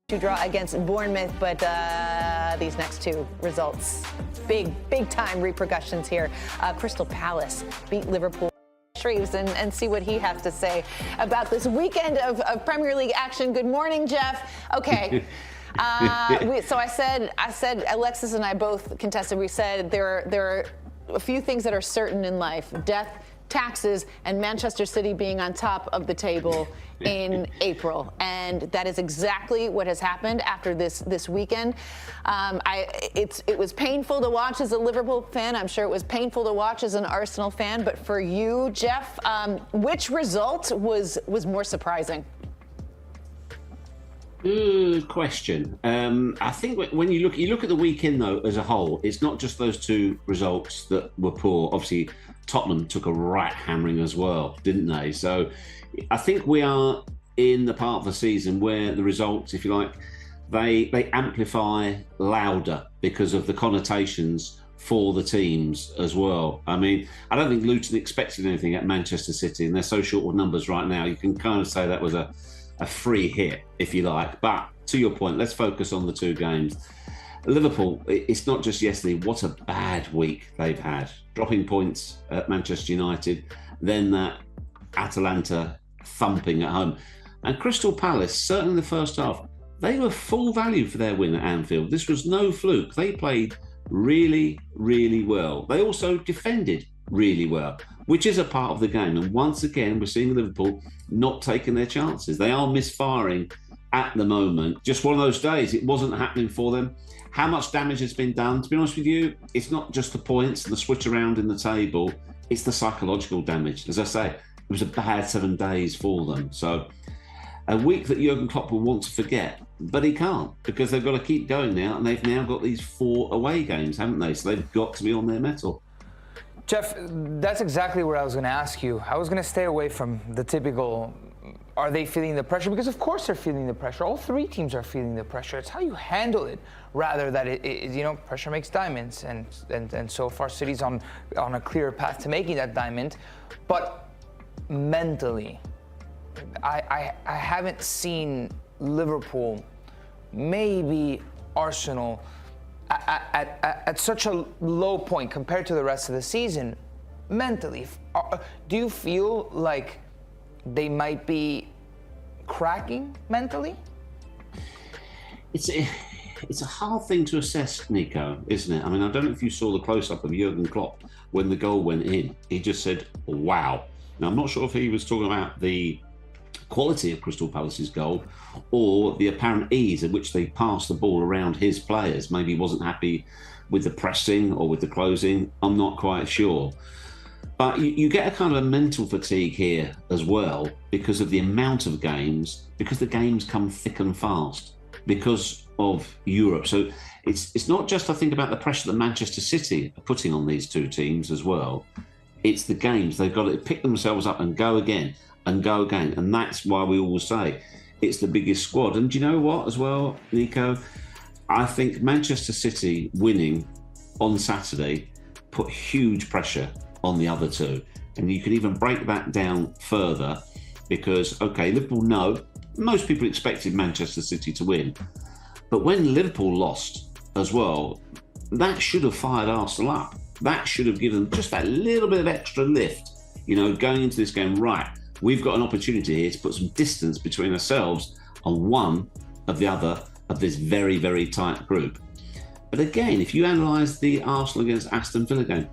to draw against Bournemouth, but these next two results, big time repercussions here. Crystal Palace beat Liverpool. Shreves and see what he has to say about this weekend of Premier League action. Good morning, Jeff. Okay. So I said Alexis and I both contested. We said there are a few things that are certain in life: death, taxes, and Manchester City being on top of the table in April. And that is exactly what has happened after this weekend. It was painful to watch as a Liverpool fan. I'm sure it was painful to watch as an Arsenal fan. But for you, Jeff, which result was more surprising? Good question. I think when you look at the weekend though as a whole, it's not just those two results that were poor. Obviously, Tottenham took a right hammering as well, didn't they? So I think we are in the part of the season where the results, if you like, they amplify louder because of the connotations for the teams as well. I mean, I don't think Luton expected anything at Manchester City, and they're so short with numbers right now. You can kind of say that was a free hit, if you like. But to your point, let's focus on the two games. Liverpool, it's not just yesterday. What a bad week they've had. Dropping points at Manchester United, then that Atalanta thumping at home. And Crystal Palace, certainly in the first half, they were full value for their win at Anfield. This was no fluke. They played really, really well. They also defended really well, which is a part of the game. And once again, we're seeing Liverpool not taking their chances. They are misfiring at the moment. Just one of those days. It wasn't happening for them. How much damage has been done? To be honest with you, it's not just the points and the switch around in the table. It's the psychological damage. As I say, it was a bad 7 days for them. So a week that Jurgen Klopp will want to forget, but he can't, because they've got to keep going now. And they've now got these 4 away games, haven't they? So they've got to be on their mettle. Jeff, that's exactly what I was going to ask you. I was going to stay away from the typical, are they feeling the pressure? Because of course they're feeling the pressure. All 3 teams are feeling the pressure. It's how you handle it, rather that pressure makes diamonds. And so far City's on a clear path to making that diamond. But mentally, I haven't seen Liverpool, maybe Arsenal, at such a low point compared to the rest of the season mentally. Do you feel like they might be cracking mentally? It's a hard thing to assess, Nico, isn't it? I mean, I don't know if you saw the close-up of Jurgen Klopp when the goal went in. He just said, wow. Now, I'm not sure if he was talking about the quality of Crystal Palace's goal or the apparent ease at which they passed the ball around his players. Maybe he wasn't happy with the pressing or with the closing. I'm not quite sure. But you get a kind of a mental fatigue here as well because of the amount of games, because the games come thick and fast because of Europe. So it's not just, I think, about the pressure that Manchester City are putting on these two teams as well. It's the games. They've got to pick themselves up and go again. And go again. And that's why we always say it's the biggest squad. And do you know what as well, Nico? I think Manchester City winning on Saturday put huge pressure on the other two. And you can even break that down further because, okay, Liverpool know, most people expected Manchester City to win. But when Liverpool lost as well, that should have fired Arsenal up. That should have given them just that little bit of extra lift, going into this game, right? We've got an opportunity here to put some distance between ourselves and one of the other of this very, very tight group. But again, if you analyse the Arsenal against Aston Villa game,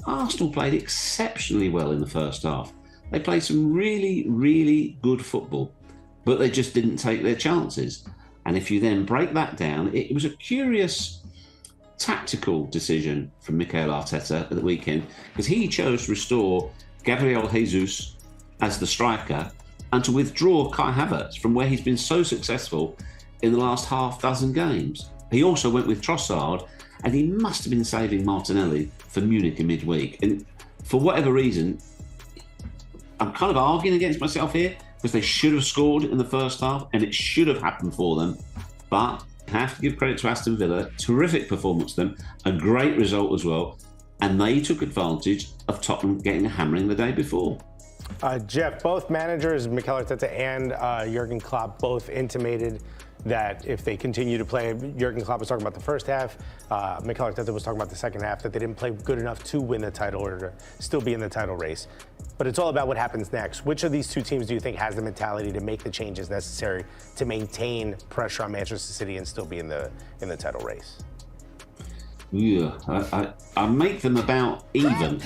Arsenal played exceptionally well in the first half. They played some really, really good football, but they just didn't take their chances. And if you then break that down, it was a curious tactical decision from Mikel Arteta at the weekend because he chose to restore Gabriel Jesus as the striker and to withdraw Kai Havertz from where he's been so successful in the last half dozen games. He also went with Trossard, and he must have been saving Martinelli for Munich in midweek. And for whatever reason, I'm kind of arguing against myself here because they should have scored in the first half and it should have happened for them. But I have to give credit to Aston Villa, terrific performance to them, a great result as well. And they took advantage of Tottenham getting a hammering the day before. Jeff, both managers, Mikel Arteta and Jurgen Klopp, both intimated that if they continue to play, Jurgen Klopp was talking about the first half, Mikel Arteta was talking about the second half, that they didn't play good enough to win the title or to still be in the title race. But it's all about what happens next. Which of these two teams do you think has the mentality to make the changes necessary to maintain pressure on Manchester City and still be in the title race? Yeah, I make them about even.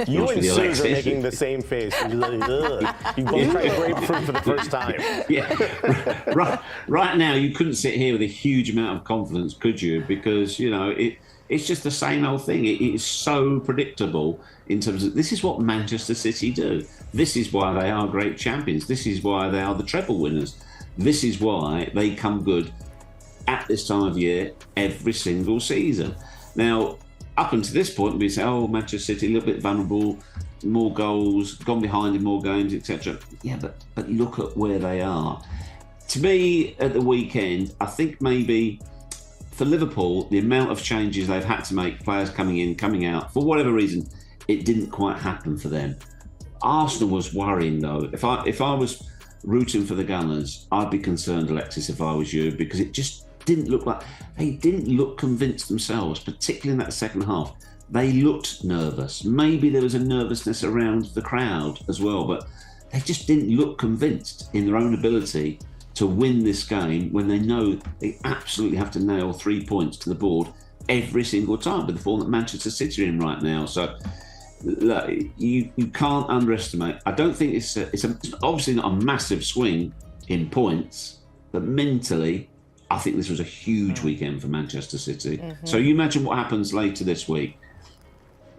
You and Suze are making the same face. You're like, ugh. You both tried grapefruit for the first time. Yeah, right now you couldn't sit here with a huge amount of confidence, could you? Because it's just the same old thing. It is so predictable in terms of this is what Manchester City do. This is why they are great champions. This is why they are the treble winners. This is why they come good at this time of year every single season. Now, up until this point, we say, oh, Manchester City, a little bit vulnerable, more goals, gone behind in more games, etc. Yeah, but look at where they are. To me, at the weekend, I think maybe for Liverpool, the amount of changes they've had to make, players coming in, coming out, for whatever reason, it didn't quite happen for them. Arsenal was worrying, though. If I was rooting for the Gunners, I'd be concerned, Alexis, if I was you, because it just didn't look like they didn't look convinced themselves, particularly in that second half. They looked nervous. Maybe there was a nervousness around the crowd as well, but they just didn't look convinced in their own ability to win this game when they know they absolutely have to nail 3 points to the board every single time with the form that Manchester City are in right now. So look, you can't underestimate. I don't think it's obviously not a massive swing in points, but mentally, I think this was a huge weekend for Manchester City. Mm-hmm. So you imagine what happens later this week.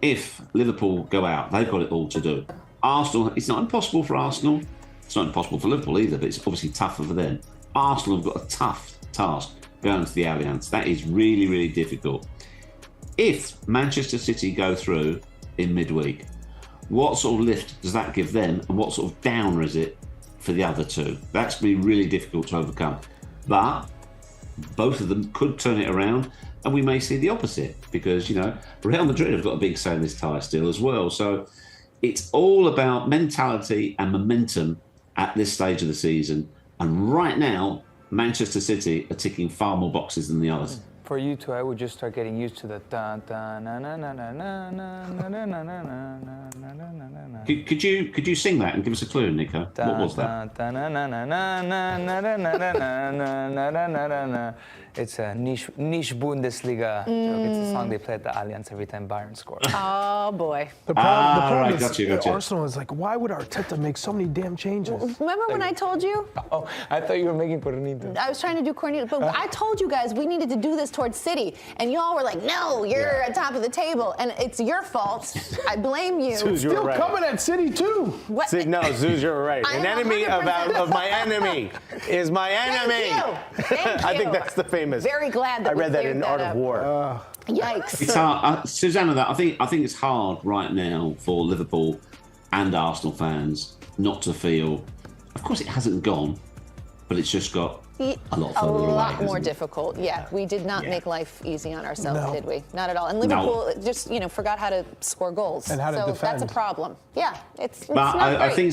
If Liverpool go out, they've got it all to do. Arsenal, it's not impossible for Arsenal. It's not impossible for Liverpool either, but it's obviously tougher for them. Arsenal have got a tough task going to the Allianz. That is really, really difficult. If Manchester City go through in midweek, what sort of lift does that give them, and what sort of downer is it for the other two? That's going to be really difficult to overcome. But both of them could turn it around, and we may see the opposite, because Real Madrid have got a big say in this tie still as well. So it's all about mentality and momentum at this stage of the season. And right now, Manchester City are ticking far more boxes than the others. For you two, I would just start getting used to the da da na na na na na na na na na na na na na. Could you sing that and give us a clue, Nico? What was that? It's a niche Bundesliga joke. It's a song they play at the Allianz every time Bayern scores. Oh boy. The problem is gotcha. Arsenal is like, why would Arteta make so many damn changes? Remember when I told you? Oh, I thought you were making Cornito. I was trying to do Cornito, but I told you guys we needed to do this towards City, and y'all were like, no, you're at top of the table, and it's your fault. I blame you. Suze, you're Still right. coming at City too. What? See, no, Suze, you're right. I An am enemy 100% of my enemy is my enemy. Thank you. Thank I think you. that's the famous. Very glad that I read we that cleared in Art up. of War. Yikes. It's hard, Susanna. I think it's hard right now for Liverpool and Arsenal fans not to feel. Of course, it hasn't gone, but it's just got a lot further away. A lot more hasn't it? difficult. Yeah, we did not make life easy on ourselves, No. did we? Not at all. And Liverpool just forgot how to score goals. And how to so defend. that's a problem. Yeah, it's But not I great.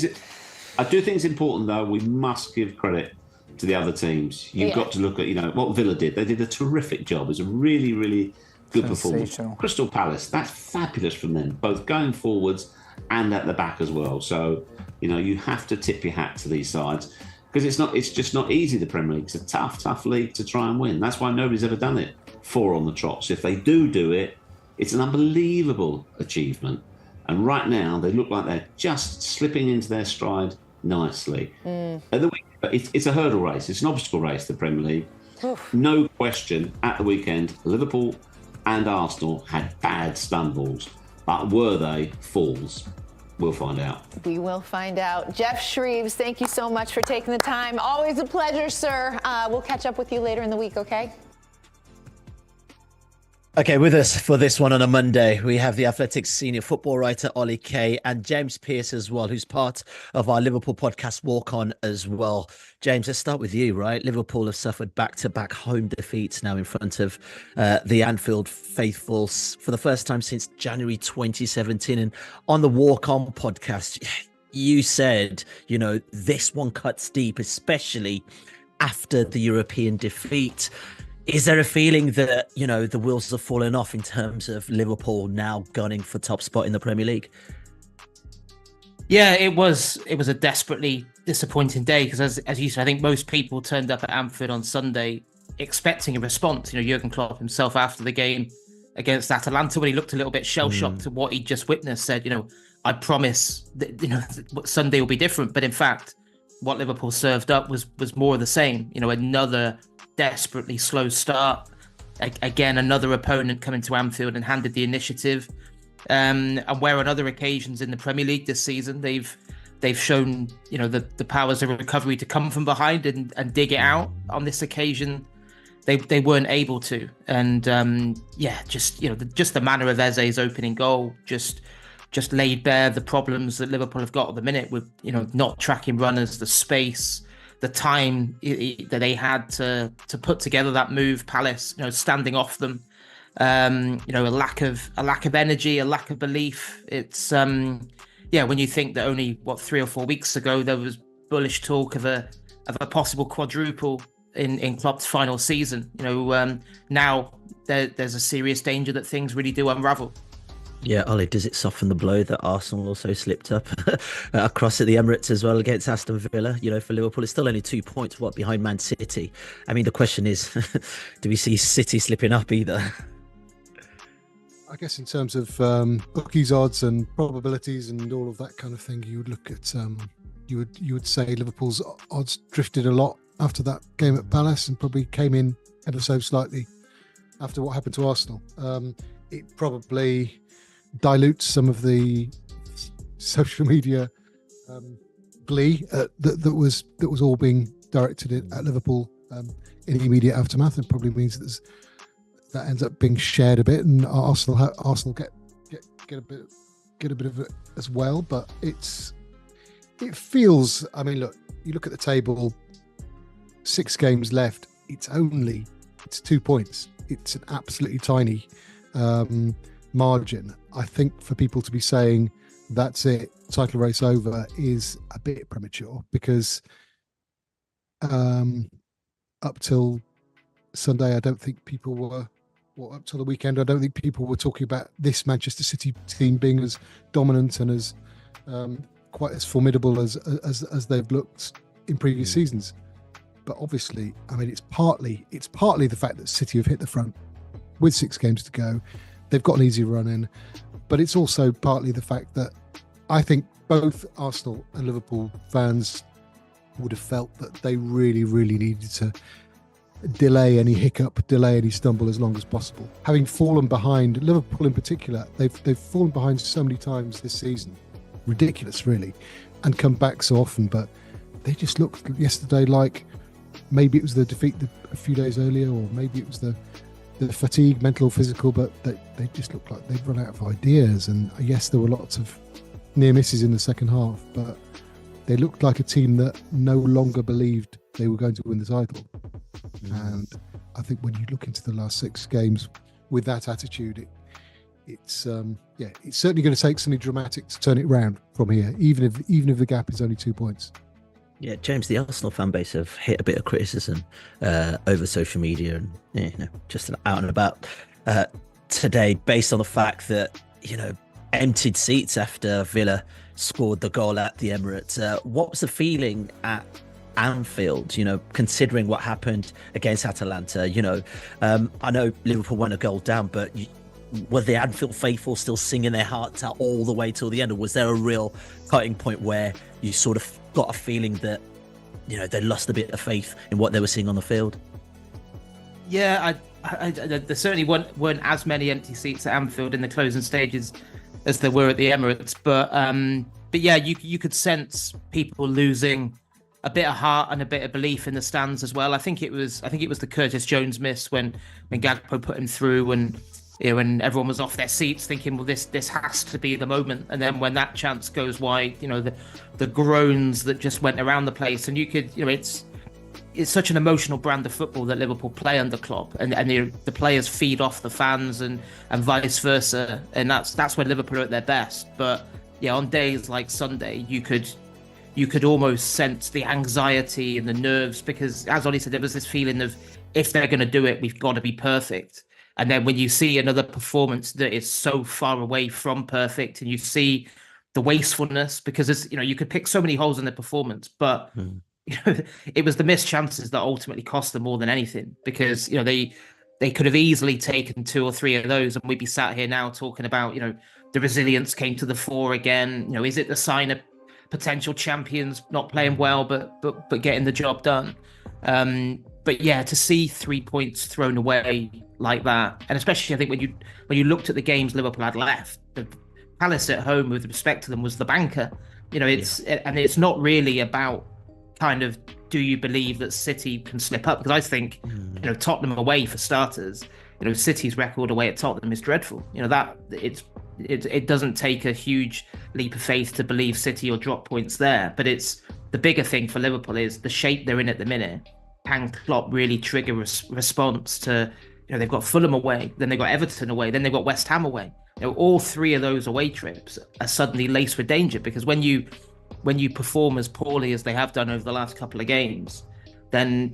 do think it's important, though. We must give credit to the other teams. You've got to look at what Villa did. They did a terrific job. It was a really, really good performance. Sensational. Crystal Palace, that's fabulous from them, both going forwards and at the back as well. So you have to tip your hat to these sides, because it's just not easy. The Premier League, it's a tough league to try and win. That's why nobody's ever done it 4 on the trot. So if they do it, it's an unbelievable achievement. And right now they look like they're just slipping into their stride nicely. At the weekend, it's a hurdle race. It's an obstacle race, the Premier League. Oof. No question, at the weekend, Liverpool and Arsenal had bad stumbles. But were they falls? We'll find out. We will find out. Jeff Shreves, thank you so much for taking the time. Always a pleasure, sir. We'll catch up with you later in the week, okay? Okay, with us for this one on a Monday, we have the Athletics senior football writer, Ollie Kay, and James Pearce as well, who's part of our Liverpool podcast Walk On as well. James, let's start with you, right? Liverpool have suffered back-to-back home defeats now in front of the Anfield faithful for the first time since January 2017. And on the Walk On podcast, you said, this one cuts deep, especially after the European defeat. Is there a feeling that, the wheels have fallen off in terms of Liverpool now gunning for top spot in the Premier League? Yeah, it was a desperately disappointing day because, as you said, I think most people turned up at Anfield on Sunday expecting a response. Jurgen Klopp himself after the game against Atalanta, when he looked a little bit shell-shocked at what he just witnessed, said, I promise that, Sunday will be different. But in fact, what Liverpool served up was more of the same. Another desperately slow start. Again, another opponent coming to Anfield and handed the initiative. And where on other occasions in the Premier League this season, they've shown, the powers of recovery to come from behind and dig it out. On this occasion, they weren't able to. And just the manner of Eze's opening goal just laid bare the problems that Liverpool have got at the minute with, not tracking runners, the space, the time that they had to put together that move. Palace, standing off them, a lack of energy, a lack of belief. It's when you think that only 3 or 4 weeks ago there was bullish talk of a possible quadruple in Klopp's final season. Now there's a serious danger that things really do unravel. Yeah, Ollie, does it soften the blow that Arsenal also slipped up across at the Emirates as well against Aston Villa? For Liverpool, it's still only 2 points behind Man City. I mean, the question is, do we see City slipping up either? I guess in terms of bookies, odds and probabilities and all of that kind of thing, you would look at you would say Liverpool's odds drifted a lot after that game at Palace and probably came in ever so slightly after what happened to Arsenal. It probably dilutes some of the social media glee that was all being directed at Liverpool in the immediate aftermath. It probably means that ends up being shared a bit, and Arsenal get a bit of it as well. But it feels. I mean, look, you look at the table, 6 games left. It's 2 points. It's an absolutely tiny margin. I think for people to be saying that's it, title race over, is a bit premature, because up till Sunday, I don't think people were, up till the weekend, I don't think people were talking about this Manchester City team being as dominant and as quite as formidable as they've looked in previous seasons. But obviously, I mean, it's partly the fact that City have hit the front with 6 games to go. They've got an easy run in, but it's also partly the fact that I think both Arsenal and Liverpool fans would have felt that they really, really needed to delay any hiccup, delay any stumble as long as possible. Having fallen behind, Liverpool in particular, they've fallen behind so many times this season. Ridiculous, really, and come back so often. But they just looked yesterday like maybe it was the defeat a few days earlier, or maybe it was the fatigue, mental or physical, but they just looked like they'd run out of ideas. And yes, there were lots of near misses in the second half, but they looked like a team that no longer believed they were going to win the title. And I think when you look into the last 6 games with that attitude, it's certainly going to take something dramatic to turn it around from here, even if the gap is only 2 points. Yeah, James, the Arsenal fan base have hit a bit of criticism over social media and just out and about today, based on the fact that emptied seats after Villa scored the goal at the Emirates. What was the feeling at Anfield? Considering what happened against Atalanta. I know Liverpool went a goal down, but were the Anfield faithful still singing their hearts out all the way till the end, or was there a real cutting point where you sort of got a feeling that they lost a bit of faith in what they were seeing on the field? Yeah, there certainly weren't as many empty seats at Anfield in the closing stages as there were at the Emirates, but yeah, you could sense people losing a bit of heart and a bit of belief in the stands as well. I think it was the Curtis Jones miss when Gakpo put him through, and and everyone was off their seats thinking, well, this has to be the moment. And then when that chance goes wide, the groans that just went around the place, and you could, it's such an emotional brand of football that Liverpool play under Klopp, and the players feed off the fans and vice versa, and that's when Liverpool are at their best. But yeah, on days like Sunday, you could you could almost sense the anxiety and the nerves, because, as Ollie said, there was this feeling of, if they're going to do it, we've got to be perfect. And then when you see another performance that is so far away from perfect, and you see the wastefulness, because it's, you could pick so many holes in the performance, but it was the missed chances that ultimately cost them more than anything, because they could have easily taken 2 or 3 of those, and we'd be sat here now talking about the resilience came to the fore again. Is it the sign of potential champions not playing well but getting the job done? But yeah, to see 3 points thrown away like that, and especially I think when you looked at the games Liverpool had left, the Palace at home, with respect to them, was the banker. And it's not really about kind of, do you believe that City can slip up? Because I think Tottenham away, for starters, City's record away at Tottenham is dreadful. That it doesn't take a huge leap of faith to believe City will drop points there. But it's the bigger thing for Liverpool is the shape they're in at the minute. Can Klopp really trigger response to, they've got Fulham away, then they've got Everton away, then they've got West Ham away. All 3 of those away trips are suddenly laced with danger, because when you perform as poorly as they have done over the last couple of games, then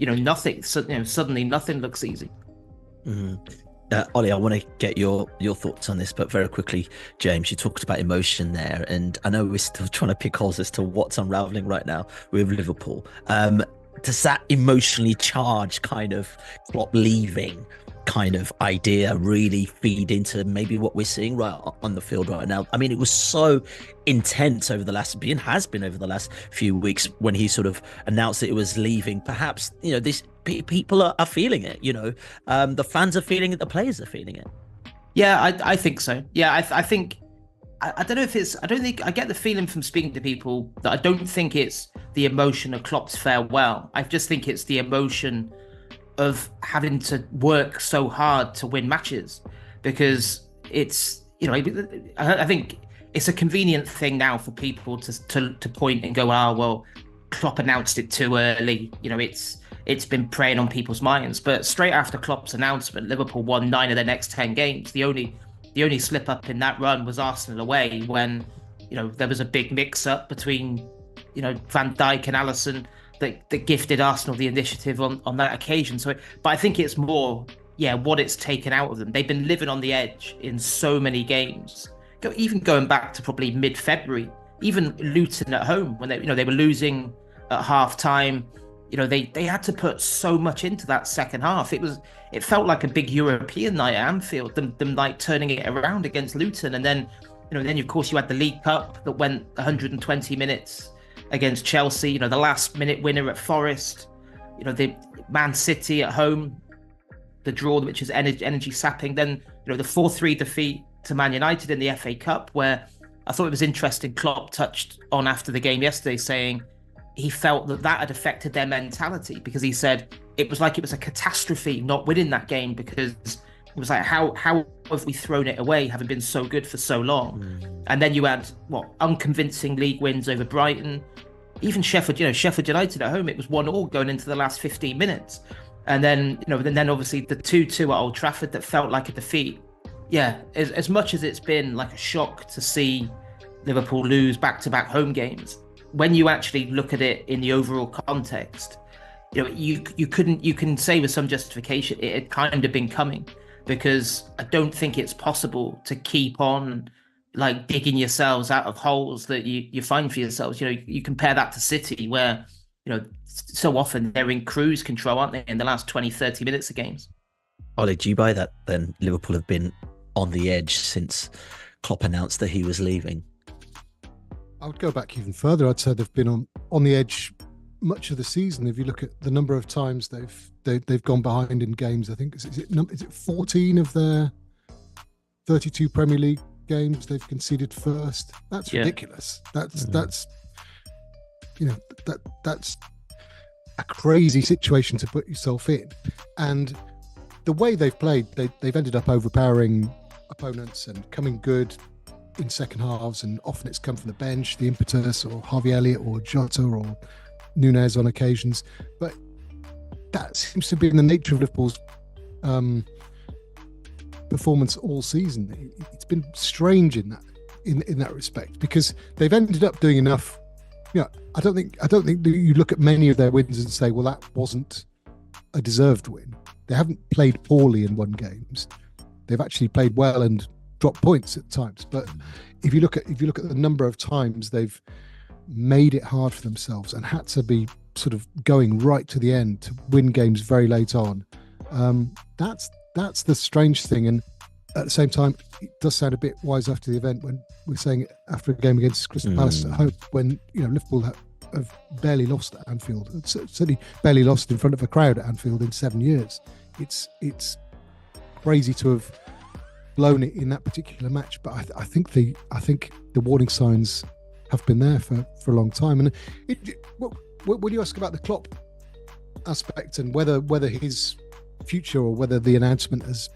suddenly nothing looks easy. Ollie, I want to get your thoughts on this, but very quickly, James, you talked about emotion there, and I know we're still trying to pick holes as to what's unraveling right now with Liverpool. Does that emotionally charged kind of Klopp leaving kind of idea really feed into maybe what we're seeing right on the field right now? I mean, it was so intense over the last few weeks when he sort of announced that it was leaving. Perhaps this people are feeling it. The fans are feeling it, the players are feeling it. Yeah, I think so. Yeah, I think I don't know if it's, I don't think, I get the feeling from speaking to people that I don't think it's the emotion of Klopp's farewell. I just think it's the emotion of having to work so hard to win matches, because it's, I think it's a convenient thing now for people to point and go, well, Klopp announced it too early. It's been preying on people's minds. But straight after Klopp's announcement, Liverpool won 9 of their next 10 games. The only slip up in that run was Arsenal away, when there was a big mix up between Van Dijk and Alisson that gifted Arsenal the initiative on that occasion. But I think it's more what it's taken out of them. They've been living on the edge in so many games, even going back to probably mid-February, even Luton at home when they were losing at half time. They had to put so much into that second half. It felt like a big European night at Anfield, them like turning it around against Luton. And then of course you had the League Cup that went 120 minutes against Chelsea, the last minute winner at Forest, the Man City at home, the draw, which is energy sapping. Then, the 4-3 defeat to Man United in the FA Cup, where I thought it was interesting. Klopp touched on after the game yesterday, saying he felt that had affected their mentality, because he said it was like it was a catastrophe not winning that game, because it was like, how have we thrown it away, having been so good for so long? And then you had unconvincing league wins over Brighton, even Sheffield United at home. It was 1-1 going into the last 15 minutes, and then then obviously the 2-2 at Old Trafford that felt like a defeat. Yeah, as much as it's been like a shock to see Liverpool lose back-to-back home games, when you actually look at it in the overall context, you can say with some justification it had kind of been coming, because I don't think it's possible to keep on like digging yourselves out of holes that you find for yourselves. You compare that to City, where so often they're in cruise control, aren't they, in the last 20-30 minutes of games. Ollie, do you buy that then? Liverpool have been on the edge since Klopp announced that he was leaving. I would go back even further. I'd say they've been on the edge much of the season. If you look at the number of times they've gone behind in games, I think is it 14 of their 32 Premier League games they've conceded first. That's ridiculous. That's a crazy situation to put yourself in. And the way they've played, they've ended up overpowering opponents and coming good in second halves, and often it's come from the bench, the impetus, or Harvey Elliott or Jota or Nunez on occasions. But that seems to be in the nature of Liverpool's performance all season. It's been strange in that respect, because they've ended up doing enough I don't think that you look at many of their wins and say, well, that wasn't a deserved win. They haven't played poorly and won games. They've actually played well and dropped points at times. But if you look at the number of times they've made it hard for themselves and had to be sort of going right to the end to win games very late on, that's the strange thing. And at the same time, it does sound a bit wise after the event when we're saying it after a game against Crystal Palace at home, when Liverpool have barely lost at Anfield. Certainly barely lost in front of a crowd at Anfield in 7 years. It's crazy to have blown it in that particular match, but I think the warning signs have been there for a long time. And when you ask about the Klopp aspect and whether his future or whether the announcement has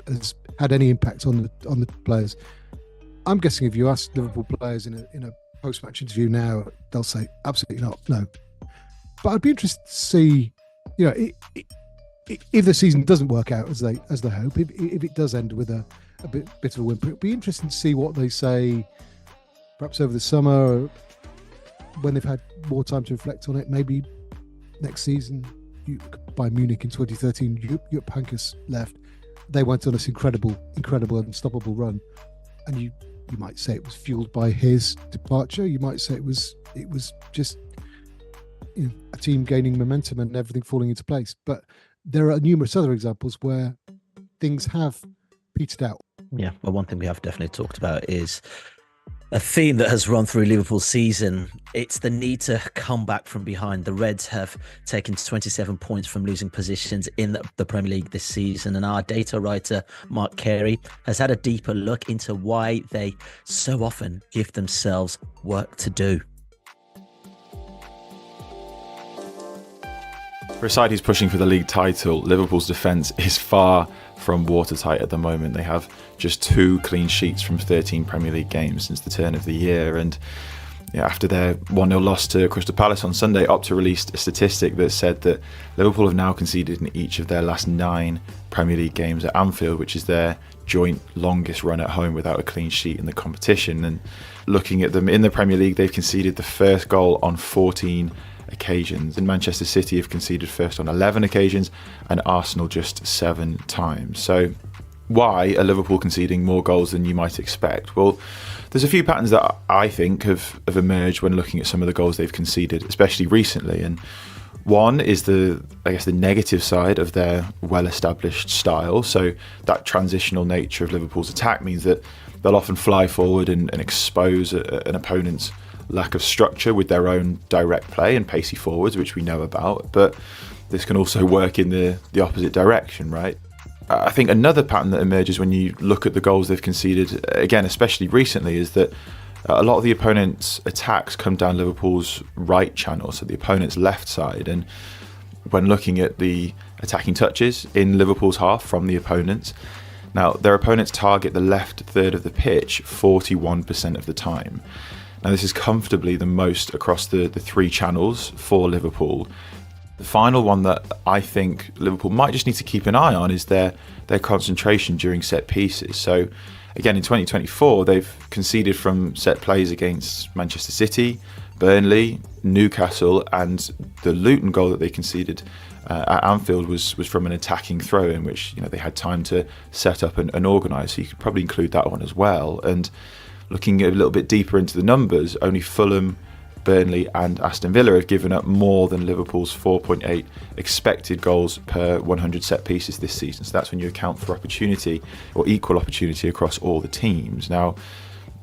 had any impact on the players, I'm guessing if you ask Liverpool players in a post-match interview now, they'll say absolutely not, no. But I'd be interested to see, if the season doesn't work out as they hope, if it does end with a bit of a whimper, it'd be interesting to see what they say, perhaps over the summer when they've had more time to reflect on it. Maybe next season, by Munich in 2013, Jupp Heynckes left. They went on this incredible, unstoppable run, and you might say it was fueled by his departure. You might say it was just a team gaining momentum and everything falling into place. But there are numerous other examples where things have petered out. Yeah, well, one thing we have definitely talked about is a theme that has run through Liverpool's season. It's the need to come back from behind. The Reds have taken 27 points from losing positions in the Premier League this season, and our data writer Mark Carey has had a deeper look into why they so often give themselves work to do. For a side who's pushing for the league title, Liverpool's defence is far from watertight at the moment. They have just 2 clean sheets from 13 Premier League games since the turn of the year. And after their 1-0 loss to Crystal Palace on Sunday, Opta released a statistic that said that Liverpool have now conceded in each of their last 9 Premier League games at Anfield, which is their joint longest run at home without a clean sheet in the competition. And looking at them in the Premier League, they've conceded the first goal on 14 occasions, and Manchester City have conceded first on 11 occasions, and Arsenal just 7 times. So why are Liverpool conceding more goals than you might expect? Well, there's a few patterns that I think have emerged when looking at some of the goals they've conceded, especially recently. And one is the negative side of their well-established style. So that transitional nature of Liverpool's attack means that they'll often fly forward and expose an opponent's lack of structure with their own direct play and pacey forwards, which we know about. But this can also work in the opposite direction, right? I think another pattern that emerges when you look at the goals they've conceded, again, especially recently, is that a lot of the opponent's attacks come down Liverpool's right channel, so the opponent's left side. And when looking at the attacking touches in Liverpool's half from the opponents, now their opponents target the left third of the pitch 41% of the time. Now, this is comfortably the most across the 3 channels for Liverpool. The final one that I think Liverpool might just need to keep an eye on is their concentration during set pieces. So, again, in 2024, they've conceded from set plays against Manchester City, Burnley, Newcastle, and the Luton goal that they conceded at Anfield was from an attacking throw-in, which they had time to set up and organise. So you could probably include that one as well. And looking a little bit deeper into the numbers, only Fulham, Burnley and Aston Villa have given up more than Liverpool's 4.8 expected goals per 100 set pieces this season. So that's when you account for opportunity or equal opportunity across all the teams. Now,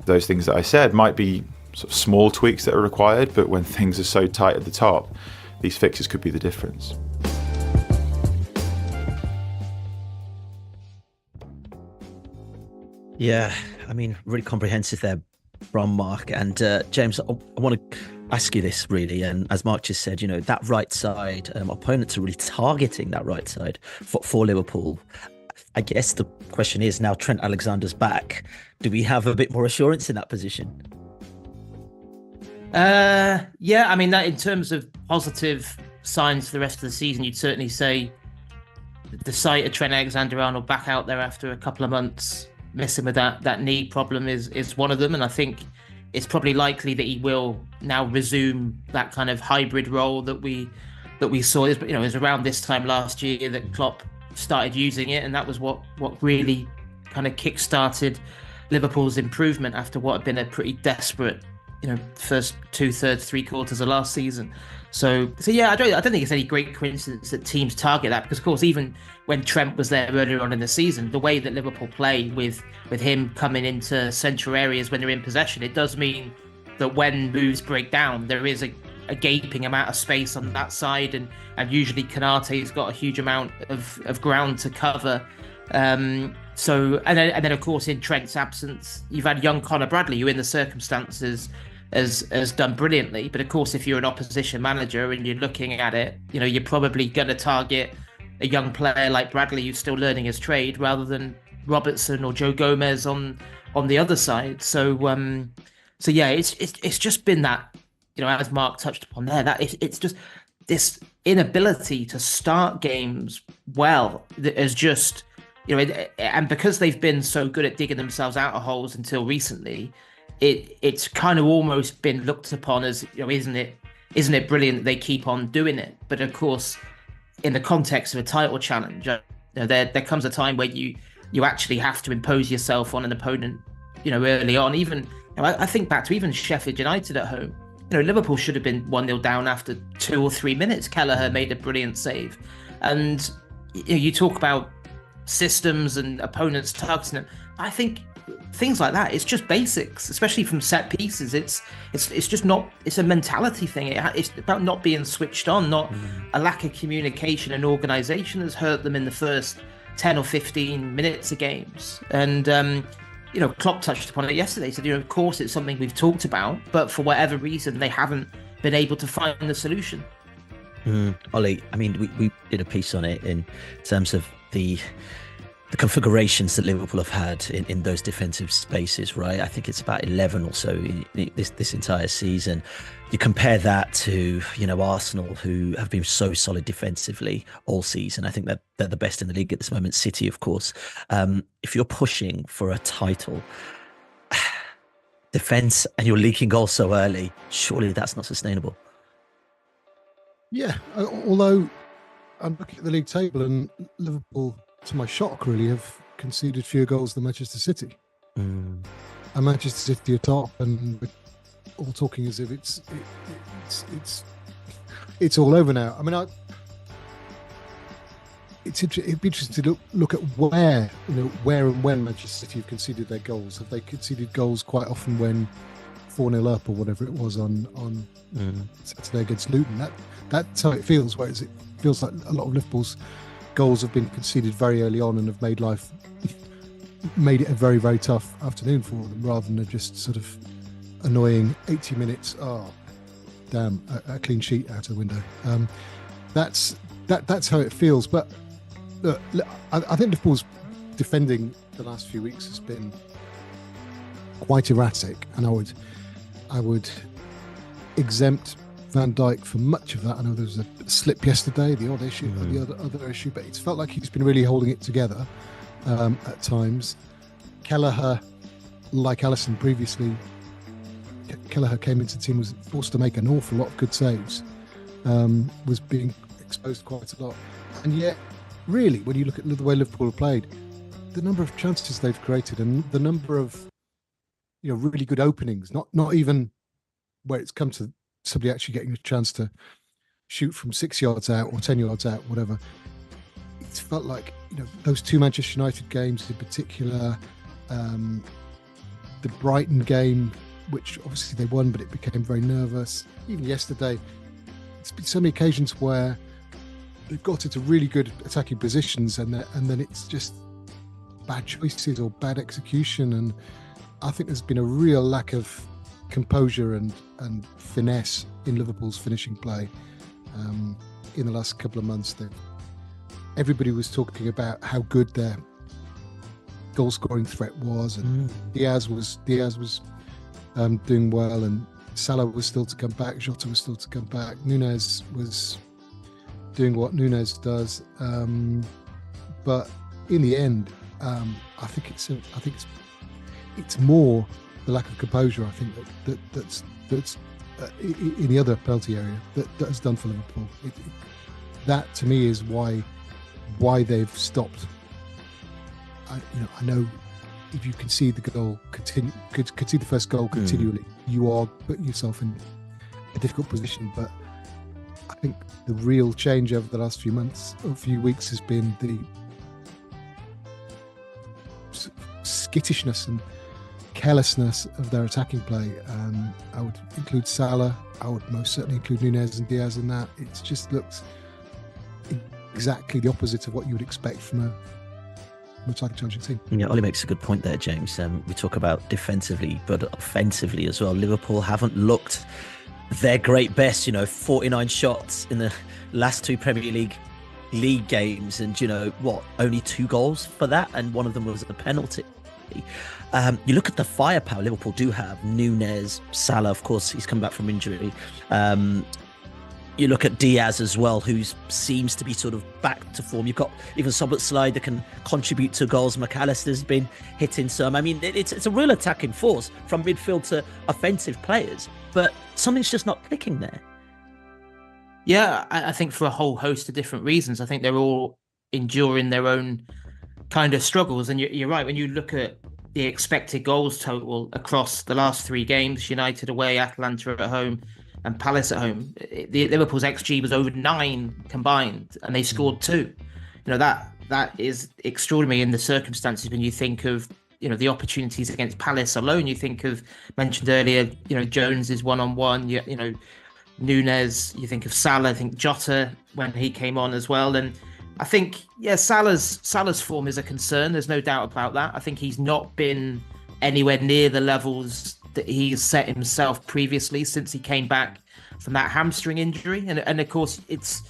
those things that I said might be sort of small tweaks that are required, but when things are so tight at the top, these fixes could be the difference. Yeah, I mean, really comprehensive there from Mark. And James, I want to ask you this really. And as Mark just said, that right side, opponents are really targeting that right side for Liverpool. I guess the question is, now Trent Alexander's back, do we have a bit more assurance in that position? Yeah, I mean, that in terms of positive signs for the rest of the season, you'd certainly say the sight of Trent Alexander-Arnold back out there after a couple of months messing with that knee problem is one of them. And I think it's probably likely that he will now resume that kind of hybrid role that we saw. It was around this time last year that Klopp started using it, and that was what really kind of kick-started Liverpool's improvement after what had been a pretty desperate, first 2/3, 3/4 of last season. So yeah, I don't think it's any great coincidence that teams target that, because of course, even when Trent was there earlier on in the season, the way that Liverpool play with him coming into central areas when they're in possession, it does mean that when moves break down, there is a gaping amount of space on that side, and usually Konate's got a huge amount of ground to cover. So and then of course in Trent's absence, you've had young Conor Bradley, who in the circumstances has done brilliantly. But of course, if you're an opposition manager and you're looking at it, you're probably going to target a young player like Bradley who's still learning his trade, rather than Robertson or Joe Gomez on the other side. So yeah, it's just been that, as Mark touched upon there, that it's just this inability to start games well that has just, and because they've been so good at digging themselves out of holes until recently, it's kind of almost been looked upon as, isn't it brilliant that they keep on doing it? But of course, in the context of a title challenge, there comes a time where you actually have to impose yourself on an opponent, early on. Even I think back to even Sheffield United at home. Liverpool should have been 1-0 down after 2 or 3 minutes. Kelleher made a brilliant save, and you talk about systems and opponents targeting them. I think things like that, it's just basics, especially from set pieces. It's just not. It's a mentality thing. It's about not being switched on, not a lack of communication and organisation has hurt them in the first 10 or 15 minutes of games. And Klopp touched upon it yesterday. He said, of course it's something we've talked about, but for whatever reason they haven't been able to find the solution. Ollie, I mean, we did a piece on it in terms of the configurations that Liverpool have had in those defensive spaces, right? I think it's about 11 or so in this entire season. You compare that to, Arsenal, who have been so solid defensively all season. I think that they're the best in the league at this moment. City, of course. If you're pushing for a title, defense, and you're leaking goals so early, surely that's not sustainable. Yeah, although I'm looking at the league table and Liverpool, to my shock, really, have conceded fewer goals than Manchester City. And Manchester City are top, and we're all talking as if it's all over now. I mean, it'd be interesting to look at where and when Manchester City have conceded their goals. Have they conceded goals quite often when 4-0 up or whatever it was on Saturday against Luton? That's how it feels. Whereas it feels like a lot of Liverpool's goals have been conceded very early on and have made it a very, very tough afternoon for them, rather than just sort of annoying 80 minutes. Oh, damn, a clean sheet out of the window. That's how it feels. But look, I think Liverpool's defending the last few weeks has been quite erratic, and I would exempt Van Dijk for much of that. I know there was a slip yesterday, the odd issue, the other issue, but it's felt like he's been really holding it together at times. Kelleher, like Alisson previously, Kelleher came into the team, was forced to make an awful lot of good saves, was being exposed quite a lot. And yet, really, when you look at the way Liverpool have played, the number of chances they've created and the number of really good openings, not even where it's come to somebody actually getting a chance to shoot from 6 yards out or 10 yards out, whatever. It's felt like, those two Manchester United games in particular, the Brighton game, which obviously they won, but it became very nervous. Even yesterday, it's been so many occasions where they've got into really good attacking positions and then it's just bad choices or bad execution. And I think there's been a real lack of composure and finesse in Liverpool's finishing play in the last couple of months. Everybody was talking about how good their goal scoring threat was, and Diaz was doing well, and Salah was still to come back, Jota was still to come back, Nunez was doing what Nunez does, but in the end, I think it's more the lack of composure, I think that's in the other penalty area that has done for Liverpool. That to me is why they've stopped. I know if you concede the goal, concede the first goal continually, you are putting yourself in a difficult position. But I think the real change over the last few months or few weeks has been the skittishness and carelessness of their attacking play. I would include Salah. I would most certainly include Nunez and Diaz in that. It just looks exactly the opposite of what you would expect from a title challenging team. Yeah, Ollie makes a good point there, James. We talk about defensively, but offensively as well. Liverpool haven't looked their great best. 49 shots in the last 2 Premier League games, and only 2 goals for that, and one of them was a penalty. You look at the firepower Liverpool do have. Nunez, Salah, of course, he's come back from injury. You look at Diaz as well, who seems to be sort of back to form. You've got even Szoboszlai that can contribute to goals. McAllister's been hitting some. I mean, it's a real attacking force from midfield to offensive players, but something's just not clicking there. Yeah, I think for a whole host of different reasons. I think they're all enduring their own kind of struggles. And you're right, when you look at the expected goals total across the last 3 games, United away, Atalanta at home, and Palace at home, Liverpool's XG was over 9 combined, and they scored 2. That is extraordinary in the circumstances when you think of the opportunities against Palace alone. You think of, mentioned earlier, Jones is 1-on-1. Nunez. You think of Salah. I think Jota when he came on as well, and I think Salah's form is a concern. There's no doubt about that. I think he's not been anywhere near the levels that he's set himself previously since he came back from that hamstring injury, and of course it's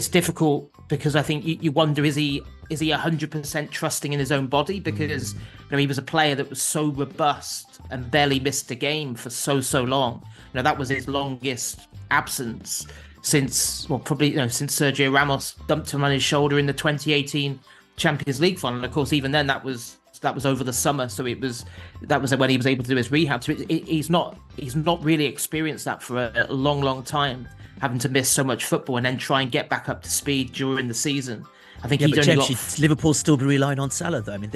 difficult because I think you wonder, is he 100% trusting in his own body, because he was a player that was so robust and barely missed a game for so long. That was his longest absence since Sergio Ramos dumped him on his shoulder in the 2018 Champions League final. And of course, even then that was over the summer, so that was when he was able to do his rehab. So he's not really experienced that for a long time, having to miss so much football and then try and get back up to speed during the season. I think he's only got... Liverpool still be relying on Salah though. I mean,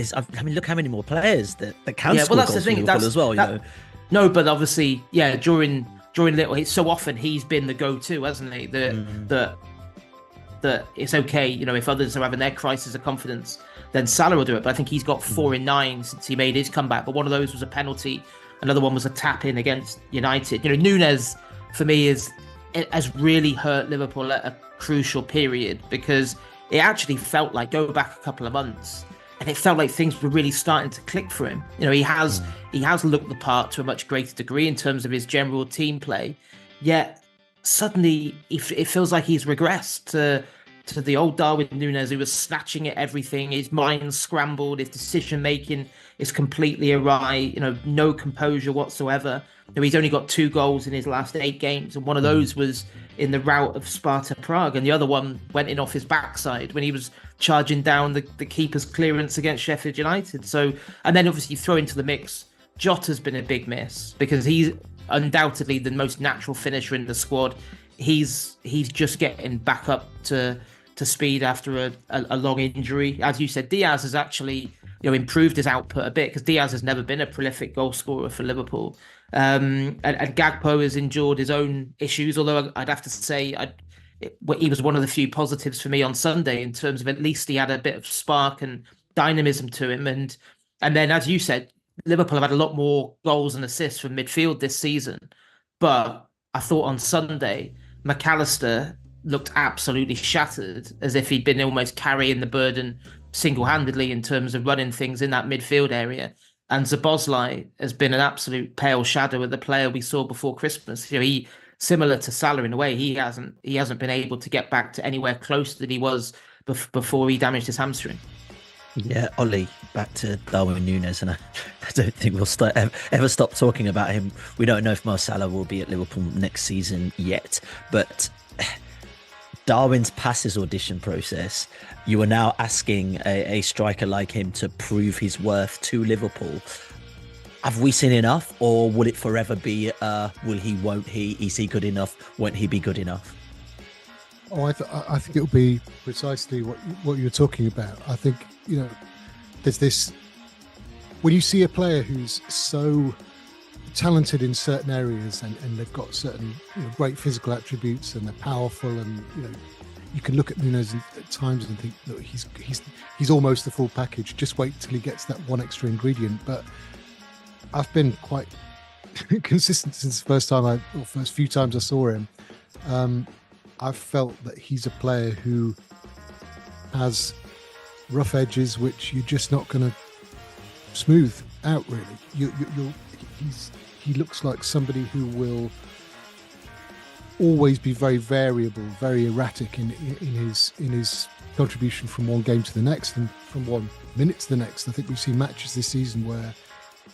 look how many more players that can score that's goals the thing. for Liverpool as well. No, but obviously, during little, so often he's been the go-to, hasn't he? That it's okay, if others are having their crisis of confidence, then Salah will do it. But I think he's got 4 in 9 since he made his comeback. But one of those was a penalty. Another one was a tap-in against United. Nunez, for me, has really hurt Liverpool at a crucial period, because it actually felt like, go back a couple of months, and it felt like things were really starting to click for him. He has looked the part to a much greater degree in terms of his general team play. Yet suddenly it feels like he's regressed to the old Darwin Nunez, who was snatching at everything. His mind's scrambled, his decision making is completely awry. No composure whatsoever. He's only got 2 goals in his last 8 games, and one of those was in the rout of Sparta Prague, and the other one went in off his backside when he was charging down the keeper's clearance against Sheffield United. So, and then obviously throw into the mix, Jota's been a big miss, because he's undoubtedly the most natural finisher in the squad. He's just getting back up to speed after a long injury. As you said, Diaz has actually improved his output a bit, because Diaz has never been a prolific goal scorer for Liverpool. And Gakpo has endured his own issues, although I'd have to say he was one of the few positives for me on Sunday, in terms of at least he had a bit of spark and dynamism to him. And then, as you said, Liverpool have had a lot more goals and assists from midfield this season. But I thought on Sunday, McAllister looked absolutely shattered, as if he'd been almost carrying the burden single-handedly in terms of running things in that midfield area. And Szoboszlai has been an absolute pale shadow of the player we saw before Christmas. He, similar to Salah in a way, he hasn't been able to get back to anywhere close that he was before he damaged his hamstring. Yeah, Ollie, back to Darwin Nunez, and I don't think we'll ever stop talking about him. We don't know if Mo Salah will be at Liverpool next season yet, but Darwin's past his audition process, you are now asking a striker like him to prove his worth to Liverpool. have we seen enough, or will it forever be will he, won't he, is he good enough, won't he be good enough? Oh, I think it'll be precisely what you're talking about. I think, there's this, when you see a player who's so talented in certain areas and they've got certain great physical attributes and they're powerful, and you can look at Nunes at times and think, look, he's almost the full package. Just wait till he gets that one extra ingredient. But I've been quite consistent since the first few times I saw him. I've felt that he's a player who has rough edges which you're just not going to smooth out, really. He looks like somebody who will always be very variable, very erratic in his contribution from one game to the next and from 1 minute to the next. I think we've seen matches this season where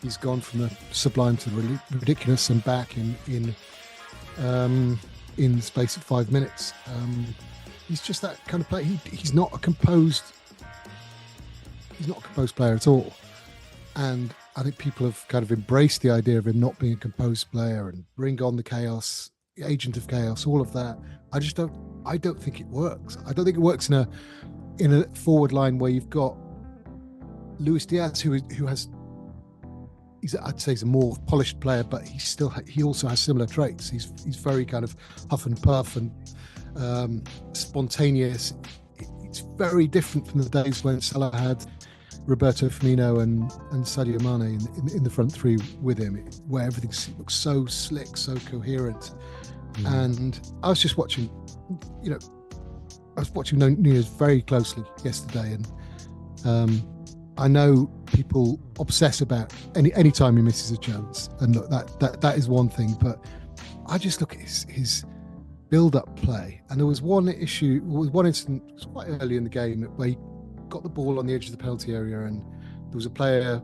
he's gone from the sublime to the ridiculous and back in the space of 5 minutes. He's just that kind of player. He's not a composed player at all. And I think people have kind of embraced the idea of him not being a composed player and bring on the chaos, the agent of chaos, all of that. I don't think it works. I don't think it works in a forward line where you've got Luis Diaz, who has, I'd say he's a more polished player, but he also has similar traits. He's very kind of huff and puff and spontaneous. It's very different from the days when Salah had Roberto Firmino and Sadio Mane in the front three with him, where everything looks so slick, so coherent. And I was just watching, Nunes very closely yesterday, and I know people obsess about any time he misses a chance, and look, that is one thing. But I just look at his build-up play, and there was one incident, it was quite early in the game, where he got the ball on the edge of the penalty area, and there was a player,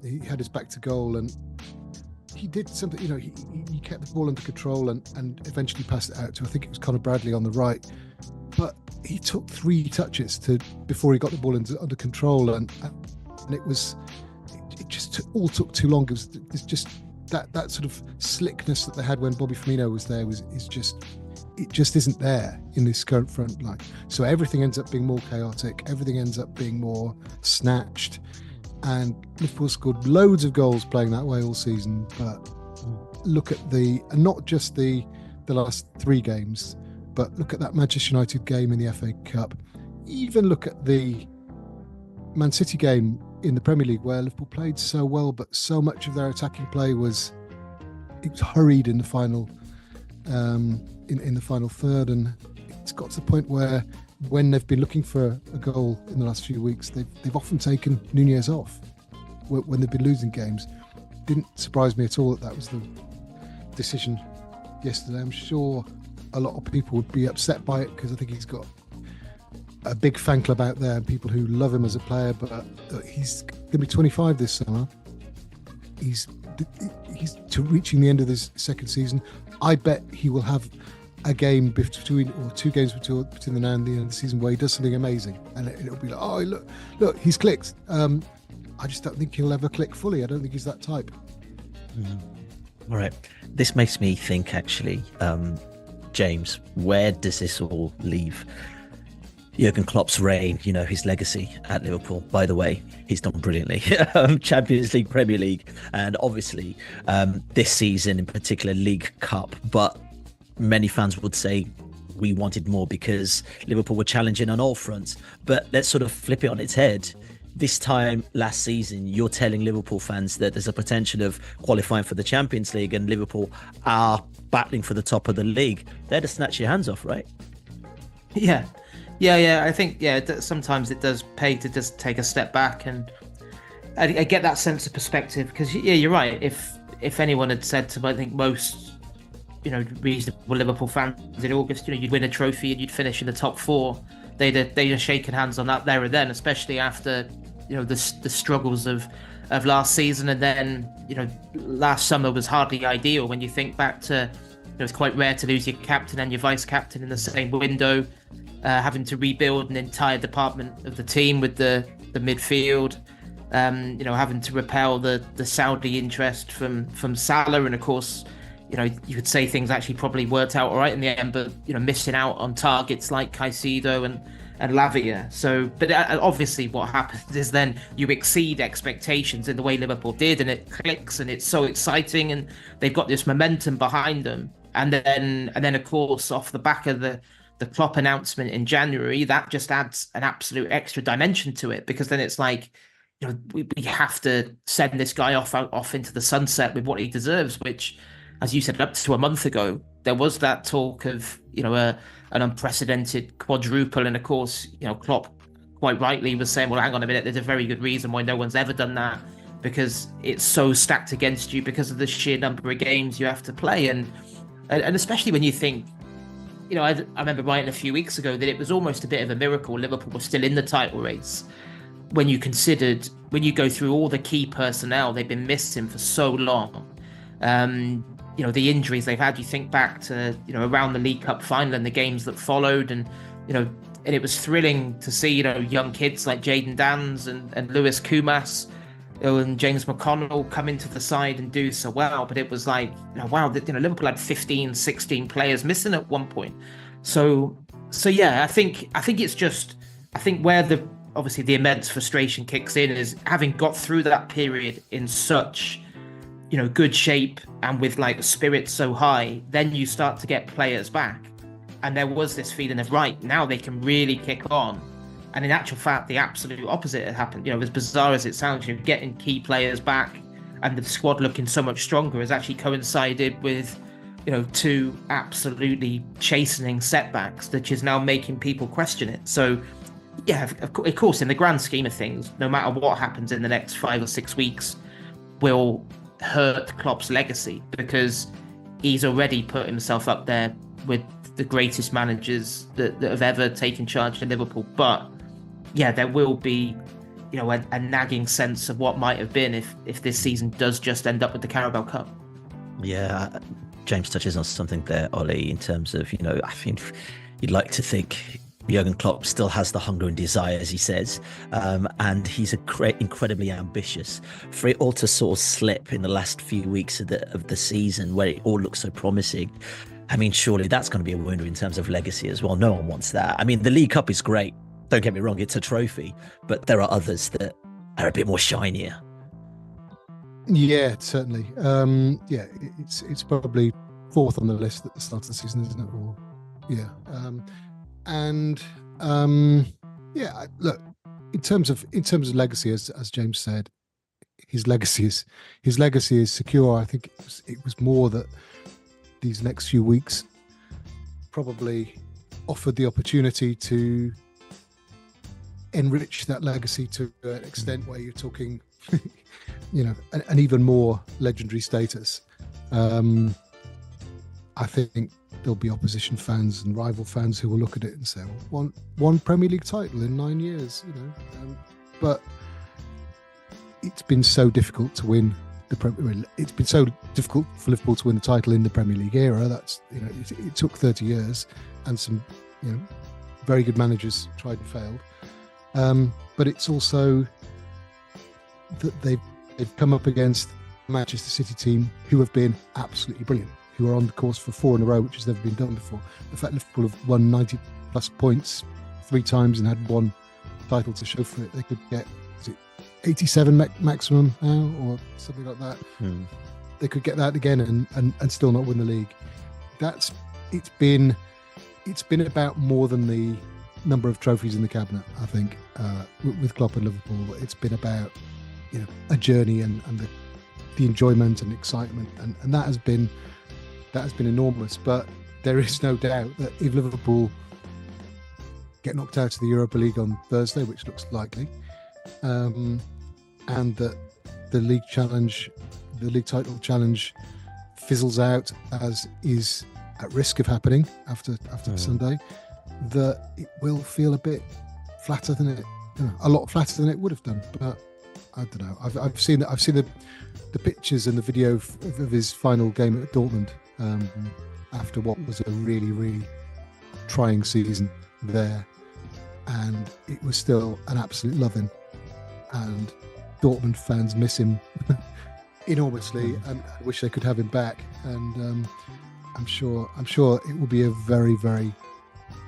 he had his back to goal, and he did something, he kept the ball under control and eventually passed it out to, I think it was Conor Bradley on the right. But he took 3 touches before he got the ball under control, and it just all took too long. It's just that sort of slickness that they had when Bobby Firmino was there it just isn't there in this current front line. So everything ends up being more chaotic. Everything ends up being more snatched. And Liverpool scored loads of goals playing that way all season. But look at not just the last 3 games, but look at that Manchester United game in the FA Cup. Even look at the Man City game in the Premier League, where Liverpool played so well, but so much of their attacking play was hurried in the final in the final third, and it's got to the point where when they've been looking for a goal in the last few weeks, they've often taken Nunez off when they've been losing games. Didn't surprise me at all that was the decision yesterday. I'm sure a lot of people would be upset by it, because I think he's got a big fan club out there and people who love him as a player, but he's going to be 25 this summer. He's to reaching the end of this second season. I bet he will have a game between, or 2 games between the now and the end of the season, where he does something amazing, and it'll be like, oh, look, he's clicked. I just don't think he'll ever click fully. I don't think he's that type. All right, this makes me think, actually, James, where does this all leave Jurgen Klopp's reign, his legacy at Liverpool? By the way, he's done brilliantly. Champions League, Premier League, and obviously this season in particular, League Cup. But many fans would say we wanted more because Liverpool were challenging on all fronts. But let's sort of flip it on its head. This time last season, you're telling Liverpool fans that there's a potential of qualifying for the Champions League, and Liverpool are battling for the top of the league. They're to snatch your hands off, right? Yeah. I think sometimes it does pay to just take a step back, and I get that sense of perspective, because you're right. If anyone had said to, I think, most reasonable Liverpool fans in August, you'd win a trophy and you'd finish in the top 4, they'd have shaken hands on that there and then, especially after the struggles of last season, and then last summer was hardly ideal when you think back to it's quite rare to lose your captain and your vice captain in the same window. Having to rebuild an entire department of the team with the midfield, having to repel the Saudi interest from Salah, and of course, you could say things actually probably worked out all right in the end, but missing out on targets like Caicedo and Lavia. So, but obviously what happens is then you exceed expectations in the way Liverpool did, and it clicks, and it's so exciting, and they've got this momentum behind them. And then of course, off the back of the Klopp announcement in January, that just adds an absolute extra dimension to it, because then it's like, we have to send this guy off into the sunset with what he deserves, which, as you said, up to a month ago, there was that talk of, an unprecedented quadruple. And of course, Klopp quite rightly was saying, well, hang on a minute, there's a very good reason why no one's ever done that, because it's so stacked against you because of the sheer number of games you have to play. And especially when you think, I remember writing a few weeks ago that it was almost a bit of a miracle Liverpool was still in the title race, when you go through all the key personnel they've been missing for so long. The injuries they've had, you think back to, around the League Cup final and the games that followed, and it was thrilling to see, young kids like Jayden Danns and Lewis Kumas and James McConnell come into the side and do so well. But it was like, wow, Liverpool had 15, 16 players missing at one point. So yeah, I think it's just, where obviously the immense frustration kicks in is having got through that period in such, good shape and with like spirit so high, then you start to get players back. And there was this feeling of, right, now they can really kick on. And in actual fact, the absolute opposite had happened. As bizarre as it sounds, getting key players back and the squad looking so much stronger has actually coincided with, two absolutely chastening setbacks, which is now making people question it. So, yeah, of course, in the grand scheme of things, no matter what happens in the next 5 or 6 weeks, will hurt Klopp's legacy, because he's already put himself up there with the greatest managers that have ever taken charge of Liverpool. But yeah, there will be, a nagging sense of what might have been if this season does just end up with the Carabao Cup. Yeah, James touches on something there, Ollie, in terms of, I think you'd like to think Jurgen Klopp still has the hunger and desire, as he says, and he's incredibly ambitious. For it all to sort of slip in the last few weeks of the season, where it all looks so promising, I mean, surely that's going to be a wound in terms of legacy as well. No one wants that. I mean, the League Cup is great. Don't get me wrong, it's a trophy, but there are others that are a bit more shinier. Yeah, certainly. It's probably fourth on the list at the start of the season, isn't it? Or, yeah. Look, in terms of legacy, as James said, his legacy is secure. I think it was more that these next few weeks probably offered the opportunity to enrich that legacy to an extent where you're talking, an even more legendary status. I think there'll be opposition fans and rival fans who will look at it and say, well, one Premier League title in 9 years, but it's been so difficult to win the Premier League. It's been so difficult for Liverpool to win the title in the Premier League era. That's, it took 30 years and some, very good managers tried and failed. But it's also that they've come up against a Manchester City team who have been absolutely brilliant, who are on the course for 4 in a row, which has never been done before. The fact Liverpool have won 90 plus points 3 times and had 1 title to show for it, they could get, is it 87 maximum now or something like that? They could get that again and still not win the league. It's been about more than the number of trophies in the cabinet, I think, with Klopp and Liverpool. It's been about, a journey and the enjoyment and excitement, and that has been enormous. But there is no doubt that if Liverpool get knocked out of the Europa League on Thursday, which looks likely, and that the league title challenge fizzles out, as is at risk of happening after Sunday, that it will feel a bit flatter than it, a lot flatter than it would have done. But I don't know. I've seen the pictures and the video of his final game at Dortmund after what was a really, really trying season there, and it was still an absolute loving. And Dortmund fans miss him enormously and wish they could have him back. And I'm sure it will be a very, very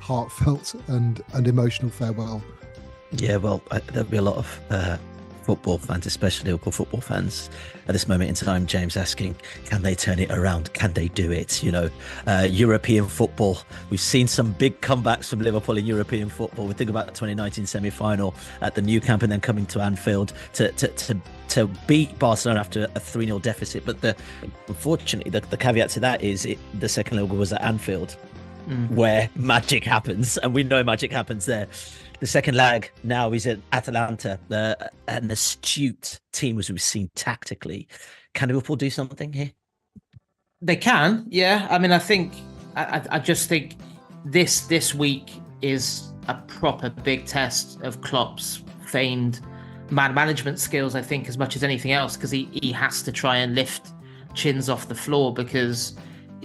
heartfelt and emotional farewell. Yeah, well, there'll be a lot of football fans, especially Liverpool football fans, at this moment in time, James, asking, can they turn it around? Can they do it? European football, we've seen some big comebacks from Liverpool in European football. We think about the 2019 semi-final at the Nou Camp and then coming to Anfield to beat Barcelona after a 3-0 deficit. But unfortunately, the caveat to that is the second leg was at Anfield, where magic happens, and we know magic happens there. The second leg now is at Atalanta, an astute team as we've seen tactically. Can Liverpool do something here? They can, yeah. I mean, I just think this week is a proper big test of Klopp's famed man management skills, I think, as much as anything else, because he has to try and lift chins off the floor because,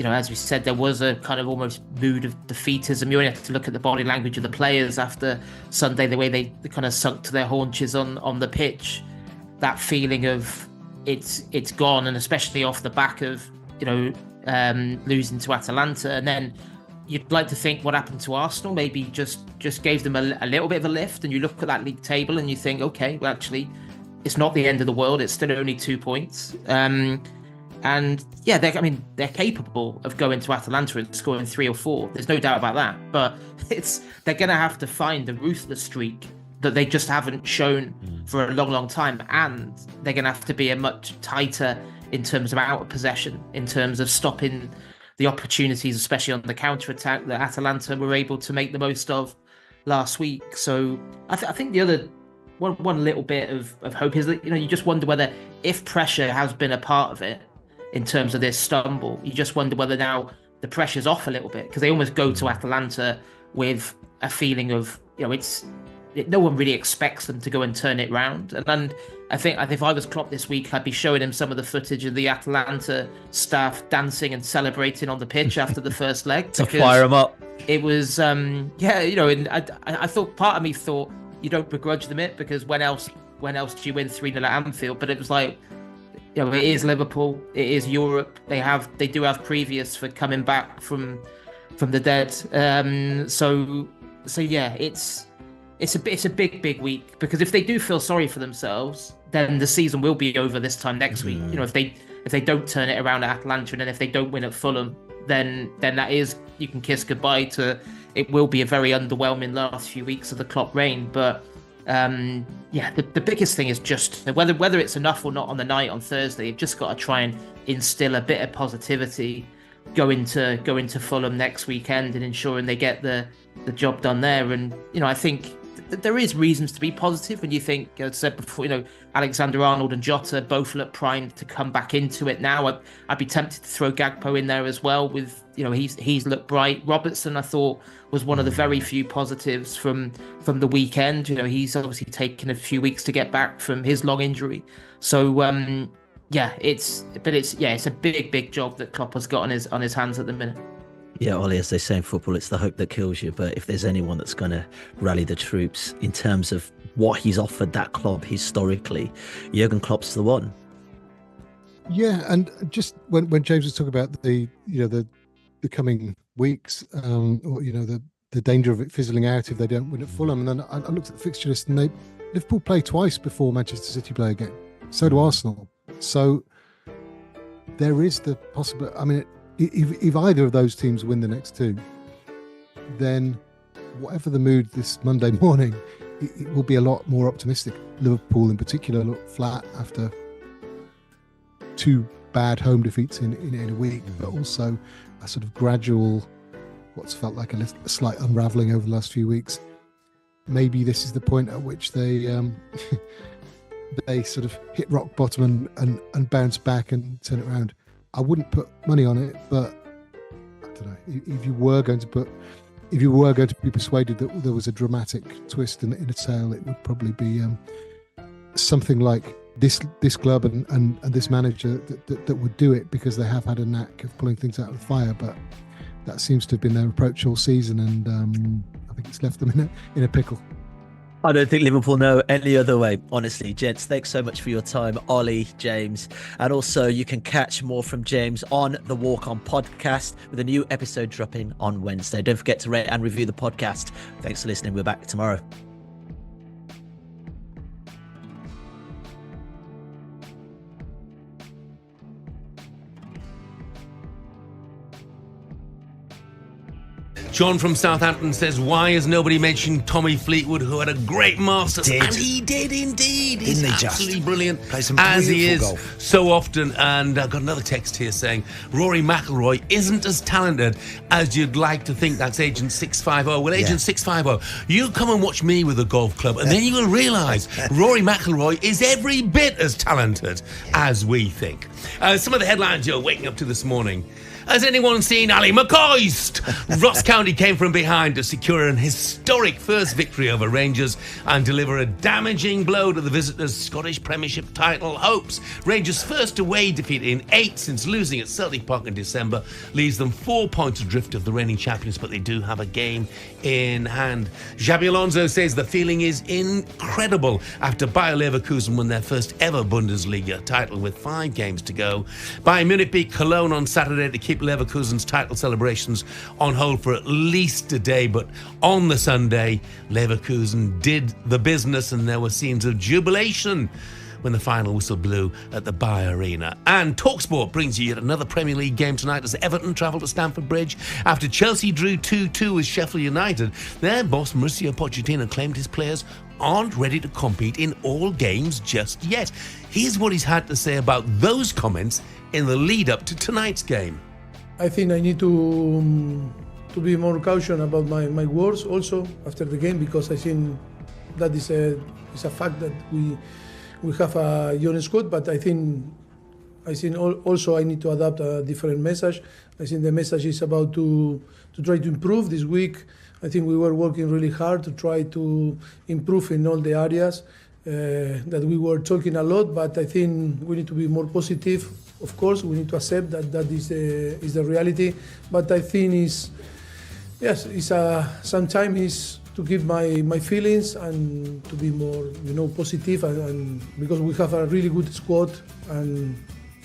as we said, there was a kind of almost mood of defeatism. You only have to look at the body language of the players after Sunday, the way they kind of sunk to their haunches on the pitch. That feeling of it's gone, and especially off the back of losing to Atalanta. And then you'd like to think what happened to Arsenal maybe just gave them a little bit of a lift. And you look at that league table and you think, okay, well, actually, it's not the end of the world. It's still only 2 points. And yeah, they're capable of going to Atalanta and scoring 3 or 4. There's no doubt about that. But they're going to have to find the ruthless streak that they just haven't shown for a long, long time. And they're going to have to be a much tighter in terms of out of possession, in terms of stopping the opportunities, especially on the counter-attack that Atalanta were able to make the most of last week. So I think the other one little bit of hope is that, you just wonder whether, if pressure has been a part of it, in terms of this stumble, you just wonder whether now the pressure's off a little bit, because they almost go to Atalanta with a feeling of, no one really expects them to go and turn it round. And I think if I was Klopp this week, I'd be showing him some of the footage of the Atalanta staff dancing and celebrating on the pitch after the first leg. To fire them up. It was, and I thought, part of me thought, you don't begrudge them it, because when else do you win 3-0 at Anfield? But it was like, it is Liverpool, it is Europe. They do have previous for coming back from the dead. So yeah, it's a big week, because if they do feel sorry for themselves, then the season will be over this time next week. If they don't turn it around at Atalanta, and then if they don't win at Fulham, then that is, you can kiss goodbye to. It will be a very underwhelming last few weeks of the Klopp reign, but. The biggest thing is just whether it's enough or not on the night on Thursday. You've just got to try and instill a bit of positivity going to Fulham next weekend and ensuring they get the job done there. And I think there is reasons to be positive when you think, as I said before, Alexander-Arnold and Jota both look primed to come back into it now. I'd be tempted to throw Gakpo in there as well. With he's looked bright. Robertson, I thought, was one of the very few positives from the weekend. He's obviously taken a few weeks to get back from his long injury. So it's a big job that Klopp has got on his hands at the minute. Yeah, Ollie, as they say in football, it's the hope that kills you. But if there's anyone that's going to rally the troops in terms of what he's offered that club historically, Jurgen Klopp's the one. Yeah, and just when James was talking about the coming weeks, or the danger of it fizzling out if they don't win at Fulham, and then I looked at the fixture list, and Liverpool play twice before Manchester City play again. So do Arsenal. So there is the possibility. I mean, if either of those teams win the next two, then whatever the mood this Monday morning, it will be a lot more optimistic. Liverpool in particular look flat after 2 bad home defeats in a week, but also a sort of gradual, what's felt like a slight unravelling over the last few weeks. Maybe this is the point at which they they sort of hit rock bottom and bounce back and turn it around. I wouldn't put money on it, but I don't know. If you were going to be persuaded that there was a dramatic twist in a tale, it would probably be something like this club and this manager that would do it, because they have had a knack of pulling things out of the fire. But that seems to have been their approach all season, and I think it's left them in a pickle. I don't think Liverpool know any other way, honestly. Gents, thanks so much for your time, Ollie, James. And also, you can catch more from James on the Walk On podcast with a new episode dropping on Wednesday. Don't forget to rate and review the podcast. Thanks for listening. We're back tomorrow. John from Southampton says, why has nobody mentioned Tommy Fleetwood, who had a great Masters? And he did indeed. He's absolutely brilliant, as he is golf so often. And I've got another text here saying, Rory McIlroy isn't as talented as you'd like to think. That's Agent 650. Well, Agent 650, you come and watch me with a golf club, and then you will realise Rory McIlroy is every bit as talented as we think. Some of the headlines you're waking up to this morning. Has anyone seen Ali McCoist? Ross County came from behind to secure an historic first victory over Rangers and deliver a damaging blow to the visitors' Scottish Premiership title hopes. Rangers' first away defeat in 8 since losing at Celtic Park in December leaves them 4 points adrift of the reigning champions, but they do have a game in hand. Xabi Alonso says the feeling is incredible after Bayer Leverkusen won their first ever Bundesliga title with 5 games to go. Bayern Munich beat Cologne on Saturday to keep Leverkusen's title celebrations on hold for at least a day, but on the Sunday, Leverkusen did the business and there were scenes of jubilation when the final whistle blew at the Bayer Arena. And TalkSport brings you yet another Premier League game tonight as Everton travel to Stamford Bridge. After Chelsea drew 2-2 with Sheffield United, their boss Mauricio Pochettino claimed his players aren't ready to compete in all games just yet. Here's what he's had to say about those comments in the lead-up to tonight's game. I think I need to be more cautious about my words also after the game, because I think that is a fact that we have a young squad, but I think also I need to adapt a different message. I think the message is about to try to improve this week. I think we were working really hard to try to improve in all the areas that we were talking a lot, but I think we need to be more positive. Of course, we need to accept that is the reality. But I think sometimes is to give my feelings and to be more, positive, and because we have a really good squad, and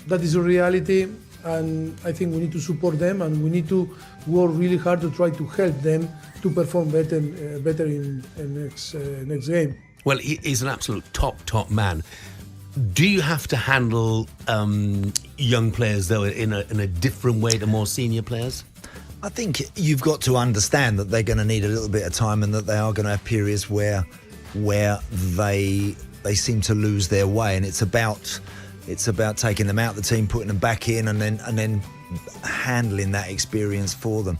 that is a reality. And I think we need to support them, and we need to work really hard to try to help them to perform better in next game. Well, he's an absolute top man. Do you have to handle young players, though, in a different way to more senior players? I think you've got to understand that they're going to need a little bit of time, and that they are going to have periods where they seem to lose their way, and it's about taking them out of the team, putting them back in, and then handling that experience for them.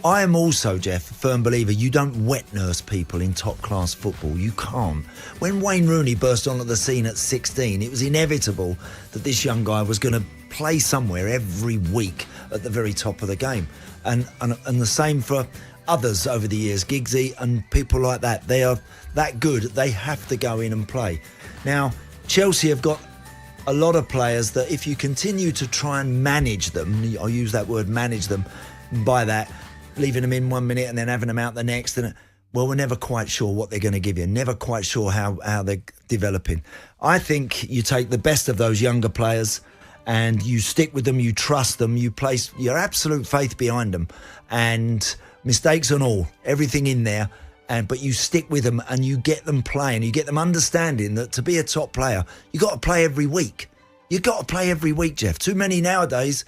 I am also, Jeff, a firm believer you don't wet nurse people in top class football. You can't. When Wayne Rooney burst onto the scene at 16, it was inevitable that this young guy was going to play somewhere every week at the very top of the game. And the same for others over the years, Giggsy and people like that. They are that good. They have to go in and play. Now, Chelsea have got a lot of players that if you continue to try and manage them, I'll use that word, manage them, by that, leaving them in 1 minute and then having them out the next, and we're never quite sure what they're going to give you, never quite sure how they're developing. I think you take the best of those younger players and you stick with them, you trust them, you place your absolute faith behind them, and mistakes and all, everything in there, but you stick with them and you get them playing, you get them understanding that to be a top player, you got to play every week. You've got to play every week, Jeff. Too many nowadays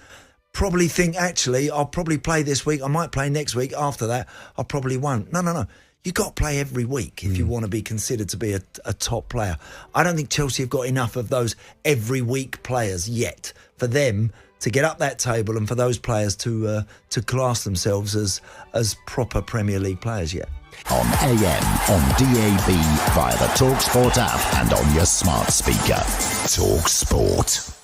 probably think, actually, I'll probably play this week, I might play next week, after that, I probably won't. No. You've got to play every week if you want to be considered to be a top player. I don't think Chelsea have got enough of those every week players yet for them to get up that table and for those players to class themselves as proper Premier League players yet. On AM, on DAB, via the TalkSport app and on your smart speaker. TalkSport.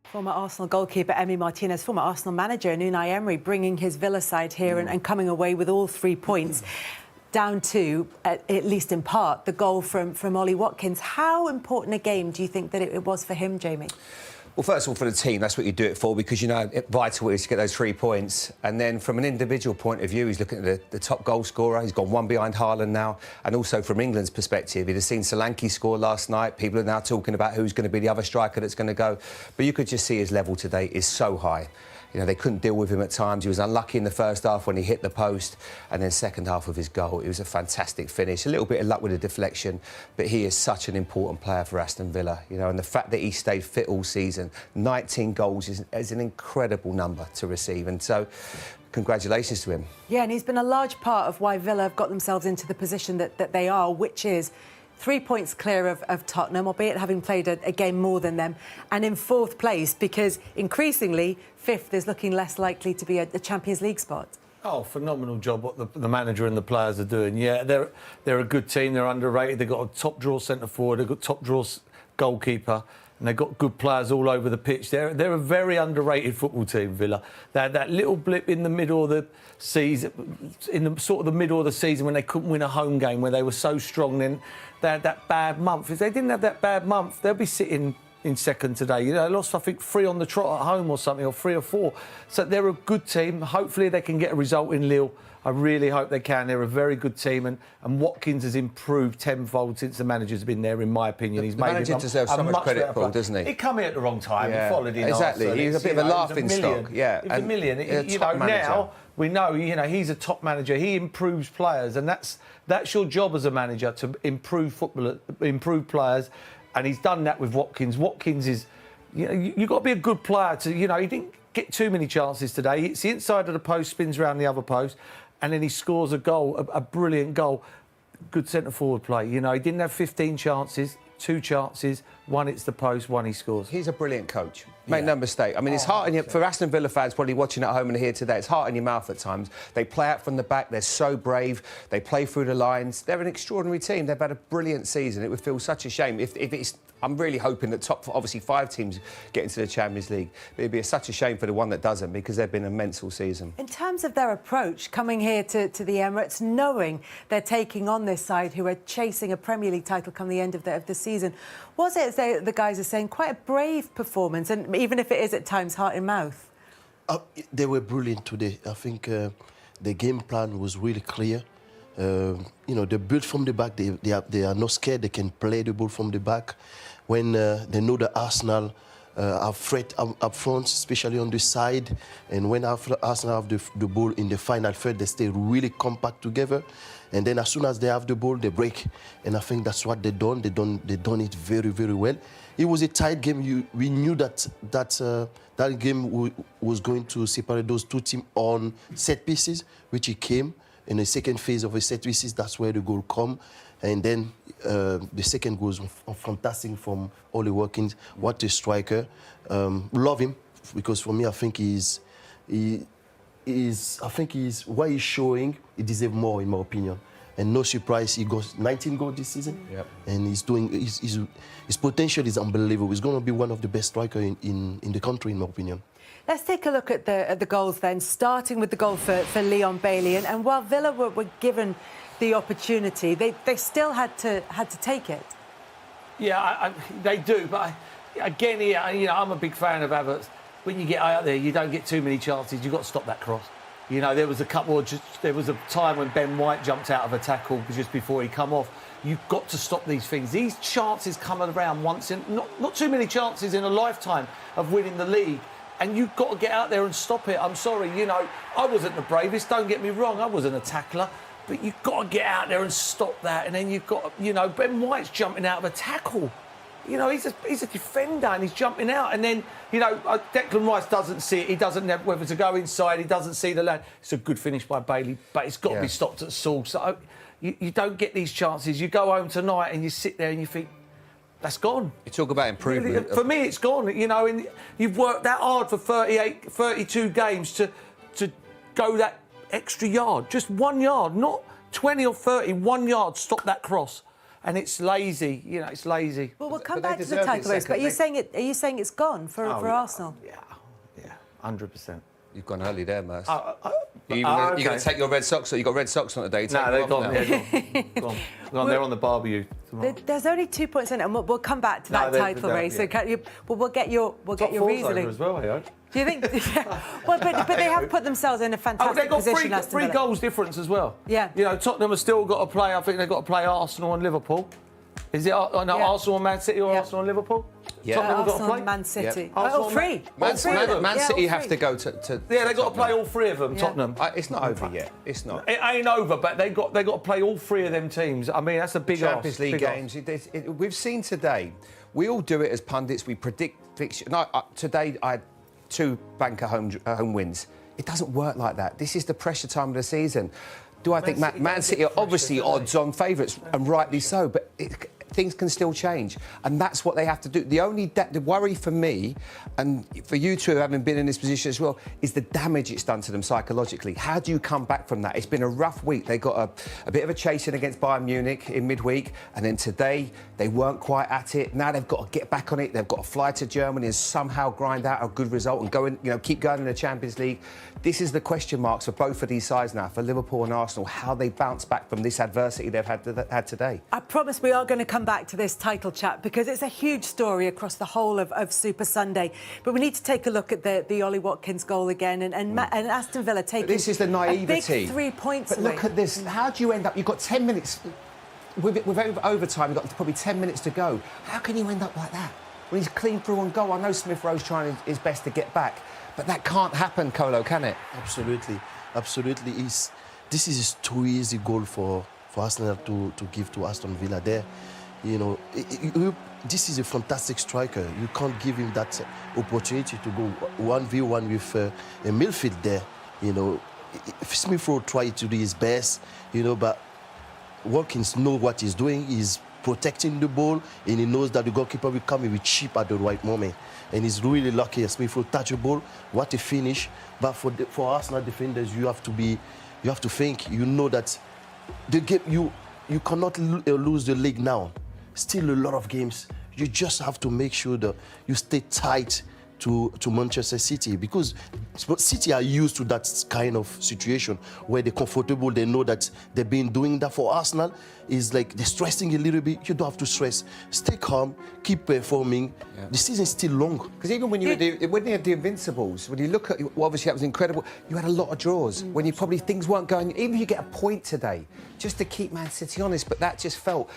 Former Arsenal goalkeeper Emi Martinez, former Arsenal manager Unai Emery, bringing his Villa side here and coming away with all 3 points, down to, at least in part, the goal from Ollie Watkins. How important a game do you think that it was for him, Jamie? Well, first of all, for the team, that's what you do it for, because you know vital is to get those 3 points. And then from an individual point of view, he's looking at the top goal scorer. He's gone one behind Haaland now. And also from England's perspective, he'd have seen Solanke score last night. People are now talking about who's going to be the other striker that's going to go. But you could just see his level today is so high. You know, they couldn't deal with him at times. He was unlucky in the first half when he hit the post, and then second half of his goal, it was a fantastic finish. A little bit of luck with the deflection, but he is such an important player for Aston Villa. You know, and the fact that he stayed fit all season, 19 goals is an incredible number to receive, and so congratulations to him. Yeah, and he's been a large part of why Villa have got themselves into the position that they are, which is 3 points clear of Tottenham, albeit having played a game more than them, and in 4th place, because increasingly 5th is looking less likely to be a Champions League spot. Oh, phenomenal job what the manager and the players are doing. Yeah, they're a good team. They're underrated. They've got a top-draw centre-forward. They've got top-draw goalkeeper. And they've got good players all over the pitch. They're a very underrated football team, Villa. They had that little blip in the middle of the season, in the sort of the middle of the season when they couldn't win a home game, where they were so strong. Then they had that bad month. If they didn't have that bad month, they'll be sitting in second today. You know, they lost, I think, 3 on the trot at home or something, or 3 or 4. So they're a good team. Hopefully they can get a result in Lille. I really hope they can. They're a very good team, and Watkins has improved tenfold since the manager's been there, in my opinion. He's the manager deserves so much credit, Paul, doesn't he? He come here at the wrong time. Yeah. He followed in exactly. Arsenal. He's a bit of a laughing stock. Yeah, he's a million. You know, now we know. You know, he's a top manager. He improves players, and that's your job as a manager, to improve football, improve players, and he's done that with Watkins. Watkins is, you know, you've got to be a good player to. You know, he didn't get too many chances today. It's the inside of the post, spins around the other post, and then he scores a goal, a brilliant goal. Good centre-forward play. You know, he didn't have 15 chances, 2 chances, 1 hits the post, 1 he scores. He's a brilliant coach. Make no mistake. I mean, it's hard for Aston Villa fans probably watching at home and here today. It's heart in your mouth at times. They play out from the back. They're so brave. They play through the lines. They're an extraordinary team. They've had a brilliant season. It would feel such a shame if it's. I'm really hoping that obviously 5 teams get into the Champions League. It'd be such a shame for the one that doesn't, because they've been immense all season. In terms of their approach, coming here to the Emirates, knowing they're taking on this side who are chasing a Premier League title come the end of the season, was it, as the guys are saying, quite a brave performance, and even if it is at times heart in mouth? They were brilliant today. I think the game plan was really clear. You know, they build from the back. They are not scared. They can play the ball from the back. When they know that Arsenal are threat up front, especially on the side, and when Arsenal have the ball in the final third, they stay really compact together. And then as soon as they have the ball, they break. And I think that's what they've done. They've done it very, very well. It was a tight game. We knew that game was going to separate those 2 teams on set pieces, which it came. In the second phase of a set pieces, that's where the goal come. And then the second goal was fantastic from Oli Watkins. What a striker. Love him, because for me, I think what he's showing, he deserves more, in my opinion. And no surprise, he got 19 goals this season. Yep. And his potential is unbelievable. He's going to be one of the best strikers in the country, in my opinion. Let's take a look at the goals then, starting with the goal for Leon Bailey. And while Villa were given the opportunity, they still had to take it. Yeah, they do. But again, you know, I'm a big fan of Havertz. When you get out there, you don't get too many chances. You've got to stop that cross. You know, there was a time when Ben White jumped out of a tackle just before he come off. You've got to stop these things. These chances come around once in, not too many chances in a lifetime of winning the league. And you've got to get out there and stop it. I'm sorry, you know, I wasn't the bravest, don't get me wrong, I wasn't a tackler, but you've got to get out there and stop that. And then you've got, you know, Ben White's jumping out of a tackle. You know, he's a defender and he's jumping out. And then, you know, Declan Rice doesn't see it. He doesn't know whether to go inside. He doesn't see the lad. It's a good finish by Bailey, but it's got to be stopped at source. So you don't get these chances. You go home tonight and you sit there and you think, that's gone. You talk about improvement. For me, it's gone. You know, and you've worked that hard for 32 games to go that extra yard. Just 1 yard, not 20 or 30, 1 yard, stop that cross. And it's lazy, you know, it's lazy. Well, we'll come back to the title race, but are you saying it's gone for Arsenal? Yeah, 100%. You've gone early there, Merce. You're going to take your red socks, or you got red socks on today? No, they're gone. Yeah, gone. They're on the barbecue. There's only 2 points in it, and we'll come back to No, that title race. yeah. So we'll get your reasoning as well, I hope. Do you think? Yeah. Well, but they have put themselves in a fantastic they've got position. three goals difference as well. Yeah. You know, Tottenham have still got to play. I think they've got to play Arsenal and Liverpool. Is it Arsenal and Man City or Arsenal and Liverpool? Yeah. Tottenham have got to Arsenal play. and Man City. Yeah. All three. Man City all have three. to go to Yeah, they've got to play all three of them. Tottenham. It's not over yet. It's not. It ain't over, but they got to play all three of them teams. I mean, that's a big Champions ask, League big games. We've seen today. We all do it as pundits. We predict fixtures. No, today I had 2 banker home wins. It doesn't work like that. This is the pressure time of the season. Do I think Man City are obviously odds-on favourites, and rightly so, but things can still change, and that's what they have to do. The worry for me, and for you two having been in this position as well, is the damage it's done to them psychologically. How do you come back from that? It's been a rough week. They got a bit of a chasing against Bayern Munich in midweek, and then today they weren't quite at it. Now they've got to get back on it. They've got to fly to Germany and somehow grind out a good result and go in, keep going in the Champions League. This is the question marks for both of these sides now, for Liverpool and Arsenal, how they bounce back from this adversity they've had today. I promise we are going to come back to this title chat because it's a huge story across the whole of Super Sunday. But we need to take a look at the Ollie Watkins goal again and Aston Villa taking this is the naivety. a big 3 points But away. look at this. How do you end up? You've got 10 minutes. With overtime, you've got probably 10 minutes to go. How can you end up like that? When he's clean through on goal, I know Smith Rowe's trying his best to get back. But that can't happen, Colo, can it? Absolutely. This is a too easy goal for Arsenal to give to Aston Villa there. This is a fantastic striker. You can't give him that opportunity to go 1v1 with a midfield there. Smith Rowe tried to do his best, but Watkins knows what he's doing. He's protecting the ball, and he knows that the goalkeeper will come with chip at the right moment. And he's really lucky. Smith Rowe touch the ball. What a finish! But for Arsenal defenders, you have to think. You know that the game you cannot lose the league now. Still a lot of games. You just have to make sure that you stay tight to Manchester City, because City are used to that kind of situation where they're comfortable. They know that they've been doing that. For Arsenal, is like they're stressing a little bit. You don't have to stress. Stay calm, keep performing. Yeah. The season's still long. Because even when you had the Invincibles, when you look at, obviously that was incredible. You had a lot of draws when you probably things weren't going. Even if you get a point today, just to keep Man City honest, but that just felt.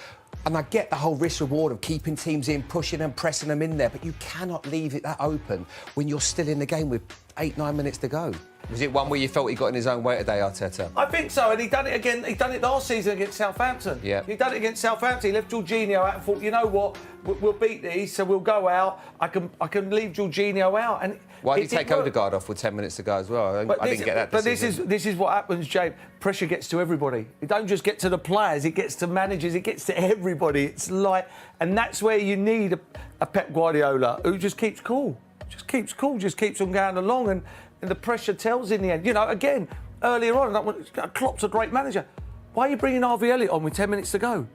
And I get the whole risk reward of keeping teams in, pushing them, pressing them in there, but you cannot leave it that open when you're still in the game with 8-9 minutes to go. Was it one where you felt he got in his own way today, Arteta? I think so, and he done it again. He done it last season against Southampton. Yeah. He done it against Southampton. He left Jorginho out and thought, you know what, we'll beat these, so we'll go out. I can leave Jorginho out. And why did he take Odegaard off with 10 minutes to go as well? I didn't get that. But this is what happens, James. Pressure gets to everybody. It don't just get to the players. It gets to managers. It gets to everybody. It's like, and that's where you need a Pep Guardiola who just keeps cool, just keeps on going along, and the pressure tells in the end. Again, earlier on, Klopp's a great manager. Why are you bringing Harvey Elliott on with 10 minutes to go?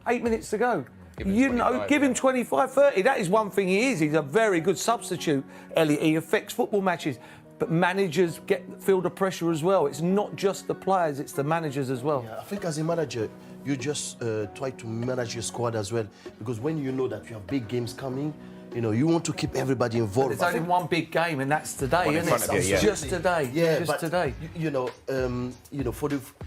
8 minutes to go. Give him 25, 30. That is one thing he is. He's a very good substitute, Elliott. He affects football matches. But managers feel the pressure as well. It's not just the players, it's the managers as well. Yeah, I think as a manager, you just try to manage your squad as well. Because when you know that you have big games coming, you want to keep everybody involved. But there's only one big game, and that's today, isn't it? Just today. Yeah, just today.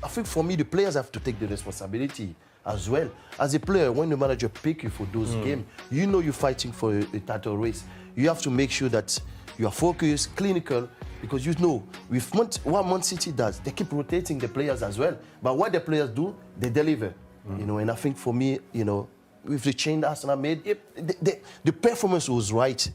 I think for me, the players have to take the responsibility as well. As a player, when the manager pick you for those games, you're fighting for a title race. You have to make sure that you are focused, clinical, because with what Man City does, they keep rotating the players as well. But what the players do, they deliver. And I think for me, with the change Arsenal made, the performance was right,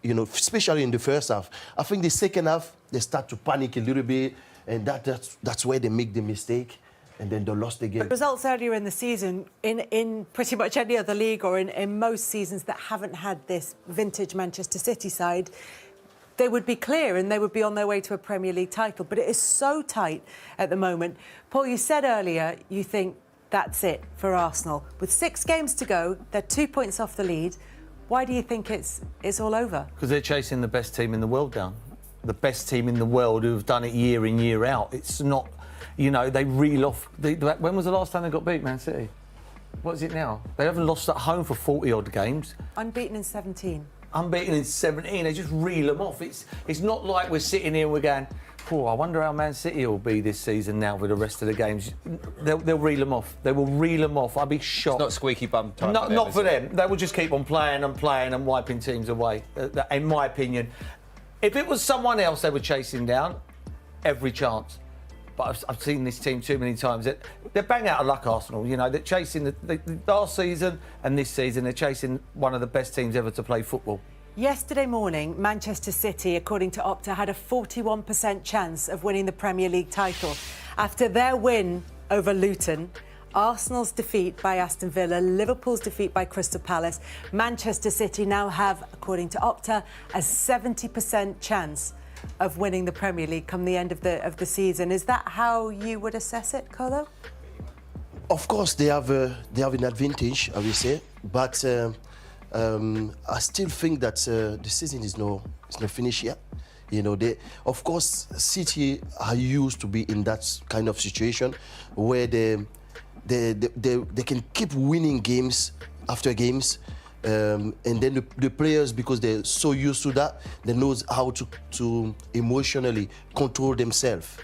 especially in the first half. I think the second half, they start to panic a little bit, and that's where they make the mistake, and then they lost the game. But results earlier in the season, in pretty much any other league or in most seasons that haven't had this vintage Manchester City side, they would be clear and they would be on their way to a Premier League title. But it is so tight at the moment. Paul, you said earlier you think that's it for Arsenal. With 6 games to go, they're 2 points off the lead. Why do you think it's all over? Because they're chasing the best team in the world down. The best team in the world who've done it year in, year out. It's not, they reel off. When was the last time they got beat, Man City? what is it now? They haven't lost at home for 40-odd games. Unbeaten in 17. Unbeaten in 17. They just reel them off. It's not like we're sitting here and we're going, oh, I wonder how Man City will be this season now with the rest of the games. They'll reel them off. They will reel them off. I'd be shocked. It's not squeaky bum time. Not for them. They will just keep on playing and playing and wiping teams away, in my opinion. If it was someone else they were chasing down, every chance. But I've seen this team too many times. They're bang out of luck, Arsenal. You know, they're chasing the last season and this season. They're chasing one of the best teams ever to play football. Yesterday morning, Manchester City, according to Opta, had a 41% chance of winning the Premier League title. After their win over Luton, Arsenal's defeat by Aston Villa, Liverpool's defeat by Crystal Palace, Manchester City now have, according to Opta, a 70% chance of winning the Premier League come the end of the season. Is that how you would assess it, Colo? Of course, they have an advantage, I will say, but I still think that the season is not finished yet. You know, of course, City are used to be in that kind of situation where they can keep winning games after games. And then the players, because they're so used to that, they know how to emotionally control themselves.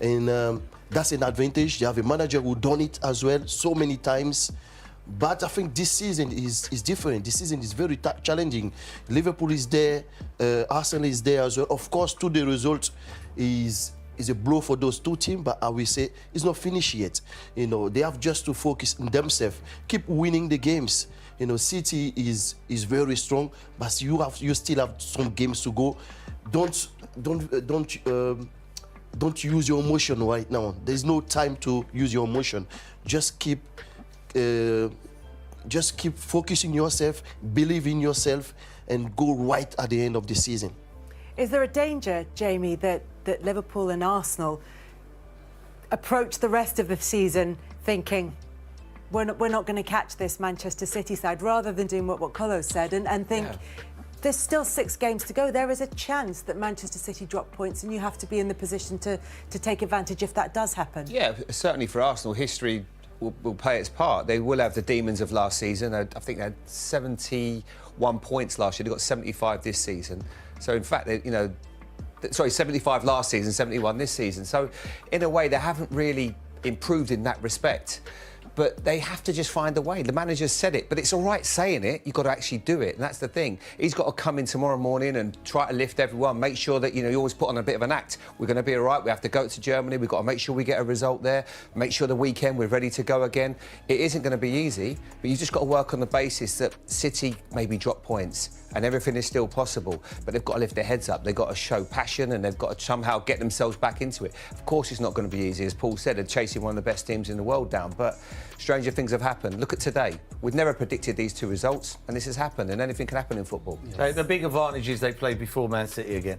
And that's an advantage. They have a manager who done it as well so many times. But I think this season is different. This season is very challenging. Liverpool is there, Arsenal is there as well. Of course, the result is a blow for those two teams, but I will say it's not finished yet. You know, they have just to focus on themselves, keep winning the games. You know, City is very strong, but you still have some games to go. Don't use your emotion right now. There's no time to use your emotion. Just keep focusing yourself, believe in yourself, and go right at the end of the season. Is there a danger, Jamie, that Liverpool and Arsenal approach the rest of the season thinking we're not going to catch this Manchester City side, rather than doing what Colo said and think there's still 6 games to go? There is a chance that Manchester City drop points, and you have to be in the position to take advantage if that does happen. Yeah, certainly for Arsenal, history will play its part. They will have the demons of last season. I think they had 71 points last year. They got 75 this season. So in fact, 75 last season, 71 this season. So in a way, they haven't really improved in that respect. But they have to just find a way. The manager said it, but it's all right saying it. You've got to actually do it, and that's the thing. He's got to come in tomorrow morning and try to lift everyone, make sure that, you always put on a bit of an act. We're going to be all right. We have to go to Germany. We've got to make sure we get a result there, make sure the weekend we're ready to go again. It isn't going to be easy, but you've just got to work on the basis that City maybe drop points and everything is still possible, but they've got to lift their heads up. They've got to show passion, and they've got to somehow get themselves back into it. Of course, it's not going to be easy. As Paul said, they're chasing one of the best teams in the world down, but stranger things have happened. Look at today. We've never predicted these 2 results, and this has happened, and anything can happen in football. Yes. The big advantage is they play before Man City again.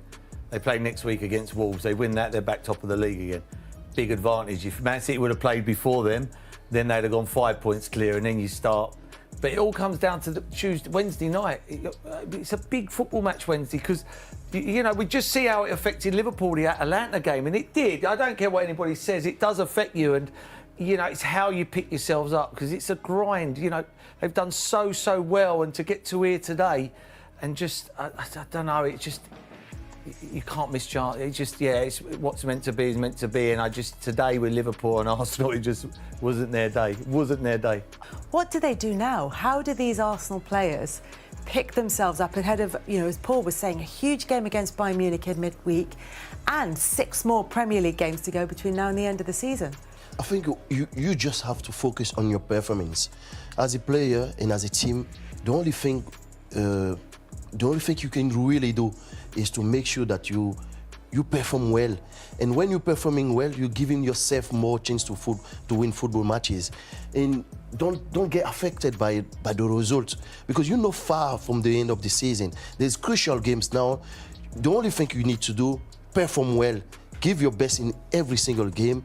They play next week against Wolves. They win that, they're back top of the league again. Big advantage. If Man City would have played before them, then they'd have gone 5 points clear, and then you start. But it all comes down to Wednesday night. It's a big football match Wednesday, because, we just see how it affected Liverpool, the Atalanta game, and it did. I don't care what anybody says, it does affect you, and, it's how you pick yourselves up, because it's a grind. They've done so well, and to get to here today, and just, I don't know, it just, you can't mischance. It just, it's what's meant to be is meant to be, and today with Liverpool and Arsenal, it just wasn't their day. It wasn't their day. What do they do now? How do these Arsenal players pick themselves up ahead of, as Paul was saying, a huge game against Bayern Munich in midweek, and 6 more Premier League games to go between now and the end of the season? I think you just have to focus on your performance. As a player and as a team, the only thing you can really do is to make sure that you perform well. And when you're performing well, you're giving yourself more chance to win football matches. And don't get affected by the results, because you're not far from the end of the season. There's crucial games now. The only thing you need to do, perform well, give your best in every single game.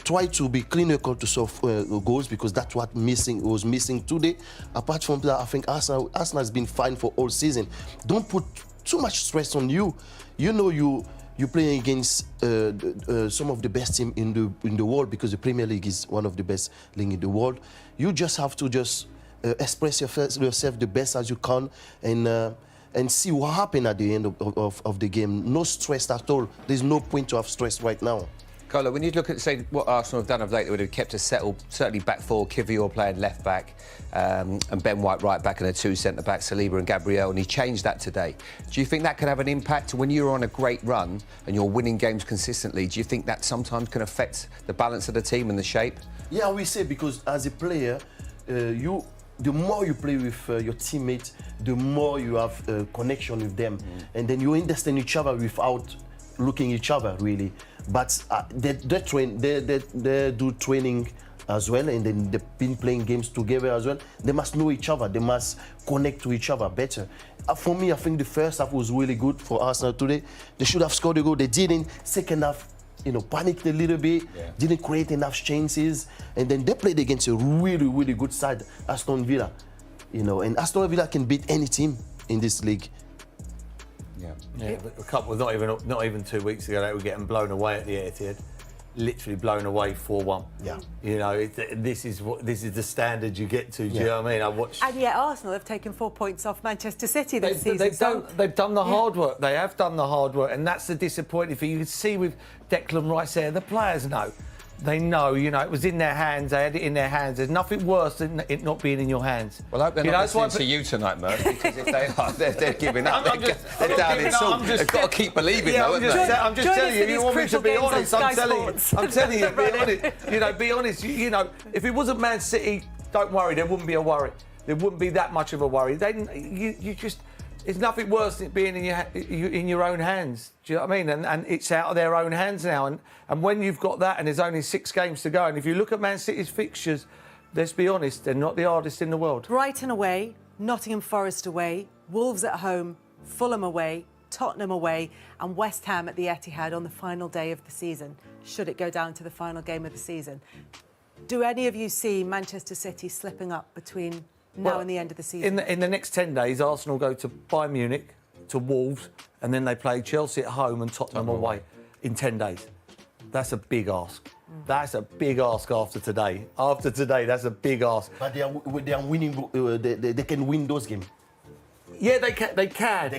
Try to be clinical to solve goals, because that's what was missing today. Apart from that, I think Arsenal has been fine for all season. Don't put too much stress on you. You you're playing against some of the best team in the world, because the Premier League is one of the best league in the world. You just have to just express yourself the best as you can, and see what happened at the end of the game. No stress at all. There's no point to have stress right now. Carlo, when you look at, say, what Arsenal have done of late, they would have kept us settled, certainly back four, Kivior playing left back, and Ben White right back, and the two centre-backs, Saliba and Gabriel, and he changed that today. Do you think that can have an impact when you're on a great run and you're winning games consistently? Do you think that sometimes can affect the balance of the team and the shape? Yeah, we say, because as a player, the more you play with your teammates, the more you have a connection with them, and then you understand each other without looking each other, really. But they do training as well, and then they've been playing games together as well. They must know each other. They must connect to each other better. For me, I think the first half was really good for Arsenal today. They should have scored a goal. They didn't. Second half, panicked a little bit, didn't create enough chances, and then they played against a really, really good side, Aston Villa. And Aston Villa can beat any team in this league. Yeah, but a couple, not even 2 weeks ago, they were getting blown away at the Etihad, literally blown away 4-1. Yeah. This is the standard you get to. Do you know what I mean? And yet Arsenal have taken 4 points off Manchester City this season. They've done the hard work. They have done the hard work, and that's the disappointing thing. You can see with Declan Rice there, the players know. They know, it was in their hands. They had it in their hands. There's nothing worse than it not being in your hands. Well, I hope they're not listening to you tonight, Mert, because if they are, they're giving up. They're down in salt. They've got to keep believing, though, haven't they? I'm just telling you, you want me to be honest. I'm telling you, be honest. If it wasn't Man City, don't worry, there wouldn't be a worry. There wouldn't be that much of a worry. It's nothing worse than being in your own hands. Do you know what I mean? And it's out of their own hands now. And when you've got that, and there's only 6 games to go, and if you look at Man City's fixtures, let's be honest, they're not the hardest in the world. Brighton away, Nottingham Forest away, Wolves at home, Fulham away, Tottenham away, and West Ham at the Etihad on the final day of the season, should it go down to the final game of the season. Do any of you see Manchester City slipping up between now and the end of the season? In the next 10 days, Arsenal go to Bayern Munich, to Wolves, and then they play Chelsea at home and Tottenham away in 10 days. That's a big ask. That's a big ask after today. After today, that's a big ask. But they are winning. They can win those games. Yeah, they can. They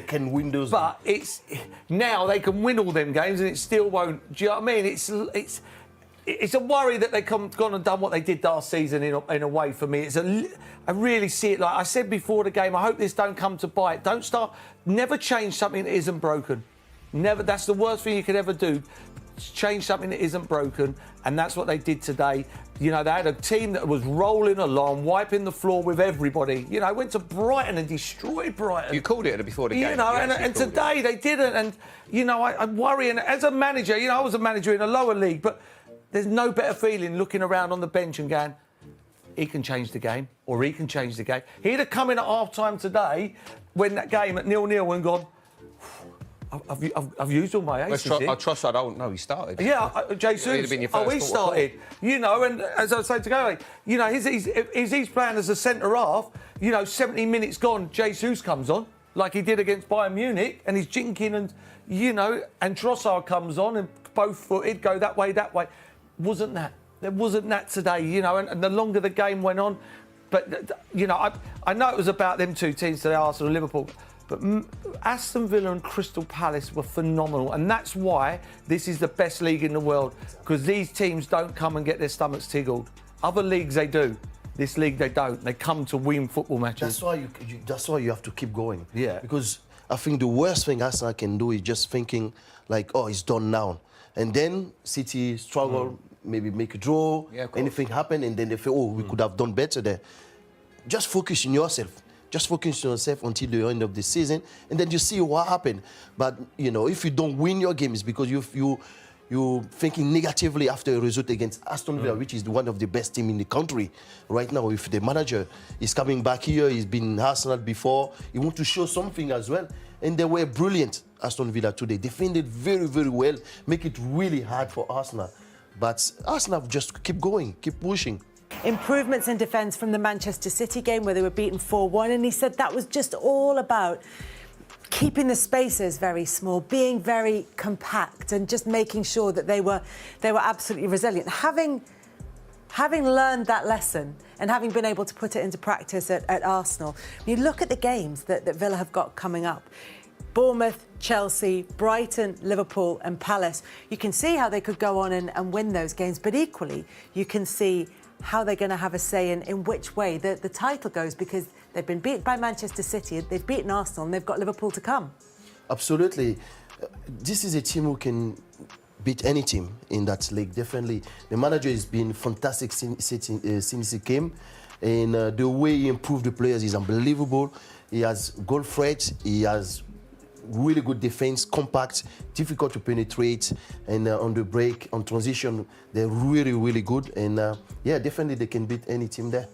can win those. But it's now they can win all them games, and it still won't. Do you know what I mean? It's a worry that they've gone and done what they did last season in a way for me. I really see it like I said before the game. I hope this don't come to bite. Never change something that isn't broken. Never. That's the worst thing you could ever do. Change something that isn't broken, and that's what they did today. They had a team that was rolling along, wiping the floor with everybody. Went to Brighton and destroyed Brighton. You called it before the game. And today they didn't. And I worry. And as a manager, I was a manager in a lower league, but there's no better feeling looking around on the bench and going, he can change the game, or he can change the game. He'd have come in at half-time today when that game at 0-0 and gone, I've used all my aces. I trust I don't know he started. Yeah, Jesus. He started. And as I say to Gary, he's playing as a centre-half, 70 minutes gone, Jesus comes on, like he did against Bayern Munich, and he's jinking and Trossard comes on and both-footed, go that way. Wasn't that? There wasn't that today, and the longer the game went on. But, I know it was about them two teams today, Arsenal and Liverpool, but Aston Villa and Crystal Palace were phenomenal, and that's why this is the best league in the world, because these teams don't come and get their stomachs tickled. Other leagues, they do. This league, they don't. They come to win football matches. That's why you have to keep going. Yeah. Because I think the worst thing Arsenal can do is just thinking like, oh, it's done now. And then City struggle, maybe make a draw, anything happen, and then they feel, we could have done better there. Just focus on yourself. Just focus on yourself until the end of the season, and then you see what happened. But, if you don't win your games because you're thinking negatively after a result against Aston Villa, which is one of the best teams in the country right now. If the manager is coming back here, he's been in Arsenal before, he wants to show something as well. And they were brilliant, Aston Villa today. Defended very, very well, make it really hard for Arsenal. But Arsenal just keep going, keep pushing. Improvements in defence from the Manchester City game where they were beaten 4-1, and he said that was just all about keeping the spaces very small, being very compact, and just making sure that they were absolutely resilient. Having learned that lesson and having been able to put it into practice at Arsenal, when you look at the games that Villa have got coming up, Bournemouth, Chelsea, Brighton, Liverpool and Palace, you can see how they could go on and win those games, but equally you can see how they're going to have a say in which way the title goes, because they've been beaten by Manchester City, they've beaten Arsenal and they've got Liverpool to come. Absolutely. This is a team who can beat any team in that league, definitely. The manager has been fantastic since he came, and the way he improved the players is unbelievable. He has goal threat, he has really good defense, compact, difficult to penetrate, and on the break, on transition, they're really, really good. And yeah, definitely they can beat any team there.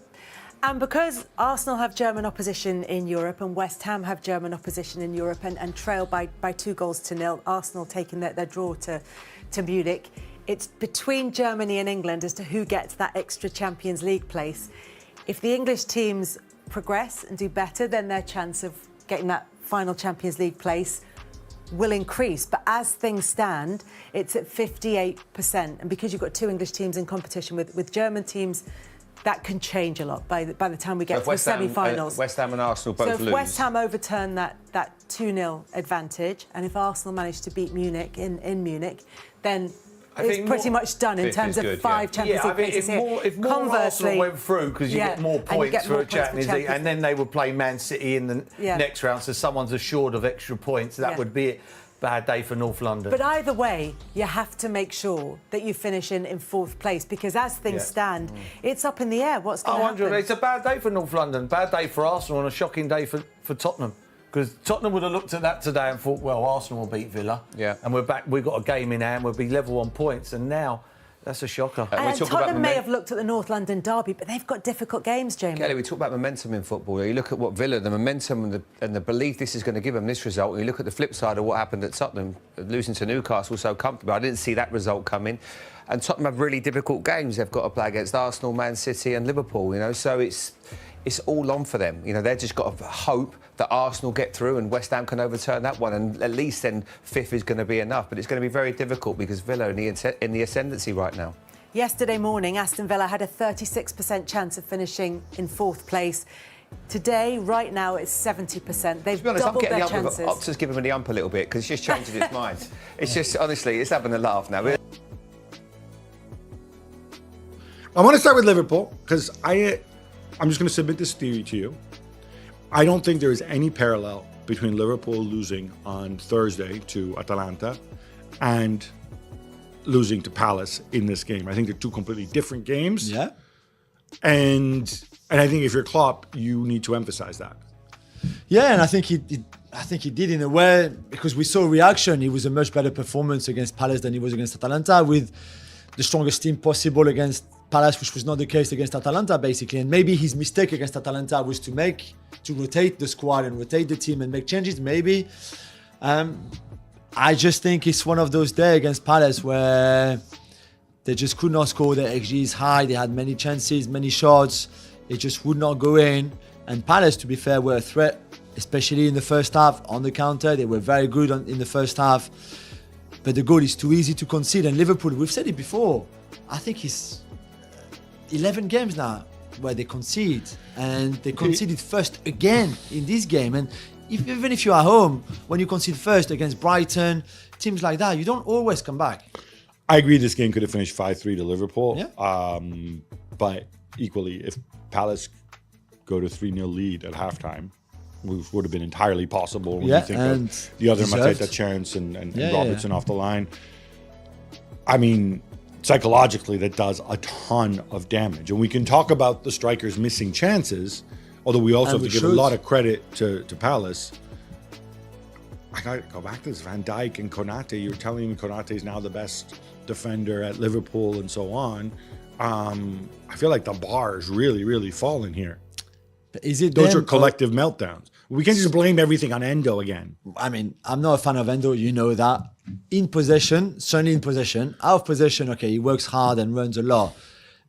And because Arsenal have German opposition in Europe and West Ham have German opposition in Europe and trail by 2-0, Arsenal taking their draw to Munich, it's between Germany and England as to who gets that extra Champions League place. If the English teams progress and do better, then their chance of getting that final Champions League place will increase. But as things stand, it's at 58%. And because you've got 2 English teams in competition with German teams, that can change a lot by the time we get to the semi-finals. West Ham and Arsenal both lose. So if West Ham overturn that 2-0 advantage, and if Arsenal manage to beat Munich in Munich, then it's pretty much done in terms of 5 Champions League places here. If more Arsenal went through, because you get more points for a Champions League, and then they would play Man City in the next round, so someone's assured of extra points, that would be it. Bad day for North London. But either way, you have to make sure that you finish in 4th place, because as things stand, it's up in the air. What's going to happen? It's a bad day for North London, bad day for Arsenal, and a shocking day for Tottenham. Because Tottenham would have looked at that today and thought, well, Arsenal will beat Villa. Yeah. And we're back, we've got a game in hand, we'll be level on points, and now that's a shocker. And Tottenham may have looked at the North London derby, but they've got difficult games, Jamie. Kelly, we talk about momentum in football. You look at what Villa, the momentum and the belief this is going to give them this result. And you look at the flip side of what happened at Tottenham, losing to Newcastle so comfortably. I didn't see that result coming. And Tottenham have really difficult games. They've got to play against Arsenal, Man City and Liverpool, you know. So it's all on for them. You know, they've just got to hope that Arsenal get through and West Ham can overturn that one, and at least then 5th is going to be enough. But it's going to be very difficult because Villa are in the ascendancy right now. Yesterday morning, Aston Villa had a 36% chance of finishing in 4th place. Today, right now, it's 70%. They've doubled their chances. Opta's giving me the ump a little bit because it's just changing its mind. It's just, honestly, it's having a laugh now. I want to start with Liverpool because I'm just going to submit this theory to you. I don't think there is any parallel between Liverpool losing on Thursday to Atalanta and losing to Palace in this game. I think they're 2 completely different games. Yeah. And I think if you're Klopp, you need to emphasize that. Yeah, and I think he did in a way, because we saw reaction. It was a much better performance against Palace than it was against Atalanta, with the strongest team possible against Palace, which was not the case against Atalanta, basically. And maybe his mistake against Atalanta was to rotate the squad and rotate the team and make changes, maybe. I just think it's one of those days against Palace where they just could not score. The XG is high. They had many chances, many shots. It just would not go in. And Palace, to be fair, were a threat, especially in the first half on the counter. They were very good in the first half. But the goal is too easy to concede. And Liverpool, we've said it before, I think it's 11 games now where they concede. And they conceded first again in this game. And even if you are home, when you concede first against Brighton, teams like that, you don't always come back. I agree this game could have finished 5-3 to Liverpool. Yeah. But equally, if Palace go to 3-0 lead at halftime, which would have been entirely possible when you think of the other Mateta chance and Robertson off the line. I mean, psychologically, that does a ton of damage. And we can talk about the strikers missing chances, although we also have to give a lot of credit to Palace. I got to go back to this Van Dijk and Konate. You're telling me Konate is now the best defender at Liverpool and so on. I feel like the bar is really, really falling here. Those are collective meltdowns. We can't just blame everything on Endo again. I mean, I'm not a fan of Endo, you know that. In possession, certainly in possession. Out of possession, okay, he works hard and runs a lot.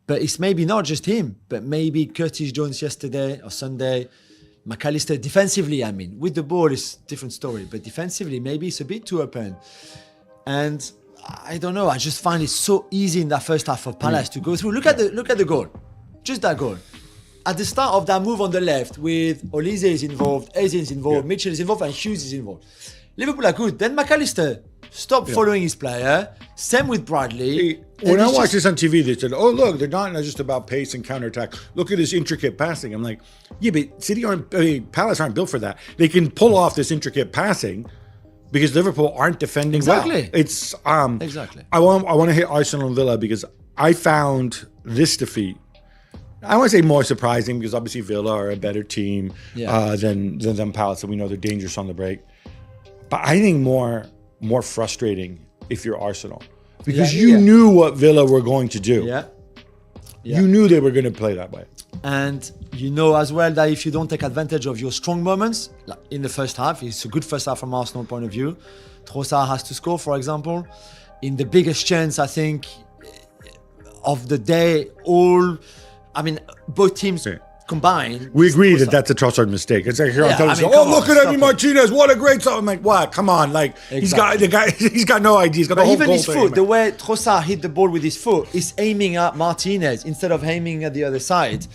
But it's maybe not just him, but maybe Curtis Jones yesterday or Sunday. McAllister defensively, I mean, with the ball is a different story, but defensively maybe it's a bit too open. And I don't know, I just find it so easy in that first half for Palace to go through. Look at the goal, just that goal. At the start of that move on the left with Olise is involved, Eze is involved, Mitchell is involved, and Hughes is involved. Liverpool are good. Then McAllister stopped following his player. Same with Bradley. When I watched this on TV, they said, "Oh, look, they're not just about pace and counterattack. Look at this intricate passing." I'm like, "Yeah, but Palace aren't built for that. They can pull off this intricate passing because Liverpool aren't defending well." It's exactly. I want to hit Arsenal and Villa because I found this defeat. I want to say more surprising because obviously Villa are a better team than Palace, and we know they're dangerous on the break. But I think more frustrating if you're Arsenal because you knew what Villa were going to do. You knew they were going to play that way. And you know as well that if you don't take advantage of your strong moments, like in the first half, it's a good first half from Arsenal point of view. Trossard has to score, for example. In the biggest chance, I think, of the day, both teams combined. We agree that that's a Trossard mistake. It's like, look at Emi Martinez, what a great shot. I'm like, what? Come on, like he's got no idea. He's got the whole even goal his foot, the way Trossard hit the ball with his foot, is aiming at Martinez instead of aiming at the other side.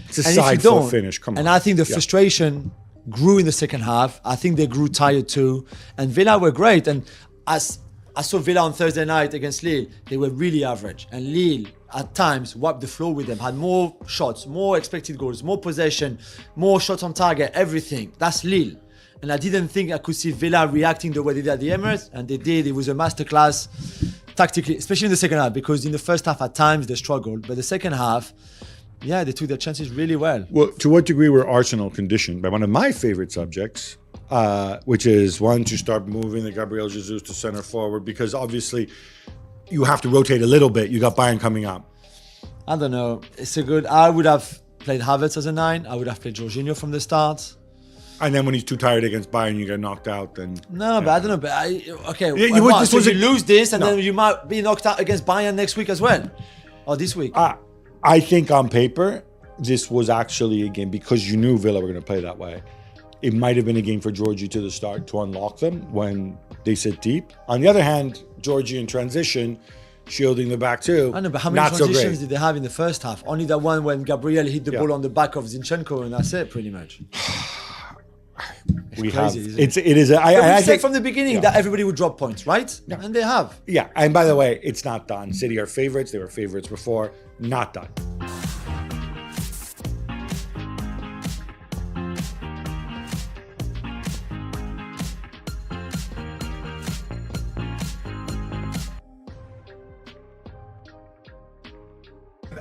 It's a side foot finish. Come on. And I think the frustration grew in the second half. I think they grew tired too. And Villa were great. And as I saw Villa on Thursday night against Lille, they were really average. And Lille, at times, wiped the floor with them, had more shots, more expected goals, more possession, more shots on target, everything. That's Lille. And I didn't think I could see Villa reacting the way they did at the Emirates, and they did. It was a masterclass tactically, especially in the second half, because in the first half, at times, they struggled. But the second half, they took their chances really well. Well, to what degree were Arsenal conditioned by one of my favorite subjects, which is one, to start moving the Gabriel Jesus to center forward, because obviously you have to rotate a little bit. You got Bayern coming up. I don't know. I would have played Havertz as a 9. I would have played Jorginho from the start. And then when he's too tired against Bayern, you get knocked out. Then but I don't know. But you lose this, and then you might be knocked out against Bayern next week as well, or this week. I think on paper, this was actually a game, because you knew Villa were going to play that way. It might have been a game for Georgie to the start to unlock them when they sit deep. On the other hand, Georgie in transition, shielding the back too. I know, but how many transitions did they have in the first half? Only the one when Gabriel hit the ball on the back of Zinchenko, and that's it, pretty much. I said from the beginning that everybody would drop points, right? Yeah. And they have. Yeah, and by the way, it's not done. City are favorites. They were favorites before. Not done.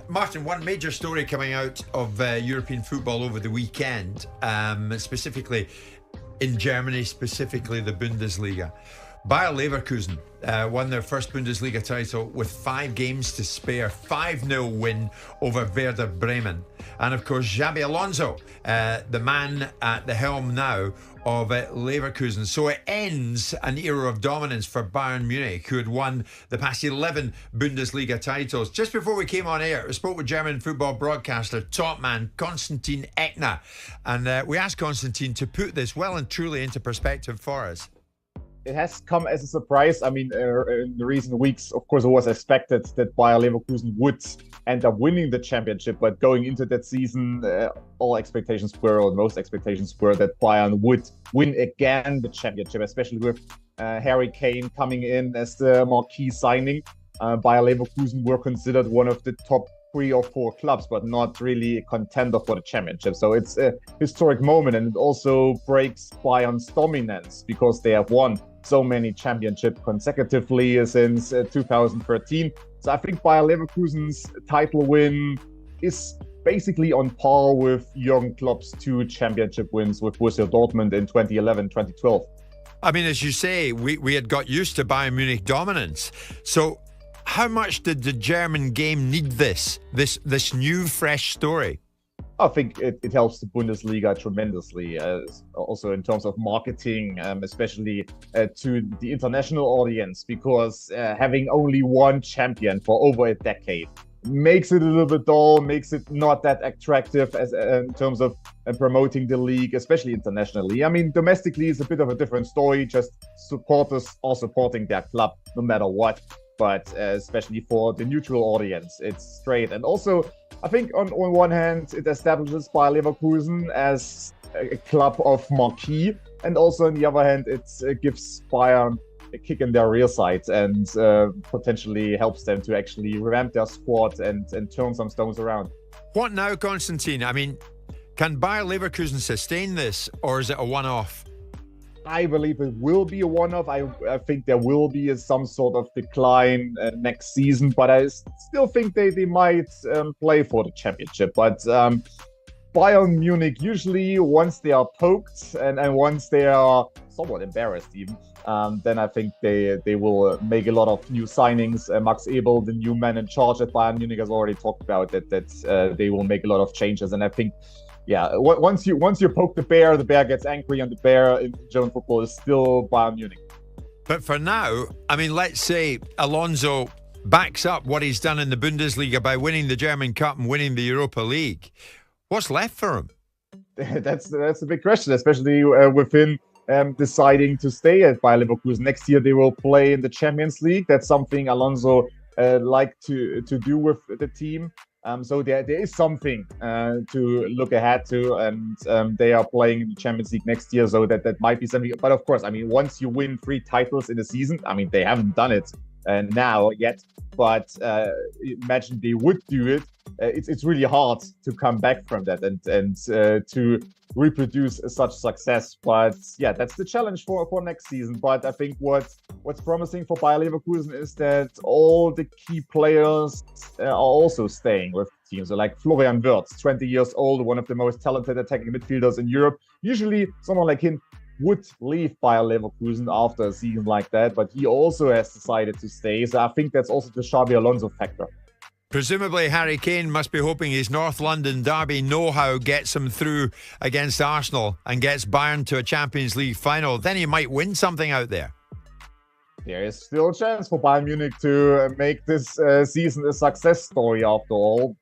Martin, one major story coming out of European football over the weekend, specifically in Germany, specifically the Bundesliga. Bayer Leverkusen won their first Bundesliga title with 5 games to spare, 5-0 win over Werder Bremen. And of course, Xabi Alonso, the man at the helm now of Leverkusen. So it ends an era of dominance for Bayern Munich, who had won the past 11 Bundesliga titles. Just before we came on air, I spoke with German football broadcaster, top man, Konstantin Eckner. And we asked Konstantin to put this well and truly into perspective for us. It has come as a surprise. I mean, in the recent weeks, of course, it was expected that Bayer Leverkusen would end up winning the championship. But going into that season, all expectations were, or most expectations were, that Bayern would win again the championship, especially with Harry Kane coming in as the marquee signing. Bayer Leverkusen were considered one of the top 3 or 4 clubs, but not really a contender for the championship. So it's a historic moment, and it also breaks Bayern's dominance because they have won so many championships consecutively since 2013. So I think Bayer Leverkusen's title win is basically on par with Jurgen Klopp's 2 championship wins with Borussia Dortmund in 2011, 2012. I mean, as you say, we had got used to Bayern Munich dominance. So how much did the German game need this new, fresh story? I think it helps the Bundesliga tremendously, also in terms of marketing, especially to the international audience, because having only one champion for over a decade makes it a little bit dull, makes it not that attractive as in terms of promoting the league, especially internationally. I mean, domestically is a bit of a different story. Just supporters are supporting their club no matter what. But especially for the neutral audience, it's straight. And also, I think on one hand, it establishes Bayer Leverkusen as a club of marquee, and also on the other hand, it gives Bayern a kick in their rear sides and potentially helps them to actually revamp their squad and turn some stones around. What now, Constantine? I mean, can Bayer Leverkusen sustain this, or is it a one-off? I believe it will be a one-off. I think there will be some sort of decline next season, but I still think they might play for the championship. But Bayern Munich, usually once they are poked and once they are somewhat embarrassed even, then I think they will make a lot of new signings. Max Ebel, the new man in charge at Bayern Munich, has already talked about that they will make a lot of changes. And I think, yeah, once you poke the bear gets angry, and the bear in German football is still Bayern Munich. But for now, I mean, let's say Alonso backs up what he's done in the Bundesliga by winning the German Cup and winning the Europa League. What's left for him? That's a big question, especially with him deciding to stay at Bayer Leverkusen. Next year they will play in the Champions League. That's something Alonso liked to do with the team. So there is something to look ahead to, and they are playing in the Champions League next year, so that might be something. But of course, I mean, once you win 3 titles in a season, I mean, they haven't done it now yet, but imagine they would do it. It's really hard to come back from that and to reproduce such success. But yeah, that's the challenge for next season. But I think what's promising for Bayer Leverkusen is that all the key players are also staying with the team. So like Florian Wirtz, 20 years old, one of the most talented attacking midfielders in Europe. Usually someone like him would leave Bayer Leverkusen after a season like that, but he also has decided to stay. So I think that's also the Xabi Alonso factor. Presumably, Harry Kane must be hoping his North London derby know-how gets him through against Arsenal and gets Bayern to a Champions League final. Then he might win something out there. There is still a chance for Bayern Munich to make this season a success story after all.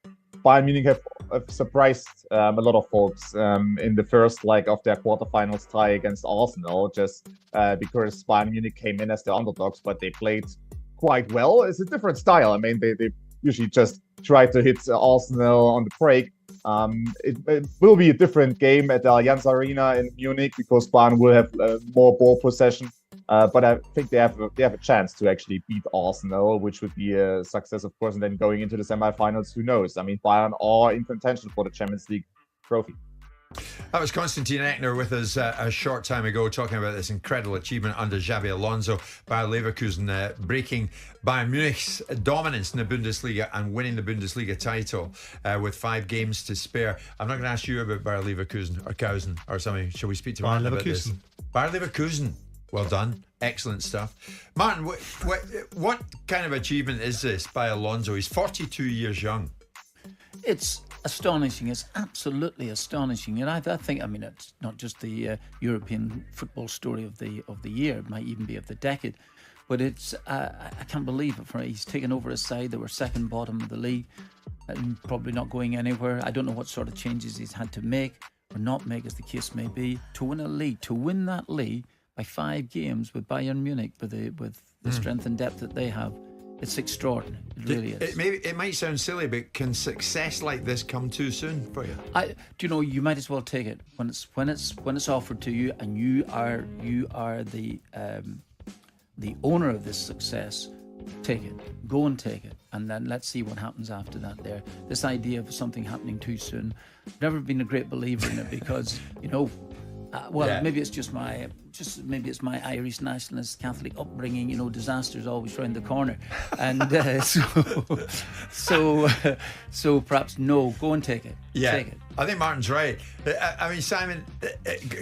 Bayern Munich have surprised a lot of folks in the first leg of their quarterfinals tie against Arsenal, just because Bayern Munich came in as the underdogs, but they played quite well. It's a different style. I mean, they usually just try to hit Arsenal on the break. It will be a different game at the Allianz Arena in Munich because Bayern will have more ball possession. But I think they have a chance to actually beat Arsenal, which would be a success, of course. And then going into the semi-finals, who knows? I mean, Bayern are in contention for the Champions League trophy. That was Konstantin Eckner with us a short time ago, talking about this incredible achievement under Xabi Alonso. Bayer Leverkusen breaking Bayern Munich's dominance in the Bundesliga and winning the Bundesliga title with 5 games to spare. I'm not going to ask you about Bayer Leverkusen or Kausen or something. Shall we speak to Martin about this? Bayer Leverkusen. Well done. Excellent stuff. Martin, what kind of achievement is this by Alonso? He's 42 years young. It's astonishing. It's absolutely astonishing. And I think, I mean, it's not just the European football story of the year. It might even be of the decade. But it's I can't believe it. He's taken over a side that were second bottom of the league and probably not going anywhere. I don't know what sort of changes he's had to make or not make, as the case may be, to win a league, to win that league by 5 games with Bayern Munich, with the strength and depth that they have. It's extraordinary. It really is. It might sound silly, but can success like this come too soon for you? Do you know, you might as well take it when it's offered to you, and you are the owner of this success. Take it. Go and take it, and then let's see what happens after that. There, this idea of something happening too soon. I've never been a great believer in it because maybe it's just my Irish nationalist Catholic upbringing. You know, disaster's always round the corner, and so perhaps no. Go and take it. Yeah, take it. I think Martin's right. I mean, Simon,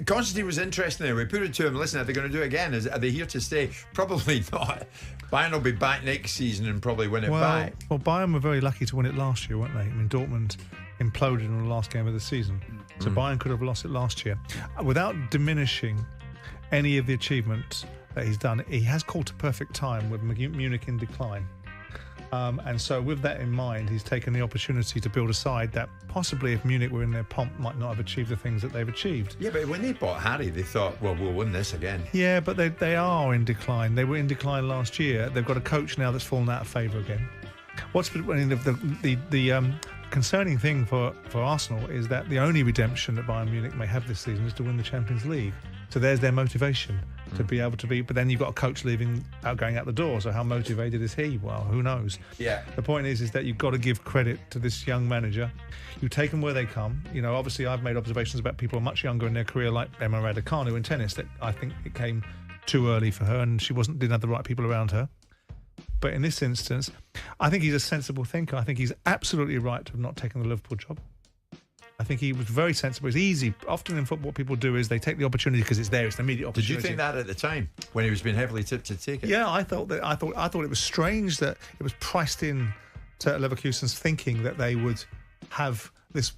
Constantine was interesting there. We put it to him. Listen, are they going to do it again? Are they here to stay? Probably not. Bayern will be back next season and probably win it back. Well, Bayern were very lucky to win it last year, weren't they? I mean, Dortmund imploded in the last game of the season, so Bayern could have lost it last year. Without diminishing any of the achievements that he's done, he has caught a perfect time with Munich in decline. And so with that in mind, he's taken the opportunity to build a side that possibly, if Munich were in their pomp, might not have achieved the things that they've achieved. Yeah, but when they bought Harry, they thought, well, we'll win this again. Yeah, but they are in decline. They were in decline last year. They've got a coach now that's fallen out of favour again. The concerning thing for Arsenal is that the only redemption that Bayern Munich may have this season is to win the Champions League. So there's their motivation to be able to be. But then you've got a coach going out the door. So how motivated is he? Well, who knows? Yeah. The point is that you've got to give credit to this young manager. You take them where they come. You know, obviously I've made observations about people much younger in their career, like Emma Raducanu in tennis, that I think it came too early for her, and she didn't have the right people around her. But in this instance, I think he's a sensible thinker. I think he's absolutely right to have not taken the Liverpool job. I think he was very sensible. It's easy. Often in football, what people do is they take the opportunity because it's there. It's an immediate opportunity. Did you think that at the time when he was being heavily tipped to take it? Yeah, I thought it was strange that it was priced in to Leverkusen's thinking that they would have this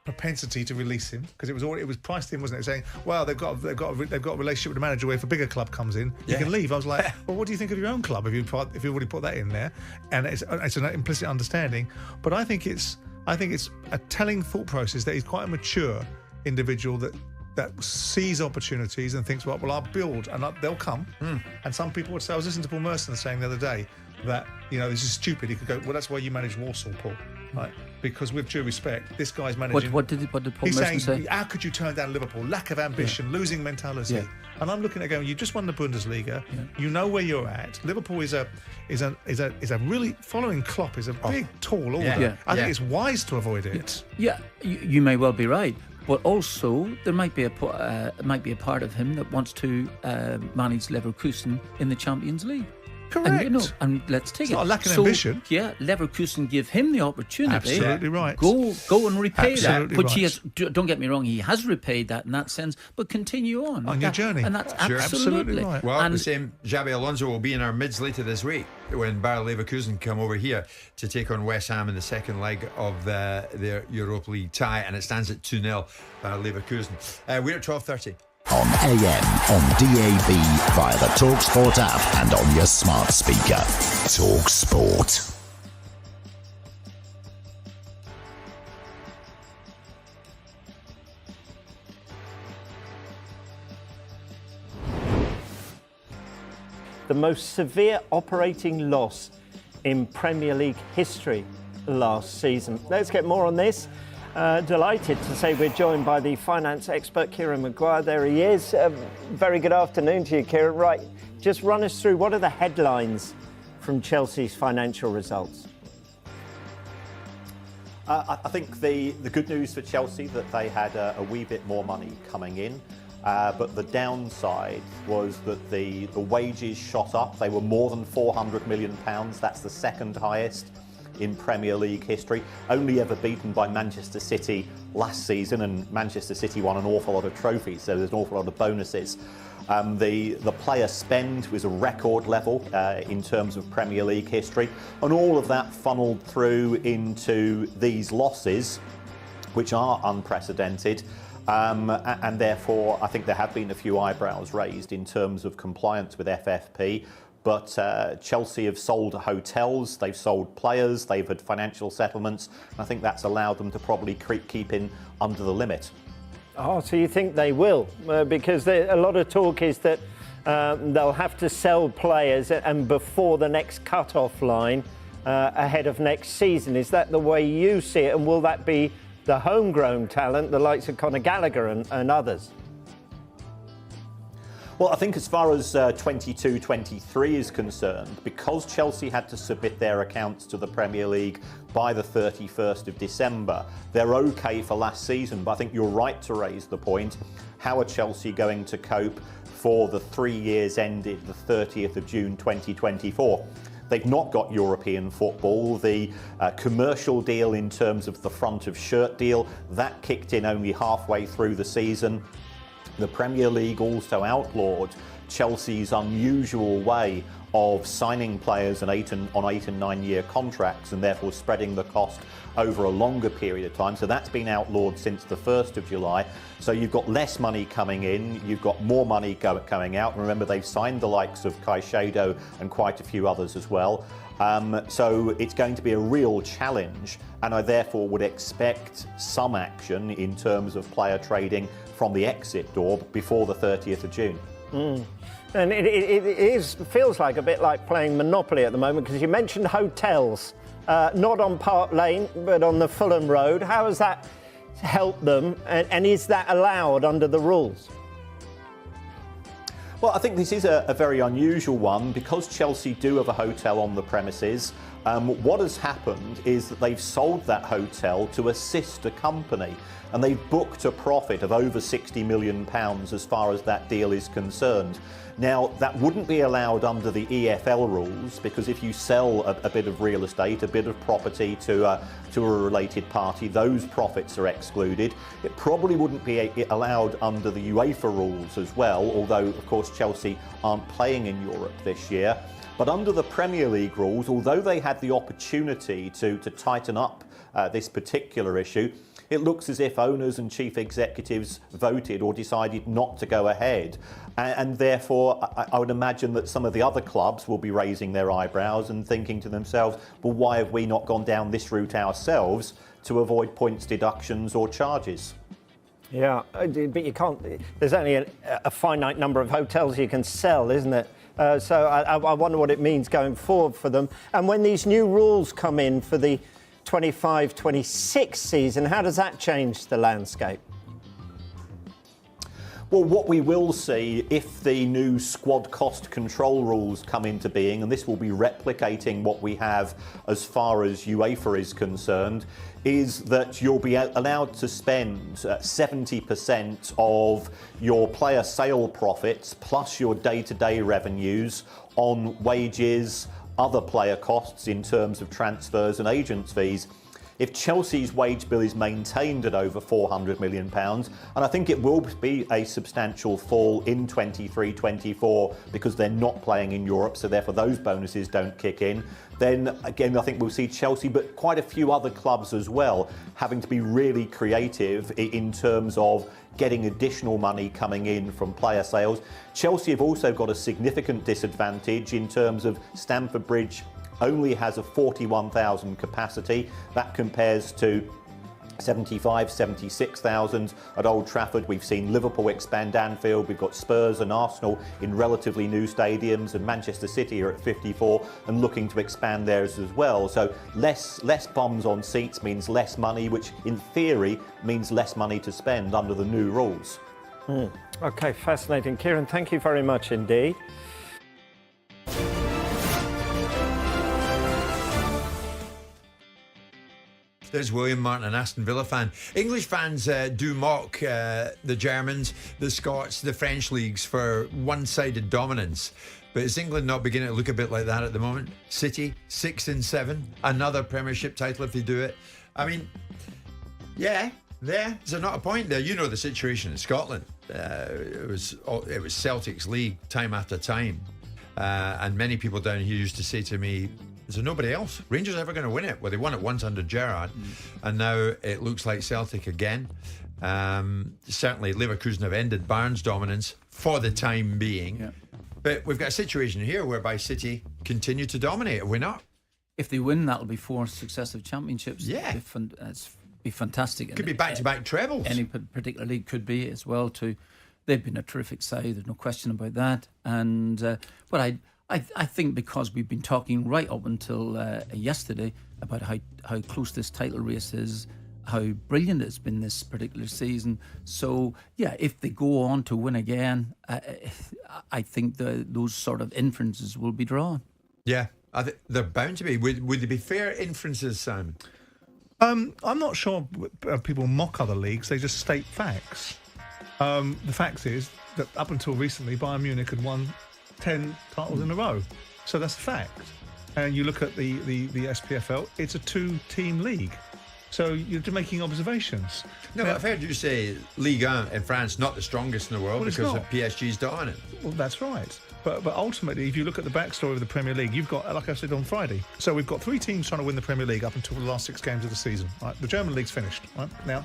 propensity to release him, because it was priced in, wasn't it? Saying, well, they've got a relationship with the manager where if a bigger club comes in, you can leave. I was like, well, what do you think of your own club if you've already put that in there? And it's an implicit understanding. But I think it's a telling thought process that he's quite a mature individual that sees opportunities and thinks, well, I'll build and they'll come. And some people would say, I was listening to Paul Merson saying the other day that, this is stupid. He could go, well, that's why you manage Warsaw, Paul. Right? Because with due respect, this guy's managing. What did Paul He's Merson saying, say? how could you turn down Liverpool? Lack of ambition, losing mentality. Yeah. And I'm looking at going, you just won the Bundesliga. Yeah. You know where you're at. Liverpool is a really, following Klopp is a big, tall order. Yeah. I think it's wise to avoid it. Yeah, you may well be right. But also, there might be a part of him that wants to manage Leverkusen in the Champions League. Correct. And let's take it's not a lack of ambition. Yeah, Leverkusen give him the opportunity. Absolutely right. Go and repay Absolutely that. But right. he has. Don't get me wrong. He has repaid that in that sense. But continue on your journey. And that's Sure. absolutely right. Well, and the same Xabi Alonso will be in our mids later this week when Bayer Leverkusen come over here to take on West Ham in the second leg of their Europa League tie, and it stands at 2-0 Bayer Leverkusen. We're at 12:30. On AM, on DAB, via the TalkSport app and on your smart speaker. TalkSport. The most severe operating loss in Premier League history last season. Let's get more on this. Delighted to say we're joined by the finance expert, Kieran Maguire. There he is. Very good afternoon to you, Kieran. Right, just run us through, what are the headlines from Chelsea's financial results? I think the good news for Chelsea that they had a wee bit more money coming in, but the downside was that the wages shot up. They were more than £400 million. That's the second highest in Premier League history, only ever beaten by Manchester City last season, and Manchester City won an awful lot of trophies, so there's an awful lot of bonuses. The player spend was a record level in terms of Premier League history, and all of that funneled through into these losses, which are unprecedented. And therefore, I think there have been a few eyebrows raised in terms of compliance with FFP. But Chelsea have sold hotels, they've sold players, they've had financial settlements, and I think that's allowed them to probably keep in under the limit. Oh, so you think they will? Because a lot of talk is that they'll have to sell players and before the next cut-off line ahead of next season. Is that the way you see it? And will that be the homegrown talent, the likes of Conor Gallagher and others? Well, I think as far as 22-23 is concerned, because Chelsea had to submit their accounts to the Premier League by the 31st of December, they're okay for last season. But I think you're right to raise the point. How are Chelsea going to cope for the 3 years ended the 30th of June 2024? They've not got European football. The commercial deal in terms of the front of shirt deal, that kicked in only halfway through the season. The Premier League also outlawed Chelsea's unusual way of signing players on 8 and 9-year contracts and therefore spreading the cost over a longer period of time. So that's been outlawed since the 1st of July. So you've got less money coming in, you've got more money coming out. And remember, they've signed the likes of Caicedo and quite a few others as well. So it's going to be a real challenge, and I therefore would expect some action in terms of player trading from the exit door before the 30th of June. And it feels like a bit like playing Monopoly at the moment, because you mentioned hotels, not on Park Lane, but on the Fulham Road. How has that helped them, and is that allowed under the rules? Well, I think this is a very unusual one because Chelsea do have a hotel on the premises. What has happened is that they've sold that hotel to a sister company, and they've booked a profit of over £60 million as far as that deal is concerned. Now, that wouldn't be allowed under the EFL rules, because if you sell a bit of real estate, a bit of property to a related party, those profits are excluded. It probably wouldn't be allowed under the UEFA rules as well, although, of course, Chelsea aren't playing in Europe this year. But under the Premier League rules, although they had the opportunity to tighten up this particular issue, it looks as if owners and chief executives voted or decided not to go ahead. And therefore, I would imagine that some of the other clubs will be raising their eyebrows and thinking to themselves, well, why have we not gone down this route ourselves to avoid points deductions or charges? Yeah, but you can't. There's only a finite number of hotels you can sell, isn't it? So I wonder what it means going forward for them. And when these new rules come in for the 25-26 season, how does that change the landscape? Well, what we will see if the new squad cost control rules come into being, and this will be replicating what we have as far as UEFA is concerned, is that you'll be allowed to spend 70% of your player sale profits plus your day-to-day revenues on wages, other player costs in terms of transfers and agents' fees. If Chelsea's wage bill is maintained at over £400 million, and I think it will be a substantial fall in 23-24 because they're not playing in Europe, so therefore those bonuses don't kick in, then again I think we'll see Chelsea, but quite a few other clubs as well, having to be really creative in terms of getting additional money coming in from player sales. Chelsea have also got a significant disadvantage in terms of Stamford Bridge only has a 41,000 capacity. That compares to 75, 76,000 at Old Trafford. We've seen Liverpool expand Anfield. We've got Spurs and Arsenal in relatively new stadiums, and Manchester City are at 54 and looking to expand theirs as well. So less bums on seats means less money, which in theory means less money to spend under the new rules. Okay, fascinating. Kieran, thank you very much indeed. There's William Martin, an Aston Villa fan. English fans do mock the Germans, the Scots, the French leagues for one-sided dominance. But is England not beginning to look a bit like that at the moment? City, 6 and 7, another Premiership title if they do it. I mean, yeah, there. Is there not a point there? You know the situation in Scotland. It was Celtic's league time after time. And many people down here used to say to me, is there nobody else? Rangers ever going to win it? Well, they won it once under Gerrard, and now it looks like Celtic again. Certainly, Leverkusen have ended Bayern's dominance for the time being. Yeah. But we've got a situation here whereby City continue to dominate. Are we not? If they win, that'll be 4 successive championships. Yeah. It's be fantastic. Could be back-to-back trebles. Any particular league could be as well, too. They've been a terrific side, there's no question about that. And but I think because we've been talking right up until yesterday about how close this title race is, how brilliant it's been this particular season. So, yeah, if they go on to win again, I think those sort of inferences will be drawn. Yeah, they're bound to be. Would they be fair inferences, Simon? I'm not sure people mock other leagues, they just state facts. The fact is that up until recently, Bayern Munich had won 10 titles in a row. So that's a fact. And you look at the SPFL, it's a 2-team league. So you're making observations. No, I've heard you say Ligue 1 in France not the strongest in the world because of PSG's dominant. Well, that's right. But ultimately, if you look at the backstory of the Premier League, you've got, like I said on Friday, so we've got 3 teams trying to win the Premier League up until the last 6 games of the season. Right? The German league's finished right now.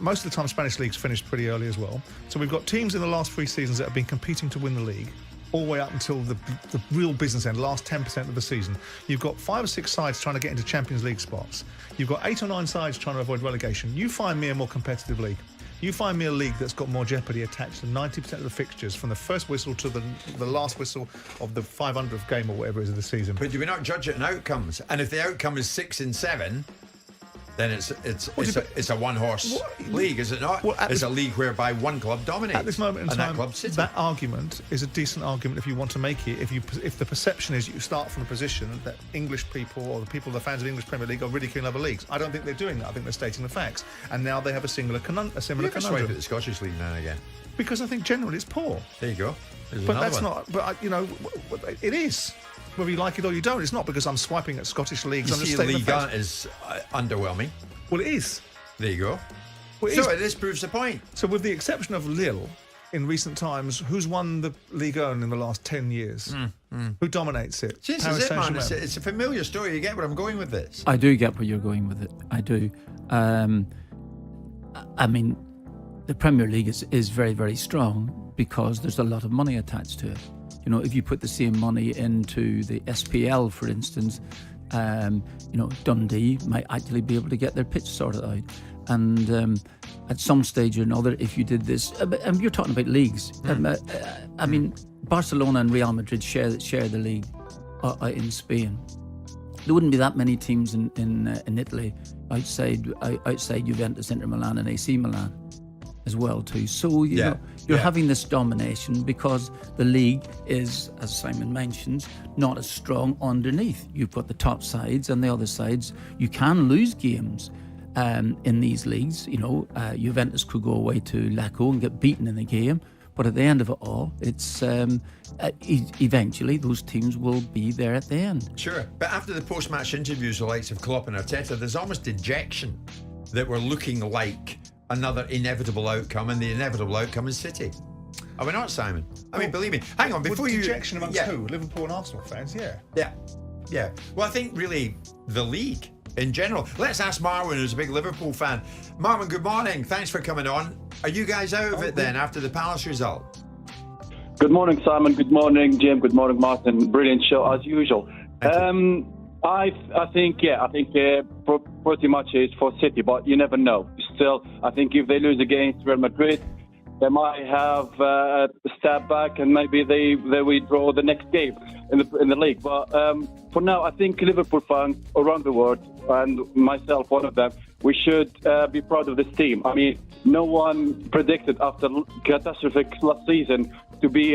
Most of the time, Spanish league's finished pretty early as well. So we've got teams in the last 3 seasons that have been competing to win the league. all the way up until the real business end, last 10% of the season, you've got 5 or 6 sides trying to get into Champions League spots. You've got 8 or 9 sides trying to avoid relegation. You find me a more competitive league. You find me a league that's got more jeopardy attached to 90% of the fixtures, from the first whistle to the last whistle of the 500th game or whatever it is of the season. But do we not judge it on outcomes? And if the outcome is 6 and 7, then it's a one-horse league, is it not? It's a league whereby one club dominates. At this moment in time, that club's City. That argument is a decent argument if you want to make it. If the perception is you start from a position that English people or the fans of English Premier League are ridiculing other leagues. I don't think they're doing that. I think they're stating the facts. And now they have a similar conundrum. You persuade at the Scottish League now and again. Because I think generally it's poor. There you go. But that's not. But it is. Whether you like it or you don't, it's not because I'm swiping at Scottish leagues. You see, League One is underwhelming. Well, it is. There you go. Well, this proves the point. So, with the exception of Lille, in recent times, who's won the Ligue 1 in the last 10 years? Who dominates it? This is it, man. It's a familiar story. You get where I'm going with this. I do get where you're going with it. I do. I mean, the Premier League is very, very strong because there's a lot of money attached to it. You know, if you put the same money into the SPL, for instance, Dundee might actually be able to get their pitch sorted out. And at some stage or another, if you did this, and you're talking about leagues. I mean, Barcelona and Real Madrid share the league in Spain. There wouldn't be that many teams in Italy outside Juventus, Inter Milan, and AC Milan as well too. So you're having this domination because the league is, as Simon mentions, not as strong underneath. You've got the top sides and the other sides. You can lose games in these leagues. Juventus could go away to Lecco and get beaten in the game, but at the end of it all, it's eventually those teams will be there at the end. Sure, but after the post-match interviews, the likes of Klopp and Arteta, there's almost dejection that we're looking like another inevitable outcome, and the inevitable outcome is City. Are we not, Simon? I mean, believe me. Hang on, before you... Dejection amongst who? Liverpool and Arsenal fans, Yeah. Well, I think really the league in general. Let's ask Marwan, who's a big Liverpool fan. Marwan, good morning. Thanks for coming on. Are you guys out of it then after the Palace result? Good morning, Simon. Good morning, Jim. Good morning, Martin. Brilliant show as usual. I think pretty much it's for City, but you never know. Still, I think if they lose against Real Madrid, they might have a step back and maybe they withdraw the next game in the league. But for now, I think Liverpool fans around the world, and myself one of them, we should be proud of this team. I mean, no one predicted after catastrophic last season to be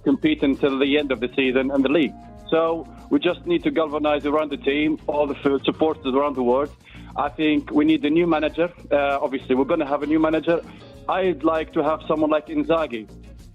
competing until the end of the season and the league. So we just need to galvanize around the team, all the supporters around the world. I think we need a new manager. Obviously, we're going to have a new manager. I'd like to have someone like Inzaghi,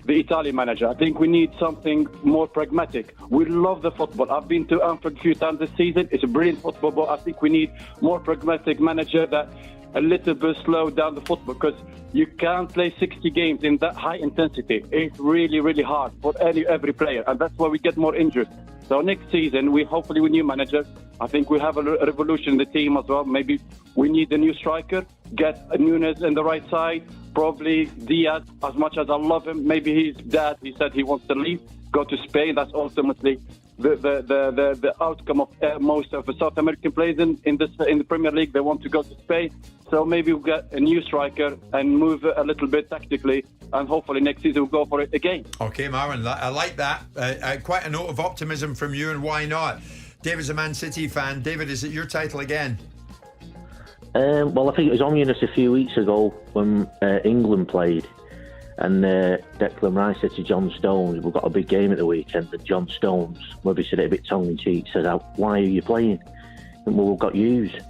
the Italian manager. I think we need something more pragmatic. We love the football. I've been to Anfield a few times this season. It's a brilliant football, but I think we need more pragmatic manager that a little bit slow down the football, because you can't play 60 games in that high intensity. It's really, really hard for every player, and that's why we get more injured. So next season, hopefully with new manager, I think we have a revolution in the team as well. Maybe we need a new striker, get Nunes in the right side, probably Diaz. As much as I love him, maybe his dad, he said he wants to leave, go to Spain. That's ultimately the outcome of most of the South American players in the Premier League. They want to go to Spain. So maybe we'll get a new striker and move a little bit tactically, and hopefully next season we'll go for it again. Okay, Marwan, I like that. Quite a note of optimism from you, and why not? David's a Man City fan. David, is it your title again? Well, I think it was on us a few weeks ago when England played, and Declan Rice said to John Stones, we've got a big game at the weekend, and John Stones, maybe said it a bit tongue-in-cheek, said, why are you playing? And we've got used.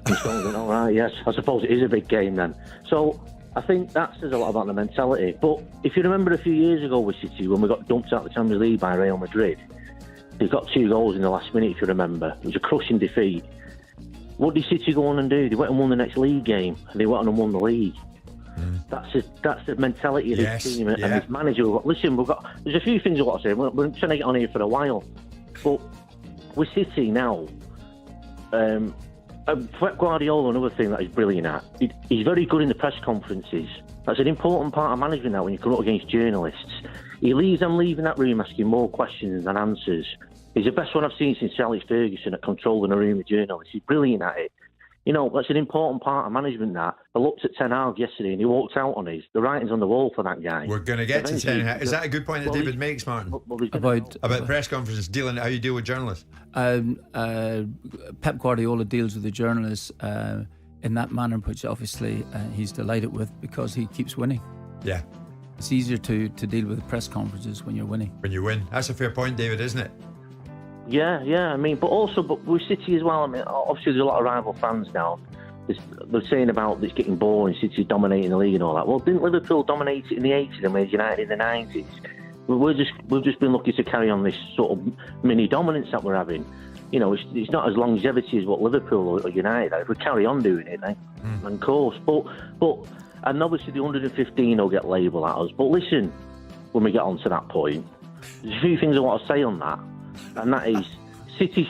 And Stones went, all right, yes, I suppose it is a big game then. So I think that says a lot about the mentality. But if you remember a few years ago with City, when we got dumped out of the Champions League by Real Madrid, they got 2 goals in the last minute, if you remember. It was a crushing defeat. What did City go on and do? They went and won the next league game, and they went on and won the league. That's the mentality of this team and this manager. There's a few things I've got to say. We're trying to get on here for a while, but with City now, Guardiola, another thing that he's brilliant at, he's very good in the press conferences. That's an important part of management now when you come up against journalists. He leaves them leaving that room asking more questions than answers. He's the best one I've seen since Alex Ferguson at controlling a room of journalists. He's brilliant at it. You know, that's an important part of management, that. I looked at Ten Hag yesterday and he walked out on his. The writing's on the wall for that guy. We're going to get to Ten Hag. Is that a good point that David makes, Martin? About press conferences, dealing how you deal with journalists? Pep Guardiola deals with the journalists in that manner, which obviously he's delighted with because he keeps winning. Yeah. It's easier to deal with press conferences when you're winning. When you win. That's a fair point, David, isn't it? Yeah, I mean, but with City as well, I mean, obviously there's a lot of rival fans now. They're saying about it's getting boring, City dominating the league and all that. Well, didn't Liverpool dominate it in the 80s and whereas United in the 90s? We've just been lucky to carry on this sort of mini dominance that we're having. You know, it's not as longevity as what Liverpool or United are. If we carry on doing it, then of course. But and obviously the 115 will get labelled at us. But listen, when we get on to that point, there's a few things I want to say on that. And that is, City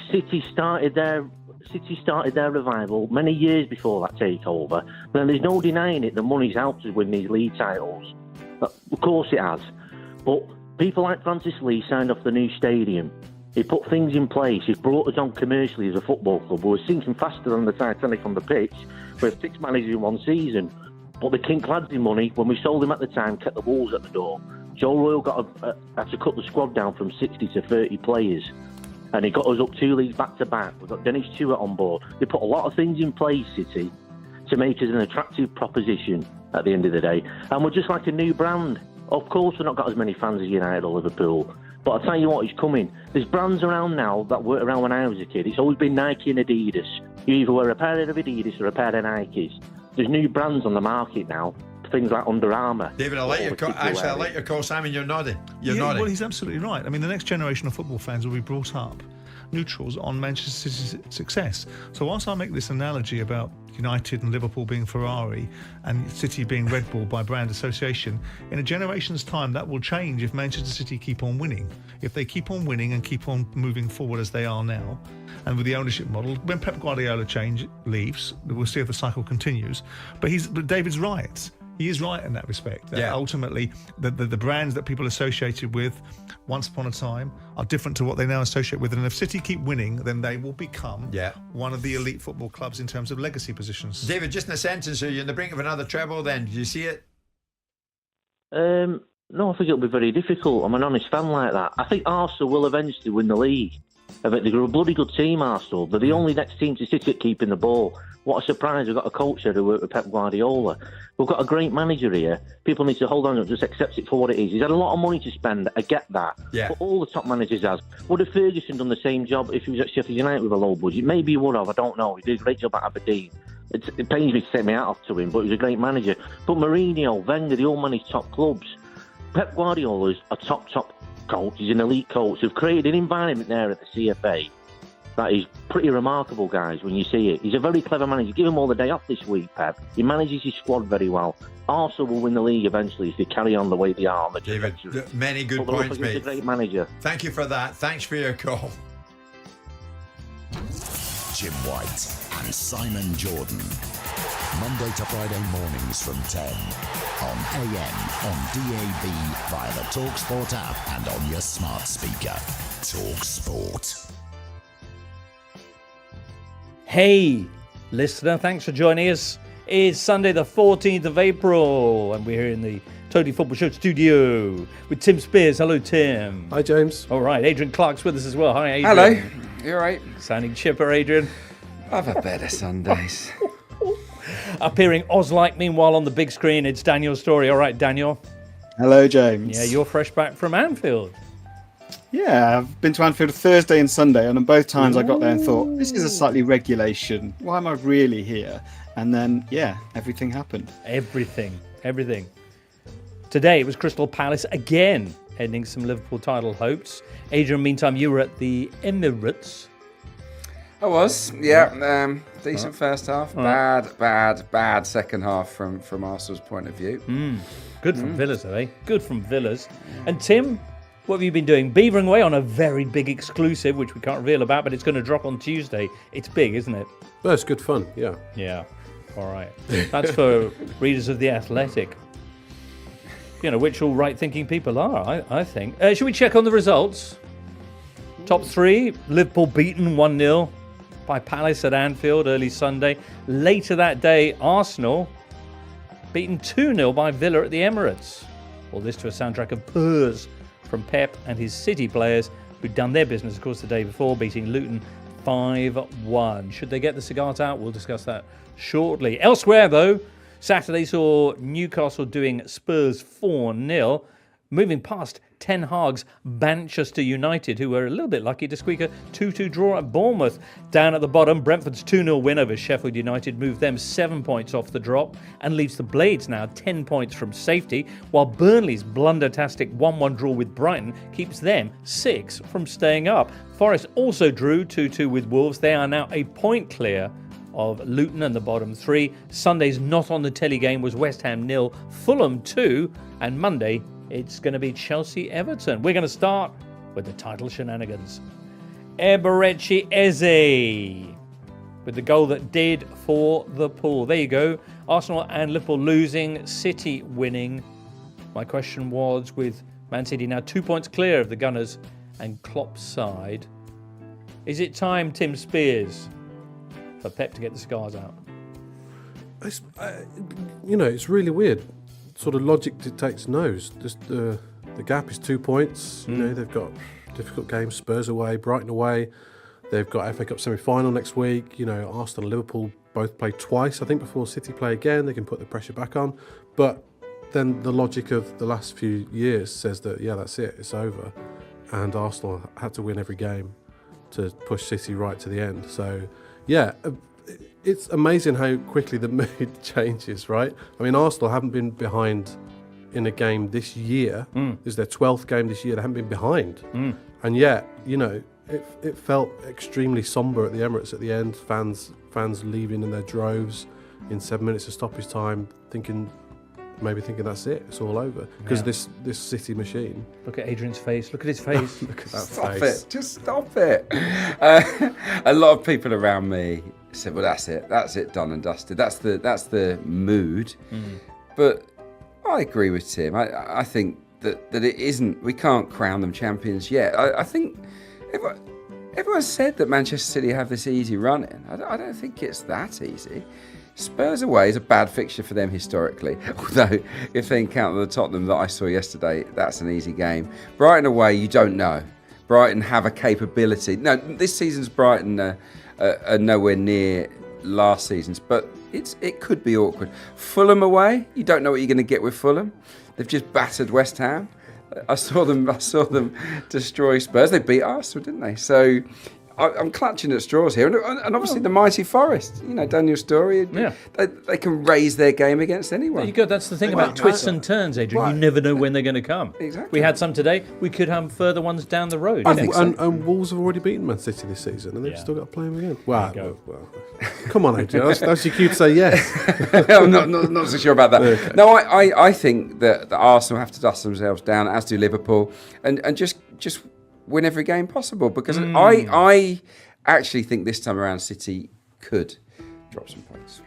started their revival many years before that takeover. But there's no denying it. The money's helped us win these league titles. Of course it has. But people like Francis Lee signed off the new stadium. He put things in place. He brought us on commercially as a football club. We were sinking faster than the Titanic on the pitch. We had 6 managers in one season. But the King Clancy money, when we sold him at the time, kept the Wolves at the door. Joe Royle had to cut the squad down from 60 to 30 players. And he got us up 2 leagues back-to-back. We've got Dennis Stewart on board. They put a lot of things in place, City, to make us an attractive proposition at the end of the day. And we're just like a new brand. Of course, we've not got as many fans as United or Liverpool. But I'll tell you what, it's coming. There's brands around now that weren't around when I was a kid. It's always been Nike and Adidas. You either wear a pair of Adidas or a pair of Nikes. There's new brands on the market now. Things like Under Armour. David, I like your call. Simon, you're nodding. You're nodding. Well, he's absolutely right. I mean, the next generation of football fans will be brought up neutrals on Manchester City's success. So whilst I make this analogy about United and Liverpool being Ferrari and City being Red Bull by brand association, in a generation's time that will change if Manchester City keep on winning. If they keep on winning and keep on moving forward as they are now, and with the ownership model, when Pep Guardiola leaves, we'll see if the cycle continues. But David's right. He is right in that respect. That ultimately, the brands that people associated with once upon a time are different to what they now associate with. And if City keep winning, then they will become one of the elite football clubs in terms of legacy positions. David, just in a sentence, are you on the brink of another treble then? Do you see it? No, I think it'll be very difficult. I'm an honest fan like that. I think Arsenal will eventually win the league. I think they're a bloody good team, Arsenal. They're the only next team to City at keeping the ball. What a surprise. We've got a coach there who worked with Pep Guardiola. We've got a great manager here. People need to hold on and just accept it for what it is. He's had a lot of money to spend. I get that. Yeah. But all the top managers has. Would have Ferguson done the same job if he was at Sheffield United with a low budget? Maybe he would have. I don't know. He did a great job at Aberdeen. It pains me to take my hat off to him, but he's a great manager. But Mourinho, Wenger, they all manage top clubs. Pep Guardiola's a top coach. He's an elite coach. They've created an environment there at the CFA that is pretty remarkable, guys, when you see it. He's a very clever manager. Give him all the day off this week, Pep. He manages his squad very well. Arsenal will win the league eventually if they carry on the way they are. David, many good points, mate. He's a great manager. Thank you for that. Thanks for your call. Jim White and Simon Jordan. Monday to Friday mornings from 10 on AM, on DAB, via the TalkSport app and on your smart speaker. TalkSport. Hey, listener, thanks for joining us. It's Sunday the 14th of April and we're here in the Totally Football Show studio with Tim Spears. Hello, Tim. Hi, James. All right, Adrian Clark's with us as well. Hi, Adrian. Hello. You all right? Sounding chipper, Adrian. I've had better Sundays. Appearing Oz-like, meanwhile, on the big screen, it's Daniel Story. All right, Daniel. Hello, James. Yeah, you're fresh back from Anfield. Yeah, I've been to Anfield Thursday and Sunday, and on both times I got there and thought, this is a slightly regulation. Why am I really here? And then, everything happened. Everything. Today it was Crystal Palace again, ending some Liverpool title hopes. Adrian, meantime, you were at the Emirates. I was, yeah. Decent first half. Bad second half from Arsenal's point of view. Good from Villas, though, eh? Good from Villas. And Tim, what have you been doing? Beavering away on a very big exclusive, which we can't reveal about, but it's going to drop on Tuesday. It's big, isn't it? Well, it's good fun, yeah. Yeah, all right. That's for readers of The Athletic. which all right-thinking people are, I think. Should we check on the results? Top three, Liverpool beaten 1-0 by Palace at Anfield early Sunday. Later that day, Arsenal beaten 2-0 by Villa at the Emirates. All this to a soundtrack of purrs from Pep and his City players, who'd done their business, of course, the day before, beating Luton 5-1. Should they get the cigars out? We'll discuss that shortly. Elsewhere, though, Saturday saw Newcastle doing Spurs 4-0, moving past Ten Hag's Manchester United, who were a little bit lucky to squeak a 2-2 draw at Bournemouth. Down at the bottom, Brentford's 2-0 win over Sheffield United moved them 7 points off the drop and leaves the Blades now 10 points from safety, while Burnley's blundertastic 1-1 draw with Brighton keeps them 6 from staying up. Forest also drew 2-2 with Wolves. They are now a point clear of Luton and the bottom three. Sunday's not on the telly game was West Ham 0, Fulham 2, and Monday it's going to be Chelsea-Everton. We're going to start with the title shenanigans. Eberechi Eze with the goal that did for the pool. There you go. Arsenal and Liverpool losing, City winning. My question was, with Man City now 2 points clear of the Gunners and Klopp's side, is it time, Tim Spears, for Pep to get the cigars out? It's, it's really weird. Sort of logic dictates no. Just the gap is 2 points. They've got difficult games. Spurs away, Brighton away. They've got FA Cup semi-final next week. Arsenal and Liverpool both play twice, I think, before City play again. They can put the pressure back on. But then the logic of the last few years says that, that's it. It's over. And Arsenal had to win every game to push City right to the end. So, it's amazing how quickly the mood changes, right? I mean, Arsenal haven't been behind in a game this year. This is their 12th game this year. They haven't been behind. And yet, it felt extremely sombre at the Emirates at the end. Fans leaving in their droves in 7 minutes of stoppage time, thinking that's it. It's all over. Because this City machine. Look at Adrian's face. Look at his face. Look at that Stop face. it. Just stop it. A lot of people around me said, well, that's it, done and dusted. That's the mood. But I agree with Tim. I think that it isn't, we can't crown them champions yet. I think everyone said that Manchester City have this easy run in. I don't think it's that easy. Spurs away is a bad fixture for them historically, although if they encounter the Tottenham that I saw yesterday, that's an easy game. Brighton away, you don't know. Brighton have a capability. No, this season's Brighton are nowhere near last season's, but it could be awkward. Fulham away, you don't know what you're going to get with Fulham. They've just battered West Ham. I saw them destroy Spurs. They beat Arsenal, didn't they? So I'm clutching at straws here, and obviously the mighty Forest. Daniel Story. Yeah, they can raise their game against anyone. There you go. That's the thing about twists and turns, Adrian. Right. You never know when they're going to come. Exactly. We had some today. We could have further ones down the road. And Wolves have already beaten Man City this season, and they've still got to play them again. Wow. Come on, Adrian. That's your cue to say yes. I'm not so sure about that. Okay. No, I think that Arsenal have to dust themselves down, as do Liverpool, and just win every game possible, because I actually think this time around City could drop some points.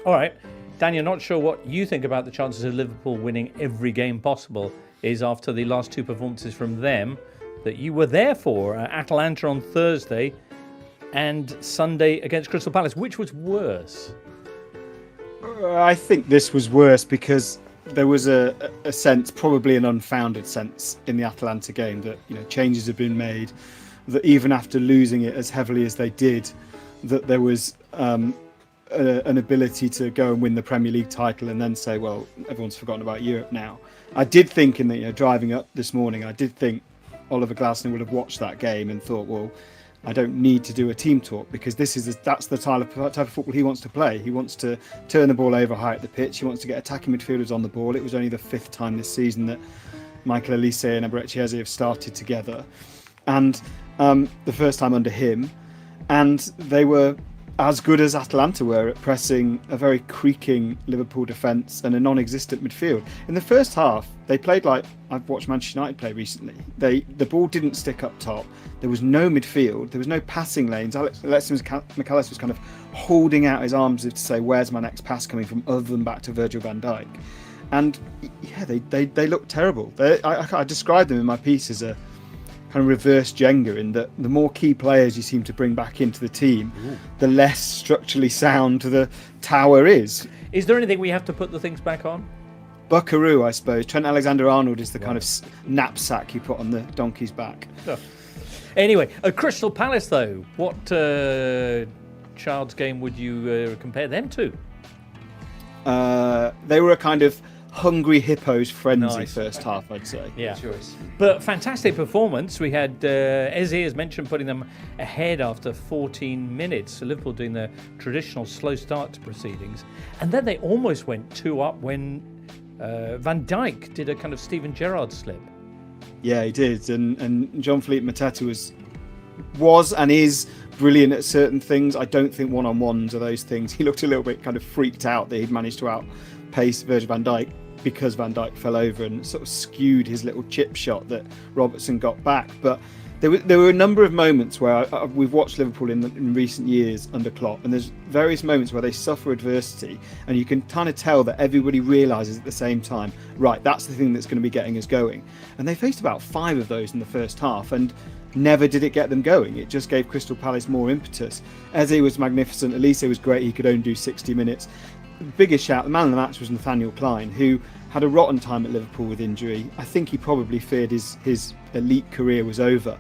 All right. Daniel, not sure what you think about the chances of Liverpool winning every game possible is after the last two performances from them that you were there for, Atalanta on Thursday and Sunday against Crystal Palace. Which was worse? I think this was worse because there was a sense, probably an unfounded sense, in the Atalanta game that changes have been made, that even after losing it as heavily as they did, that there was an ability to go and win the Premier League title and then say, well, everyone's forgotten about Europe now. I did think in the driving up this morning, I did think Oliver Glasner would have watched that game and thought, well, I don't need to do a team talk, because that's the type of football he wants to play. He wants to turn the ball over high at the pitch. He wants to get attacking midfielders on the ball. It was only the 5th time this season that Michael Olise and Eberechi Eze have started together, and the first time under him, and they were as good as Atalanta were at pressing a very creaking Liverpool defence and a non-existent midfield. In the first half, they played like I've watched Manchester United play recently. The ball didn't stick up top. There was no midfield. There was no passing lanes. Alexis McAllister was kind of holding out his arms as if to say, where's my next pass coming from, other than back to Virgil van Dijk. And yeah, they look terrible. I described them in my piece as a kind of reverse Jenga, in that the more key players you seem to bring back into the team, the less structurally sound the tower is. Is there anything we have to put the things back on? Buckaroo, I suppose. Trent Alexander-Arnold is the kind of knapsack you put on the donkey's back. Oh. Anyway, Crystal Palace, though, what child's game would you compare them to? They were a kind of hungry hippos frenzy first half, I'd say. Yeah. But fantastic performance. We had Eze, as mentioned, putting them ahead after 14 minutes. So Liverpool doing their traditional slow start to proceedings. And then they almost went 2 up when Van Dijk did a kind of Steven Gerrard slip. Yeah, he did. And Jean-Philippe Mateta was and is brilliant at certain things. I don't think one-on-ones are those things. He looked a little bit kind of freaked out that he'd managed to outpace Virgil van Dijk, because Van Dijk fell over and sort of skewed his little chip shot that Robertson got back. But there were a number of moments where we've watched Liverpool in recent years under Klopp, and there's various moments where they suffer adversity, and you can kind of tell that everybody realises at the same time, right, that's the thing that's going to be getting us going. And they faced about 5 of those in the first half, and never did it get them going. It just gave Crystal Palace more impetus. Eze was magnificent. Elise was great. He could only do 60 minutes. The biggest shout, the man of the match, was Nathaniel Clyne, who had a rotten time at Liverpool with injury. I think he probably feared his elite career was over.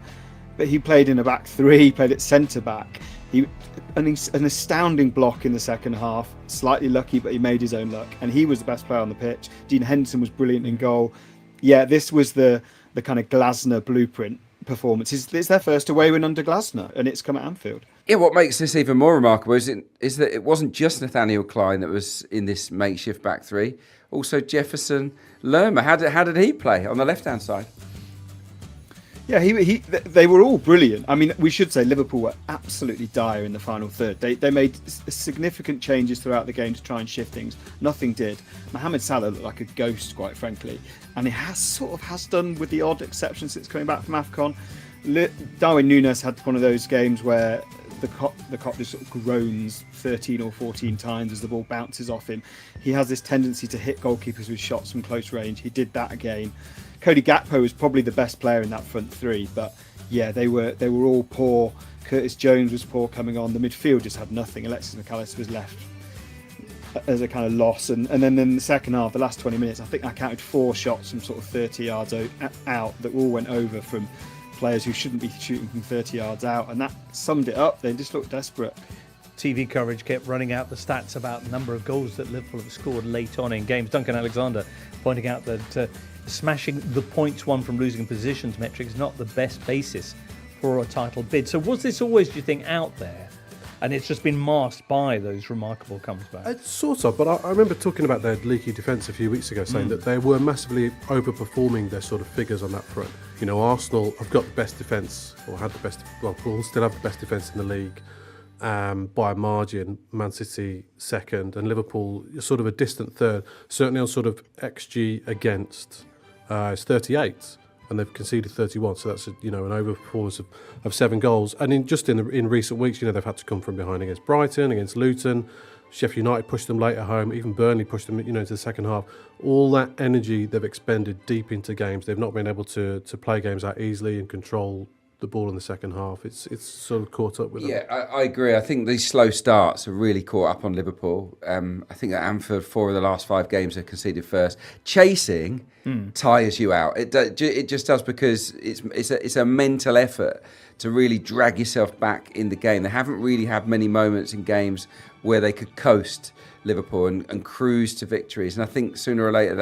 But he played in a back three, he played at centre-back. An astounding block in the second half, slightly lucky, but he made his own luck. And he was the best player on the pitch. Dean Henderson was brilliant in goal. Yeah, this was the kind of Glasner blueprint performance. It's their first away win under Glasner, and it's come at Anfield. Yeah, what makes this even more remarkable is that it wasn't just Nathaniel Clyne that was in this makeshift back three. Also Jefferson Lerma. How did he play on the left-hand side? Yeah, they were all brilliant. I mean, we should say Liverpool were absolutely dire in the final third. They made significant changes throughout the game to try and shift things. Nothing did. Mohamed Salah looked like a ghost, quite frankly. And he has done, with the odd exception since coming back from AFCON. Darwin Núñez had one of those games where the cop just sort of groans 13 or 14 times as the ball bounces off him. He has this tendency to hit goalkeepers with shots from close range. He did that again. Cody Gakpo was probably the best player in that front three, but yeah, they were all poor. Curtis Jones was poor coming on. The midfield just had nothing. Alexis McAllister was left as a kind of loss, and then in the second half, the last 20 minutes, I think I counted 4 shots from sort of 30 yards out that all went over from players who shouldn't be shooting from 30 yards out, and that summed it up. They just looked desperate. TV coverage kept running out the stats about the number of goals that Liverpool have scored late on in games. Duncan Alexander pointing out that smashing the points won from losing positions metric is not the best basis for a title bid. So was this always, do you think, out there? And it's just been masked by those remarkable comebacks? Sort of, but I remember talking about their leaky defence a few weeks ago, saying that they were massively overperforming their sort of figures on that front. You know, Arsenal have got the best defence, or had the best, well, will still have the best defence in the league by a margin. Man City second, and Liverpool sort of a distant third. Certainly on sort of XG against, it's 38. And they've conceded 31, so that's an overperformance of 7 goals. And in recent weeks, they've had to come from behind against Brighton, against Luton. Sheffield United pushed them late at home. Even Burnley pushed them, into the second half. All that energy they've expended deep into games. They've not been able to play games out easily and control the ball in the second half. It's sort of caught up with them. Yeah, I agree. I think these slow starts have really caught up on Liverpool. I think at Anfield, 4 of the last 5 games are conceded first. Chasing tires you out. It just does, because it's a mental effort to really drag yourself back in the game. They haven't really had many moments in games where they could coast Liverpool and cruise to victories. And I think sooner or later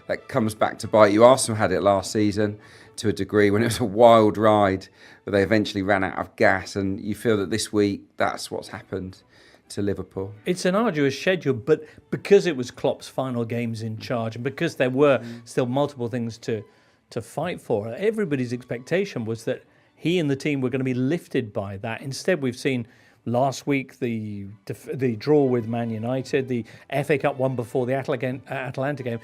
that comes back to bite you. Arsenal had it last season to a degree when it was a wild ride, but they eventually ran out of gas, and you feel that this week that's what's happened to Liverpool. It's an arduous schedule, but because it was Klopp's final games in charge, and because there were still multiple things to fight for, everybody's expectation was that he and the team were going to be lifted by that. Instead, we've seen last week the draw with Man United, the FA Cup one before the Atalanta game.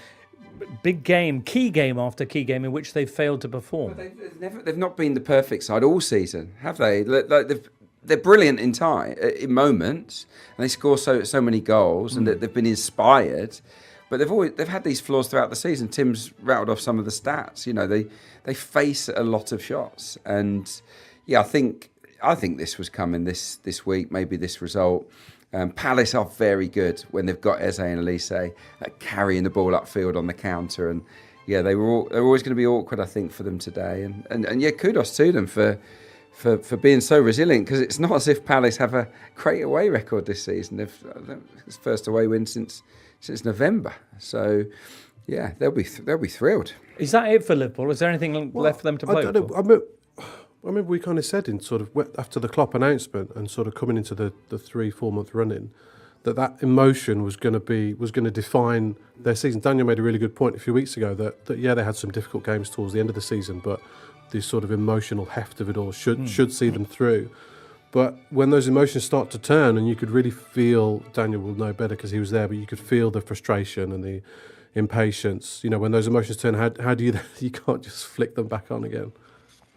Big game, key game after key game in which they've failed to perform. They've not been the perfect side all season, have they? They're brilliant in moments, and they score so many goals, and they've been inspired. but they've had these flaws throughout the season. Tim's rattled off some of the stats. You know, they face a lot of shots, and yeah, I think this was coming this week. Maybe this result. Palace are very good when they've got Eze and Elise carrying the ball upfield on the counter, and yeah, they're always going to be awkward, I think, for them today. And yeah, kudos to them for being so resilient, because it's not as if Palace have a great away record this season. It's first away win since November. So yeah, they'll be thrilled. Is that it for Liverpool? Is there anything left for them to play for? I remember we kind of said in sort of after the Klopp announcement and sort of coming into the 3-4 month run-in, that emotion was going to define their season. Daniel made a really good point a few weeks ago that yeah, they had some difficult games towards the end of the season, but this sort of emotional heft of it all should see them through. But when those emotions start to turn, and you could really feel, Daniel will know better because he was there, but you could feel the frustration and the impatience. You know, when those emotions turn, how do you can't just flick them back on again.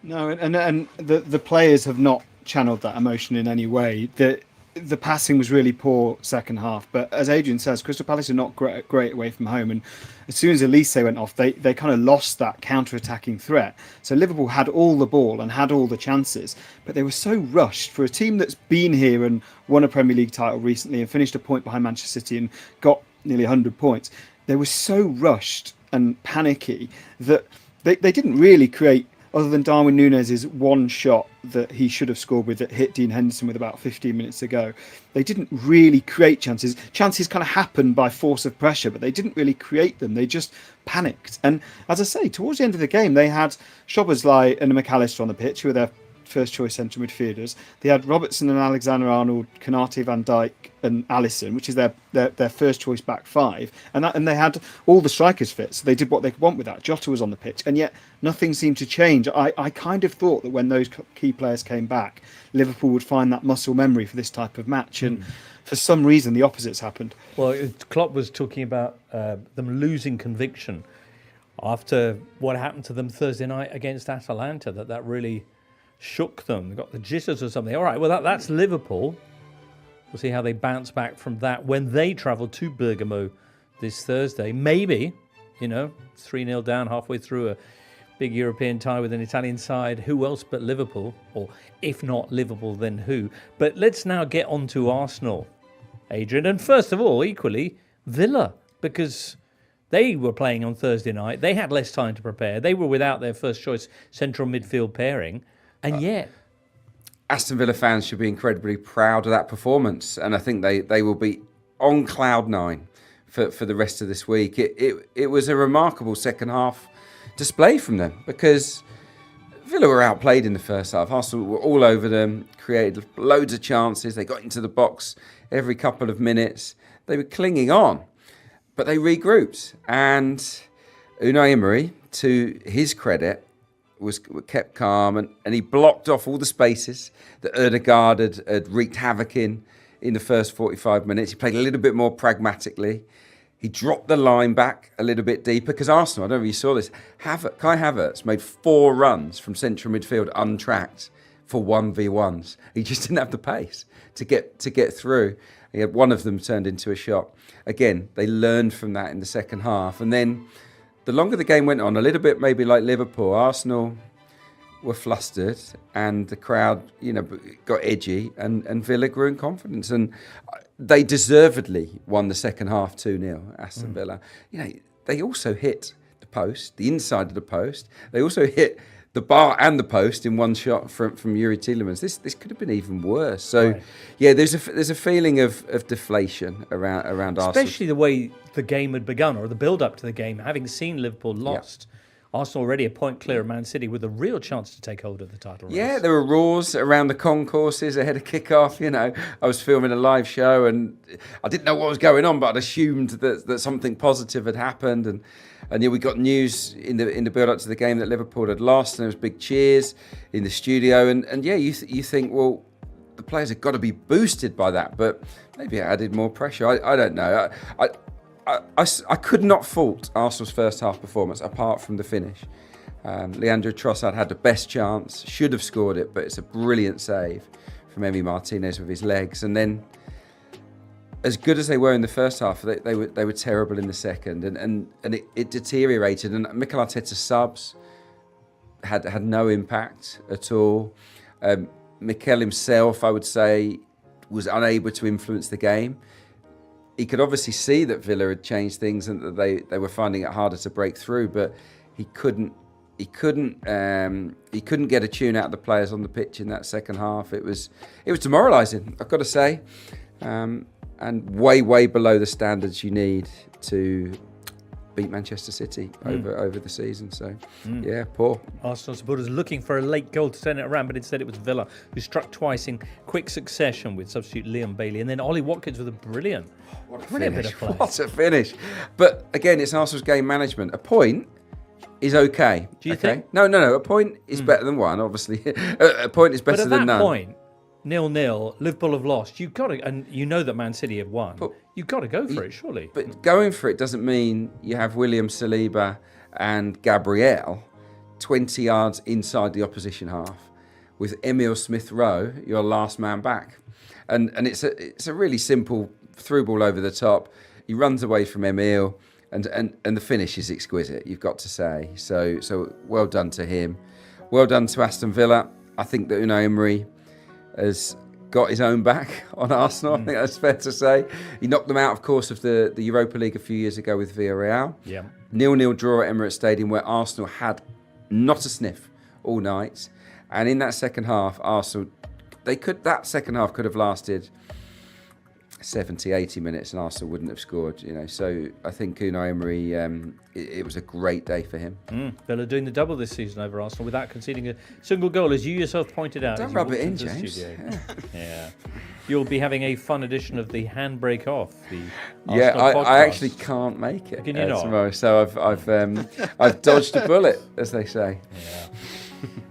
No, and the players have not channeled that emotion in any way. The passing was really poor second half, but as Adrian says, Crystal Palace are not great away from home, and as soon as Elise went off, they kind of lost that counter-attacking threat. So Liverpool had all the ball and had all the chances, but they were so rushed for a team that's been here and won a Premier League title recently and finished a point behind Manchester City and got nearly 100 points. They were so rushed and panicky that they didn't really create, other than Darwin Núñez's one shot that he should have scored with that hit Dean Henderson with about 15 minutes to go. They didn't really create chances. Chances kind of happened by force of pressure, but they didn't really create them. They just panicked. And as I say, towards the end of the game, they had Szoboszlai and McAllister on the pitch, who were their first choice central midfielders. They had Robertson and Alexander-Arnold, Konate, Van Dijk and Alisson, which is their first choice back five, and they had all the strikers fit, so they did what they could want with that. Jota was on the pitch, and yet nothing seemed to change. I kind of thought that when those key players came back, Liverpool would find that muscle memory for this type of match, and for some reason the opposite's happened. Well, Klopp was talking about them losing conviction after what happened to them Thursday night against Atalanta, that really shook them. They got the jitters or something. All right, well, that's Liverpool. We'll see how they bounce back from that when they travel to Bergamo this Thursday. Maybe, 3-0 down halfway through a big European tie with an Italian side. Who else but Liverpool? Or if not Liverpool, then who? But let's now get on to Arsenal, Adrian. And first of all, equally, Villa, because they were playing on Thursday night. They had less time to prepare. They were without their first choice central midfield pairing. And yet, Aston Villa fans should be incredibly proud of that performance, and I think they will be on cloud nine for the rest of this week. It was a remarkable second half display from them, because Villa were outplayed in the first half. Arsenal were all over them, created loads of chances. They got into the box every couple of minutes. They were clinging on, but they regrouped, and Unai Emery, to his credit, was kept calm, and he blocked off all the spaces that Ødegaard had wreaked havoc in the first 45 minutes. He played a little bit more pragmatically. He dropped the line back a little bit deeper, because Arsenal, I don't know if you saw this, Kai Havertz made 4 runs from central midfield untracked for 1v1s. He just didn't have the pace to get through. He had one of them turned into a shot. Again, they learned from that in the second half, and then the longer the game went on, a little bit maybe like Liverpool, Arsenal were flustered, and the crowd, got edgy, and Villa grew in confidence, and they deservedly won the second half 2-0. Aston Villa, they also hit the post, the inside of the post. They also hit the bar and the post in one shot from Yuri Tielemans. This could have been even worse. So, right. Yeah, there's a feeling of deflation around Arsenal. Especially the way the game had begun, or the build-up to the game, having seen Liverpool lost. Yeah. Arsenal already a point clear of Man City with a real chance to take hold of the title race. Yeah, there were roars around the concourses ahead of kick-off. I was filming a live show, and I didn't know what was going on, but I'd assumed that something positive had happened, and yeah, we got news in the build-up to the game that Liverpool had lost, and there was big cheers in the studio, and yeah, you think, well, the players have got to be boosted by that, but maybe it added more pressure. I don't know. I could not fault Arsenal's first half performance apart from the finish. Leandro Trossard had the best chance, should have scored it, but it's a brilliant save from Emi Martinez with his legs. And then as good as they were in the first half, they were terrible in the second, and it deteriorated. And Mikel Arteta's subs had no impact at all. Mikel himself, I would say, was unable to influence the game. He could obviously see that Villa had changed things and that they were finding it harder to break through, but he couldn't get a tune out of the players on the pitch in that second half. It was demoralising, I've got to say, and way below the standards you need to beat Manchester City over the season. So, yeah, poor. Arsenal supporters looking for a late goal to turn it around, but instead it was Villa, who struck twice in quick succession with substitute Liam Bailey, and then Ollie Watkins with a brilliant bit of play. What a finish. But again, it's Arsenal's game management. A point is okay. Do you think? No. A point is better than one, obviously. A point is better than none. But at that point, 0-0, Liverpool have lost. You've got to, and you know that Man City have won. But you've got to go for it, surely. But going for it doesn't mean you have William Saliba and Gabriel 20 yards inside the opposition half with Emile Smith-Rowe, your last man back. And it's a really simple through ball over the top. He runs away from Emile, and the finish is exquisite, you've got to say. So well done to him. Well done to Aston Villa. I think that Unai Emery has got his own back on Arsenal. I think that's fair to say. He knocked them out, of course, of the Europa League a few years ago with Villarreal. Yeah. 0-0 draw at Emirates Stadium, where Arsenal had not a sniff all night. And in that second half, Arsenal, that second half could have lasted 70, 80 minutes and Arsenal wouldn't have scored, So I think Unai Emery, it was a great day for him. Villa doing the double this season over Arsenal without conceding a single goal, as you yourself pointed out. Don't rub it in, James. Yeah. You'll be having a fun edition of the Handbrake Off. I actually can't make it Can you not? tomorrow, so I've dodged a bullet, as they say. Yeah.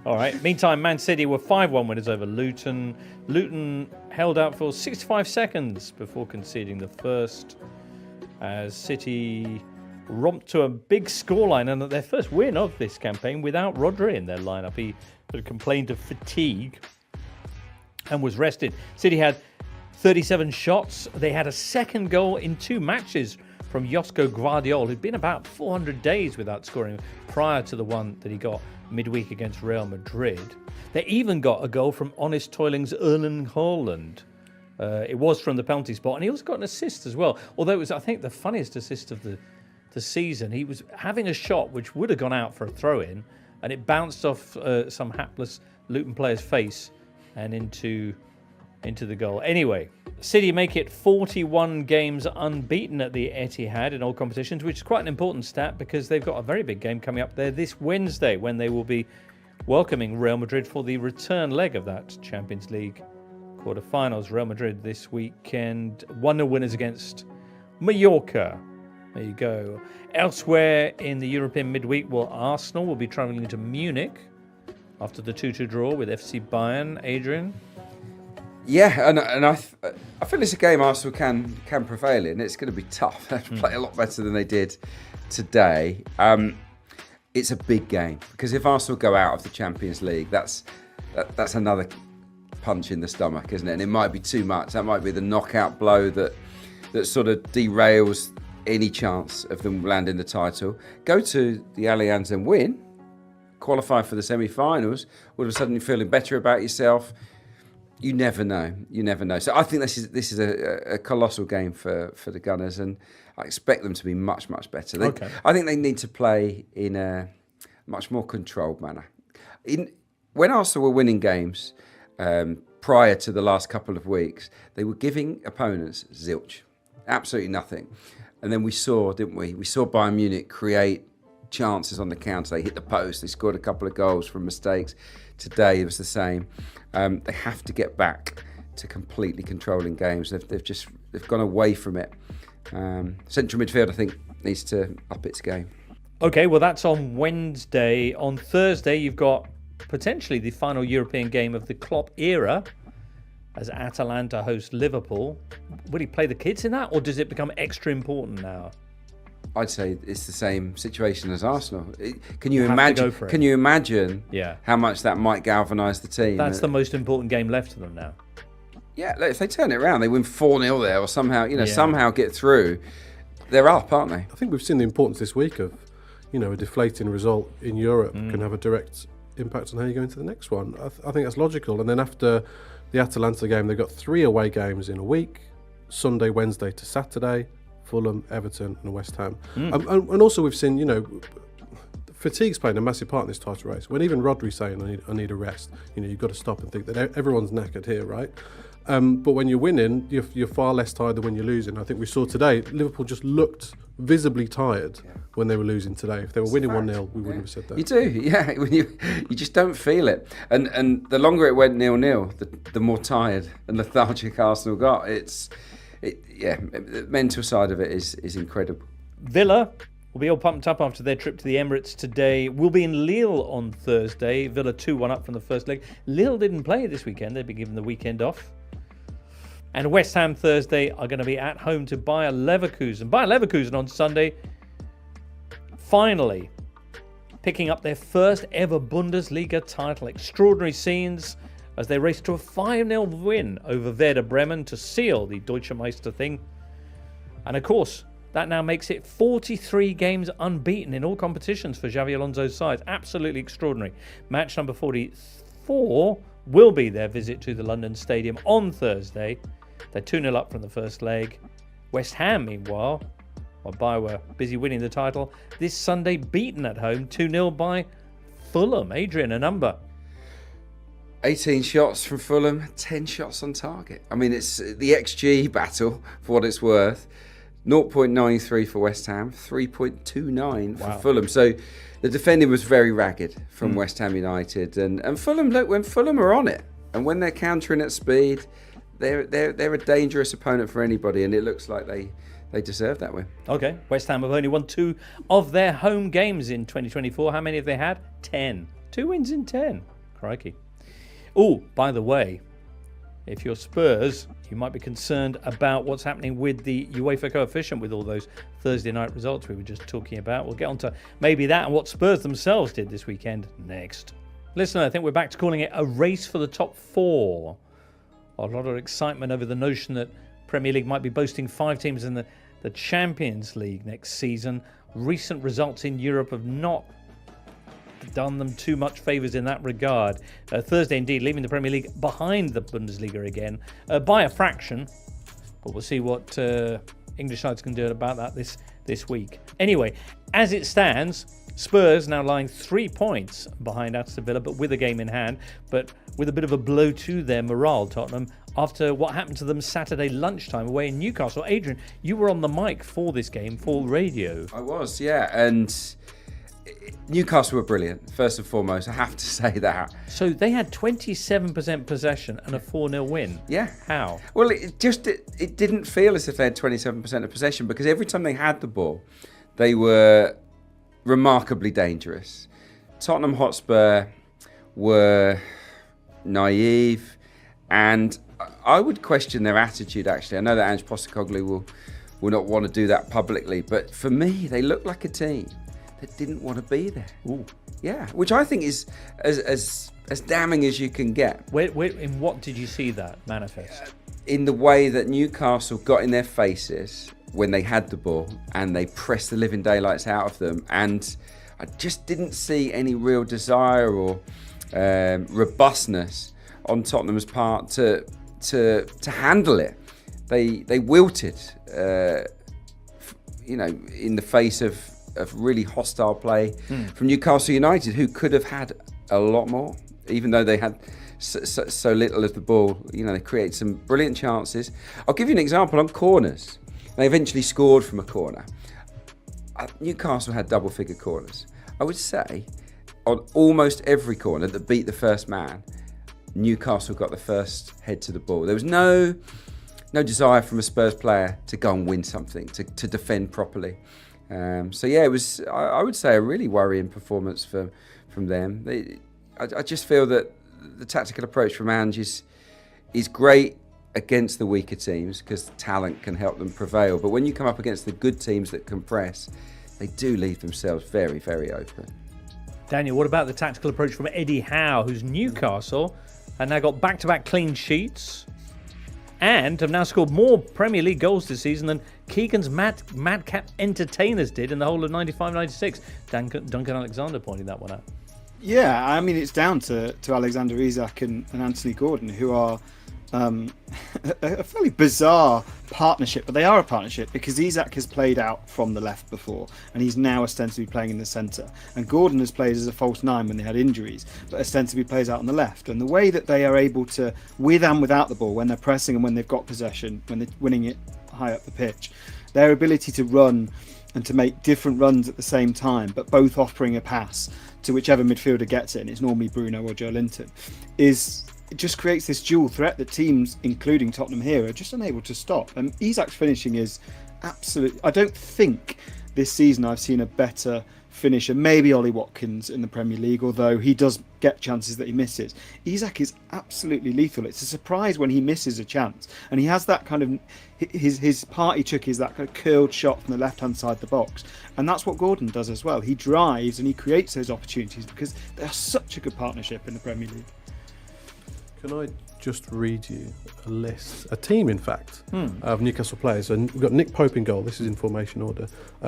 All right. Meantime, Man City were 5-1 winners over Luton. Luton held out for 65 seconds before conceding the first, as City romped to a big scoreline and their first win of this campaign without Rodri in their lineup. He had complained of fatigue and was rested. City had 37 shots. They had a second goal in 2 matches from Josko Gvardiol, who'd been about 400 days without scoring prior to the one that he got midweek against Real Madrid. They even got a goal from honest toiling's Erling Haaland. It was from the penalty spot, and he also got an assist as well. Although it was, I think, the funniest assist of the season. He was having a shot which would have gone out for a throw-in, and it bounced off some hapless Luton player's face and into the goal. Anyway, City make it 41 games unbeaten at the Etihad in all competitions, which is quite an important stat because they've got a very big game coming up there this Wednesday when they will be welcoming Real Madrid for the return leg of that Champions League quarterfinals. Real Madrid this weekend, 1-0 winners against Mallorca. There you go. Elsewhere in the European midweek, Arsenal will be travelling to Munich after the 2-2 draw with FC Bayern. Adrian? Yeah, and I feel it's a game Arsenal can prevail in. It's going to be tough. They have to play a lot better than they did today. It's a big game because if Arsenal go out of the Champions League, that's another punch in the stomach, isn't it? And it might be too much. That might be the knockout blow that sort of derails any chance of them landing the title. Go to the Allianz and win, qualify for the semi-finals. All of a sudden, you're feeling better about yourself. You never know. So I think this is a colossal game for the Gunners, and I expect them to be much, much better. I think they need to play in a much more controlled manner. When Arsenal were winning games prior to the last couple of weeks, they were giving opponents zilch, absolutely nothing. And then we saw, didn't we? We saw Bayern Munich create chances on the counter. They hit the post. They scored a couple of goals from mistakes. Today it was the same. They have to get back to completely controlling games. They've gone away from it. Central midfield, I think, needs to up its game. Okay, well that's on Wednesday. On Thursday, you've got potentially the final European game of the Klopp era, as Atalanta host Liverpool. Will he play the kids in that, or does it become extra important now? I'd say it's the same situation as Arsenal. Can you imagine? Can you imagine how much that might galvanise the team? That's the most important game left to them now. Yeah, if they turn it around, they win 4-0 there, or somehow get through. They're up, aren't they? I think we've seen the importance this week of, a deflating result in Europe can have a direct impact on how you go into the next one. I think that's logical. And then after the Atalanta game, they've got 3 away games in a week: Sunday, Wednesday to Saturday, Fulham, Everton, and West Ham. And also we've seen, fatigue's playing a massive part in this title race. When even Rodri's saying, I need a rest, you've got to stop and think that everyone's knackered here, right? But when you're winning, you're far less tired than when you're losing. I think we saw today, Liverpool just looked visibly tired when they were losing today. If they were winning 1-0, we wouldn't have said that. You do, yeah. When you just don't feel it. And the longer it went 0-0, the more tired and lethargic Arsenal got. The mental side of it is incredible. Villa will be all pumped up after their trip to the Emirates today. We'll be in Lille on Thursday. Villa 2-1 up from the first leg. Lille didn't play this weekend. They've been given the weekend off. And West Ham Thursday are going to be at home to Bayer Leverkusen. Bayer Leverkusen on Sunday, finally picking up their first ever Bundesliga title. Extraordinary scenes as they race to a 5-0 win over Werder Bremen to seal the Deutsche Meister thing. And of course, that now makes it 43 games unbeaten in all competitions for Xabi Alonso's side. Absolutely extraordinary. Match number 44 will be their visit to the London Stadium on Thursday. They're 2-0 up from the first leg. West Ham, meanwhile, while Bayer were busy winning the title, this Sunday beaten at home 2-0 by Fulham. Adrian, a number. 18 shots from Fulham, 10 shots on target. I mean, it's the XG battle, for what it's worth. 0.93 for West Ham, 3.29 for Fulham. So the defending was very ragged from West Ham United. And Fulham, look, when Fulham are on it, and when they're countering at speed, they're a dangerous opponent for anybody, and it looks like they deserve that win. Okay, West Ham have only won 2 of their home games in 2024. How many have they had? 10. 2 wins in 10. Crikey. Oh, by the way, if you're Spurs, you might be concerned about what's happening with the UEFA coefficient with all those Thursday night results we were just talking about. We'll get on to maybe that and what Spurs themselves did this weekend next. Listen, I think we're back to calling it a race for the top 4. A lot of excitement over the notion that Premier League might be boasting 5 teams in the Champions League next season. Recent results in Europe have not done them too much favours in that regard. Thursday, indeed, leaving the Premier League behind the Bundesliga again by a fraction. But we'll see what English sides can do about that this week. Anyway, as it stands, Spurs now lying 3 points behind Aston Villa, but with a game in hand, but with a bit of a blow to their morale, Tottenham, after what happened to them Saturday lunchtime away in Newcastle. Adrian, you were on the mic for this game, for radio. I was, yeah, and Newcastle were brilliant, first and foremost. I have to say that. So they had 27% possession and a 4-0 win. Yeah. How? Well, it didn't feel as if they had 27% of possession, because every time they had the ball, they were remarkably dangerous. Tottenham Hotspur were naive, and I would question their attitude, actually. I know that Ange Postecoglou will not want to do that publicly, but for me, they look like a team that didn't want to be there. Ooh. Yeah, which I think is as damning as you can get. Where, in what did you see that manifest? In the way that Newcastle got in their faces when they had the ball and they pressed the living daylights out of them, and I just didn't see any real desire or robustness on Tottenham's part to handle it. They wilted, in the face of really hostile play from Newcastle United, who could have had a lot more, even though they had so little of the ball. They created some brilliant chances. I'll give you an example on corners. They eventually scored from a corner. Newcastle had double-figure corners. I would say on almost every corner that beat the first man, Newcastle got the first head to the ball. There was no desire from a Spurs player to go and win something, to defend properly. It was, I would say, a really worrying performance from them. I just feel that the tactical approach from Ange is great against the weaker teams, because talent can help them prevail. But when you come up against the good teams that can press, they do leave themselves very, very open. Daniel, what about the tactical approach from Eddie Howe, who's Newcastle and now got back-to-back clean sheets? and have now scored more Premier League goals this season than Keegan's madcap entertainers did in the whole of 95-96. Duncan Alexander pointing that one out. Yeah, I mean, it's down to Alexander Isak and Anthony Gordon, who are a fairly bizarre partnership, but they are a partnership because Isak has played out from the left before and he's now ostensibly playing in the centre, and Gordon has played as a false nine when they had injuries, but ostensibly plays out on the left. And the way that they are able to, with and without the ball, when they're pressing and when they've got possession, when they're winning it high up the pitch, their ability to run and to make different runs at the same time, but both offering a pass to whichever midfielder gets it, and it's normally Bruno or Joe Linton, it just creates this dual threat that teams, including Tottenham here, are just unable to stop. And Isak's finishing is absolute. I don't think this season I've seen a better finisher. Maybe Ollie Watkins in the Premier League, although he does get chances that he misses. Isak is absolutely lethal. It's a surprise when he misses a chance. And he has that kind of, his party trick is that kind of curled shot from the left-hand side of the box. And that's what Gordon does as well. He drives and he creates those opportunities because they're such a good partnership in the Premier League. Can I just read you a list, a team in fact, of Newcastle players? And we've got Nick Pope in goal. This is in formation order.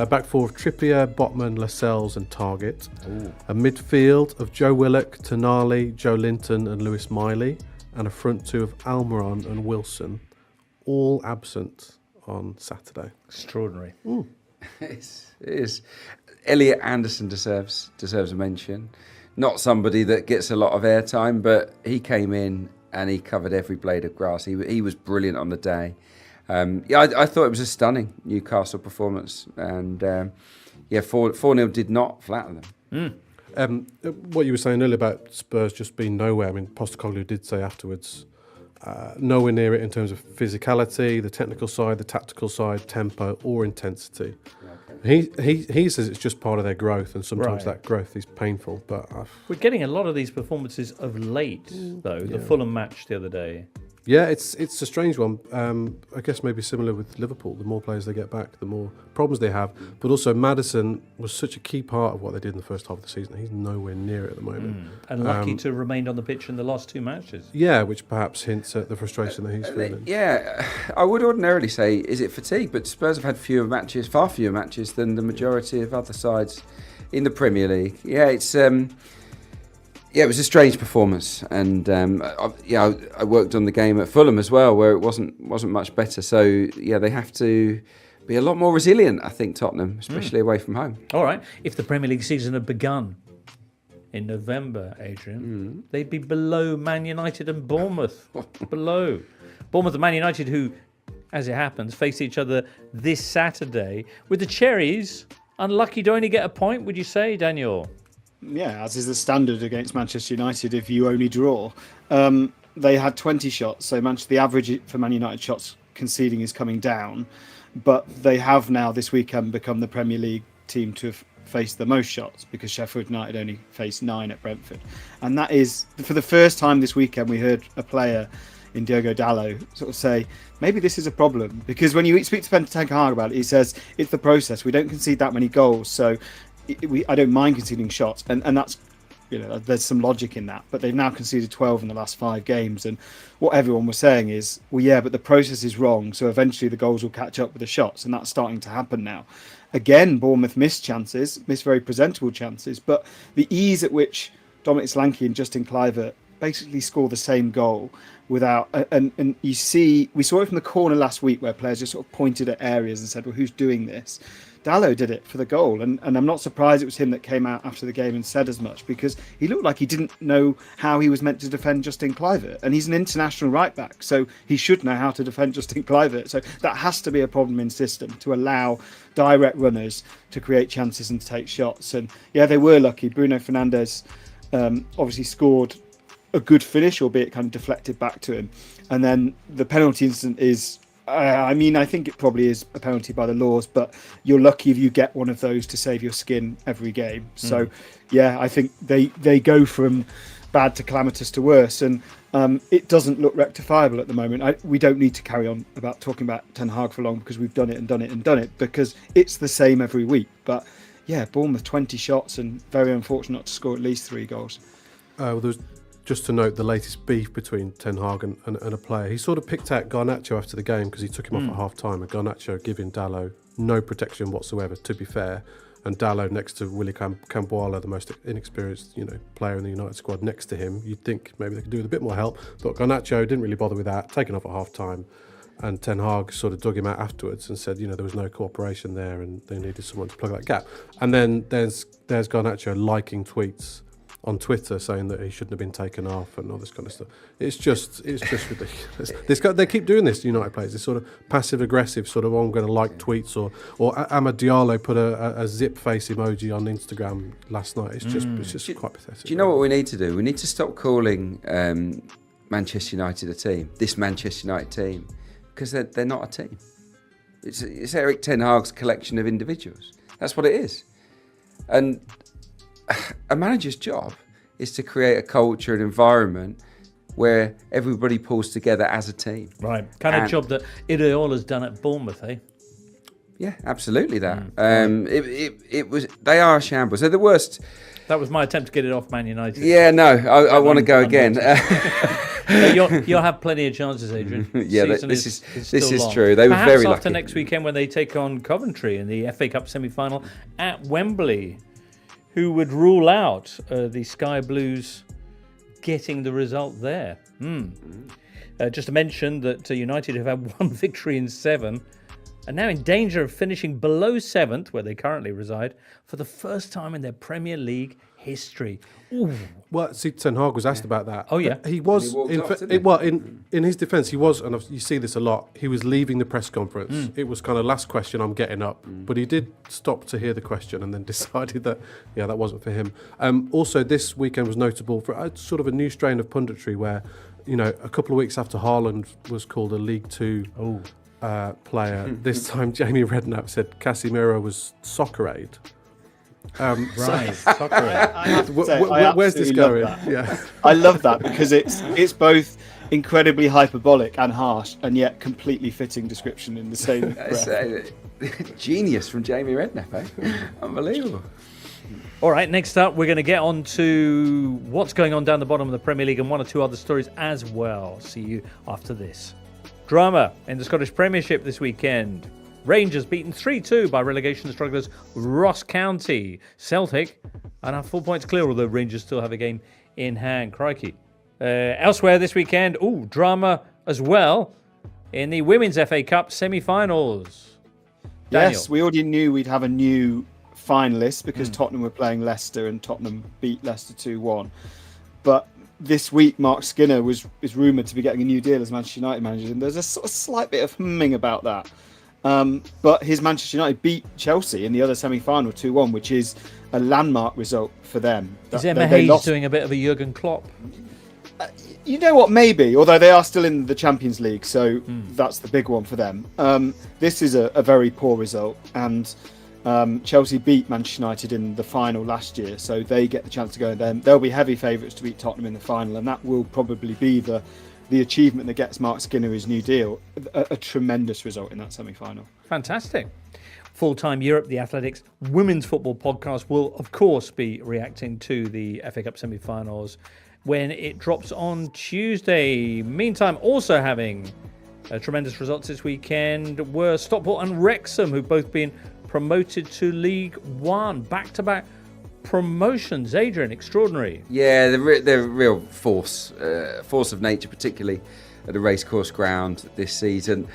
Back four of Trippier, Botman, Lascelles and Targett. Ooh. A midfield of Joe Willock, Tonali, Joe Linton and Lewis Miley. And a front two of Almiron and Wilson, all absent on Saturday. Extraordinary. It is. Elliot Anderson deserves a mention. Not somebody that gets a lot of airtime, but he came in and he covered every blade of grass. He was brilliant on the day. I thought it was a stunning Newcastle performance. And 4-0 did not flatter them. What you were saying earlier about Spurs just being nowhere, I mean, Postecoglou did say afterwards, nowhere near it in terms of physicality, the technical side, the tactical side, tempo or intensity. He says it's just part of their growth, and sometimes that growth is painful. But we're getting a lot of these performances of late, though. The Fulham match the other day. Yeah, it's a strange one. I guess maybe similar with Liverpool. The more players they get back, the more problems they have. But also, Maddison was such a key part of what they did in the first half of the season. He's nowhere near it at the moment. And lucky to have remained on the pitch in the last two matches. Yeah, which perhaps hints at the frustration that he's feeling. Yeah, I would ordinarily say, is it fatigue? But Spurs have had far fewer matches than the majority of other sides in the Premier League. Yeah, it's... it was a strange performance, and I worked on the game at Fulham as well, where it wasn't much better. So they have to be a lot more resilient, I think, Tottenham, especially away from home. All right, if the Premier League season had begun in November, Adrian, they'd be below Man United and Bournemouth. Below Bournemouth and Man United, who, as it happens, face each other this Saturday. With the Cherries unlucky to only get a point, would you say, Daniel? Yeah, as is the standard against Manchester United if you only draw. They had 20 shots, so the average for Man United shots conceding is coming down, but they have now this weekend become the Premier League team to have faced the most shots because Sheffield United only faced 9 at Brentford. And that is, for the first time this weekend, we heard a player in Diogo Dalot sort of say, maybe this is a problem, because when you speak to Ten Hag about it, he says, it's the process. We don't concede that many goals, so I don't mind conceding shots, and that's, there's some logic in that. But they've now conceded 12 in the last 5 games, and what everyone was saying is, but the process is wrong, so eventually the goals will catch up with the shots, and that's starting to happen now. Again, Bournemouth missed very presentable chances, but the ease at which Dominic Solanke and Justin Kluivert basically score the same goal without, and we saw it from the corner last week where players just sort of pointed at areas and said, well, who's doing this? Dalot did it for the goal, and I'm not surprised it was him that came out after the game and said as much, because he looked like he didn't know how he was meant to defend Justin Kluivert, and he's an international right back, so he should know how to defend Justin Kluivert. So that has to be a problem in system, to allow direct runners to create chances and to take shots. And they were lucky. Bruno Fernandes obviously scored a good finish, albeit kind of deflected back to him, and then the penalty incident is, I think it probably is a penalty by the laws, but you're lucky if you get one of those to save your skin every game. So, I think they go from bad to calamitous to worse, and it doesn't look rectifiable at the moment. We don't need to carry on about talking about Ten Hag for long, because we've done it, because it's the same every week. But Bournemouth 20 shots and very unfortunate not to score at least 3 goals. There was just to note the latest beef between Ten Hag and a player. He sort of picked out Garnacho after the game because he took him off at half-time, and Garnacho giving Dalot no protection whatsoever, to be fair. And Dalot next to Willy Camboala, the most inexperienced, player in the United squad, next to him. You'd think maybe they could do with a bit more help, but Garnacho didn't really bother with that, taken off at half-time. And Ten Hag sort of dug him out afterwards and said, there was no cooperation there and they needed someone to plug that gap. And then there's Garnacho liking tweets on Twitter saying that he shouldn't have been taken off and all this kind of stuff. It's just ridiculous. They keep doing this to United players. This sort of passive aggressive sort of, I'm going to like tweets, or Amad Diallo put a zip face emoji on Instagram last night. It's just quite pathetic. Do you know what we need to do? We need to stop calling Manchester United a team. This Manchester United team, because they're not a team. It's Erik Ten Hag's collection of individuals. That's what it is. And a manager's job is to create a culture and environment where everybody pulls together as a team. Right. Kind of job that Iraola's done at Bournemouth, eh? Yeah, absolutely that. It was. They are a shambles. They're the worst. That was my attempt to get it off Man United. Yeah, no, I want to go again. You'll have plenty of chances, Adrian. Yeah, this is long. true. They were Perhaps very lucky. after next weekend when they take on Coventry in the FA Cup semi-final at Wembley, who would rule out the Sky Blues getting the result there. Just to mention that United have had 1 victory in 7 and now in danger of finishing below 7th, where they currently reside, for the first time in their Premier League history. Ooh. Well, see, Ten Hag was asked about that. Oh, yeah. He was, in his defence, he was, and you see this a lot, he was leaving the press conference. It was kind of last question, I'm getting up. But he did stop to hear the question and then decided that, that wasn't for him. Also, this weekend was notable for sort of a new strain of punditry where, a couple of weeks after Haaland was called a League Two player, this time Jamie Redknapp said Casemiro was soccer-aid. Right, soccer-aid. Where's this going? Yeah, I love that because it's both incredibly hyperbolic and harsh, and yet completely fitting description in the same breath. Genius from Jamie Redknapp, eh? Unbelievable. All right, next up, we're going to get on to what's going on down the bottom of the Premier League and 1 or 2 other stories as well. See you after this. Drama in the Scottish Premiership this weekend. Rangers beaten 3-2 by relegation strugglers Ross County. Celtic are now 4 points clear, although Rangers still have a game in hand. Crikey. Elsewhere this weekend, drama as well in the Women's FA Cup semi-finals. Daniel. Yes, we already knew we'd have a new finalist because Tottenham were playing Leicester and Tottenham beat Leicester 2-1. But this week, Mark Skinner is rumoured to be getting a new deal as Manchester United manager, and there's a sort of slight bit of humming about that. But his Manchester United beat Chelsea in the other semi-final 2-1, which is a landmark result for them. Is Emma Hayes doing a bit of a Jurgen Klopp? You know what, maybe, although they are still in the Champions League, so that's the big one for them. This is a very poor result, and Chelsea beat Manchester United in the final last year, so they get the chance to go, and then they'll be heavy favourites to beat Tottenham in the final, and that will probably be the achievement that gets Mark Skinner his new deal. A tremendous result in that semi-final. Fantastic. Full-time Europe, the Athletics Women's Football Podcast will, of course, be reacting to the FA Cup semi-finals when it drops on Tuesday. Meantime, also having tremendous results this weekend were Stockport and Wrexham, who've both been promoted to League One. Back-to-back promotions. Adrian, extraordinary. Yeah, they're a real force of nature, particularly at the racecourse ground this season.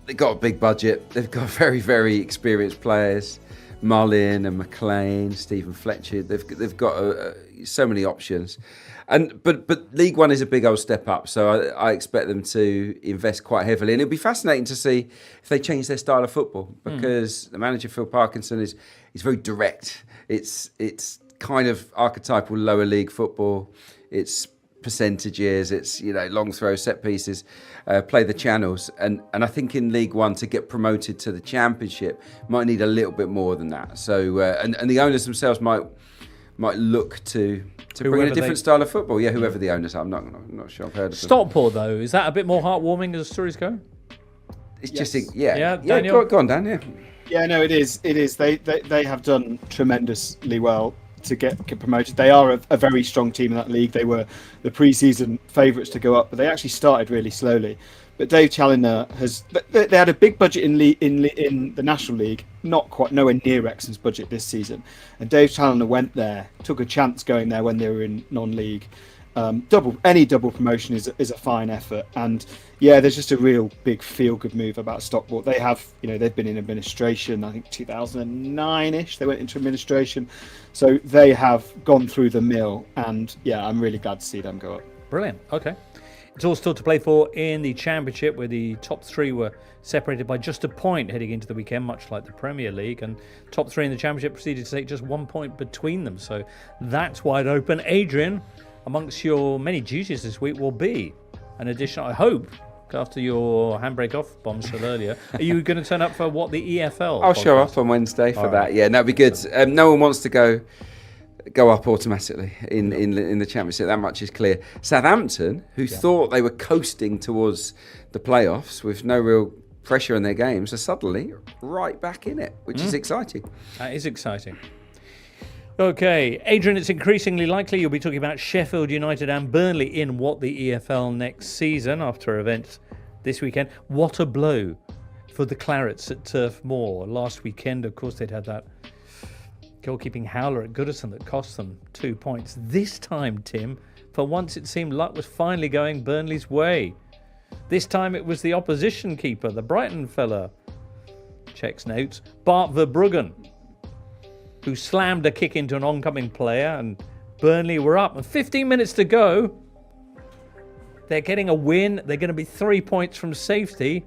They've got a big budget. They've got very, very experienced players. Mullin and McLean, Stephen Fletcher. They've got so many options. But League One is a big old step up, so I expect them to invest quite heavily. And it'll be fascinating to see if they change their style of football, because the manager, Phil Parkinson, is very direct. It's kind of archetypal lower league football. It's percentages, it's long throws, set pieces, play the channels. And I think in League One, to get promoted to the Championship, might need a little bit more than that. So and the owners themselves might look to bring in a different style of football. Yeah, whoever the owners are, I'm not sure I've heard of them. Stockport, though, is that a bit more heartwarming as the stories go? It's just Daniel? Go on, Dan. Yeah. Yeah, no, it is. They have done tremendously well. to get promoted. They are a very strong team in that league. They were the pre-season favourites to go up, but they actually started really slowly. But Dave Challoner they had a big budget in the National League, nowhere near Wrexham's budget this season. And Dave Challoner went there, took a chance going there when they were in non-league. Any double promotion is a fine effort, and there's just a real big feel-good move about Stockport. They have, they've been in administration. I think 2009ish they went into administration, so they have gone through the mill, and I'm really glad to see them go up. Brilliant. Okay. It's all still to play for in the Championship, where the top three were separated by just a point heading into the weekend, much like the Premier League. And top three in the Championship proceeded to take just 1 point between them. So that's wide open. Adrian, amongst your many duties this week will be an addition, I hope, after your handbrake off bombshell earlier. Are you going to turn up for the EFL? I'll show up on Wednesday for that. Yeah, that'd be good. No one wants to go up automatically in the Championship. That much is clear. Southampton, who thought they were coasting towards the playoffs with no real pressure in their games, are suddenly right back in it, which is exciting. That is exciting. Okay, Adrian, it's increasingly likely you'll be talking about Sheffield United and Burnley in the EFL next season after events this weekend. What a blow for the Clarets at Turf Moor. Last weekend, of course, they'd had that goalkeeping howler at Goodison that cost them 2 points. This time, Tim, for once it seemed luck was finally going Burnley's way. This time it was the opposition keeper, the Brighton fella, checks notes, Bart Verbruggen, who slammed a kick into an oncoming player, and Burnley were up. And 15 minutes to go. They're getting a win. They're going to be 3 points from safety.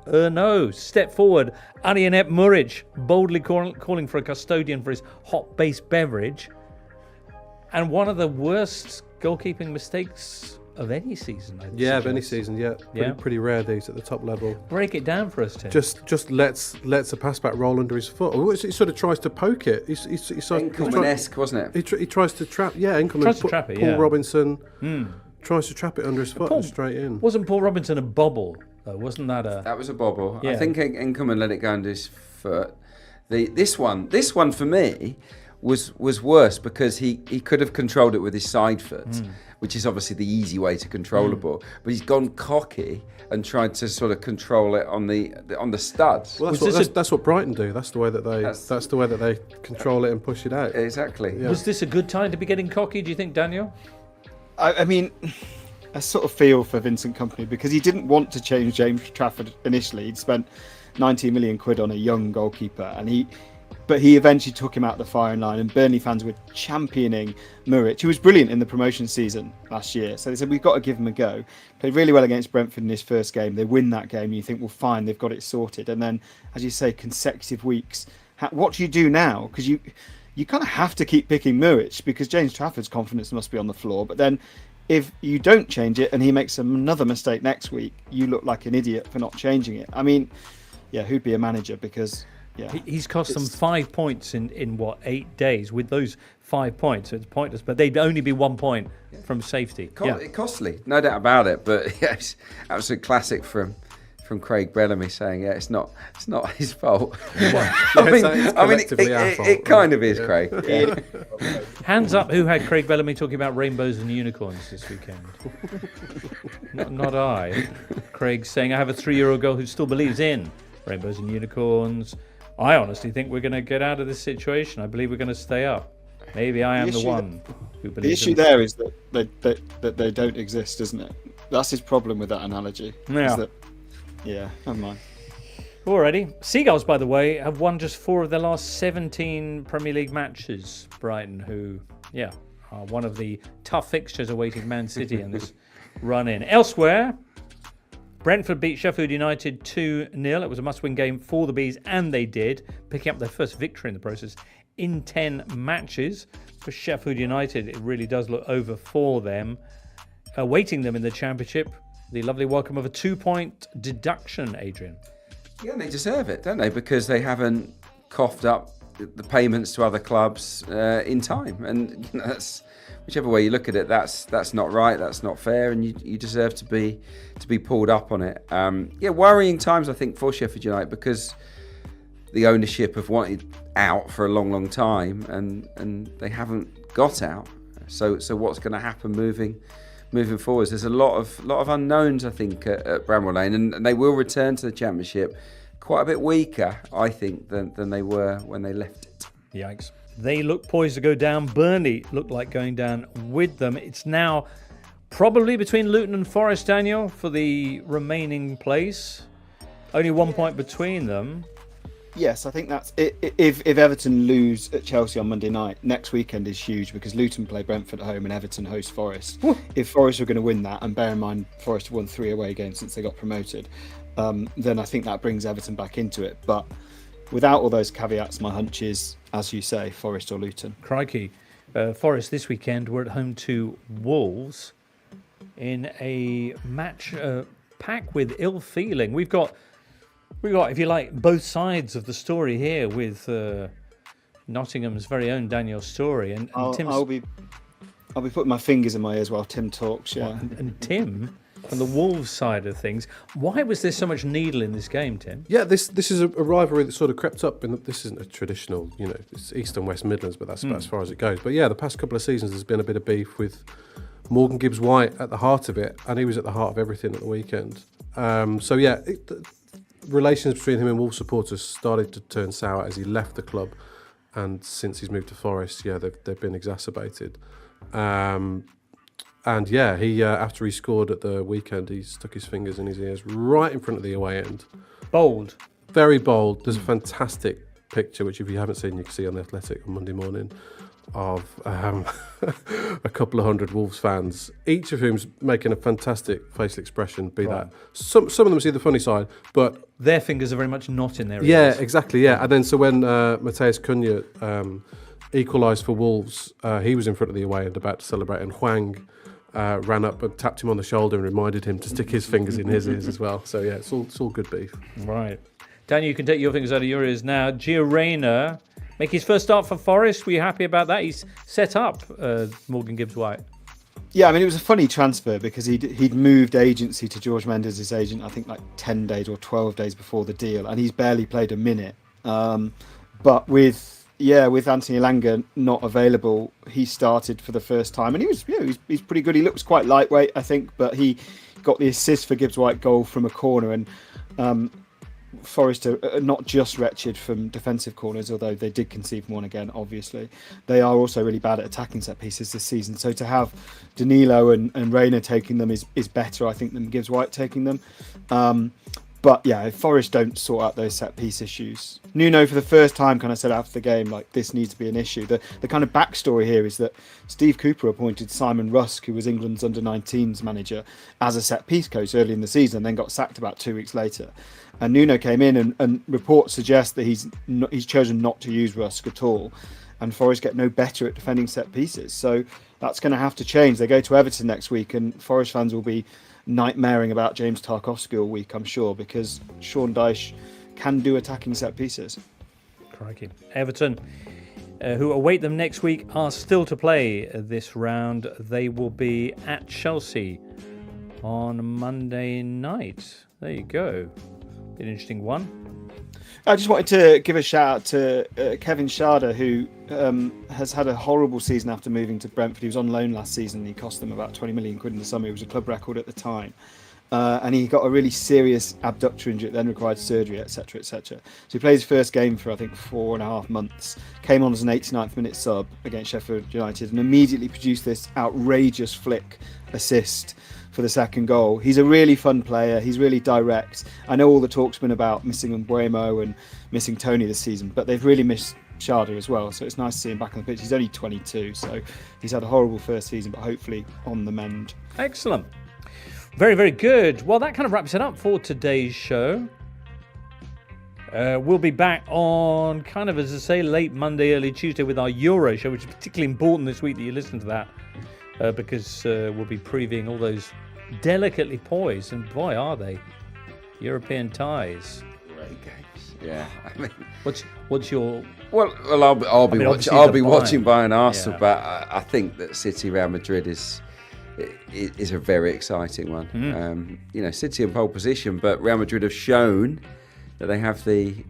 No. Step forward. Arianet Muric boldly calling for a custodian for his hot-based beverage. And one of the worst goalkeeping mistakes of any season. Of any season, Pretty rare these at the top level. Break it down for us, Tim. Just lets a pass back roll under his foot. He sort of tries to poke it. Enkelman-esque, wasn't it? He tries to trap. Yeah, Enkelman. Tries to trap it. Paul Robinson tries to trap it under his foot and straight in. Wasn't Paul Robinson a bobble? Wasn't that a? That was a bobble. Yeah. I think Enkelman let it go under his foot. This one for me was worse because he could have controlled it with his side foot, which is obviously the easy way to control a ball. But he's gone cocky and tried to sort of control it on the studs. Well, that's what Brighton do. That's the way that they control it and push it out. Exactly. Yeah. Was this a good time to be getting cocky? Do you think, Daniel? I mean, I sort of feel for Vincent Kompany because he didn't want to change James Trafford initially. He'd spent 90 million quid on a young goalkeeper, but he eventually took him out the firing line, and Burnley fans were championing Muric, who was brilliant in the promotion season last year. So they said, we've got to give him a go. Played really well against Brentford in his first game. They win that game, and you think, well, fine, they've got it sorted. And then, as you say, consecutive weeks. What do you do now? Because you kind of have to keep picking Muric because James Trafford's confidence must be on the floor. But then if you don't change it and he makes another mistake next week, you look like an idiot for not changing it. I mean, who'd be a manager? Because he's cost them 5 points in 8 days. With those 5 points, it's pointless. But they'd only be 1 point from safety. Costly, no doubt about it. But it's absolute classic from Craig Bellamy saying, it's not his fault. It kind of is, Craig. Hands up who had Craig Bellamy talking about rainbows and unicorns this weekend. not I. Craig saying, I have a 3-year-old girl who still believes in rainbows and unicorns. I honestly think we're going to get out of this situation. I believe we're going to stay up. Maybe I am the one who believes. The issue there is that they don't exist, isn't it? That's his problem with that analogy. Yeah. Never mind. Alrighty. Seagulls, by the way, have won just 4 of their last 17 Premier League matches. Brighton, who, are one of the tough fixtures awaiting Man City in this run-in. Elsewhere, Brentford beat Sheffield United 2-0. It was a must-win game for the Bees, and they did, picking up their first victory in the process in 10 matches. For Sheffield United, it really does look over for them. Awaiting them in the Championship, the lovely welcome of a 2-point deduction, Adrian. Yeah, they deserve it, don't they? Because they haven't coughed up the payments to other clubs in time. And that's whichever way you look at it, that's not right, that's not fair, and you deserve to be pulled up on it. Worrying times, I think, for Sheffield United because the ownership have wanted out for a long, long time, and they haven't got out. So what's going to happen moving forwards? There's a lot of unknowns, I think, at Bramall Lane, and they will return to the Championship quite a bit weaker, I think, than they were when they left it. Yikes. They look poised to go down. Burnley look like going down with them. It's now probably between Luton and Forest, Daniel, for the remaining place. Only 1 point between them. Yes, I think that's it. If Everton lose at Chelsea on Monday night, next weekend is huge because Luton play Brentford at home and Everton host Forest. If Forest are going to win that, and bear in mind Forest have won 3 away games since they got promoted, then I think that brings Everton back into it. But without all those caveats, my hunch is, as you say, Forest or Luton. Crikey. Forest this weekend were at home to Wolves in a match packed with ill feeling. We've got, if you like, both sides of the story here with Nottingham's very own Daniel Story. And Tim's... I'll be putting my fingers in my ears while Tim talks, yeah. And Tim, on the Wolves side of things, why was there so much needle in this game, Tim? Yeah, this is a rivalry that sort of crept up. This isn't a traditional, it's East and West Midlands, but that's about as far as it goes. But yeah, the past couple of seasons there's been a bit of beef with Morgan Gibbs-White at the heart of it, and he was at the heart of everything at the weekend. Relations between him and Wolves supporters started to turn sour as he left the club, and since he's moved to Forest, they've been exacerbated. He after he scored at the weekend, he stuck his fingers in his ears right in front of the away end. Bold, very bold. There's a fantastic picture which, if you haven't seen, you can see on The Athletic on Monday morning, of a couple of hundred Wolves fans, each of whom's making a fantastic facial expression. Some of them see the funny side, but their fingers are very much not in their ears. Yeah, exactly. Yeah, and then so when Mateus Cunha equalised for Wolves, he was in front of the away end about to celebrate, and Hwang ran up and tapped him on the shoulder and reminded him to stick his fingers in his ears as well. So yeah, it's all good beef. Right, Daniel, you can take your fingers out of your ears now. Gio Reyna make his first start for Forest. Were you happy about that? He's set up Morgan Gibbs-White. Yeah, I mean, it was a funny transfer because he'd moved agency to George Mendes' agent, I think like 10 days or 12 days before the deal, and he's barely played a minute. But with Anthony Elanga not available, he started for the first time, and he's pretty good. He looks quite lightweight, I think, but he got the assist for Gibbs-White goal from a corner, and Forest are not just wretched from defensive corners, although they did concede one again, obviously. They are also really bad at attacking set pieces this season. So to have Danilo and Reyna taking them is better, I think, than Gibbs-White taking them. But yeah, if Forest don't sort out those set piece issues. Nuno, for the first time, kind of said after the game, like, this needs to be an issue. The kind of backstory here is that Steve Cooper appointed Simon Rusk, who was England's under-19s manager, as a set piece coach early in the season, then got sacked about 2 weeks later. And Nuno came in, and reports suggest that he's chosen not to use Rusk at all. And Forest get no better at defending set pieces. So that's going to have to change. They go to Everton next week, and Forest fans will be nightmaring about James Tarkowski all week, I'm sure, because Sean Dyche can do attacking set pieces. Crikey. Everton, who await them next week, are still to play this round. They will be at Chelsea on Monday night. There you go. An interesting one. I just wanted to give a shout out to Kevin Schade, who has had a horrible season after moving to Brentford. He was on loan last season. He cost them about 20 million quid in the summer. It was a club record at the time. And he got a really serious abductor injury, then required surgery, etc., etc. So he played his first game for, I think, 4.5 months. Came on as an 89th minute sub against Sheffield United and immediately produced this outrageous flick assist for the second goal. He's a really fun player. He's really direct. I know all the talk's been about missing Mbeumo and missing Tony this season, but they've really missed Schade as well. So it's nice to see him back on the pitch. He's only 22, so he's had a horrible first season, but hopefully on the mend. Excellent. Very, very good. Well, that kind of wraps it up for today's show. We'll be back on kind of, as I say, late Monday, early Tuesday with our Euro show, which is particularly important this week that you listen to that. Because we'll be previewing all those delicately poised, and boy, are they, European ties. Great games. Yeah. I mean, what's your? Well, I'll be watching Bayern Arsenal, but I think that City Real Madrid is a very exciting one. City in pole position, but Real Madrid have shown that they have the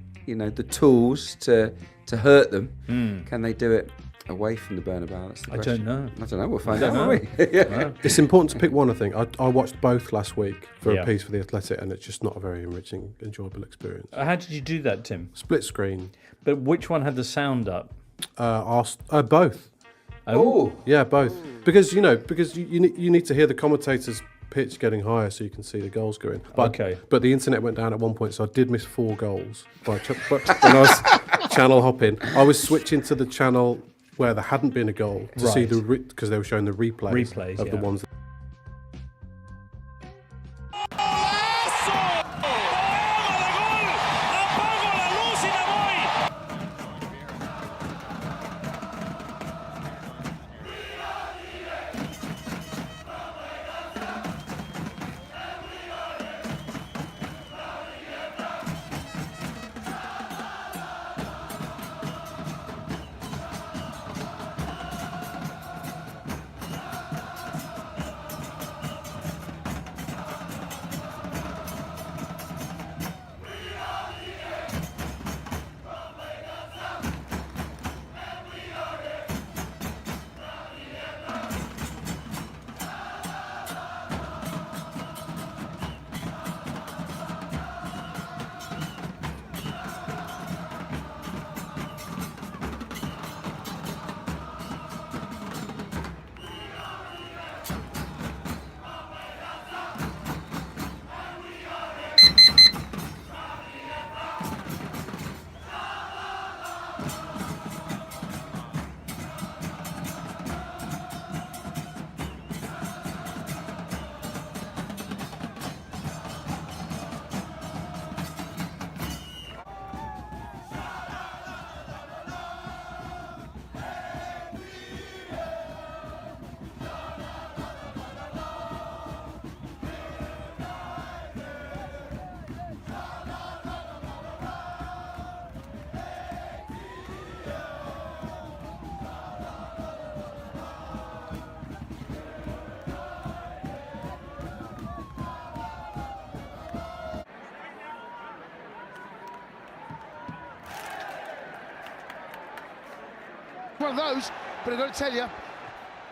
tools to to hurt them. Can they do it away from the Bernabeu? That's the question. I don't know. We'll find out. Won't we? It's important to pick one, I think. I watched both last week for a piece for The Athletic, and it's just not a very enriching, enjoyable experience. How did you do that, Tim? Split screen. But which one had the sound up? Both. Oh. Yeah, both. Because you need to hear the commentators' pitch getting higher so you can see the goals going. But the internet went down at one point, so I did miss 4 goals. But when I was channel hopping, I was switching to the channel where there hadn't been a goal to see because they were showing the replays of the ones. One of those, but I've got to tell you,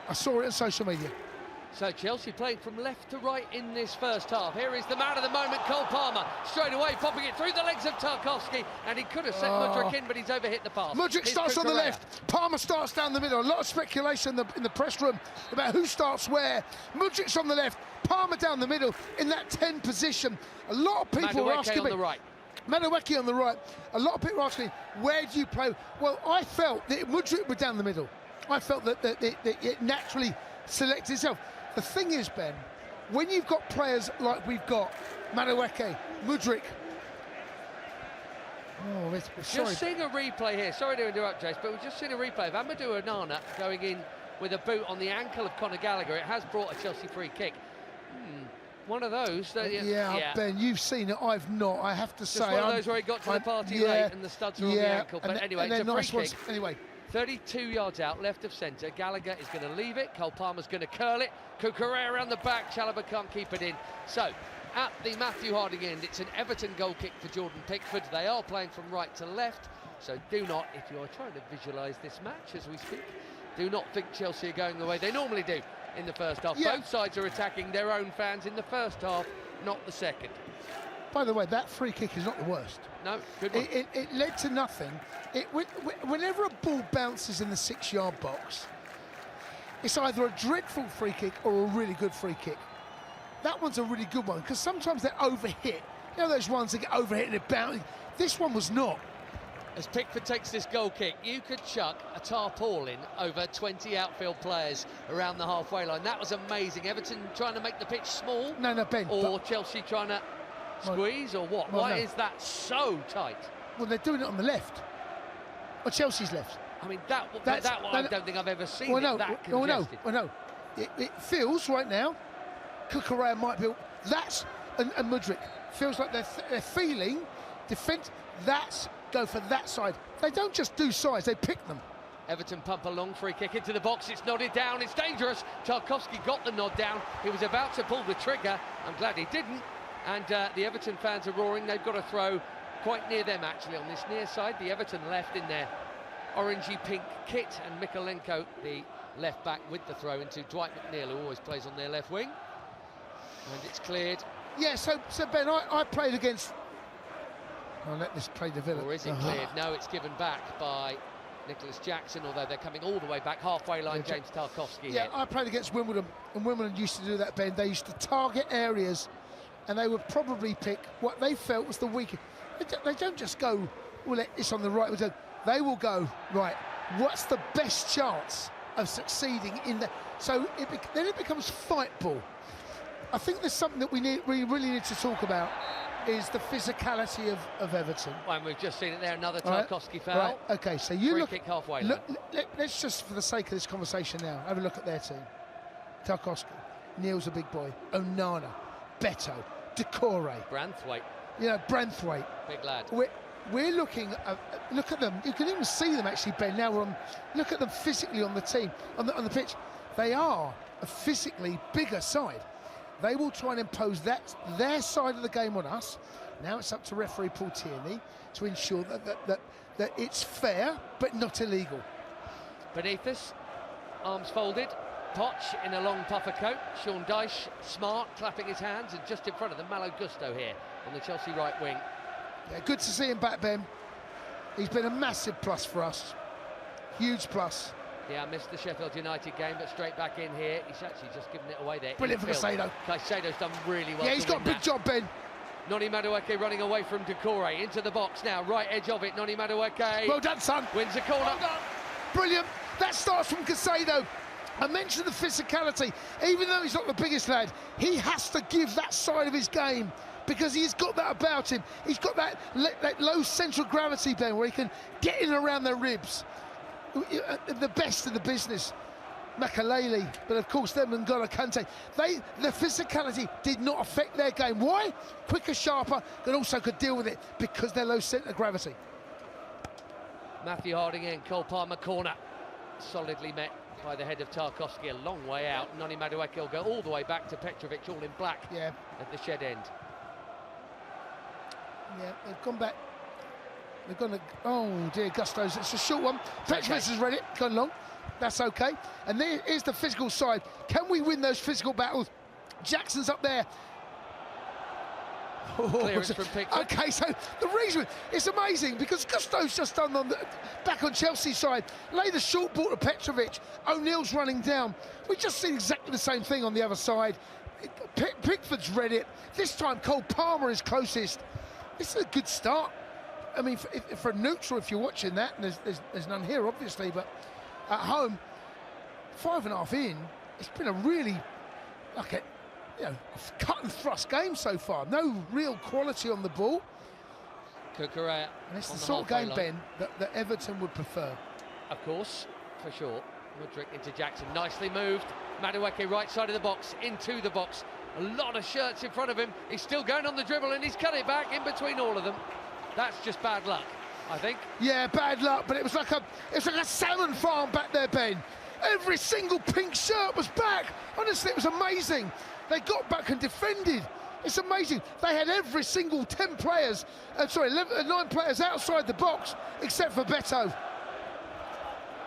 I saw it on social media. So Chelsea played from left to right in this first half. Here is the man of the moment, Cole Palmer, straight away popping it through the legs of Tarkowski, and he could have sent Mudryk in, but he's overhit the pass. Mudryk starts on the left, Palmer starts down the middle. A lot of speculation in the press room about who starts where. Mudryk's on the left, Palmer down the middle in that 10 position. A lot of people were asking me. Madaweki on the right. A lot of people are asking, where do you play? Well, I felt that Mudryk was down the middle. I felt that it naturally selected itself. The thing is, Ben, when you've got players like we've got, Madaweki, Mudryk. Oh, we've just seen a replay here. Sorry to interrupt, Jace, but we've just seen a replay of Amadou Onana going in with a boot on the ankle of Conor Gallagher. It has brought a Chelsea free kick. One of those. Yeah, Ben, you've seen it. I've not. I have to say. Just one of those where he got to the party late and the studs are on the ankle. But anyway, it's a free kick. Anyway, 32 yards out, left of centre. Gallagher is going to leave it. Cole Palmer's going to curl it. Cucurella around the back. Chalobah can't keep it in. So, at the Matthew Harding end, it's an Everton goal kick for Jordan Pickford. They are playing from right to left. So do not, if you're trying to visualise this match as we speak, do not think Chelsea are going the way they normally do in the first half. Both sides are attacking their own fans in the first half, not the second. By the way, that free kick is not the worst. No, good one. It led to nothing. Whenever a ball bounces in the 6-yard box, it's either a dreadful free kick or a really good free kick. That one's a really good one, because sometimes they're overhit. You know those ones that get overhit and it bounces? This one was not. As Pickford takes this goal kick, you could chuck a tarpaulin over 20 outfield players around the halfway line. That was amazing. Everton trying to make the pitch small. No, Ben. Or Chelsea trying to squeeze, or what? Why is that so tight? Well, they're doing it on the left. Or Chelsea's left. I mean, that one I don't think I've ever seen that congested. No. It feels right now, Cucurella might be... And Mudryk feels like they're feeling defence. Go for that side. They don't just do sides, they pick them. Everton pump a long free kick into the box. It's nodded down. It's dangerous. Tarkowski got the nod down. He was about to pull the trigger. I'm glad he didn't. And the Everton fans are roaring. They've got a throw quite near them, actually, on this near side. The Everton left in there. orangey pink kit, and Mikolenko, the left back, with the throw into Dwight McNeil, who always plays on their left wing. And it's cleared. Yeah, so Ben, I played against... I'll let this play develop. Or is it cleared? No, it's given back by Nicholas Jackson, although they're coming all the way back, halfway line. James Tarkowski. Yeah, I played against Wimbledon, and Wimbledon used to do that, Ben. They used to target areas, and they would probably pick what they felt was the weakest. They don't just go, well, it's on the right. They will go, right, what's the best chance of succeeding in that? So then it becomes fight ball. I think there's something that we really need to talk about, is the physicality of Everton. Well, and we've just seen it there, another Tarkowski foul. Right. Okay, so you Free look kick halfway. Let's just, for the sake of this conversation now, have a look at their team. Tarkowski, Neil's a big boy, Onana, Beto, Decore, Branthwaite. Branthwaite. Big lad. We're looking at, look at them. You can even see them actually, Ben. Now we're on. Look at them physically on the team, on the pitch. They are a physically bigger side. They will try and impose their side of the game on us. Now it's up to referee Paul Tierney to ensure that it's fair but not illegal. Beneath us, arms folded, Poch in a long puffer coat, Sean Dyche smart, clapping his hands, and just in front of them, Malo Gusto here on the Chelsea right wing. Yeah, good to see him back, Ben. He's been a massive plus for us. Huge plus. Yeah, I missed the Sheffield United game, but straight back in here. He's actually just given it away there. Brilliant for Caicedo. Caicedo's done really well. Yeah, he's got a big job, Ben. Noni Madueke running away from Decore into the box now, right edge of it. Noni Madueke. Well done, son. Wins the corner. Well done. Brilliant. That starts from Caicedo. I mentioned the physicality. Even though he's not the biggest lad, he has to give that side of his game, because he's got that about him. He's got that low central gravity, Ben, where he can get in around their ribs. The best in the business, Makalele, but of course them and N'Golo Kante. The physicality did not affect their game. Why? Quicker, sharper, and also could deal with it because they're low centre of gravity. Matthew Harding in, Cole Palmer corner, solidly met by the head of Tarkowski, a long way out. Noni Madueke will go all the way back to Petrovic, all in black at the shed end. Yeah, they've gone back. They're going to... Oh, dear, Gusto's. It's a short one. Petrovic has read it. Gone long. That's OK. And here's the physical side. Can we win those physical battles? Jackson's up there. Clearance from Pickford. OK, so the reason... It's amazing, because Gusto's just done back on Chelsea's side. Lay the short ball to Petrovic. O'Neill's running down. We've just seen exactly the same thing on the other side. Pickford's read it. This time, Cole Palmer is closest. This is a good start. I mean, for a neutral, if you're watching that, and there's none here, obviously, but at home, 5.5 in, it's been a really, a cut and thrust game so far. No real quality on the ball. Kukurea. And it's the sort of game, Ben, that Everton would prefer. Of course, for sure. Mudryk into Jackson, nicely moved. Madueke right side of the box, into the box. A lot of shirts in front of him. He's still going on the dribble, and he's cut it back in between all of them. That's just bad luck, I think. Yeah, bad luck, but it was like a salmon farm back there, Ben. Every single pink shirt was back. Honestly, it was amazing. They got back and defended. It's amazing. They had every single 9 players outside the box, except for Beto.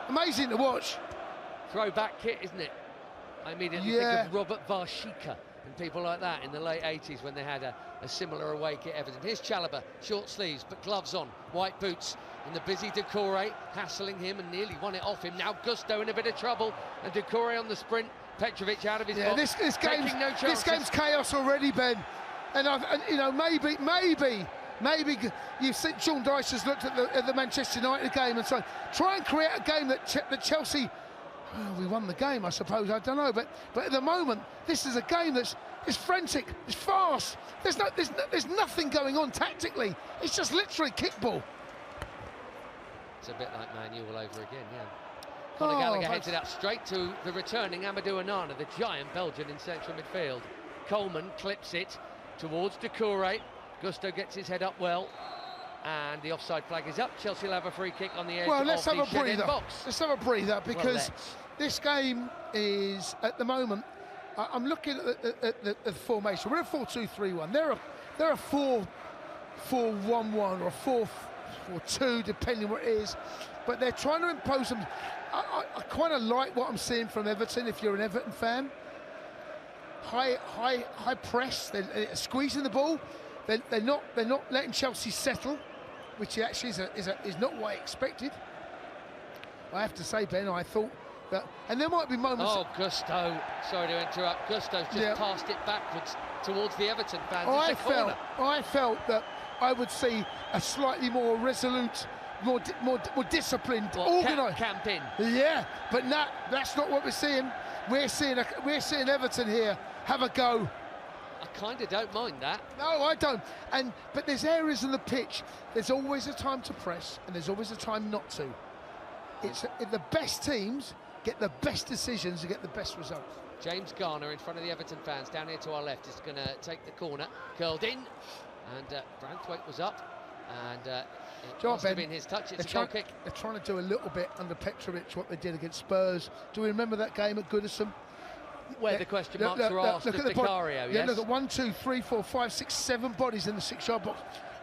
Amazing to watch. Throwback kit, isn't it? I immediately think of Robert Varshika and people like that in the late 80s when they had a similar away kit Everton. Here's Chalobah, short sleeves but gloves on, white boots, and the busy Decore hassling him and nearly won it off him. Now Gusto in a bit of trouble, and Decore on the sprint. Petrovic out of his box. This game's chaos already, Ben. And maybe you've seen Sean Dyche has looked at the Manchester United game and so try and create a game that Chelsea. Oh, we won the game, I suppose. I don't know, but at the moment, this is a game it's frantic, it's fast. There's nothing going on tactically. It's just literally kickball. It's a bit like Man U all over again, yeah. Conor Gallagher heads it out straight to the returning Amadou Onana, the giant Belgian in central midfield. Coleman clips it towards Decore. Gusto gets his head up well, and the offside flag is up. Chelsea will have a free kick on the edge of the shed-end box. Let's have a breather, because this game is, at the moment, I'm looking at the formation. We're a 4-2-3-1. They're a 4-4-1-1 or a 4 4-4-2, depending what it is. But they're trying to impose them. I kind of like what I'm seeing from Everton. If you're an Everton fan, high press. They're squeezing the ball. They're not letting Chelsea settle, which actually is not what I expected. I have to say, Ben, I thought that, and there might be moments. Oh, Gusto! Sorry to interrupt. Gusto's just passed it backwards towards the Everton fans. I felt that I would see a slightly more resolute, more disciplined, organised campaign. Yeah, but that's not what we're seeing. We're seeing Everton here have a go. I kind of don't mind that. No, I don't. But there's areas in the pitch. There's always a time to press, and there's always a time not to. It's the best teams get the best decisions and get the best results. James Garner in front of the Everton fans down here to our left is going to take the corner, curled in, and Branthwaite was up, and it must have been his touch. It's a goal kick. They're trying to do a little bit under Petrovic what they did against Spurs. Do we remember that game at Goodison? Where the question marks were asked of Vicario, yes? Yeah, look at 1, 2, 3, 4, 5, 6, 7 bodies in the 6-yard box.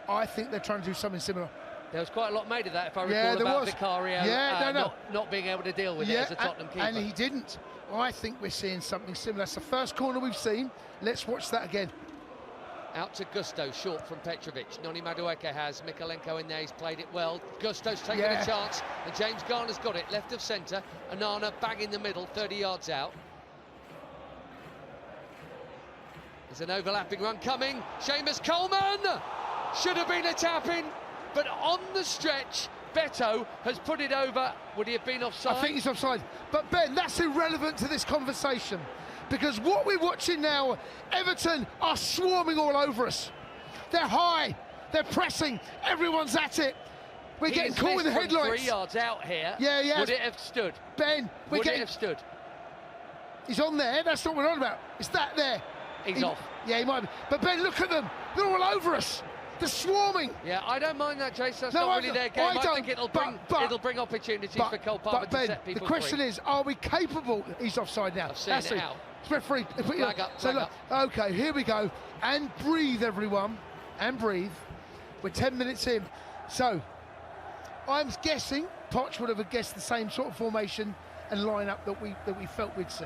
I think they're trying to do something similar. There was quite a lot made of that, if I recall, about Vicario not being able to deal with it as a Tottenham keeper. And he didn't. I think we're seeing something similar. That's the first corner we've seen. Let's watch that again. Out to Gusto, short from Petrovic. Noni Madueke has Mikalenko in there. He's played it well. Gusto's taken a chance, and James Garner's got it. Left of centre. Onana bang in the middle, 30 yards out. There's an overlapping run coming. Seamus Coleman! Should have been a tap-in. But on the stretch, Beto has put it over. Would he have been offside? I think he's offside. But Ben, that's irrelevant to this conversation, because what we're watching now, Everton are swarming all over us. They're high, they're pressing, everyone's at it. We're getting caught in the headlights. 3 yards out here. Yeah. Would it have stood? Ben, would it have stood? He's on there. That's not what we're on about. It's that there. He's off. Yeah, he might be. But Ben, look at them. They're all over us. They're swarming. Yeah, I don't mind that, Jason. That's not really their game. I think it'll bring opportunities for Cole Palmer to set people free. The question is, are we capable? He's offside now. I've seen it out. Referee. Flag up. Okay, here we go. And breathe, everyone. And breathe. We're 10 minutes in. So, I'm guessing Poch would have guessed the same sort of formation and lineup that we felt we'd see.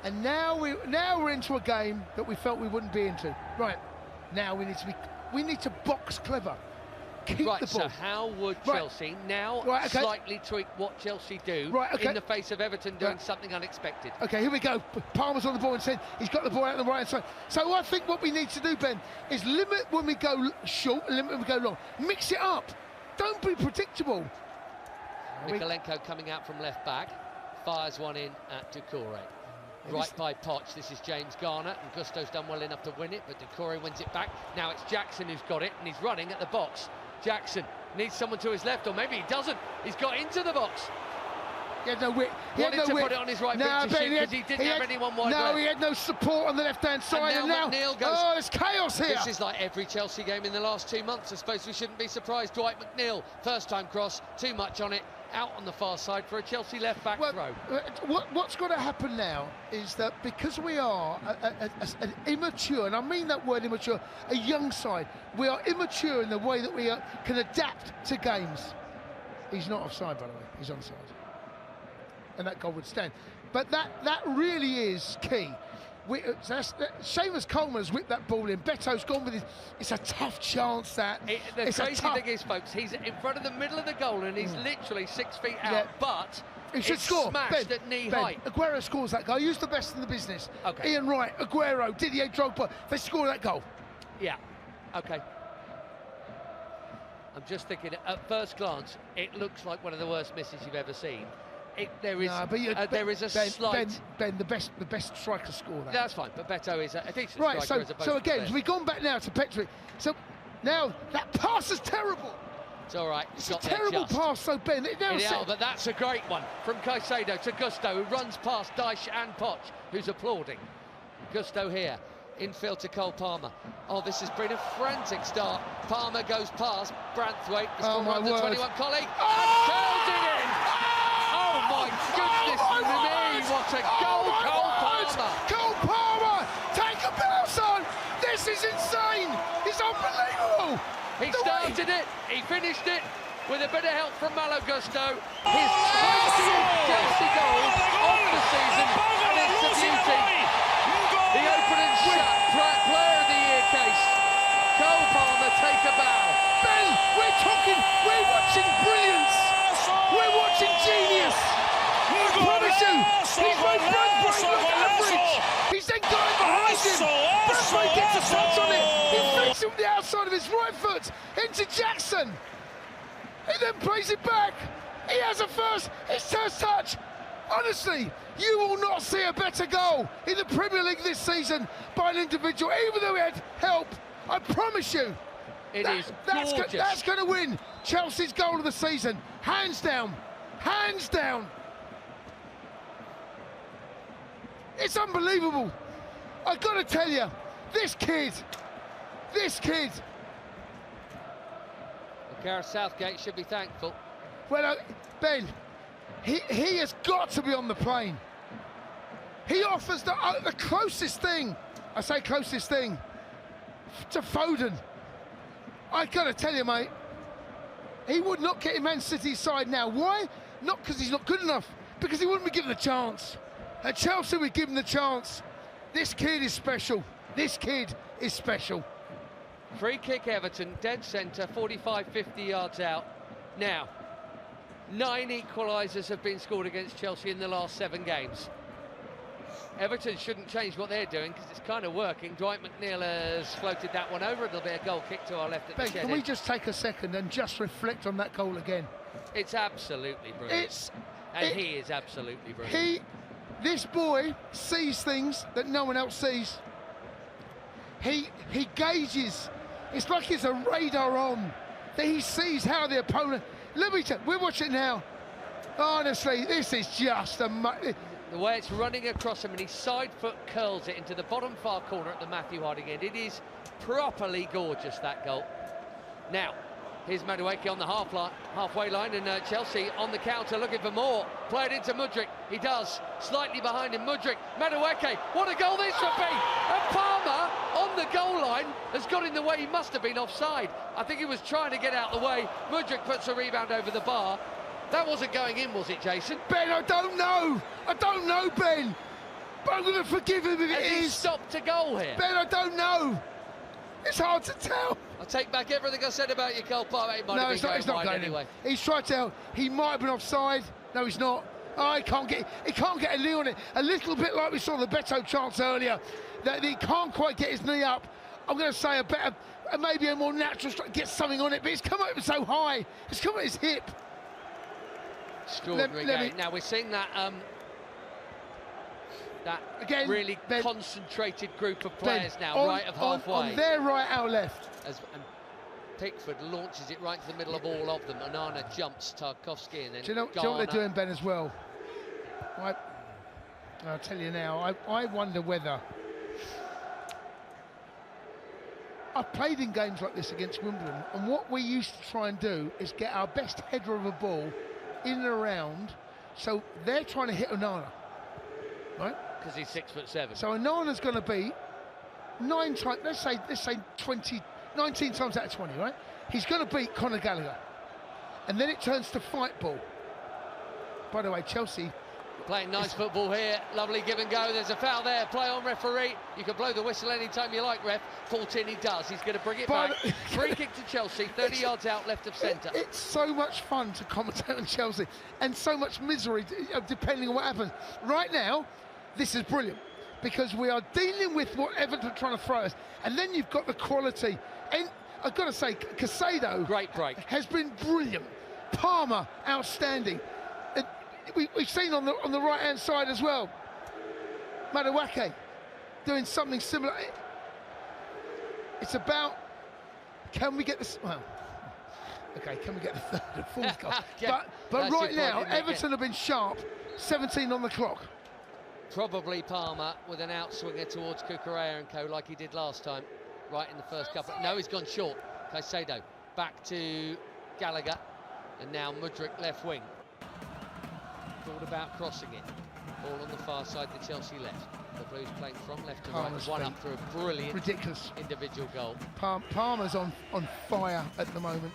And now we're into a game that we felt we wouldn't be into. Right. Now we need to box clever. Keep the ball. So how would Chelsea now slightly tweak what Chelsea do in the face of Everton doing something unexpected? Okay, here we go. Palmer's on the ball and he's got the ball out on the right hand side. So I think what we need to do, Ben, is limit when we go short and limit when we go long. Mix it up. Don't be predictable. Mikalenko coming out from left back, fires one in at Doucouré. Right by Poch, this is James Garner, and Gusto's done well enough to win it, but Doucouré wins it back. Now it's Jackson who's got it, and he's running at the box. Jackson needs someone to his left, or maybe he doesn't. He's got into the box. He had no width. He wanted to put it on his right foot to shoot because he didn't have anyone wide left. No, he had no support on the left-hand side. And now McNeil goes. Oh, there's chaos here. This is like every Chelsea game in the last 2 months. I suppose we shouldn't be surprised. Dwight McNeil, first-time cross, too much on it. Out on the far side for a Chelsea left-back throw. What's got to happen now is that because we are an immature, and I mean that word immature, a young side, we are immature in the way that we can adapt to games. He's not offside, by the way. He's onside. And that goal would stand. But that really is key. Seamus Coleman has whipped that ball in. Beto's gone with it. It's a tough chance that. The crazy thing is, folks, he's in front of the middle of the goal and he's literally 6 feet out, but he should score. Smashed at knee height. Aguero scores that goal. He's the best in the business. Okay. Ian Wright, Aguero, Didier Drogba, they score that goal. Yeah, okay. I'm just thinking, at first glance, it looks like one of the worst misses you've ever seen. There is a slight. Ben, the best striker score that. That's fine, but Beto is a decent right, striker as opposed so again, to we've gone back now to Petrovic. So now that pass is terrible. It's all right. It's a terrible pass, so Ben. But that's a great one from Caicedo to Gusto, who runs past Dyche and Poch, who's applauding. Gusto here, infield to Cole Palmer. Oh, this has been a frantic start. Palmer goes past Branthwaite, the scorer of the 21 colleague, and curls it in. Oh my goodness me, what a goal, Cole Palmer! Cole Palmer, take a bounce on! This is insane! It's unbelievable! He started it, he finished it with a bit of help from Malo Gusto. His 20th Chelsea goal of the season, and it's a beauty. The open and shut Player of the Year case. Cole Palmer, take a bow. Ben, we're watching brilliance. We're watching genius. I promise you, he's made Bradbury look average. He's then got it behind him. Bradbury gets a touch on it. He flicks it with the outside of his right foot into Jackson. He then plays it back. He has his first touch. Honestly, you will not see a better goal in the Premier League this season by an individual, even though he had help. I promise you. That's going to win Chelsea's goal of the season. Hands down. Hands down. It's unbelievable. I've got to tell you, this kid. Gareth Southgate should be thankful. Well, Ben, he has got to be on the plane. He offers the closest thing, I say closest thing, to Foden. I gotta tell you, mate, he would not get in Man City's side now. Why? Not because he's not good enough, because he wouldn't be given the chance. At Chelsea, we give him the chance. This kid is special. This kid is special. Free kick Everton, dead centre, 45, 50 yards out. Now, 9 equalisers have been scored against Chelsea in the last 7 games. Everton shouldn't change what they're doing because it's kind of working. Dwight McNeil has floated that one over. It'll be a goal kick to our left at the shed. Can we just take a second and just reflect on that goal again? It's absolutely brilliant. He is absolutely brilliant. This boy sees things that no one else sees. He gauges. It's like it's a radar on that he sees how the opponent. We're watching now. Honestly, this is just the way it's running across him, and his side foot curls it into the bottom far corner at the Matthew Harding end. It is properly gorgeous, that goal. Now, here's Madueke on the halfway line, and Chelsea on the counter looking for more. Play it into Mudryk. He does. Slightly behind him, Mudryk. Madueke, what a goal this would be! And Palmer on the goal line has got in the way. He must have been offside. I think he was trying to get out the way. Mudryk puts a rebound over the bar. That wasn't going in, was it, Jason? Ben, I don't know, Ben. But I'm going to forgive him if it is. He stopped a goal here. Ben, I don't know. It's hard to tell. I'll take back everything I said about you, Cole Palmer. No, it's not going anyway. He's tried to tell. He might have been offside. No, he's not. Oh, he can't get a knee on it. A little bit like we saw the Beto chance earlier. That he can't quite get his knee up. I'm going to say maybe a more natural strike, get something on it, but it's come up so high. It's come at his hip. Extraordinary game. Now we're seeing that again, really concentrated group of players right of halfway. On their right, our left. And Pickford launches it right to the middle of all of them. Onana jumps Tarkovsky, and then do you know what they're doing, Ben, as well? I'll tell you now, I wonder whether... I've played in games like this against Wimbledon, and what we used to try and do is get our best header of a ball in and around, so they're trying to hit Onana, right? Because he's 6'7". So Onana's going to be 9 times, let's say 19 times out of 20, right? He's going to beat Conor Gallagher, and then it turns to fight ball. By the way, Chelsea playing nice football here. Lovely give and go. There's a foul there. Play on, referee. You can blow the whistle anytime you like, ref. 14 he does. He's going to bring it back. Free kick to Chelsea, 30 yards out, left of centre. It's so much fun to commentate on Chelsea, and so much misery depending on what happens. Right now, this is brilliant because we are dealing with what Everton are trying to throw us, and then you've got the quality. And I've got to say, Casado, great break, has been brilliant. Palmer, outstanding. We've seen on the right-hand side as well, Madueke doing something similar. It's about, can we get this? Well, okay, can we get the third and fourth goal? But right now, Everton have been sharp. 17 on the clock. Probably Palmer with an outswinger towards Cucurella and co, like he did last time, right in the first couple. No, he's gone short. Caicedo back to Gallagher, and now Mudryk left wing. Thought about crossing it. Ball on the far side, the Chelsea left. The Blues playing from left to Palmer's right. One feet. up for a brilliant, ridiculous individual goal. Palmer's on fire at the moment.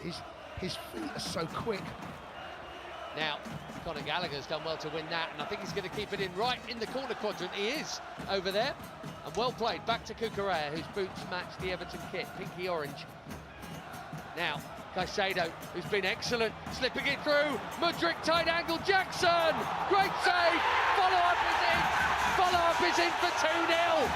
His feet are so quick. Now, Conor Gallagher's done well to win that, and I think he's going to keep it in right in the corner quadrant. He is over there, and well played. Back to Cucurella, whose boots match the Everton kit, pinky orange. Now, Caicedo, who's been excellent, slipping it through. Mudryk, tight angle, Jackson, great save. Follow-up is in. Follow-up is in for 2-0.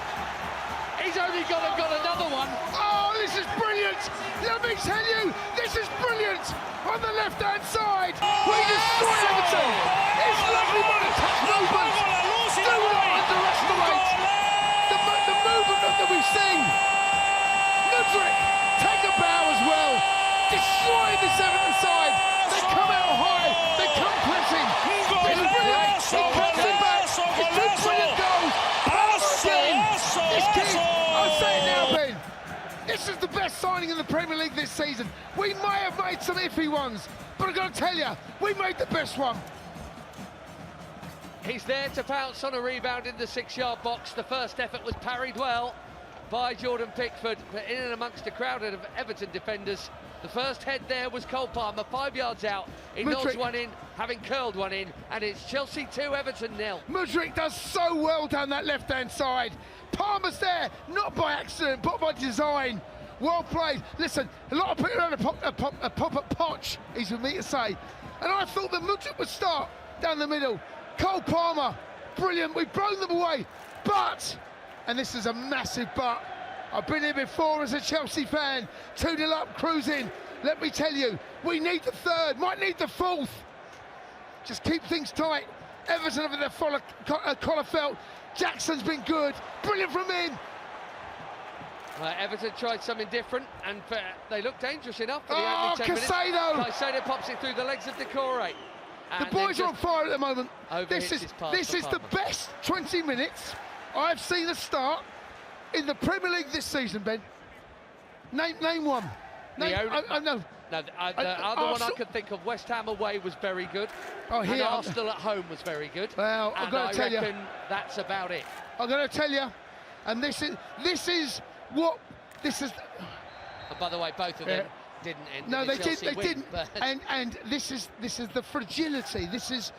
He's only got another one. Oh, this is brilliant! Let me tell you, this is brilliant! On the left-hand side, we destroy Everton! It's lovely when it touch movement! Do not underestimate the movement that we've seen! Mudryk, take a bow as well! Destroy this Everton side! They come out high, they come pressing! It's brilliant! He cuts it back! It's two brilliant goals! Again! This kid, I'll say it now, Ben. This is the best signing in the Premier League this season. We may have made some iffy ones, but I've got to tell you, we made the best one. He's there to pounce on a rebound in the 6-yard box. The first effort was parried well by Jordan Pickford, but in and amongst a crowd of Everton defenders. The first head there was Cole Palmer, 5 yards out. He nods one in, having curled one in, and it's Chelsea 2, Everton 0. Mudryk does so well down that left-hand side. Palmer's there, not by accident, but by design. Well played. Listen, a lot of people had a pop at Poch, he's with me to say. And I thought that Mudryk would start down the middle. Cole Palmer, brilliant, we've blown them away. But, and this is a massive but, I've been here before as a Chelsea fan, 2-0 up, cruising. Let me tell you, we need the third, might need the fourth. Just keep things tight. Everton over their collar felt. Jackson's been good, brilliant from him. Everton tried something different, and they looked dangerous enough for the opening 10 minutes. Caicedo pops it through the legs of Decore. The boys are on fire at the moment. This is the best 20 minutes I've seen a start in the Premier League this season, Ben. Name one. The other one I could think of, West Ham away, was very good. And Arsenal at home was very good. Well, I'm going to tell you, that's about it. I'm going to tell you, and this is. And by the way, both of them didn't end. No, in they Chelsea didn't. But And this is the fragility. This is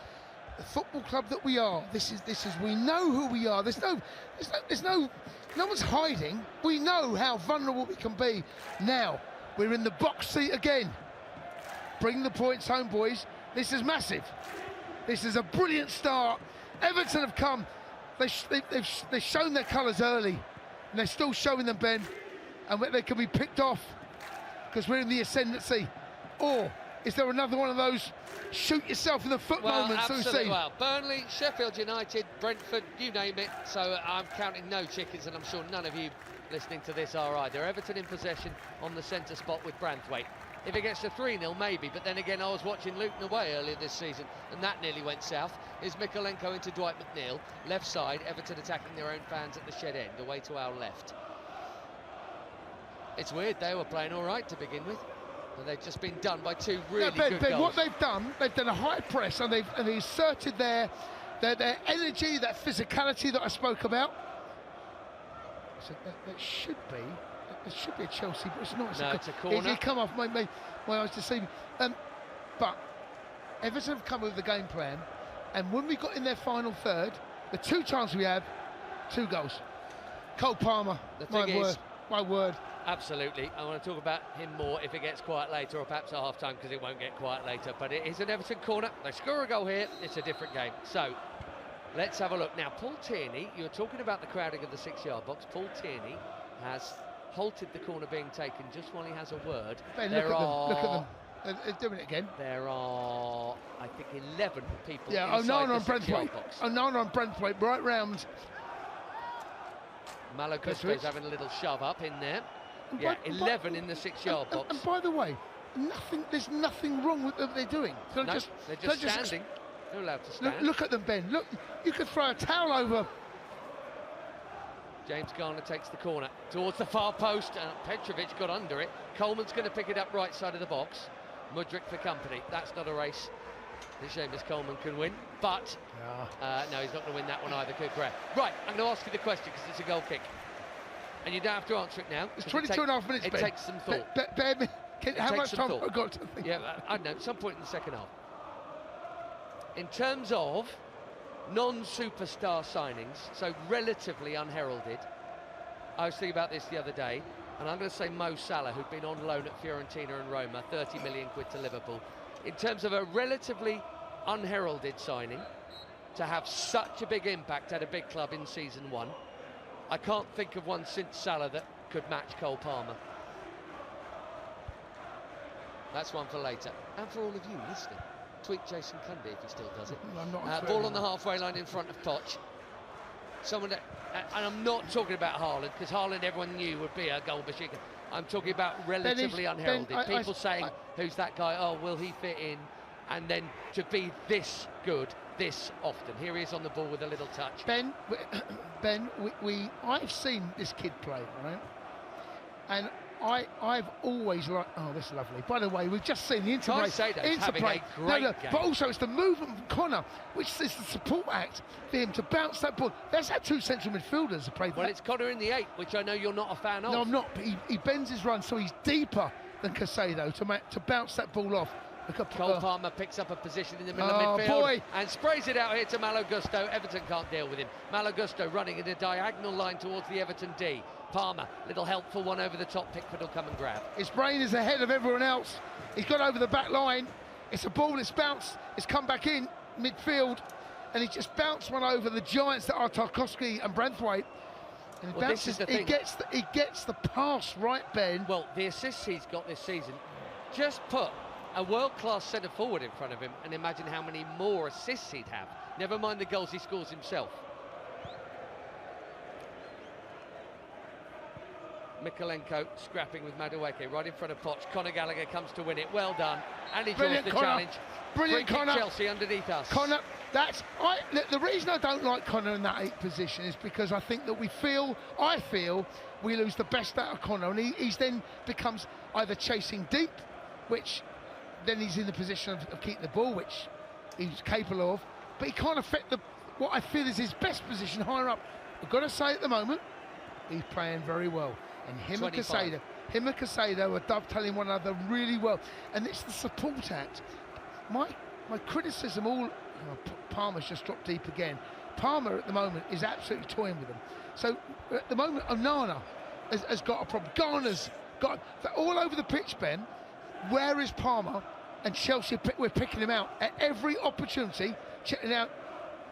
the football club that we are. This is we know who we are. No one's hiding. We know how vulnerable we can be. Now we're in the box seat again. Bring the points home, boys. This is massive. This is a brilliant start. Everton have come. They've shown their colours early, and they're still showing them, Ben. And they can be picked off because we're in the ascendancy. Or is there another one of those shoot yourself in the foot moments we've seen? Well, Burnley, Sheffield United, Brentford, you name it. So I'm counting no chickens, and I'm sure none of you listening to this are either. Everton in possession on the centre spot with Branthwaite. If it gets to 3-0, maybe, but then again, I was watching Luton away earlier this season, and that nearly went south. Is Mikalenko into Dwight McNeil, left side, Everton attacking their own fans at the shed end, away to our left. It's weird, they were playing all right to begin with, but they've just been done by two really good goals. What they've done a high press, and they've asserted their energy, that physicality that I spoke about. So that should be. It should be a Chelsea, but it's not. It's a corner. It come off my eyes deceiving. But Everton have come with the game plan, and when we got in their final third, the two chances we have, 2 goals. Cole Palmer, my word. Absolutely. I want to talk about him more if it gets quiet later, or perhaps at half-time, because it won't get quiet later. But it is an Everton corner. They score a goal here. It's a different game. So let's have a look. Now, Paul Tierney, you were talking about the crowding of the 6-yard box. Paul Tierney has halted the corner being taken just while he has a word. Ben, look at them. They're doing it again. There are, I think, 11 people inside the 6-yard box. Onana on Brentwaite, right round. Malo Gusto's having a little shove up in there. 11 in the 6-yard box. And by the way, there's nothing wrong with what they're doing. They're just standing. They're allowed to stand. Look at them, Ben. Look, you could throw a towel over. James Garner takes the corner towards the far post, and Petrovic got under it. Coleman's going to pick it up right side of the box. Mudryk for company. That's not a race that Seamus Coleman can win, but no, he's not going to win that one either, Kukurea. Right, I'm going to ask you the question because it's a goal kick. And you don't have to answer it now. It's 22 and a half minutes, It Ben. takes some thought. Ben, how much time have I got to think? Yeah, I don't know, some point in the second half. In terms of non-superstar signings, so relatively unheralded, I was thinking about this the other day, and I'm going to say Mo Salah, who'd been on loan at Fiorentina and Roma, 30 million quid to Liverpool. In terms of a relatively unheralded signing, to have such a big impact at a big club in season one, I can't think of one since Salah that could match Cole Palmer. That's one for later. And for all of you listening, tweet Jason Cundy if he still does it. I'm not ball on the halfway line in front of Poch. Someone that, and I'm not talking about Haaland, because Haaland everyone knew would be a goal machine. I'm talking about relatively unheralded. People saying, who's that guy? Oh, will he fit in? And then to this good this often. Here he is on the ball with a little touch. Ben, I've seen this kid play, right? And I've always liked. Oh, this is lovely. By the way, we've just seen the interplay. But also it's the movement from Connor, which is the support act for him to bounce that ball. That's how two central midfielders have played. Well, it's Connor in the 8, which I know you're not a fan of. No, I'm not. But he bends his run so he's deeper than Caicedo to bounce that ball off. Cole Palmer picks up a position in the middle of midfield and sprays it out here to Malo Gusto. Everton can't deal with him. Malo Gusto running in a diagonal line towards the Everton D. Palmer, little helpful one over the top. Pickford will come and grab. His brain is ahead of everyone else. He's got over the back line. It's a ball, it's bounced, it's come back in midfield, and he just bounced one over the giants that are Tarkowski and Branthwaite. And he bounces, he gets the pass right, Ben. Well, the assists he's got this season, just put a world-class centre-forward in front of him and imagine how many more assists he'd have. Never mind the goals he scores himself. Mikolenko scrapping with Madueke right in front of Poch. Conor Gallagher comes to win it. Well done. And he draws the challenge. Brilliant, Conor. Chelsea underneath us. Conor, the reason I don't like Conor in that 8 position is because I think that I feel we lose the best out of Conor, and he's then becomes either chasing deep, which then he's in the position of keeping the ball, which he's capable of, but he can't affect what I feel is his best position higher up. I've got to say at the moment, he's playing very well. And him and Caicedo are dovetailing one another really well. And it's the support act. My criticism Palmer's just dropped deep again. Palmer at the moment is absolutely toying with them. So at the moment, Onana has got a problem. Garner's got all over the pitch, Ben. Where is Palmer? And Chelsea, we're picking him out at every opportunity, checking out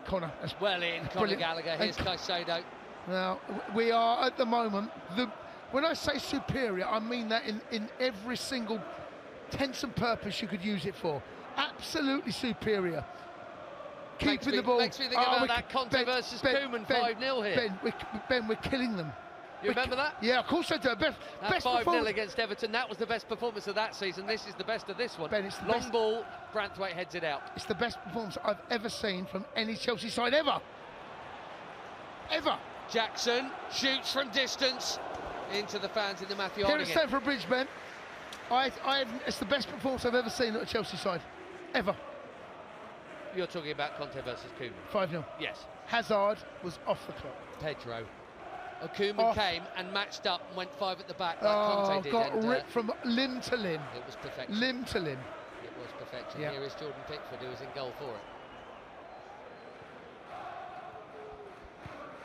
Conor. Well in, Conor Gallagher, here's Caicedo. Now, we are at the moment, when I say superior, I mean that in every single tense and purpose you could use it for. Absolutely superior. Keeping the ball. Makes me think about that Conte versus Koeman 5-0 here. Ben, we're killing them. You remember that? Yeah, of course I do. Best 5-0 against Everton, that was the best performance of that season. This is the best of this one. Ben, it's the long ball, Branthwaite heads it out. It's the best performance I've ever seen from any Chelsea side ever. Ever. Jackson shoots from distance into the fans in the Matthew Here Harding. at Stamford Bridge, Ben. It's the best performance I've ever seen at a Chelsea side. Ever. You're talking about Conte versus Koeman. 5-0. Yes. Hazard was off the clock. Pedro. Koeman came and matched up and went 5 at the back like Conte did. Got ripped from limb to limb. It was perfection. Limb to limb. It was perfection. Yeah. Here is Jordan Pickford, who is in goal for it.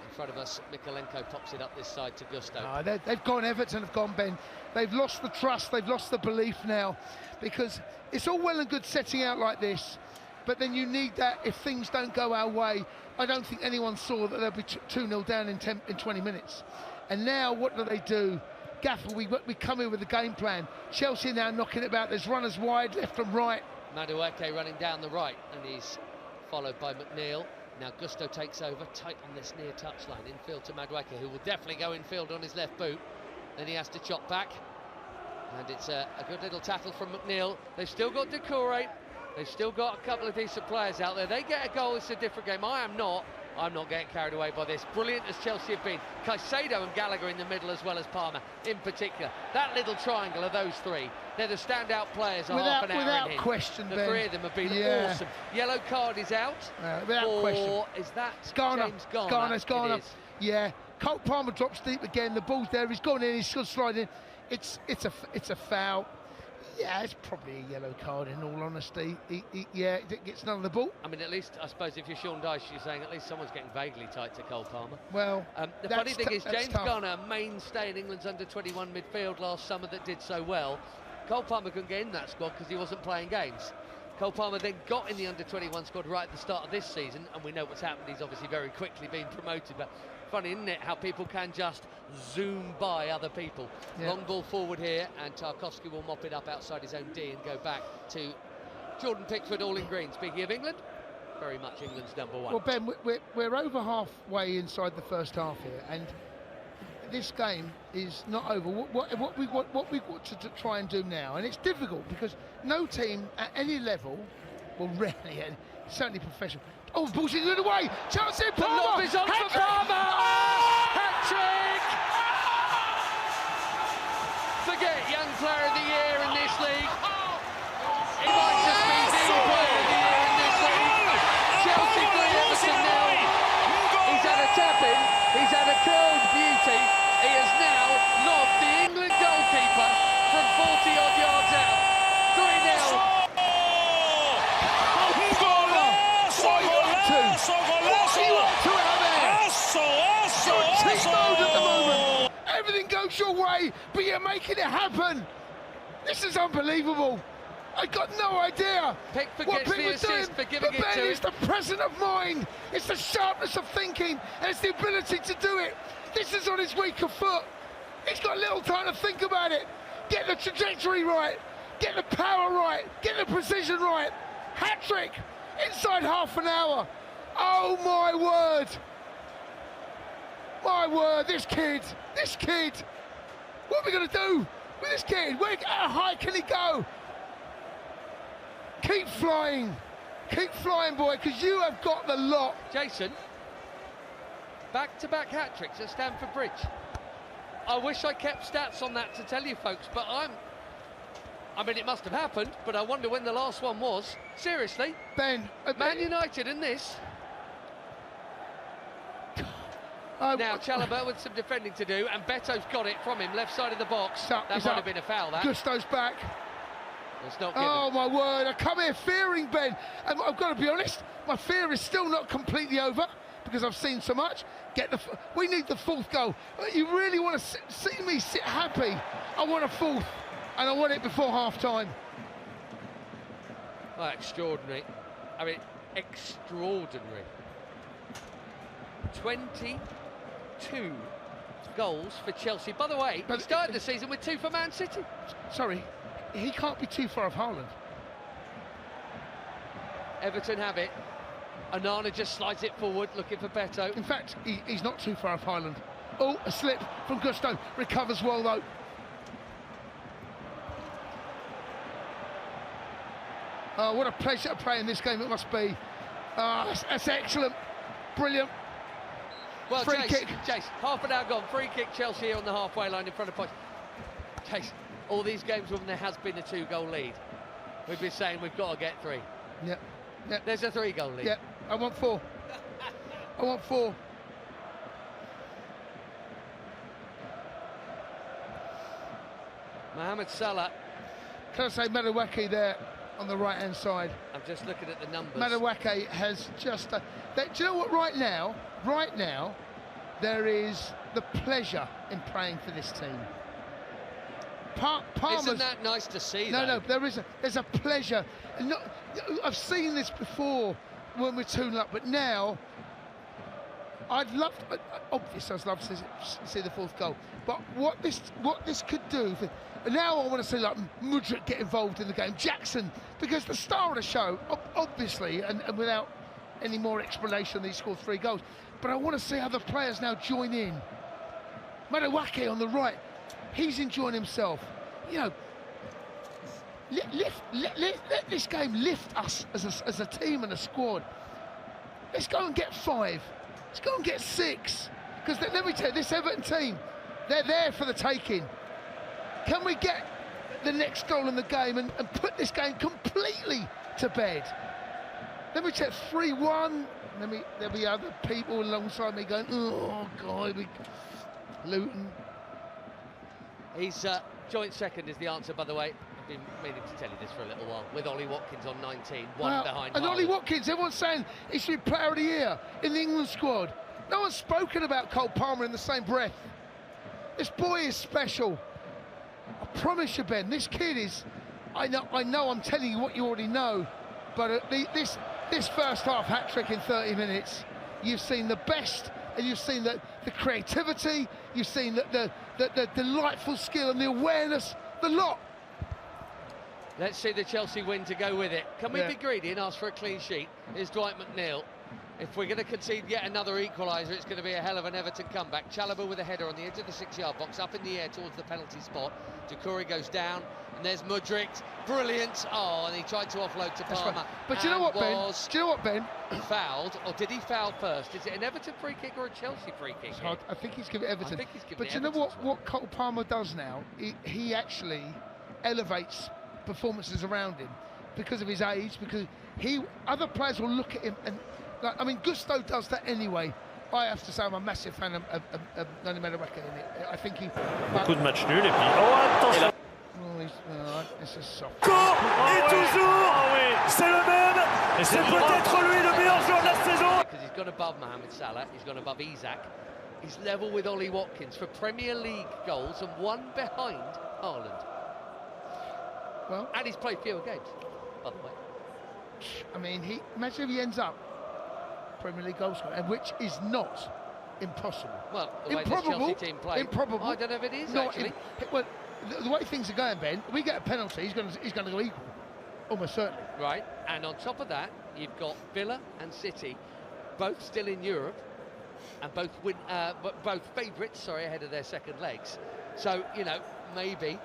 In front of us, Mikolenko pops it up this side to Gusto. They've gone, Everton have gone, Ben. They've lost the trust, they've lost the belief now, because it's all well and good setting out like this, but then you need that if things don't go our way. I don't think anyone saw that they'll be 2-0 down in 20 minutes. And now what do? Gaffer, we come in with a game plan. Chelsea now knocking it about. There's runners wide, left and right. Madueke running down the right, and he's followed by McNeil. Now Gusto takes over, tight on this near touchline. Infield to Madueke, who will definitely go infield on his left boot. Then he has to chop back. And it's a good little tackle from McNeil. They've still got Decore. They've still got a couple of decent players out there. They get a goal, it's a different game. I am not I'm not getting carried away by this. Brilliant as Chelsea have been. Caicedo and Gallagher in the middle as well as Palmer in particular. That little triangle of those three, they're the standout players of half an hour Without in. question, The Ben. three of them have been awesome. Yellow card is out. Without question. Is that James Garner? It's Garner. Yeah. Cole Palmer drops deep again. The ball's there. He's gone in. He's still sliding. It's a foul. Yeah, it's probably a yellow card in all honesty. He gets none of the ball. I mean, at least, I suppose, if you're Sean Dyche, you're saying at least someone's getting vaguely tight to Cole Palmer. Well, the funny thing is, James Garner, a mainstay in England's under-21 midfield last summer that did so well. Cole Palmer couldn't get in that squad because he wasn't playing games. Cole Palmer then got in the under-21 squad right at the start of this season, and we know what's happened. He's obviously very quickly been promoted, but funny, isn't it, how people can just zoom by other people. Yeah. Long ball forward here, and Tarkowski will mop it up outside his own D and go back to Jordan Pickford, all in green. Speaking of England, very much England's number one. Well, Ben, we're over halfway inside the first half here, and this game is not over. What we want to try and do now, and it's difficult because no team at any level, well, rarely, and certainly professional. Oh, ball's in the other way. Chelsea, Palmer. The lob is on for Palmer. Hat-trick! Forget young player of the year in this league. He might just be the player of the year in this league. Chelsea 3, Everton 0. He's had a tap-in. He's had a curled beauty. He has now lobbed the England goalkeeper from 40-odd yards out. 3-0. Everything goes your way, but you're making it happen. This is unbelievable. I got no idea what people are doing, but Ben, it's the presence of mind, it's the sharpness of thinking, and it's the ability to do it. This is on his weaker foot. He's got little time to think about it. Get the trajectory right, get the power right, get the precision right. Hat-trick inside half an hour. Oh my word. My word, this kid. What are we going to do with this kid? How high can he go? Keep flying, boy, because you have got the lot. Jason, back-to-back hat-tricks at Stamford Bridge. I wish I kept stats on that to tell you folks, but I mean, it must have happened, but I wonder when the last one was. Seriously. Ben. Man United in this. Now Chalobah with some defending to do, and Beto's got it from him, left side of the box. That might have been a foul, that. Gusto's back. It's not given. Oh my word, I come here fearing, Ben. And I've got to be honest, my fear is still not completely over because I've seen so much. We need the fourth goal. You really want to see me sit happy? I want a fourth, and I want it before half-time. Oh, extraordinary. I mean, extraordinary. 22 goals for Chelsea. By the way, he started the season with 2 for Man City. Sorry, he can't be too far off Haaland. Everton have it. Onana just slides it forward, looking for Beto. In fact, he's not too far off Haaland. Oh, a slip from Gusto. Recovers well, though. Oh, what a pleasure to play in this game it must be. That's excellent. Brilliant. Well, free kick. Chase, half an hour gone. Free kick, Chelsea here on the halfway line in front of post. Chase, all these games when there has been a 2-goal lead, we've been saying we've got to get 3. Yep. There's a 3-goal lead. Yep, I want 4. I want 4. Mohamed Salah. Can I say Madawake there on the right-hand side? I'm just looking at the numbers. Madawake has just... do you know what, right now, there is the pleasure in praying for this team. Isn't that nice to see? No, there's a pleasure. And I've seen this before when we're 2-0 up, but now obviously I'd love to see the 4th goal. But what this could do, now I want to see like Mudryk get involved in the game, Jackson, because the star of the show, obviously, and without any more explanation, he scored 3 goals. But I want to see other players now join in. Madawake on the right, he's enjoying himself. You know, let this game lift us as a team and a squad. Let's go and get 5. Let's go and get 6. Because let me tell you, this Everton team, they're there for the taking. Can we get the next goal in the game and put this game completely to bed? Let me check 3-1. There'll be other people alongside me going, oh God, Luton. He's joint second is the answer, by the way. I've been meaning to tell you this for a little while. With Ollie Watkins on 19, one behind. And Haaland. Ollie Watkins, everyone's saying he should be player of the year in the England squad. No one's spoken about Cole Palmer in the same breath. This boy is special. I promise you, Ben, this kid is... I know I'm telling you what you already know, but this first half hat-trick in 30 minutes, you've seen the best, and you've seen the creativity, you've seen the delightful skill and the awareness, the lot. Let's see the Chelsea win to go with it. Can we be greedy and ask for a clean sheet? Here's Dwight McNeil. If we're going to concede yet another equaliser, it's going to be a hell of an Everton comeback. Chalobah with a header on the edge of the 6-yard box, up in the air towards the penalty spot. Doucouré goes down, and there's Mudryk. Brilliant. Oh, and he tried to offload to Palmer. Right. But do you know what, Ben? Do you know what, Ben? Fouled, or did he foul first? Is it an Everton free kick or a Chelsea free kick? I think he's given Everton. I think he's given but you know what Cole Palmer does now? He actually elevates performances around him because of his age, because other players will look at him and... I mean, Gusto does that anyway. I have to say I'm a massive fan of Nani Madueke in it. I think he... Beaucoup de matchs nuls et puis... Oh, attention! This is soft. Et toujours, c'est le même. C'est peut-être lui le meilleur joueur de la saison. Because he's gone above Mohamed Salah, he's gone above Isak. He's level with Ollie Watkins for Premier League goals and one behind Haaland. Well, and he's played fewer games, by the way. I mean, imagine if he ends up Premier League goal scorer, which is not impossible. Well, the way this Chelsea team played. Improbable. I don't know if it is, actually. Well, the way things are going, Ben, we get a penalty, he's going to go equal. Almost certainly. Right, and on top of that, you've got Villa and City, both still in Europe, and both favourites, ahead of their second legs. So, maybe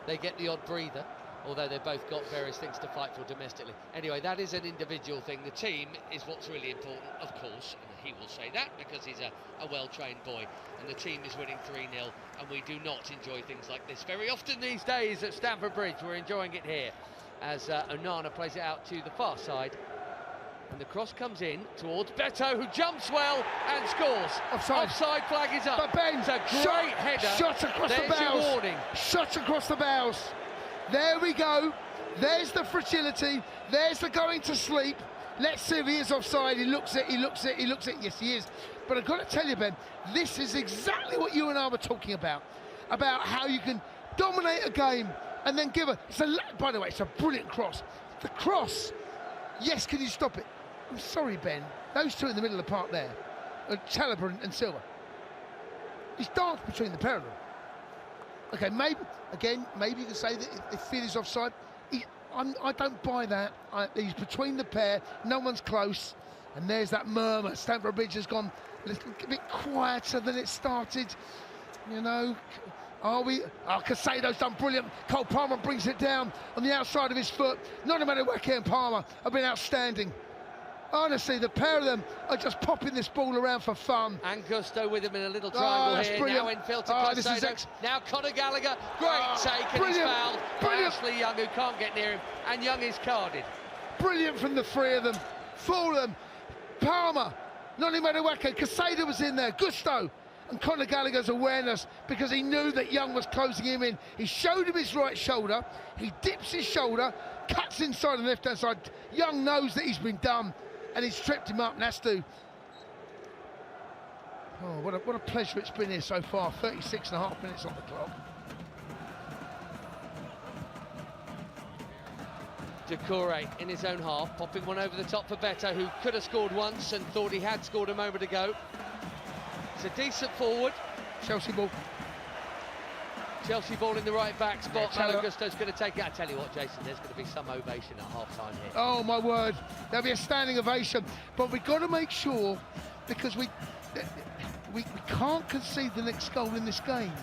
they get the odd breather, although they've both got various things to fight for domestically. Anyway, that is an individual thing. The team is what's really important, of course, and he will say that because he's a well-trained boy, and the team is winning 3-0, and we do not enjoy things like this very often these days at Stamford Bridge. We're enjoying it here as Onana plays it out to the far side, and the cross comes in towards Beto, who jumps well and scores. Offside flag is up. But Ben, it's a great header. Shot across the bows. There's your warning. Shot across the bows. There we go. There's the fragility. There's the going to sleep. Let's see if he is offside. He looks it. Yes, he is. But I've got to tell you, Ben, this is exactly what you and I were talking about how you can dominate a game and then give by the way, it's a brilliant cross. The cross, yes, can you stop it? I'm sorry, Ben. Those two in the middle of the park there, Chalobah and Silva. He's danced between the pair of them. Okay, maybe you can say that if Phil is offside. I don't buy that. He's between the pair, no one's close, and there's that murmur. Stamford Bridge has gone a little bit quieter than it started. Casado's done brilliant. Cole Palmer brings it down on the outside of his foot. Not a matter Weke and Palmer have been outstanding. Honestly, the pair of them are just popping this ball around for fun. And Gusto with him in a little triangle here. Brilliant. Now infield to Casado. Now Conor Gallagher. Great take, and he's fouled by Ashley Young, who can't get near him. And Young is carded. Brilliant from the three of them. Four of them. Palmer, Nani Madueke, Casado was in there, Gusto. And Conor Gallagher's awareness, because he knew that Young was closing him in. He showed him his right shoulder. He dips his shoulder, cuts inside the left-hand side. Young knows that he's been done, and he's tripped him up, and has to. Oh, what a pleasure it's been here so far. 36.5 minutes on the clock. Doucouré in his own half, popping one over the top for Beto, who could have scored once and thought he had scored a moment ago. It's a decent forward. Chelsea ball. Chelsea ball in the right back spot. Malo Gusto's going to take it. I tell you what, Jason, there's going to be some ovation at half-time here. Oh, my word. There'll be a standing ovation. But we've got to make sure, because we can't concede the next goal in this game.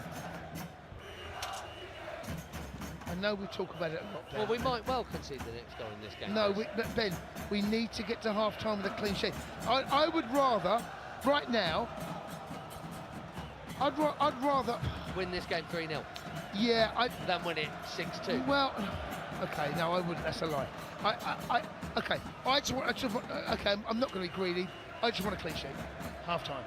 I know we talk about it a lot, Ben. Well, we might well concede the next goal in this game. No, Ben, we need to get to half-time with a clean sheet. I would rather right now, I'd rather win this game 3-0. Yeah, than win it 6-2. Well, okay, no, I wouldn't. That's a lie. Okay, I'm not going to be greedy. I just want a clean sheet. Half time.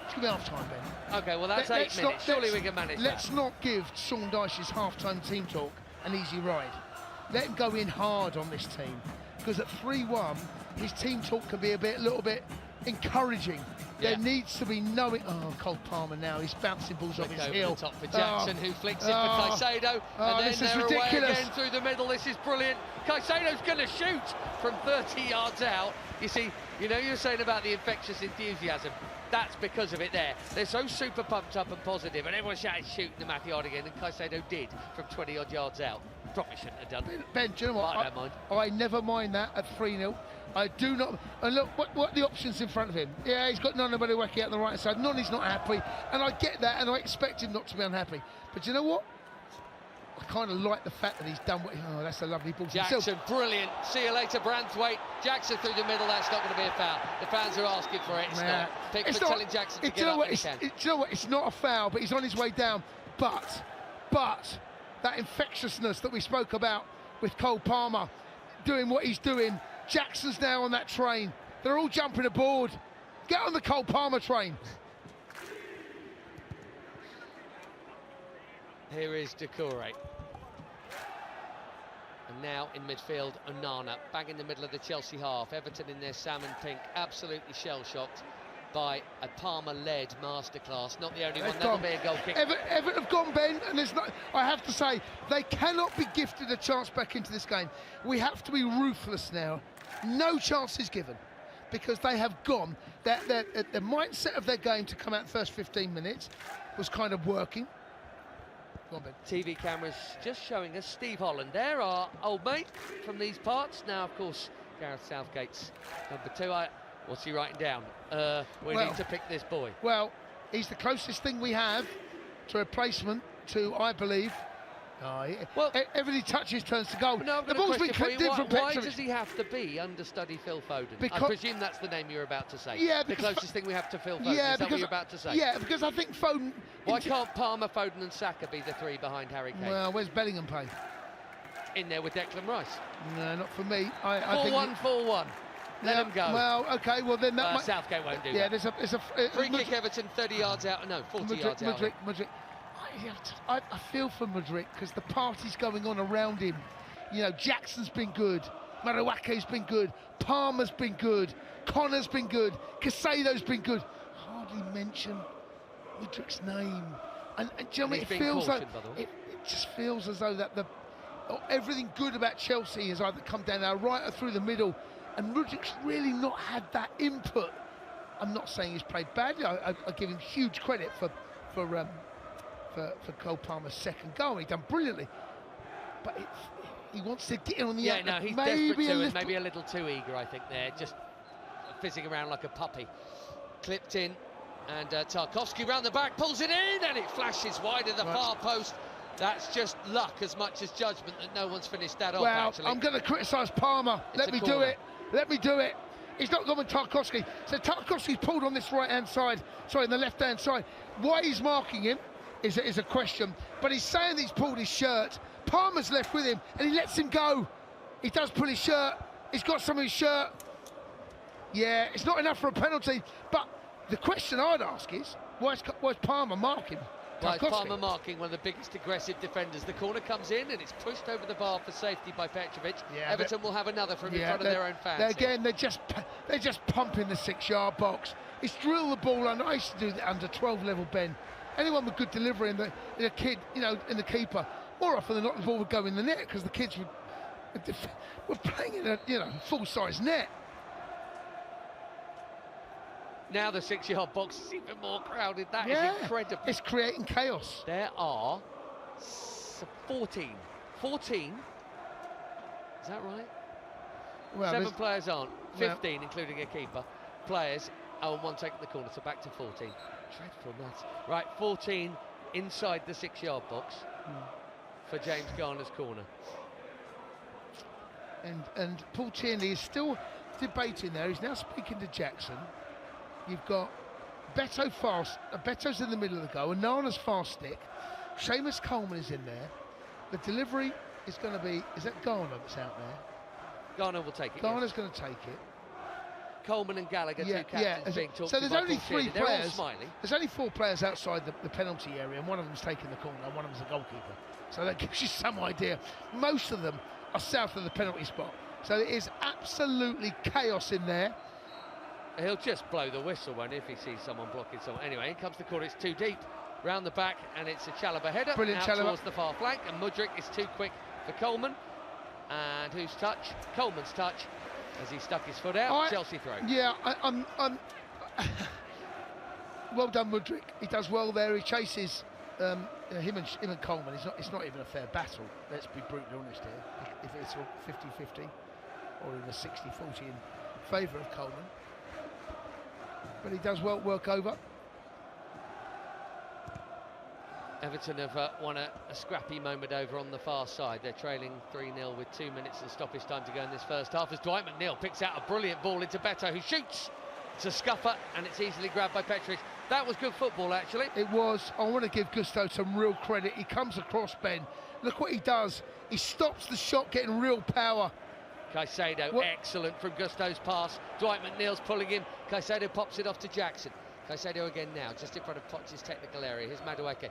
Let's give me half time, Ben. Okay, well that's 8 minutes. Surely we can manage that. Let's not give Sean Dyche's half-time team talk an easy ride. Let him go in hard on this team, because at 3-1, his team talk can be a little bit encouraging. There needs to be no... Oh, Cole Palmer now, he's bouncing balls off his heel. The top for Jackson, who flicks it for Caicedo, and then they're away again through the middle. This is brilliant. Caicedo's going to shoot from 30 yards out. You see, you're saying about the infectious enthusiasm. That's because of it there. They're so super pumped up and positive, and everyone's shouting, shooting the Matthew Hardigan, and Caicedo did from 20-odd yards out. Probably shouldn't have done. Ben, do you know what? I don't mind. I never mind that at 3-0. I do not. And look, what the options in front of him? Yeah, he's got Nonobody working out the right side. Nonny's not happy, and I get that, and I expect him not to be unhappy. But you know what? I kind of like the fact that he's done what... Oh, that's a lovely ball. Jackson, brilliant. See you later, Branthwaite. Jackson through the middle. That's not going to be a foul. The fans are asking for it. It's not. Pickford telling Jackson to get up when he can. Do you know what? It's not a foul, but he's on his way down. But that infectiousness that we spoke about with Cole Palmer doing what he's doing, Jackson's now on that train. They're all jumping aboard. Get on the Cole Palmer train. Here is Doucouré. And now in midfield, Onana, bang in the middle of the Chelsea half. Everton in their salmon pink, absolutely shell-shocked by a Palmer-led masterclass. Not the only one, that'll be a goal kick. Everton have gone, Ben, and there's not. I have to say, they cannot be gifted a chance back into this game. We have to be ruthless now. No chances given, because they have gone. The mindset of their game to come out the first 15 minutes was kind of working. Go on, Ben. TV cameras just showing us Steve Holland. There, our old mate from these parts. Now, of course, Gareth Southgate's number 2. What's he writing down? We need to pick this boy. Well, he's the closest thing we have to a replacement to, I believe. Everything he touches turns to goal. No, the ball's been clipped in from Why does he have to be understudy Phil Foden? I presume that's the name you're about to say. Yeah, the closest thing we have to Phil Foden. Yeah, is that what you're about to say? Yeah, because I think Foden... Why can't Palmer, Foden and Saka be the 3 behind Harry Kane? Well, where's Bellingham play? In there with Declan Rice. No, not for me. 4-1-4-1. Let him go. Well, okay, well then that might... Southgate won't do that. Yeah, there's a free kick Everton 30 yards out. No, 40 yards out. Madrid. I feel for Madrid because the party's going on around him. Jackson's been good, Marawake's been good, Palmer's been good, Connor's been good, Caicedo's been good. Hardly mention Madrid's name. And do you know what it feels like? It just feels as though that everything good about Chelsea has either come down now right or through the middle, and Mudrik's really not had that input. I'm not saying he's played badly. I give him huge credit for Cole Palmer's second goal. He done brilliantly, but he wants to get in on the he's desperate to, and maybe a little too eager. I think they're just fizzing around like a puppy. Clipped in, and Tarkowski round the back pulls it in, and it flashes wide of the far post. That's just luck as much as judgment that no one's finished that off. Actually, I'm going to criticise Palmer. Let me do it. He's not gone with Tarkowski. So Tarkowski's pulled on this right-hand side. Sorry, the left-hand side. Why he's marking him is a question, but he's saying he's pulled his shirt. Palmer's left with him, and he lets him go. He does pull his shirt. He's got some of his shirt. Yeah, it's not enough for a penalty, but the question I'd ask is, why's Palmer marking? Well, Palmer marking one of the biggest aggressive defenders. The corner comes in, and it's pushed over the bar for safety by Petrovic. Yeah, Everton will have another from in front of their own fans. They're just pumping the 6-yard box. It's drill the ball under. I used to do that under 12 level, Ben. Anyone with good delivery in the kid, in the keeper, more often than not, the ball would go in the net because the kids were playing in a full-size net. Now the 6-yard box is even more crowded. That is incredible. It's creating chaos. There are 14. 14? Is that right? Well, 7 players aren't. 15, including a keeper. Players. And one taking the corner, so back to 14. Dreadful maths. Right, 14 inside the 6-yard box for James Garner's corner. And Paul Tierney is still debating there. He's now speaking to Jackson. You've got Beto's in the middle of the goal, and Nana's fast stick. Seamus Coleman is in there. The delivery is going to be, is that Garner that's out there? Garner will take it. Garner's going to take it. Coleman and Gallagher, two captains being talked so there's to only by 3 They're all players. smiling. There's only 4 players outside the penalty area, and one of them's taking the corner, and one of them's the goalkeeper. So that gives you some idea. Most of them are south of the penalty spot. So it is absolutely chaos in there. He'll just blow the whistle, won't he, if he sees someone blocking someone. Anyway, in comes the corner. It's too deep. Round the back, and it's a Chalobah header. Brilliant out Chalobah. Towards the far flank, and Mudryk is too quick for Coleman. And whose touch? Coleman's touch, as he stuck his foot out. Chelsea throw. Yeah, I'm well done, Mudryk. He does well there. He chases him and Coleman. It's not even a fair battle. Let's be brutally honest here. If it's 50-50 or even a 60-40 in favour of Coleman, but he does well work over. Everton have won a scrappy moment over on the far side. They're trailing 3-0 with 2 minutes of stoppage time to go in this first half as Dwight McNeil picks out a brilliant ball into Beto, who shoots. It's a scupper and it's easily grabbed by Petric. That was good football, actually. It was. I want to give Gusto some real credit. He comes across, Ben. Look what he does. He stops the shot, getting real power. Caicedo, excellent from Gusto's pass. Dwight McNeil's pulling him. Caicedo pops it off to Jackson. Caicedo again now, just in front of Poch's technical area. Here's Madueke.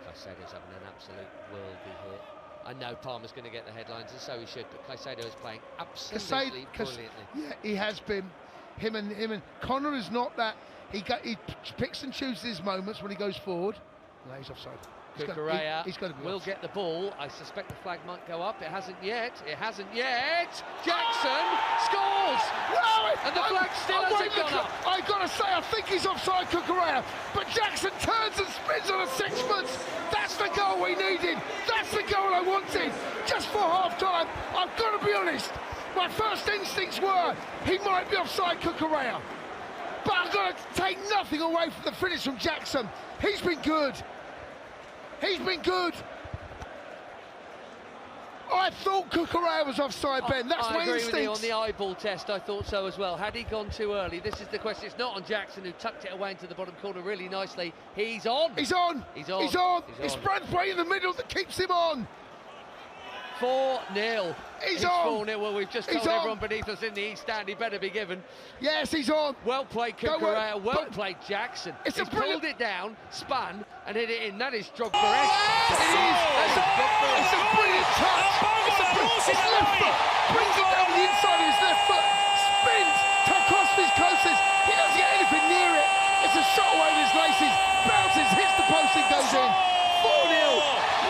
Caicedo's having an absolute worldie here. I know Palmer's going to get the headlines, and so he should, but Caicedo is playing absolutely brilliantly. Yeah, he has been. Him and Connor is not that. He picks and chooses his moments when he goes forward. No, he's offside. Cucurella he's going to be will get the ball. I suspect the flag might go up. It hasn't yet. It hasn't yet. Jackson scores! No, and the flag still hasn't gone up. I got to say, I think he's offside, Cucurella. But Jackson turns and spins on a 6-foot. That's the goal we needed. That's the goal I wanted. Just for half-time, I've got to be honest. My first instincts were he might be offside, Cucurella. But I've got to take nothing away from the finish from Jackson. He's been good. He's been good. I thought Cucurella was offside, Ben. That's my instinct. I agree with you on the eyeball test. I thought so as well. Had he gone too early? This is the question. It's not on Jackson, who tucked it away into the bottom corner really nicely. He's on. He's on. He's on. He's on. It's Bradbury in the middle that keeps him on. 4-0. He's on. 4-0. Well, we've just told everyone beneath us in the East Stand he better be given. Yes, he's on. Well played, Cucurella. Well played, Jackson. He's pulled it down, spun, and hit it in. That is Drogba-esque. It is. It's a brilliant touch. It's left foot. Brings it down the inside of his left foot. Spins. Tarkowski's closest. He doesn't get anything near it. It's a shot away with his laces. Bounces, hits the post, and goes in. 4-0.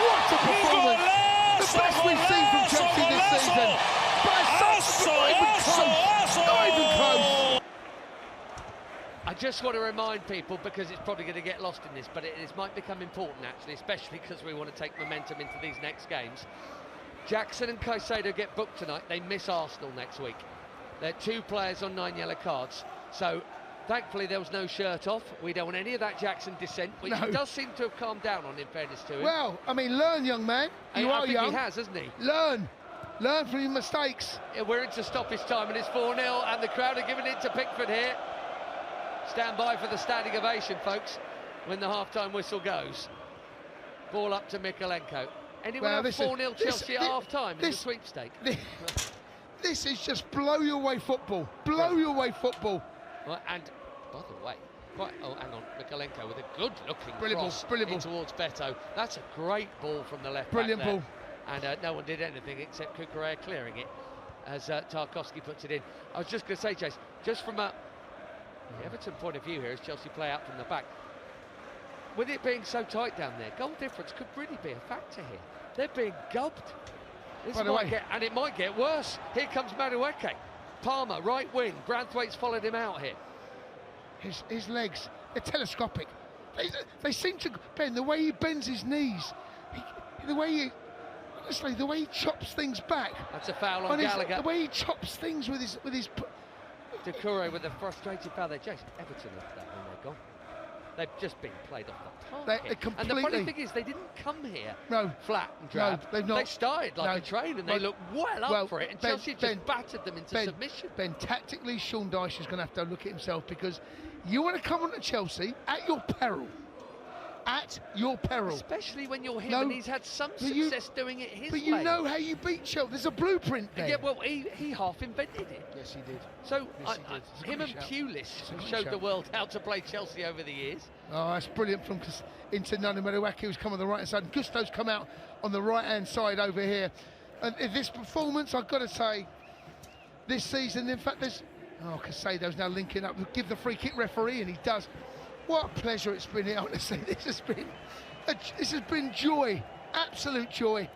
What a performance. The best we've seen from Chelsea this season. By such, not even close. Not even close. I just want to remind people, because it's probably going to get lost in this, but it might become important actually, especially because we want to take momentum into these next games. Jackson and Caicedo get booked tonight. They miss Arsenal next week. They're 2 players on 9 yellow cards. So thankfully there was no shirt off. We don't want any of that Jackson dissent, which he does seem to have calmed down on, in fairness to him. Well, I mean, learn, young man. You are young. He has, hasn't he? Learn from your mistakes. Yeah, we're into stoppage time and it's 4-0, and the crowd are giving it to Pickford here. Stand by for the standing ovation, folks, when the half-time whistle goes. Ball up to Mikalenko. Anyone have 4-0 Chelsea at half-time in the sweepstake? This is just blow-your-way football. Blow-your-way football. Right, and, by the way, hang on, Mikalenko with a good-looking cross brilliant towards Beto. That's a great ball from the left Brilliant back there. ball. And no one did anything except Cucurella clearing it as Tarkowski puts it in. I was just going to say, Chase, just from the Everton point of view here, as Chelsea play out from the back, with it being so tight down there, goal difference could really be a factor here. They're being gubbed. And it might get worse. Here comes Madueke. Palmer, right wing. Branthwaite's followed him out here. His legs, they're telescopic. They seem to, Ben, the way he bends his knees, the way he chops things back. That's a foul on Gallagher. The way he chops things with his. Doucouré with a frustrated foul there. Jason, Everton left that when they're gone. They've just been played off the park. And the funny thing is, they didn't come here flat and drab. No, they've not. They started like a train, and they looked well up for it, and Chelsea just battered them into submission. Ben, tactically, Sean Dyche is going to have to look at himself, because you want to come on to Chelsea at your peril. At your peril. Especially when you're him and he's had some success doing it his way. But you know how you beat Chelsea. There's a blueprint there. Yeah, well, he half invented it. Yes, he did. So him and Pulis showed the world how to play Chelsea over the years. Oh, that's brilliant from into Nani Madueke, who's come on the right-hand side. And Gusto's come out on the right-hand side over here. And in this performance, I've got to say, this season, in fact, there's... Oh, Casado's now linking up. Give the free kick referee, and he does. What a pleasure it's been here, honestly. This has been joy, absolute joy.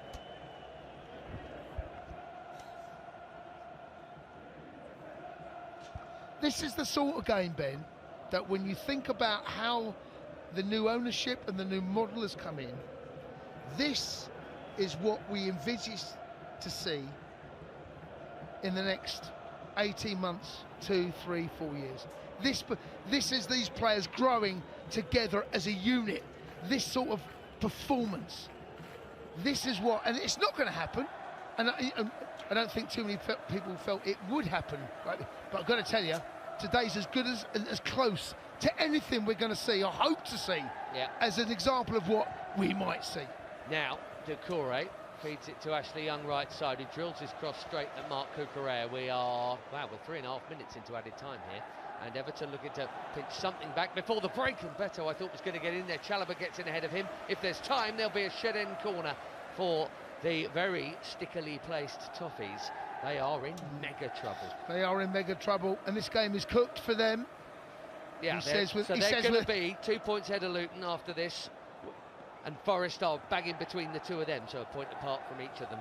This is the sort of game, Ben, that when you think about how the new ownership and the new model has come in, this is what we envisage to see in the next 18 months, 2, 3, 4 years. This is these players growing together as a unit. This sort of performance. This is what, and it's not going to happen. And I don't think too many people felt it would happen. But I've got to tell you, today's as good as close to anything we're going to see or hope to see. As an example of what we might see. Now, Doucouré feeds it to Ashley Young right side, who drills his cross straight at Marc Cucurella. We're 3.5 minutes into added time here, and Everton looking to pinch something back before the break, and Beto, I thought, was going to get in there. Chalobah gets in ahead of him. If there's time, there'll be a shed-end corner for the very stickily placed Toffees. They are in mega trouble. They are in mega trouble, and this game is cooked for them. Yeah, they're going to be 2 points ahead of Luton after this, and Forest are bagging between the two of them, so a point apart from each of them.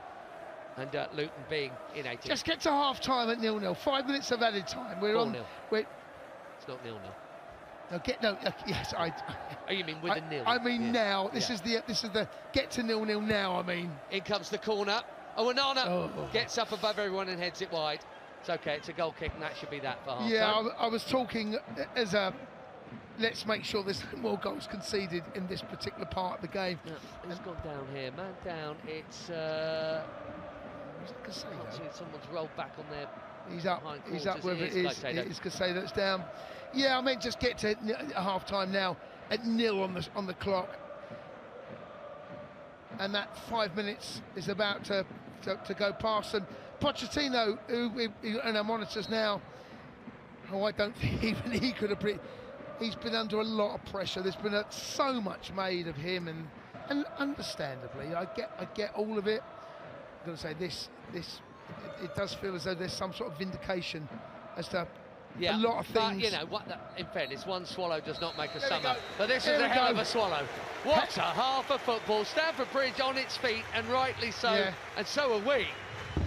And Luton being in 18. Just get to half-time at 0-0. 5 minutes of added time. We're 4-0. on. It's not 0-0. Yes, Oh, you mean with a nil? I mean now. This is the get to 0-0 now. I mean. In comes the corner. Oh, Onana gets up above everyone and heads it wide. It's okay. It's a goal kick, and that should be that for half-time. Yeah, I was talking as a. Let's make sure there's no more goals conceded in this particular part of the game. Yeah, who's gone down here? Man down. It's. Someone's rolled back on their. He's up. Whether it is. It's Casado that's down. Yeah, I mean, just get to half time now at 0 on the clock, and that 5 minutes is about to go past. And Pochettino, who and our monitors now. Oh, I don't think even he could have. He's been under a lot of pressure. There's been so much made of him, and understandably, I get all of it. I'm going to say this. It does feel as though there's some sort of vindication as to a lot of things. But you know what? In fairness, one swallow does not make a summer. But this is a hell of a swallow. What a half of football! Stamford Bridge on its feet, and rightly so. Yeah. And so are we.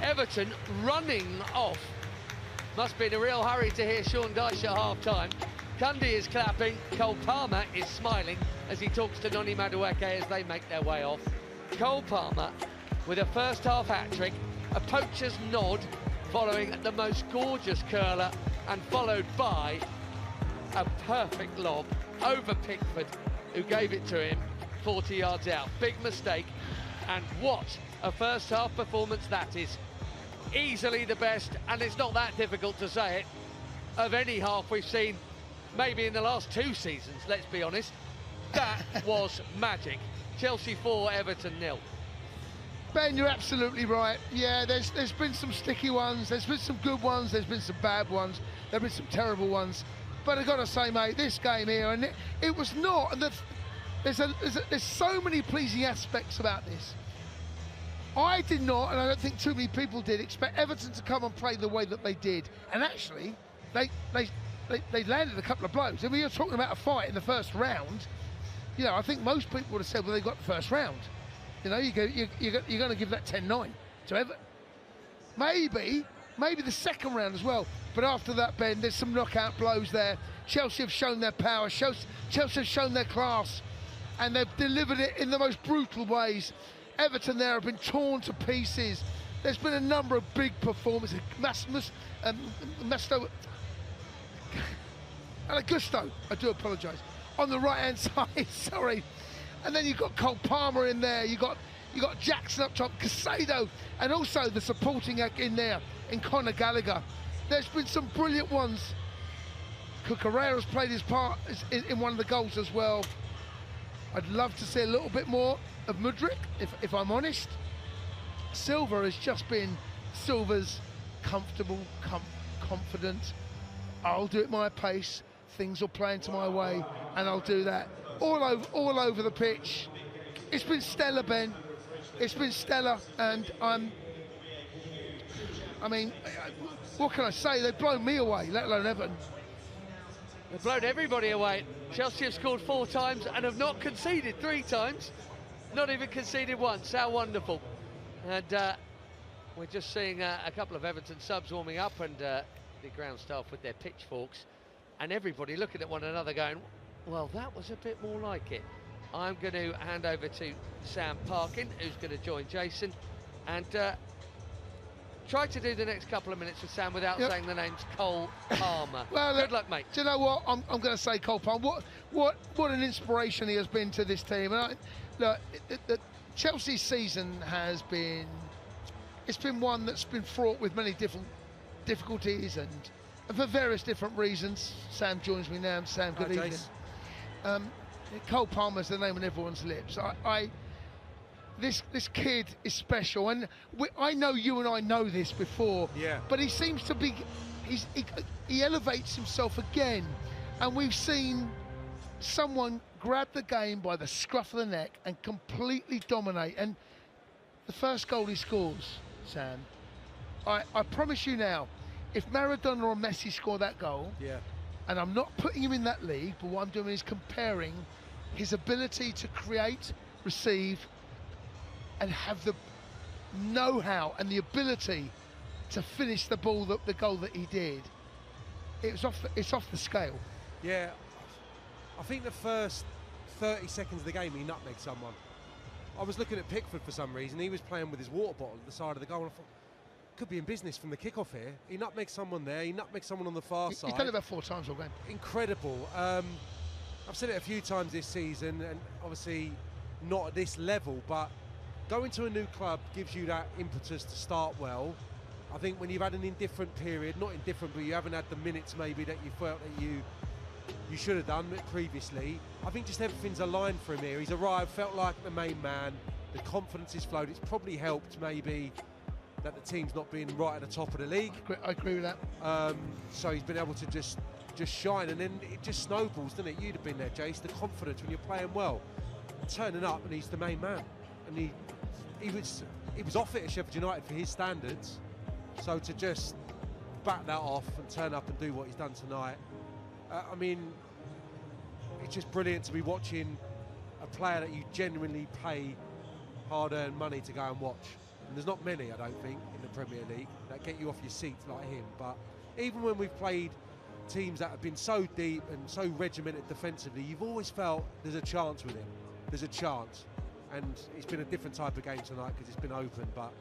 Everton running off. Must be in a real hurry to hear Sean Dyche at half-time. Cundy is clapping. Cole Palmer is smiling as he talks to Noni Madueke as they make their way off. Cole Palmer with a first-half hat-trick. A poacher's nod following the most gorgeous curler, and followed by a perfect lob over Pickford, who gave it to him 40 yards out. Big mistake, and what a first half performance that is. Easily the best, and it's not that difficult to say it, of any half we've seen maybe in the last 2 seasons, let's be honest. That was magic. Chelsea 4, Everton 0. Ben, you're absolutely right. Yeah, there's been some sticky ones, there's been some good ones, there's been some bad ones, there's been some terrible ones. But I've got to say, mate, this game here, and it was not. And there's so many pleasing aspects about this. I did not, and I don't think too many people did, expect Everton to come and play the way that they did. And actually, they landed a couple of blows. I mean, you're talking about a fight in the first round. You know, I think most people would have said, well, they got the first round. You know, you're going to give that 10-9 to Everton. Maybe the second round as well. But after that, Ben, there's some knockout blows there. Chelsea have shown their power. Chelsea have shown their class. And they've delivered it in the most brutal ways. Everton there have been torn to pieces. There's been a number of big performances. Gusto, I do apologise. on the right-hand side, sorry. And then you've got Cole Palmer in there, you got Jackson up top, Casado, and also the supporting act in there, in Conor Gallagher. There's been some brilliant ones. Cucurell's played his part in one of the goals as well. I'd love to see a little bit more of Mudryk, if I'm honest. Silva has just been Silva's comfortable, confident. I'll do it my pace. Things will play into my way, and I'll do that. All over the pitch. It's been stellar, Ben. It's been stellar, and I mean, what can I say? They've blown me away, let alone Everton. They've blown everybody away. Chelsea have scored 4 times and have not conceded 3 times. Not even conceded once. How wonderful. And we're just seeing a couple of Everton subs warming up, and the ground staff with their pitchforks, and everybody looking at one another going, well, that was a bit more like it. I'm going to hand over to Sam Parkin, who's going to join Jason, and try to do the next couple of minutes with Sam without saying the names Cole Palmer. Well, good luck, mate. Do you know what? I'm going to say Cole Palmer. What an inspiration he has been to this team. And look, the Chelsea's season has been, it's been one that's been fraught with many different difficulties and for various different reasons. Sam joins me now. Sam, good evening. Cole Palmer's the name on everyone's lips. This kid is special, and I know you and I know this before. Yeah. But he seems to be, he elevates himself again, and we've seen someone grab the game by the scruff of the neck and completely dominate. And the first goal he scores, Sam, I promise you now, if Maradona or Messi score that goal, and I'm not putting him in that league, but what I'm doing is comparing his ability to create, receive, and have the know-how and the ability to finish the goal that he did. It's off the scale. Yeah, I think the first 30 seconds of the game he nutmegged someone. I was looking at Pickford for some reason. He was playing with his water bottle at the side of the goal, and I thought, could be in business from the kickoff here. He nutmegged someone there. He nutmegged someone on the far side. He's done it about 4 times all game. Incredible. I've said it a few times this season, and obviously not at this level, but going to a new club gives you that impetus to start well. I think when you've had an indifferent period, not indifferent, but you haven't had the minutes maybe that you felt that you should have done previously, I think just everything's aligned for him here. He's arrived, felt like the main man, the confidence is flowed. It's probably helped maybe that the team's not been right at the top of the league. I agree with that. So he's been able to just shine, and then it just snowballs, doesn't it? You'd have been there, Jace, the confidence when you're playing well. Turning up, and he's the main man. And he was off it at Sheffield United for his standards. So to just back that off and turn up and do what he's done tonight, I mean, it's just brilliant to be watching a player that you genuinely pay hard-earned money to go and watch. And there's not many, I don't think, in the Premier League that get you off your seat like him. But even when we've played teams that have been so deep and so regimented defensively, you've always felt there's a chance with him. There's a chance. And it's been a different type of game tonight because it's been open, but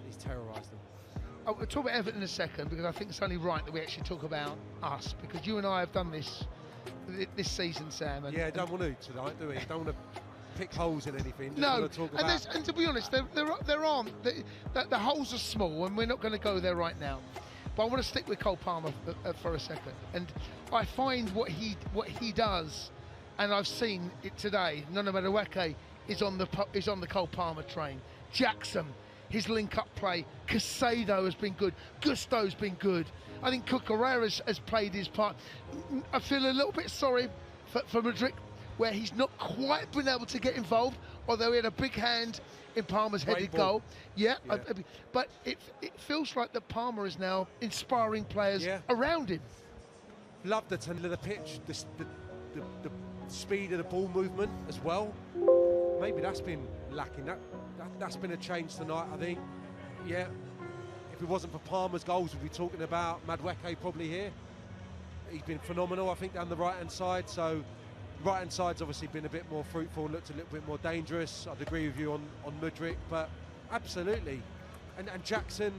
he's terrorised them. We'll talk about Everton in a second, because I think it's only right that we actually talk about us, because you and I have done this season, Sam. And, yeah, don't want to tonight, do we? Don't want to pick holes in anything. Just no, want to talk about... and to be honest, there aren't. The holes are small, and we're not going to go there right now. But I want to stick with Cole Palmer for a second. And I find what he does, and I've seen it today. None Madrid is on the Cole Palmer train. Jackson, his link-up play. Casado has been good. Gusto's been good. I think Cucurella has played his part. I feel a little bit sorry for Madrid, where he's not quite been able to get involved, although he had a big hand in Palmer's headed goal. Yeah. But it feels like that Palmer is now inspiring players around him. Love the turn of the pitch, the speed of the ball movement as well. Maybe that's been lacking. That's been a change tonight, I think. Yeah. If it wasn't for Palmer's goals, we'd be talking about Madweke probably here. He's been phenomenal, I think, down the right-hand side. So right-hand side's obviously been a bit more fruitful, looked a little bit more dangerous. I'd agree with you on Mudryk, but absolutely. And Jackson,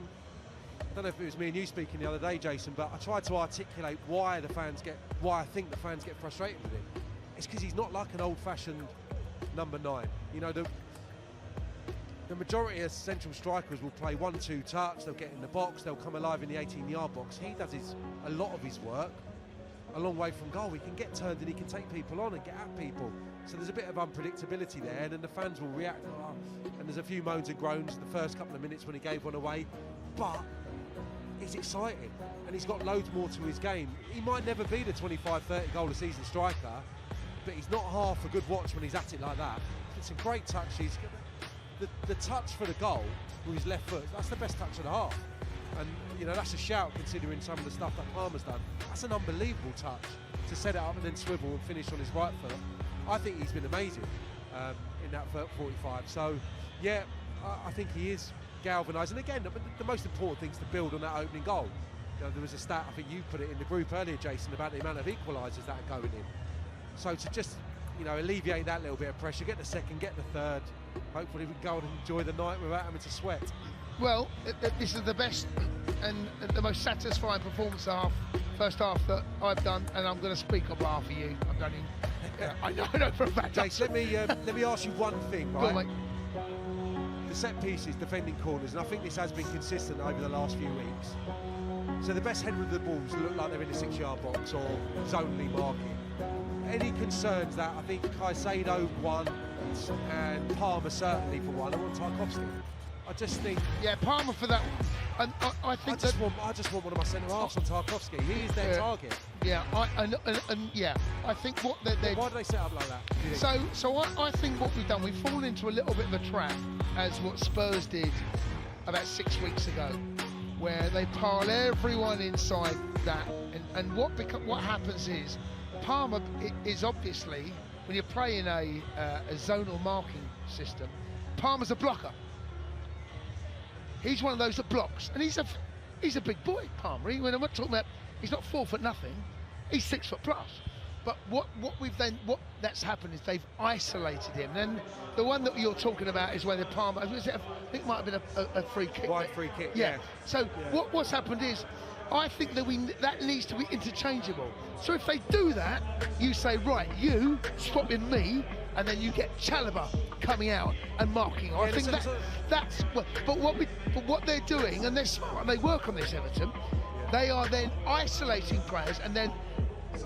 I don't know if it was me and you speaking the other day, Jason, but I tried to articulate why I think the fans get frustrated with him. it's because he's not like an old-fashioned number 9. You know, the majority of central strikers will play 1-2 touch, they'll get in the box, they'll come alive in the 18-yard box. He does a lot of his work a long way from goal. He can get turned and he can take people on and get at people. So there's a bit of unpredictability there, and then the fans will react. And there's a few moans and groans the first couple of minutes when he gave one away. But it's exciting, and he's got loads more to his game. He might never be the 25-30 goal a season striker, but he's not half a good watch when he's at it like that. It's a great touch. The touch for the goal with his left foot, that's the best touch of the half. And, you know, that's a shout considering some of the stuff that Palmer's done. That's an unbelievable touch to set it up and then swivel and finish on his right foot. I think he's been amazing in that 45. So, yeah, I think he is galvanised. And again, the most important thing is to build on that opening goal. You know, there was a stat, I think you put it in the group earlier, Jason, about the amount of equalisers that are going in. So to just, you know, alleviate that little bit of pressure, get the second, get the third, hopefully we can go and enjoy the night without having to sweat. Well, this is the best and the most satisfying performance first half that I've done, and I'm going to speak on behalf of you. I've done it. I know for a fact. Jason, let me ask you one thing, right? Go on, mate. The set pieces, defending corners, and I think this has been consistent over the last few weeks. So the best header of the balls look like they're in the 6-yard box or zonally marking. Any concerns that I think Caicedo won and Palmer certainly for one, I want Tarkowski. I just think... Yeah, Palmer for that one. And I think I just want one of my centre-halves on Tarkowski. He is their target. Yeah, I think what they're... Why do they set up like that? So I think what we've done, we've fallen into a little bit of a trap, as what Spurs did about 6 weeks ago, where they pile everyone inside that, and what happens is Palmer is obviously, when you're playing a zonal marking system, Palmer's a blocker. He's one of those that blocks, and he's a big boy, Palmer. When I'm not talking about, he's not 4 foot nothing, he's 6 foot plus. But what that's happened is they've isolated him. Then the one that you're talking about is where the Palmer, I think it might have been a free kick. Wide free kick. Yeah. So what's happened is, I think that needs to be interchangeable. So if they do that, you say, right, you swapping me, and then you get Chalobah coming out and marking. I think that's what they're doing, and they're smart, and they work on this, Everton. They are then isolating players, and then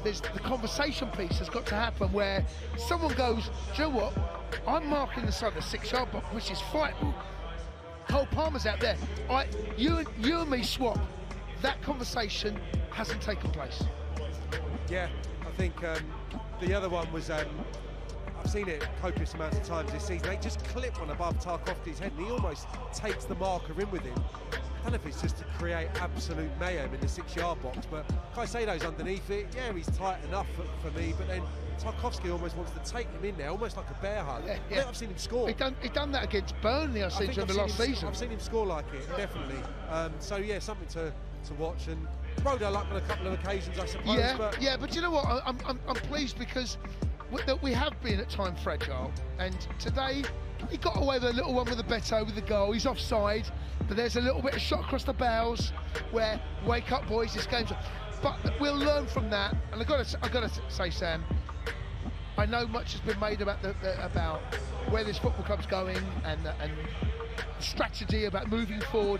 there's the conversation piece has got to happen where someone goes, do you know what? I'm marking the side of the 6-yard box, which is frightening. Cole Palmer's out there. You and me swap. That conversation hasn't taken place. Yeah, I think the other one was, I've seen it copious amounts of times this season, they just clip one above Tarkowski's head and he almost takes the marker in with him. I don't know if it's just to create absolute mayhem in the 6-yard box, but Caicedo's underneath it. Yeah, he's tight enough for me, but then Tarkowski almost wants to take him in there, almost like a bear hug. Yeah. I think I've seen him score. He done that against Burnley, I've seen during the last season. I've seen him score like it, definitely. So yeah, something to watch, and rode our luck on a couple of occasions, I suppose. Yeah, but you know what? I'm pleased because we have been at times fragile, and today he got away with a little one with the Beto with the goal. He's offside, but there's a little bit of shot across the bows where, wake up boys, this game's... But we'll learn from that, and I've got to say, Sam, I know much has been made about about where this football club's going and strategy about moving forward.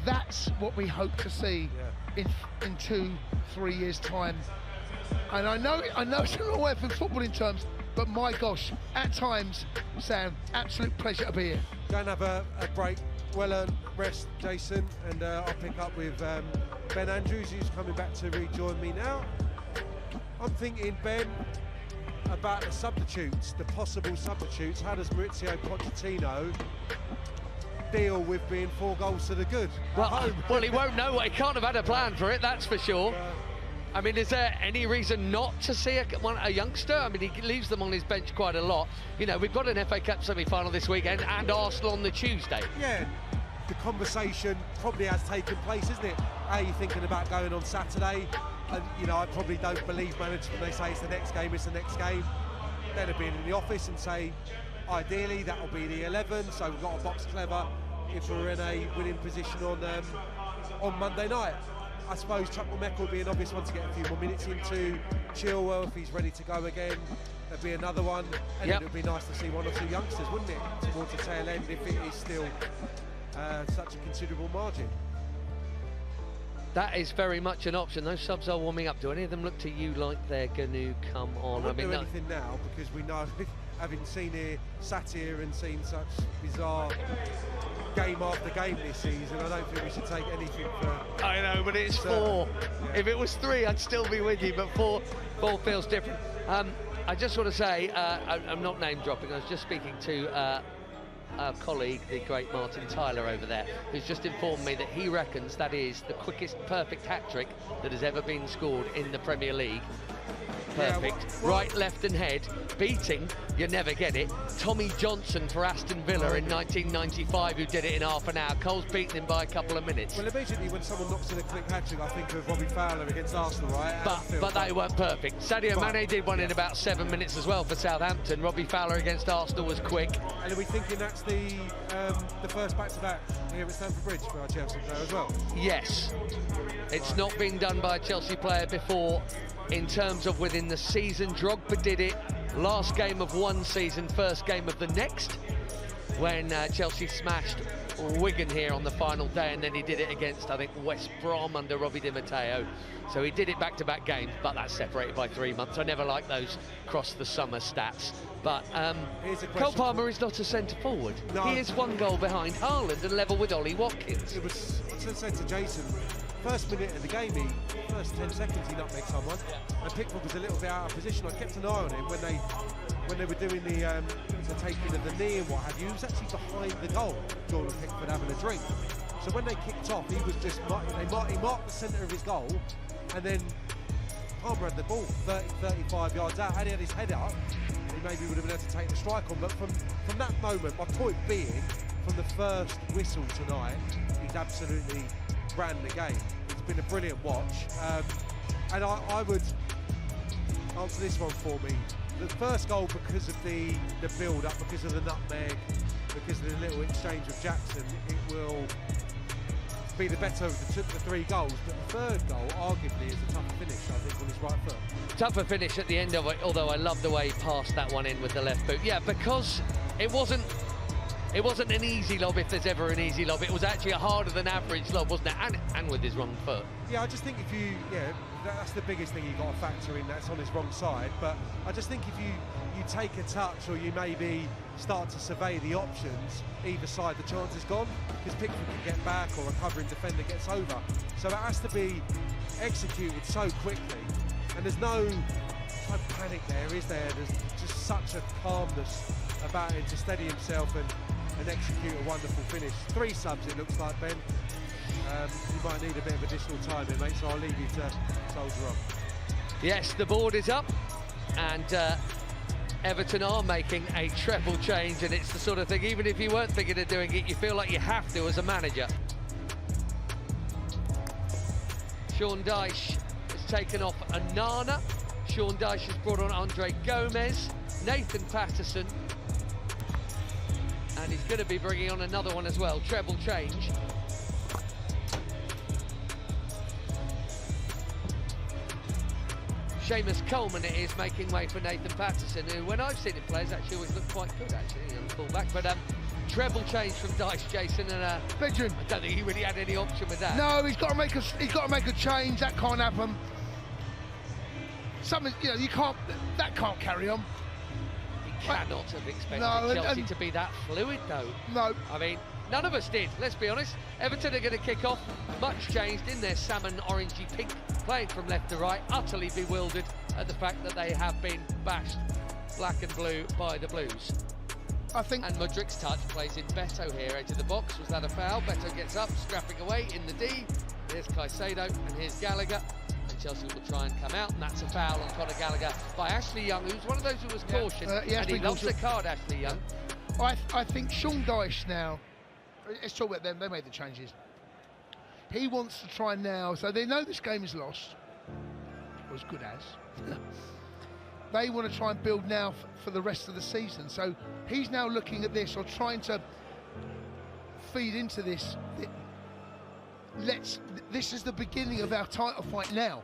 That's what we hope to see in 2-3 years' time. And I know it's a long way from footballing terms, but my gosh, at times, Sam, absolute pleasure to be here. Go and have a break, well-earned rest, Jason, and I'll pick up with Ben Andrews, who's coming back to rejoin me now. I'm thinking, Ben, about the substitutes, the possible substitutes. How does Maurizio Pochettino deal with being 4 goals to the good? Well, he won't know. He can't have had a plan for it, that's for sure. I mean, is there any reason not to see a youngster? I mean, he leaves them on his bench quite a lot. You know, we've got an FA Cup semi-final this weekend and Arsenal on the Tuesday. Yeah, the conversation probably has taken place, isn't it? Are you thinking about going on Saturday? And, you know, I probably don't believe managers when they say it's the next game, it's the next game. They'd have been in the office and say, ideally, that'll be the 11, so we've got a box clever if we're in a winning position on Monday night. I suppose Chukwuemeka will be an obvious one to get a few more minutes into. Chilwell, if he's ready to go again, there'll be another one. And it would be nice to see one or two youngsters, wouldn't it, towards the tail end, if it is still such a considerable margin. That is very much an option. Those subs are warming up. Do any of them look to you like they're going to come on? I won't do anything now, because we know, having sat here and seen such bizarre game after game this season, I don't think we should take anything for... I know, but it's 4. Yeah. If it was 3, I'd still be with you, but 4 feels different. I just want to say, I'm not name dropping, I was just speaking to our colleague, the great Martin Tyler over there, who's just informed me that he reckons that is the quickest perfect hat-trick that has ever been scored in the Premier League. Perfect. Yeah, right, left and head, beating, you never get it, Tommy Johnson for Aston Villa in 1995, who did it in half an hour. Cole's beaten him by a couple of minutes. Well, immediately when someone knocks in a quick hat-trick, I think of Robbie Fowler against Arsenal, right? But they weren't perfect. Sadio Mane did one in about 7 minutes as well for Southampton. Robbie Fowler against Arsenal was quick. And are we thinking that's the first back-to-back here at Stamford Bridge for our Chelsea player as well? Yes. It's not been done by a Chelsea player before in terms of within the season. Drogba did it last game of one season, first game of the next, when Chelsea smashed Wigan here on the final day, and then he did it against, I think, West Brom under Robbie Di Matteo. So he did it back-to-back games, but that's separated by 3 months. I never like those cross-the-summer stats. But Cole Palmer is not a centre-forward. No. He is 1 goal behind Haaland and level with Ollie Watkins. It was, as I said to Jason, first minute of the game, first 10 seconds he nutmegged someone, and Pickford was a little bit out of position. I kept an eye on him when they were doing the taking of the knee and what have you. He was actually behind the goal, Jordan Pickford having a drink. So when they kicked off, he was just he marked the centre of his goal, and then Palmer had the ball 30-35 yards out. Had he had his head up, he maybe would have been able to take the strike on. But from that moment, my point being, from the first whistle tonight, he's absolutely ran the game. It's been a brilliant watch, and I would answer this one for me. The first goal, because of the build-up, because of the nutmeg, because of the little exchange with Jackson, it will be the better of the 3 goals. But the third goal, arguably, is a tougher finish, I think, on his right foot. Tougher finish at the end of it, although I love the way he passed that one in with the left boot. Yeah, because it wasn't an easy lob, if there's ever an easy lob. It was actually a harder than average lob, wasn't it? And with his wrong foot. Yeah, I just think if you, that's the biggest thing you've got to factor in, that's on his wrong side. But I just think if you take a touch, or you maybe start to survey the options, either side, the chance is gone, because Pickford can get back, or a covering defender gets over. So that has to be executed so quickly. And there's no panic there, is there? There's just such a calmness about him to steady himself and execute a wonderful finish. 3 subs, it looks like, Ben. You might need a bit of additional time here, mate, so I'll leave you to soldier on. Yes, the board is up, and Everton are making a treble change, and it's the sort of thing, even if you weren't thinking of doing it, you feel like you have to as a manager. Sean Dyche has taken off Onana. Sean Dyche has brought on Andre Gomez, Nathan Patterson, and he's going to be bringing on another one as well. Treble change. Seamus Coleman it is, making way for Nathan Patterson, who, when I've seen him play, has actually always looked quite good, actually, on the full-back. But treble change from Dyche, Jason, and Benjamin, I don't think he really had any option with that. No, he's got to make a change. That can't happen. Something, that can't carry on. He cannot have expected Chelsea to be that fluid, though. No. I mean, none of us did, let's be honest. Everton are going to kick off, much changed in their salmon orangey pink, playing from left to right, utterly bewildered at the fact that they have been bashed black and blue by the Blues. I think. And Mudrik's touch plays in Beto here, edge of the box. Was that a foul? Beto gets up, scrapping away in the D. Here's Caicedo and here's Gallagher. And Chelsea will try and come out, and that's a foul on Conor Gallagher by Ashley Young, who's one of those who was cautious, and he loves the card, Ashley Young. I think Sean Dyche now, let's talk about them, they made the changes. He wants to try now, so they know this game is lost, or as good as. They want to try and build now for the rest of the season. So he's now looking at this, or trying to feed into this. This is the beginning of our title fight now.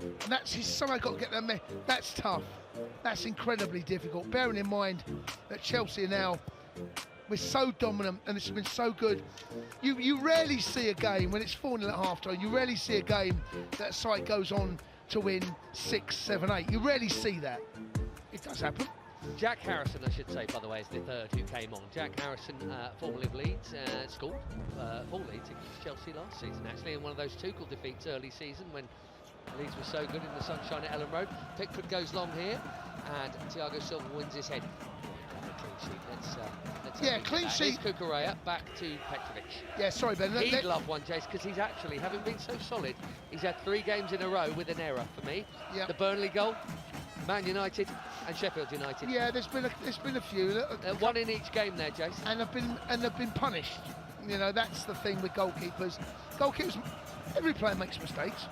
And he's somehow got to get them. That's tough. That's incredibly difficult. Bearing in mind that Chelsea now, we're so dominant and it's been so good. You rarely see a game when it's 4-0 at half-time. You rarely see a game that a side goes on to win 6, 7, 8. You rarely see that. It does happen. Jack Harrison, I should say, by the way, is the third who came on. Jack Harrison, formerly of Leeds, scored for Leeds against Chelsea last season, actually, in one of those Tuchel defeats early season when Leeds was so good in the sunshine at Ellen Road. Pickford goes long here, and Thiago Silva wins his head. Clean sheet. Let's clean sheet. Kukurea back to Petrovic. Yeah, sorry, Ben. He'd love one, Jace, because he's actually, having been so solid, he's had 3 games in a row with an error for me. Yep. The Burnley goal, Man United, and Sheffield United. Yeah, there's been a few. One in each game there, Jace. And they've been punished. You know, that's the thing with goalkeepers. Every player makes mistakes,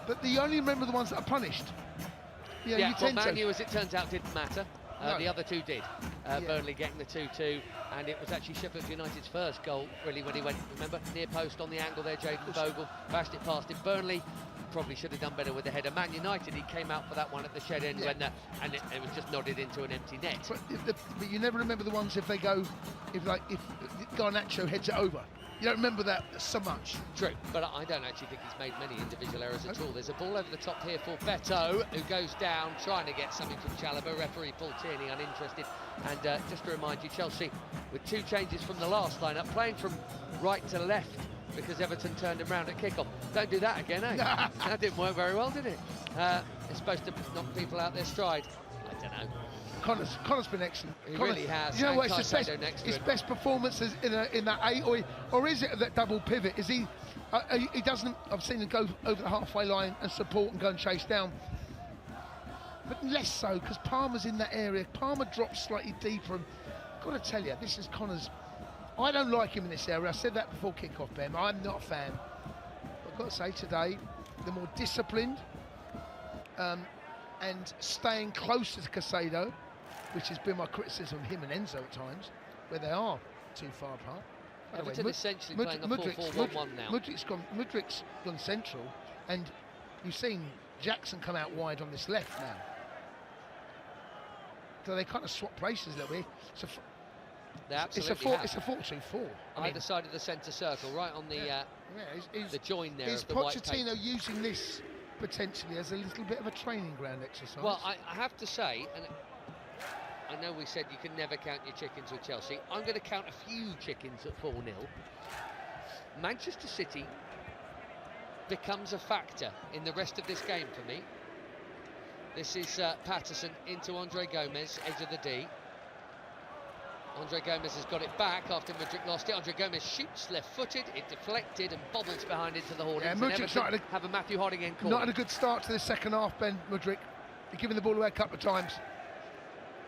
but you only remember the ones that are punished. You know, Man U, as it turns out, didn't matter. No. The other 2 did. Burnley getting the 2-2, and it was actually Sheffield United's first goal, really, when he went, remember, near post on the angle there, Jayden Bogle, bashed it past him. Burnley probably should have done better with the header. Man United, he came out for that one at the shed end, and it was just nodded into an empty net. But you never remember the ones if Garnacho heads it over. You don't remember that so much. True, but I don't actually think he's made many individual errors at all. There's a ball over the top here for Beto, who goes down, trying to get something from Chalobah. Referee Paul Tierney uninterested. And just to remind you, Chelsea, with 2 changes from the last lineup, playing from right to left because Everton turned him round at kickoff. Don't do that again, eh? That didn't work very well, did it? It's supposed to knock people out their stride. I don't know. Connor's been excellent. He really has. You know what? His best performances in that 8, or is it that double pivot? Is he? He doesn't. I've seen him go over the halfway line and support and go and chase down, but less so because Palmer's in that area. Palmer drops slightly deeper. And I've got to tell you, this is Connor's. I don't like him in this area. I said that before kick-off, Ben. I'm not a fan. But I've got to say today, the more disciplined and staying closer to Caicedo, which has been my criticism of him and Enzo at times, where they are too far apart. Everton essentially playing a 4-4-1-1 now. Mudrik's gone central, and you've seen Jackson come out wide on this left now. So they kind of swap places a little bit. It's a 4-2-4. Either side of the centre circle, right on the the join there. Is of the white Pochettino using this potentially as a little bit of a training ground exercise? Well, I have to say, and I know we said you can never count your chickens with Chelsea. I'm going to count a few chickens at 4-0. Manchester City becomes a factor in the rest of this game for me. This is Patterson into Andre Gomez, edge of the D. Andre Gomez has got it back after Mudryk lost it. Andre Gomez shoots left-footed, it deflected and bobbles behind into the Hornets. Yeah, Mudryk's have a Matthew Harding end corner. Not had a good start to the second half, Ben Mudryk. He's given the ball away a couple of times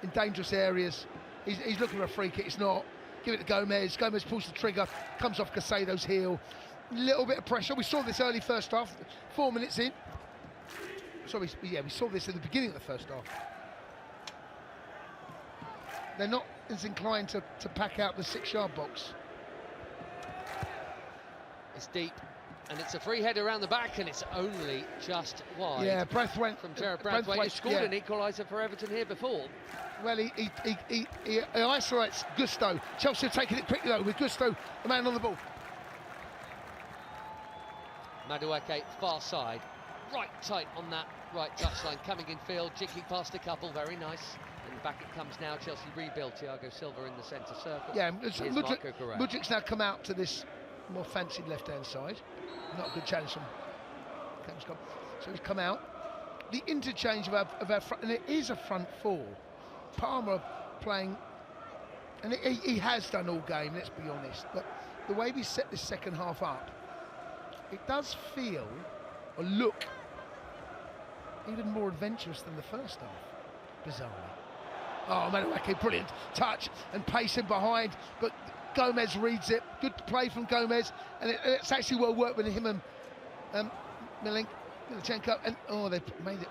in dangerous areas. He's looking for a free kick. It's not. Give it to Gomez. Gomez pulls the trigger, comes off Caicedo's heel. Little bit of pressure. We saw this early first half, 4 minutes in. Sorry, we saw this at the beginning of the first half. They're not as inclined to pack out the 6-yard box. It's deep, and it's a free header around the back, and it's only just wide. Yeah, Braithwaite from Jared Braithwaite. He scored an equaliser for Everton here before. Well, he isolates Gusto. Chelsea have taken it quickly though with Gusto, the man on the ball. Madueke far side, right tight on that right touchline, coming in field, jigging past a couple, very nice. And back it comes now. Chelsea rebuild. Thiago Silva in the centre circle. Yeah, Mudryk's now come out to this more fancied left-hand side. Not a good challenge from Gamescom. So he's come out. The interchange of our front, and it is a front 4. Palmer playing, and he has done all game, let's be honest. But the way we set this second half up, it does feel or look even more adventurous than the first half, bizarrely. Oh, Madueke, brilliant touch and pacing behind, but Gomez reads it. Good play from Gomez, and it's actually well worked with him and Milenchenko. And they've made it.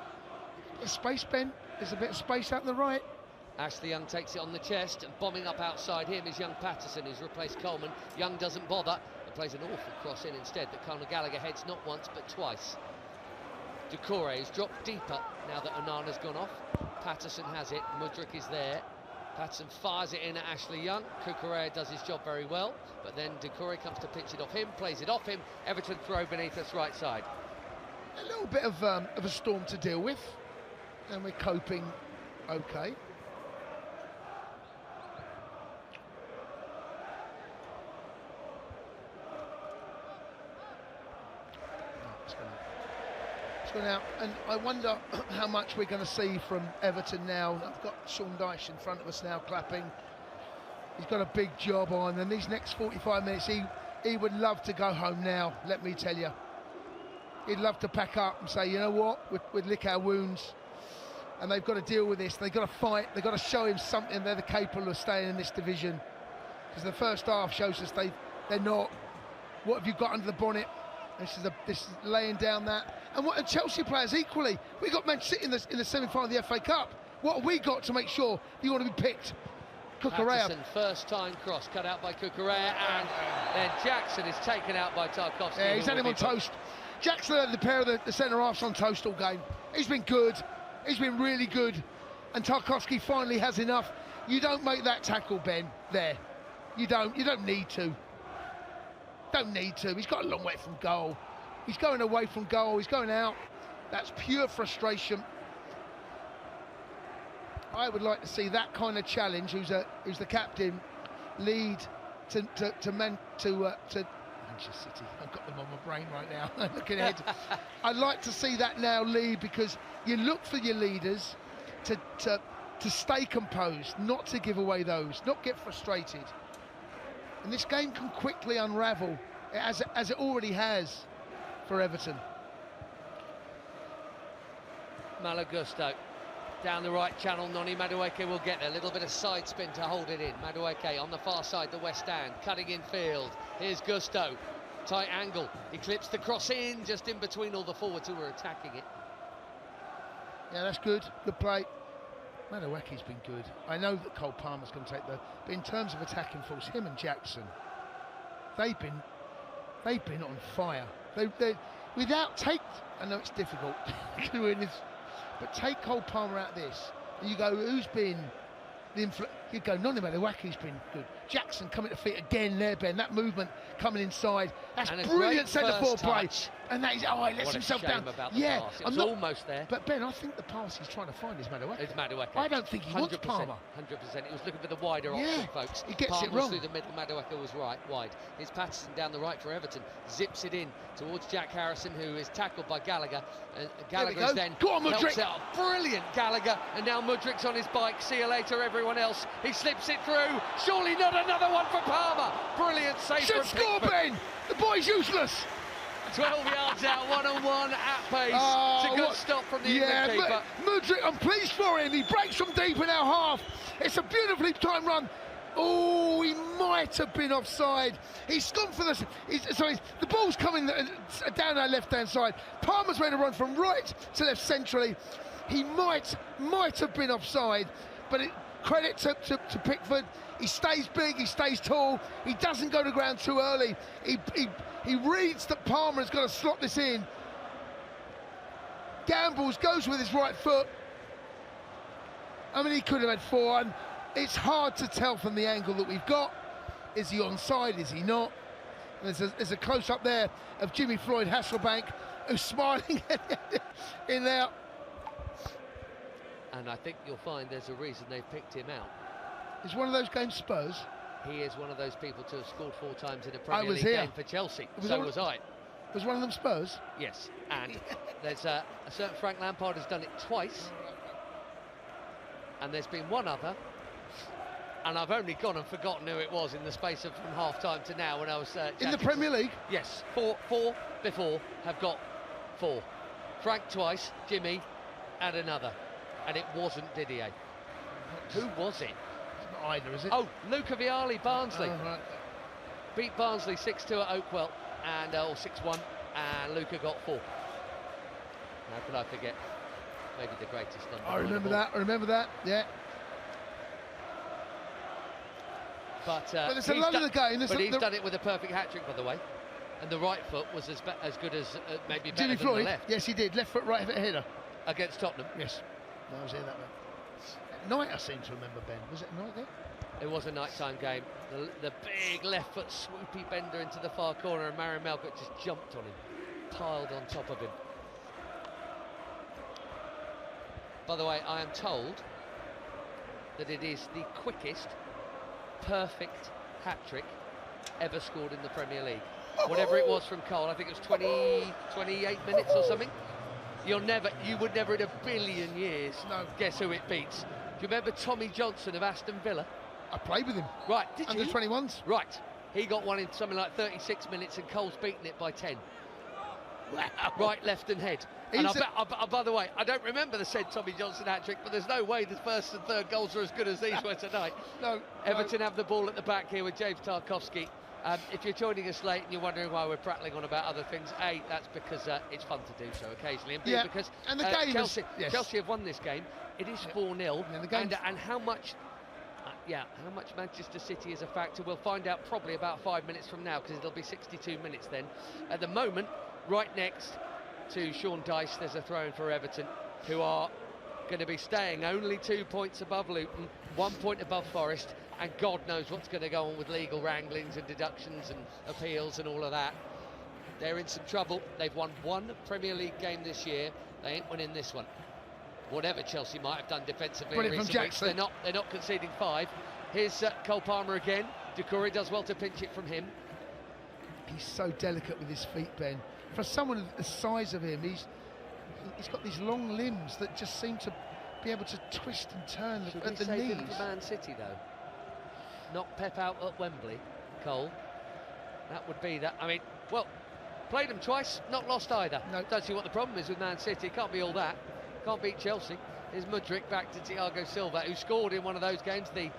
A space, Ben. There's a bit of space out on the right. Ashley Young takes it on the chest, and bombing up outside him is young Patterson, who's replaced Coleman. Young doesn't bother and plays an awful cross in instead, but Conor Gallagher heads not once but twice. Doucouré has dropped deeper now that Onana's gone off. Patterson has it, Mudryk is there. Patterson fires it in at Ashley Young. Doucouré does his job very well, but then Doucouré comes to pitch it off him, plays it off him. Everton throw beneath us right side. A little bit of a storm to deal with, and we're coping okay. It's gone out, and I wonder how much we're going to see from Everton now. I've got Sean Dyche in front of us now clapping. He's got a big job on, and these next 45 minutes, he would love to go home now, let me tell you. He'd love to pack up and say, you know what, we'd lick our wounds, and they've got to deal with this. They've got to fight. They've got to show him something. They're capable of staying in this division, because the first half shows us they're not. What have you got under the bonnet? This is laying down that. And Chelsea players equally. We got Manchester City in the semi-final of the FA Cup. What have we got to make sure you want to be picked? Patterson, first time cross cut out by Doucouré, and then Jackson is taken out by Tarkowski. Yeah, he's had him on toast. Jackson had the pair of the centre-halves on toast all game. He's been good. He's been really good. And Tarkowski finally has enough. You don't make that tackle, Ben, there. You don't need to. Don't need to. He's got a long way from goal. He's going away from goal. He's going out. That's pure frustration. I would like to see that kind of challenge. Who's the captain? Lead to Manchester City. I've got them on my brain right now. Looking ahead. I'd like to see that now lead, because you look for your leaders to stay composed, not to give away those, not get frustrated. And this game can quickly unravel, as it already has for Everton. Malo Gusto down the right channel. Noni Madueke will get there. A little bit of side spin to hold it in. Madueke on the far side, the West Stand, cutting in field. Here's Gusto, tight angle. He clips the cross in, just in between all the forwards who were attacking it. Yeah, that's good. Good play. Madueke's been good. I know that Cole Palmer's going to take but in terms of attacking force, him and Jackson, they've been on fire. They without I know it's difficult doing this, but take Cole Palmer out of this, and you go, who's been the you go, Noni Madueke's been good. Jackson coming to feet again there, Ben. That movement coming inside. That's brilliant centre-forward play. And that is, he lets himself down. Yeah, I'm not almost there. But Ben, I think the pass he's trying to find is Madueke. It's Madueke. I don't think he wants Palmer. 100%. He was looking for the wider option, folks. He gets Palmer it wrong. Through the middle, Madueke was wide. Here's Patterson down the right for Everton. Zips it in towards Jack Harrison, who is tackled by Gallagher. Gallagher's then go on, helps Mudryk. out. Brilliant, Gallagher. And now Mudryk's on his bike. See you later, everyone else. He slips it through. Surely not another one for Palmer. Brilliant save Should from score, Pickford. Ben. The boy's useless. 12 yards out, one-on-one at pace. It's a good stop from the England keeper. Mudryk, I'm pleased for him. He breaks from deep in our half. It's a beautifully timed run. Oh, he might have been offside. He's gone for the ball's coming down our left-hand side. Palmer's made a run from right to left centrally. He might have been offside, but credit to Pickford. He stays big, he stays tall, he doesn't go to ground too early. He reads that Palmer has got to slot this in. Gambles, goes with his right foot. I mean, he could have had 4, and it's hard to tell from the angle that we've got. Is he onside, is he not? There's a close-up there of Jimmy Floyd Hasselbank, who's smiling in there. And I think you'll find there's a reason they've picked him out. It's one of those games, Spurs. He is one of those people to have scored 4 times in a Premier League game for Chelsea. So was I. Was one of them Spurs? Yes, and there's a certain Frank Lampard has done it twice, and there's been one other, and I've only gone and forgotten who it was in the space of from half-time to now when I was... in the Premier League? Yes, four before have got 4. Frank twice, Jimmy, and another. And it wasn't Didier. Who was it? It's not either, is it? Oh, Luca Vialli, Barnsley. Oh, right. Beat Barnsley 6-2 at Oakwell, and or 6-1, and Luca got 4. How could I forget? Maybe the greatest number. I remember that, yeah. But there's a lot of the game. But he's done it with a perfect hat-trick, by the way. And the right foot was as good as maybe better Jimmy than Floyd, the left. yes, he did. Left foot, right foot header. Against Tottenham. Yes. I was here that night. At night, I seem to remember, Ben. Was it a night there? It was a nighttime game. The big left foot swoopy bender into the far corner, and Mario Melgert just jumped on him, piled on top of him. By the way, I am told that it is the quickest, perfect hat-trick ever scored in the Premier League. Whatever it was from Cole, I think it was 28 minutes or something. You would never in a billion years guess who it beats. Do you remember Tommy Johnson of Aston Villa? I played with him. Right, did you? Under 21s. Right. He got one in something like 36 minutes and Cole's beaten it by 10. Wow. Right, left and head. And by the way, I don't remember the said Tommy Johnson hat-trick, but there's no way the first and third goals are as good as these were tonight. No. Everton have the ball at the back here with James Tarkowski. If you're joining us late and you're wondering why we're prattling on about other things, A, that's because it's fun to do so occasionally, and B, because and the game Chelsea have won this game. It is 4-0, and how much Manchester City is a factor, we'll find out probably about 5 minutes from now, because it'll be 62 minutes then. At the moment, right next to Sean Dyche, there's a throw-in for Everton, who are going to be staying only 2 points above Luton, 1 point above Forest, and God knows what's going to go on with legal wranglings and deductions and appeals and all of that. They're in some trouble. They've won one Premier League game this year. They ain't winning this one. Whatever Chelsea might have done defensively in recent weeks, they're not conceding 5. Here's Cole Palmer again. Doucouré does well to pinch it from him. He's so delicate with his feet, Ben. For someone the size of him, he's got these long limbs that just seem to be able to twist and turn at the knees. Him for Man City though. Knock Pep out at Wembley, Cole. That would be that. I mean, well, played them twice, not lost either. No. Don't see what the problem is with Man City. Can't be all that. Can't beat Chelsea. Here's Mudryk back to Thiago Silva, who scored in one of those games, the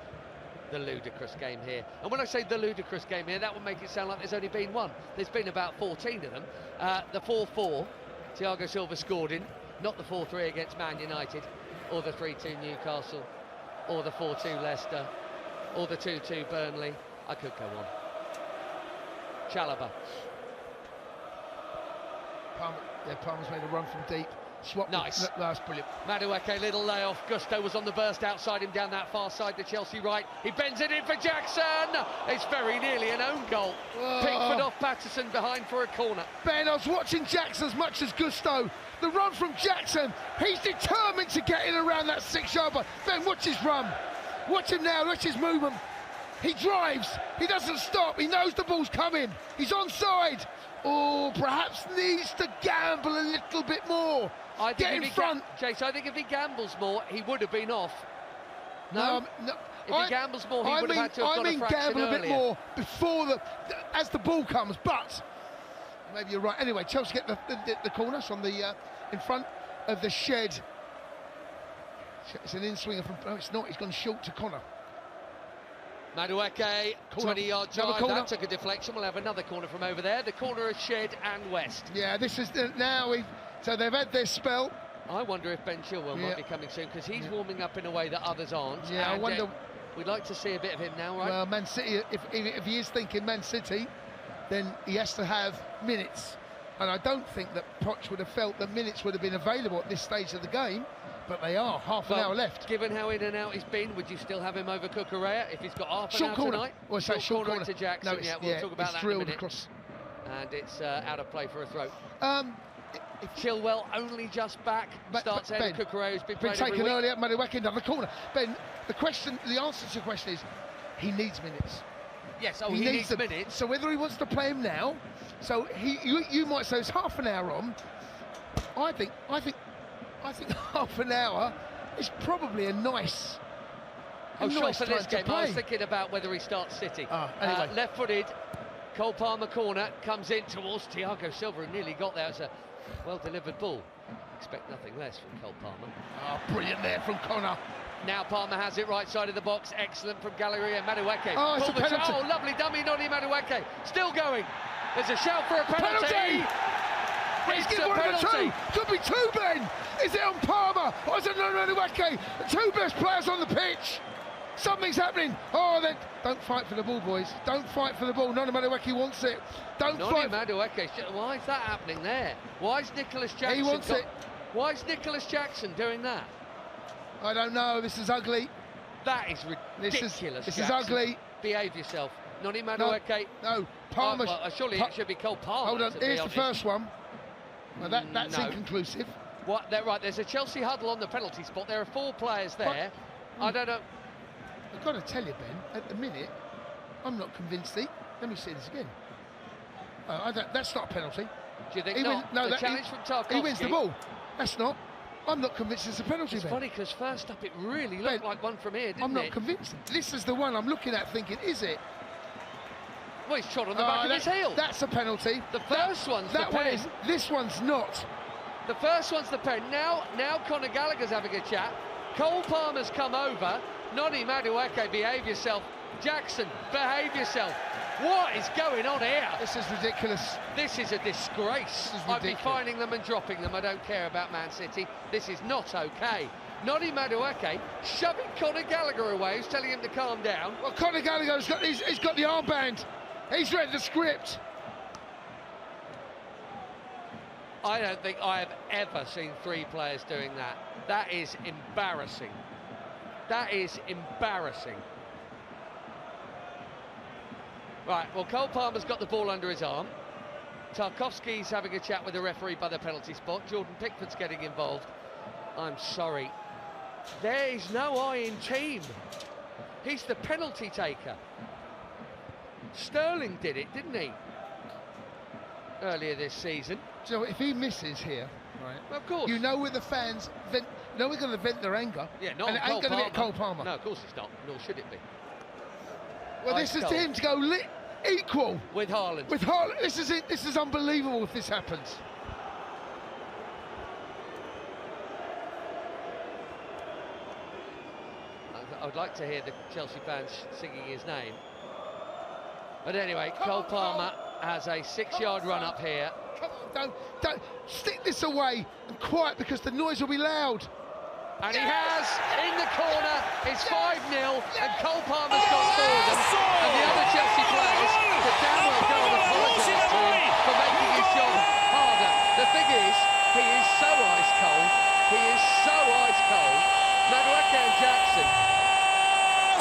ludicrous game here. And when I say the ludicrous game here, that would make it sound like there's only been one. There's been about 14 of them. The 4-4, Thiago Silva scored in, not the 4-3 against Man United, or the 3-2 Newcastle, or the 4-2 Leicester, or the 2-2 Burnley. I could go on. Chalobah. Palmer's made a run from deep. Swap. Nice. That's brilliant. Madueke, little layoff. Gusto was on the burst outside him down that far side, the Chelsea right. He bends it in for Jackson. It's very nearly an own goal. Pickford off Patterson behind for a corner. Ben, I was watching Jackson as much as Gusto. The run from Jackson. He's determined to get in around that 6-yarder. Ben, watch his run. Watch him now. Watch his movement. He drives. He doesn't stop. He knows the ball's coming. He's onside. Oh, perhaps needs to gamble a little bit more. Get in front. Jason, I think if he gambles more, he would have been off. No. If he gambles more, he would have had to have got a fraction gamble earlier. a bit more before as the ball comes, but maybe you're right. Anyway, Chelsea get the corner from the in front of the shed. It's an in-swinger from... No, it's not. He's gone short to Connor. Madueke, 20-yard drive. That took a deflection. We'll have another corner from over there. The corner of Shed and West. Yeah, this is now... So they've had their spell. I wonder if Ben Chilwell might be coming soon, because he's warming up in a way that others aren't. Yeah, I wonder... We'd like to see a bit of him now, right? Well, Man City, if he is thinking Man City, then he has to have minutes. And I don't think that Poch would have felt that minutes would have been available at this stage of the game, but they are. Half an hour left. Given how in and out he's been, would you still have him over Cucurella if he's got half an hour corner tonight? Well, short corner to Jackson. No, we'll talk about that in a minute. Across. And it's out of play for a throw. If Chilwell only just back, starts ahead of Cucurella, who's been taken earlier. Madueke down the corner. Ben, the answer to your question is, he needs minutes. Yes, he needs minutes. So whether he wants to play him now, so you might say it's half an hour on. I think half an hour is probably a nice. For this game, I was thinking about whether he starts City. Anyway. Left-footed, Cole Palmer corner comes in towards Thiago Silva, who nearly got there. It's a well-delivered ball. Expect nothing less from Cole Palmer. Brilliant there from Connor. Now Palmer has it right side of the box. Excellent from Galleria. Madueke. It's a penalty. Lovely dummy, Noddy Madueke. Still going. There's a shout for a penalty. He's given one of the two. Could be two, Ben. Is it on Palmer or is it on Madueke? The two best players on the pitch. Something's happening. Oh, then don't fight for the ball, boys. Don't fight for the ball. Noni Madueke wants it. Don't fight. Madueke. Why is that happening there? Why is Nicholas Jackson? He wants it. Why is Nicholas Jackson doing that? I don't know. This is ugly. That is ridiculous. This is ugly. Behave yourself. Noni Madueke. No. Palmer. Surely it should be Cole Palmer. Hold on. Here's the first one. Well, that's inconclusive. What? Right. There's a Chelsea huddle on the penalty spot. There are 4 players there. I don't know. I've got to tell you, Ben. At the minute, I'm not convinced. Let me see this again. That's not a penalty. Do you think not? No, the challenge from Tarkowski. He wins the ball. That's not. I'm not convinced it's a penalty. It's funny because first up it really looked like one from here, didn't it? I'm not convinced. This is the one I'm looking at thinking, is it? Well, he's trod on the back of his heel. That's a penalty. The first one's the pen. This one's not. The first one's the pen. Now Conor Gallagher's having a chat. Cole Palmer's come over. Noni Madueke, behave yourself. Jackson, behave yourself. What is going on here? This is ridiculous. This is a disgrace. I'd be fining them and dropping them. I don't care about Man City. This is not okay. Noni Madueke shoving Conor Gallagher away, who's telling him to calm down. Well, Conor Gallagher's he's got the armband. He's read the script. I don't think I have ever seen 3 players doing that. That is embarrassing. That is embarrassing. Right, well, Cole Palmer's got the ball under his arm. Tarkowski's having a chat with the referee by the penalty spot. Jordan Pickford's getting involved. I'm sorry. There is no I in team. He's the penalty taker. Sterling did it, didn't he? Earlier this season. So if he misses here, right? Well, of course. You know where the fans vent. No, we're going to vent their anger. Yeah, not and it ain't going to get Cole Palmer. No, of course it's not. Nor should it be. Well, this is to him to go equal with Haaland. With Haaland, this is it. This is unbelievable if this happens. I would like to hear the Chelsea fans singing his name. But anyway, Cole Palmer has a 6-yard run up here. Come on, don't stick this away and quiet because the noise will be loud. And he has, in the corner, it's 5-0, and Cole Palmer's got forward them. And the other Chelsea players could damn well go and apologise to him for making his job harder. The thing is, he is so ice cold. He is so ice cold. Madueke and Jackson.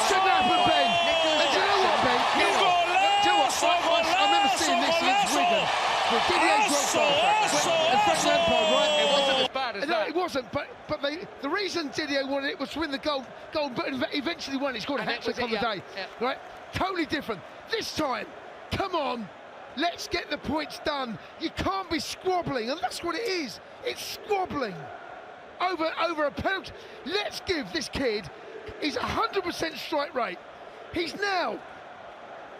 Shouldn't happen, Ben. Nicholas Jackson. Do you know what, Ben? Do you know what? I remember seeing this against Wigan. With Didier Drogba and Frank Lampard, right? It wasn't as bad as that. It wasn't, but the reason Didier wanted it was to win the goal, but eventually won. He scored a hat-trick on the day, right? Totally different. This time, come on, let's get the points done. You can't be squabbling, and that's what it is. It's squabbling over a penalty. Let's give this kid his 100% strike rate. He's now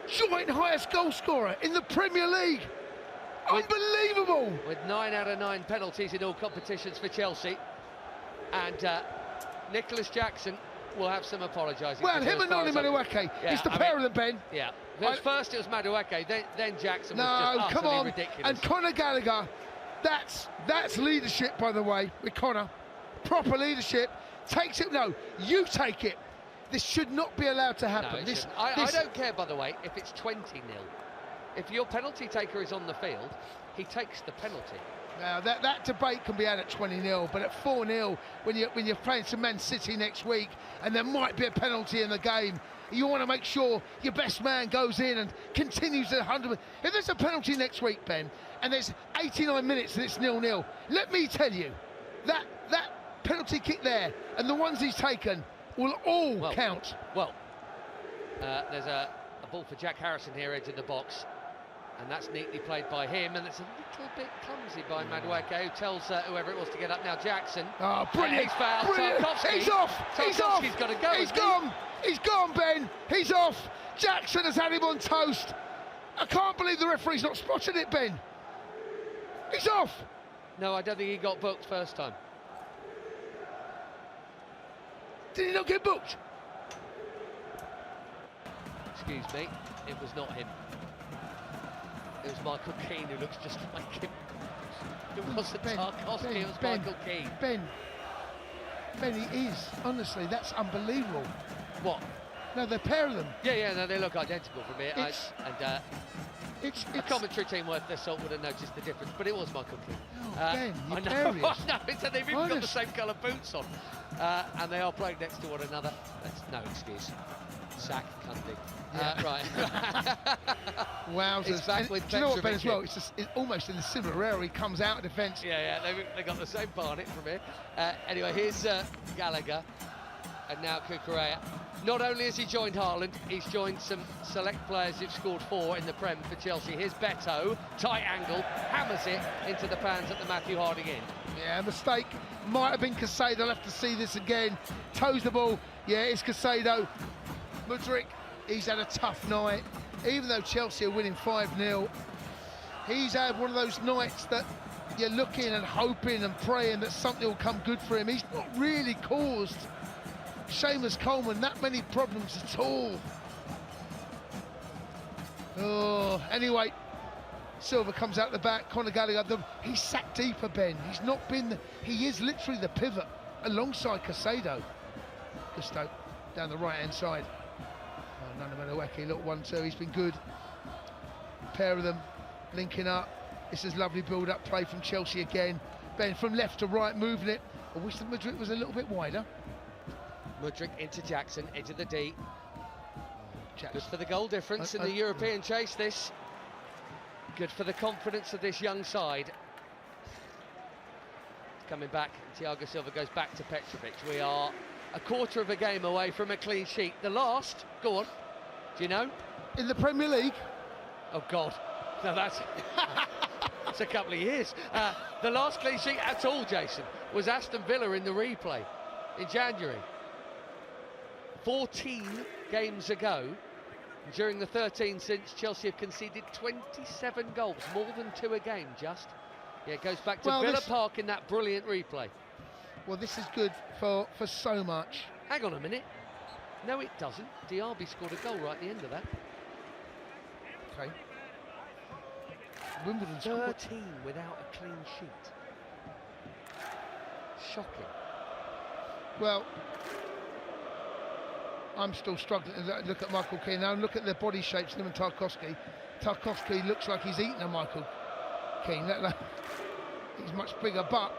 joint highest goal scorer in the Premier League. Unbelievable! With 9 out of 9 penalties in all competitions for Chelsea. And Nicholas Jackson will have some apologising. Well, him and Noni Madueke. It's the pair of them, Ben. Yeah. First it was Madueke, then Jackson was just come on. ridiculous. And Conor Gallagher, that's leadership, by the way, with Conor. Proper leadership. Takes it. No, you take it. This should not be allowed to happen. No, I don't care, by the way, if it's 20-0. If your penalty taker is on the field, he takes the penalty. Now that debate can be had at 20-0, but at 4-0, when you're playing some Man City next week, and there might be a penalty in the game, you want to make sure your best man goes in and continues at 100. If there's a penalty next week, Ben, and there's 89 minutes and it's 0-0, let me tell you that penalty kick there and the ones he's taken will all count. Well, there's a ball for Jack Harrison here, edge of the box. And that's neatly played by him, and it's a little bit clumsy by Madueke, who tells whoever it was to get up now. Jackson. Oh, brilliant! He's fouled. Brilliant. He's off! He's off! He's got to go. He's gone! He's gone, Ben! He's off! Jackson has had him on toast. I can't believe the referee's not spotted it, Ben. He's off! No, I don't think he got booked first time. Did he not get booked? Excuse me, it was not him. It was Michael Keane, who looks just like him. It wasn't Tarkowski, it was Michael Keane. Ben, he is. Honestly, that's unbelievable. What? No, the pair of them. Yeah, no, they look identical from here. It's a commentary team worth their salt would have noticed the difference, but it was Michael Keane. Ben, I you're know. furious. No, they've even got the same colour boots on, and they are playing next to one another. That's no excuse. Sack Cundy. Right. Wowzers. It's back with do you know what, Ben, Petrovic as well? It's almost in the similar area. He comes out of defence. Yeah, they got the same Barnet from here. Anyway, here's Gallagher, and now Cucurella. Not only has he joined Haaland, he's joined some select players who've scored 4 in the Prem for Chelsea. Here's Beto, tight angle, hammers it into the pans at the Matthew Harding end. Yeah, mistake. Might have been Casado. I'll have to see this again. Toes the ball. Yeah, it's Casado. Mudryk, he's had a tough night. Even though Chelsea are winning 5-0, he's had one of those nights that you're looking and hoping and praying that something will come good for him. He's not really caused Seamus Coleman that many problems at all. Oh, anyway, Silva comes out the back. Conor Gallagher, he's sat deeper, Ben. He's not been. He is literally the pivot alongside Casado. Gusto down the right-hand side. Oh, Nana Madueke, little 1-2. He's been good. Pair of them linking up. This is lovely build-up play from Chelsea again. Ben from left to right, moving it. I wish that Madrid was a little bit wider. Mudryk into Jackson, into the D. Good for the goal difference in the European chase, this. Good for the confidence of this young side. Coming back, Thiago Silva goes back to Petrovic. We are a quarter of a game away from a clean sheet. The last, go on, do you know? In the Premier League? Oh, God. No, that's it's a couple of years. The last clean sheet at all, Jason, was Aston Villa in the replay in January. 14 games ago, during the 13 since, Chelsea have conceded 27 goals, more than 2 a game, just. Yeah, it goes back to Villa Park in that brilliant replay. Well, this is good for so much. Hang on a minute. No, it doesn't. Diaby scored a goal right at the end of that. Okay. Wimbledon 13 without a clean sheet. Shocking. Well, I'm still struggling to look at Michael Keane now and look at their body shapes, him and Tarkowski. Tarkowski looks like he's eaten a Michael Keane. He's much bigger, but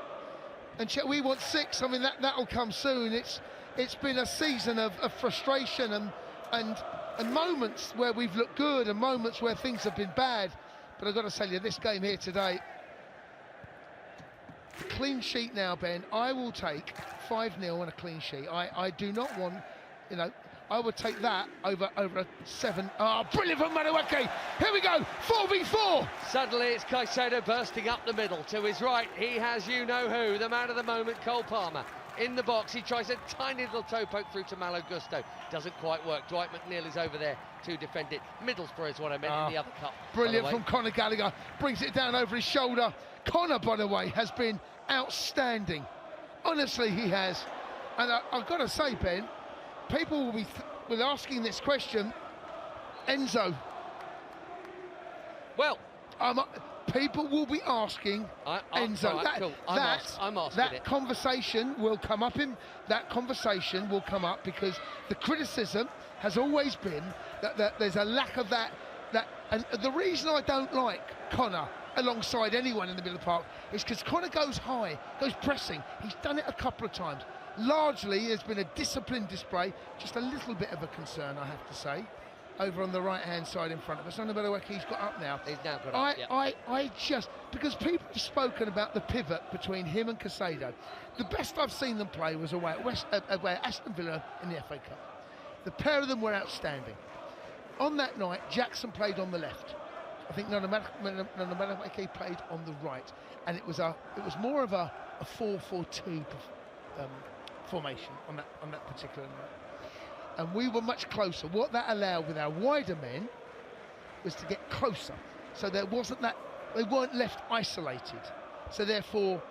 we want 6. I mean, that'll come soon. It's been a season of frustration and moments where we've looked good and moments where things have been bad. But I've got to tell you, this game here today, clean sheet now, Ben. I will take 5-0 and a clean sheet. I do not want, I would take that over a 7. Oh, brilliant from Madueke. Here we go, 4v4. Suddenly it's Caicedo bursting up the middle. To his right, he has you-know-who, the man of the moment, Cole Palmer. In the box, he tries a tiny little toe poke through to Malo Gusto. Doesn't quite work. Dwight McNeil is over there to defend it. Middlesbrough is what I meant in the other cup. Brilliant from Conor Gallagher. Brings it down over his shoulder. Conor, by the way, has been outstanding. Honestly, he has. And I've got to say, Ben, people will be asking this question. Enzo. Well, people will be asking Enzo. Right, cool. I'm asking that conversation will come up. That conversation will come up because the criticism has always been that there's a lack of that. And the reason I don't like Conor alongside anyone in the middle of the park is because Conor goes high, goes pressing. He's done it a couple of times. Largely, there's been a disciplined display. Just a little bit of a concern, I have to say. Over on the right-hand side in front of us. Nana Madueke's got up now. He's now got up, I just... Because people have spoken about the pivot between him and Casado. The best I've seen them play was away at Aston Villa in the FA Cup. The pair of them were outstanding. On that night, Jackson played on the left. I think Nana Madueke played on the right. And it was more of a 4-4-2 formation on that particular night. And we were much closer. What that allowed with our wider men was to get closer. So there wasn't that, they weren't left isolated. So therefore,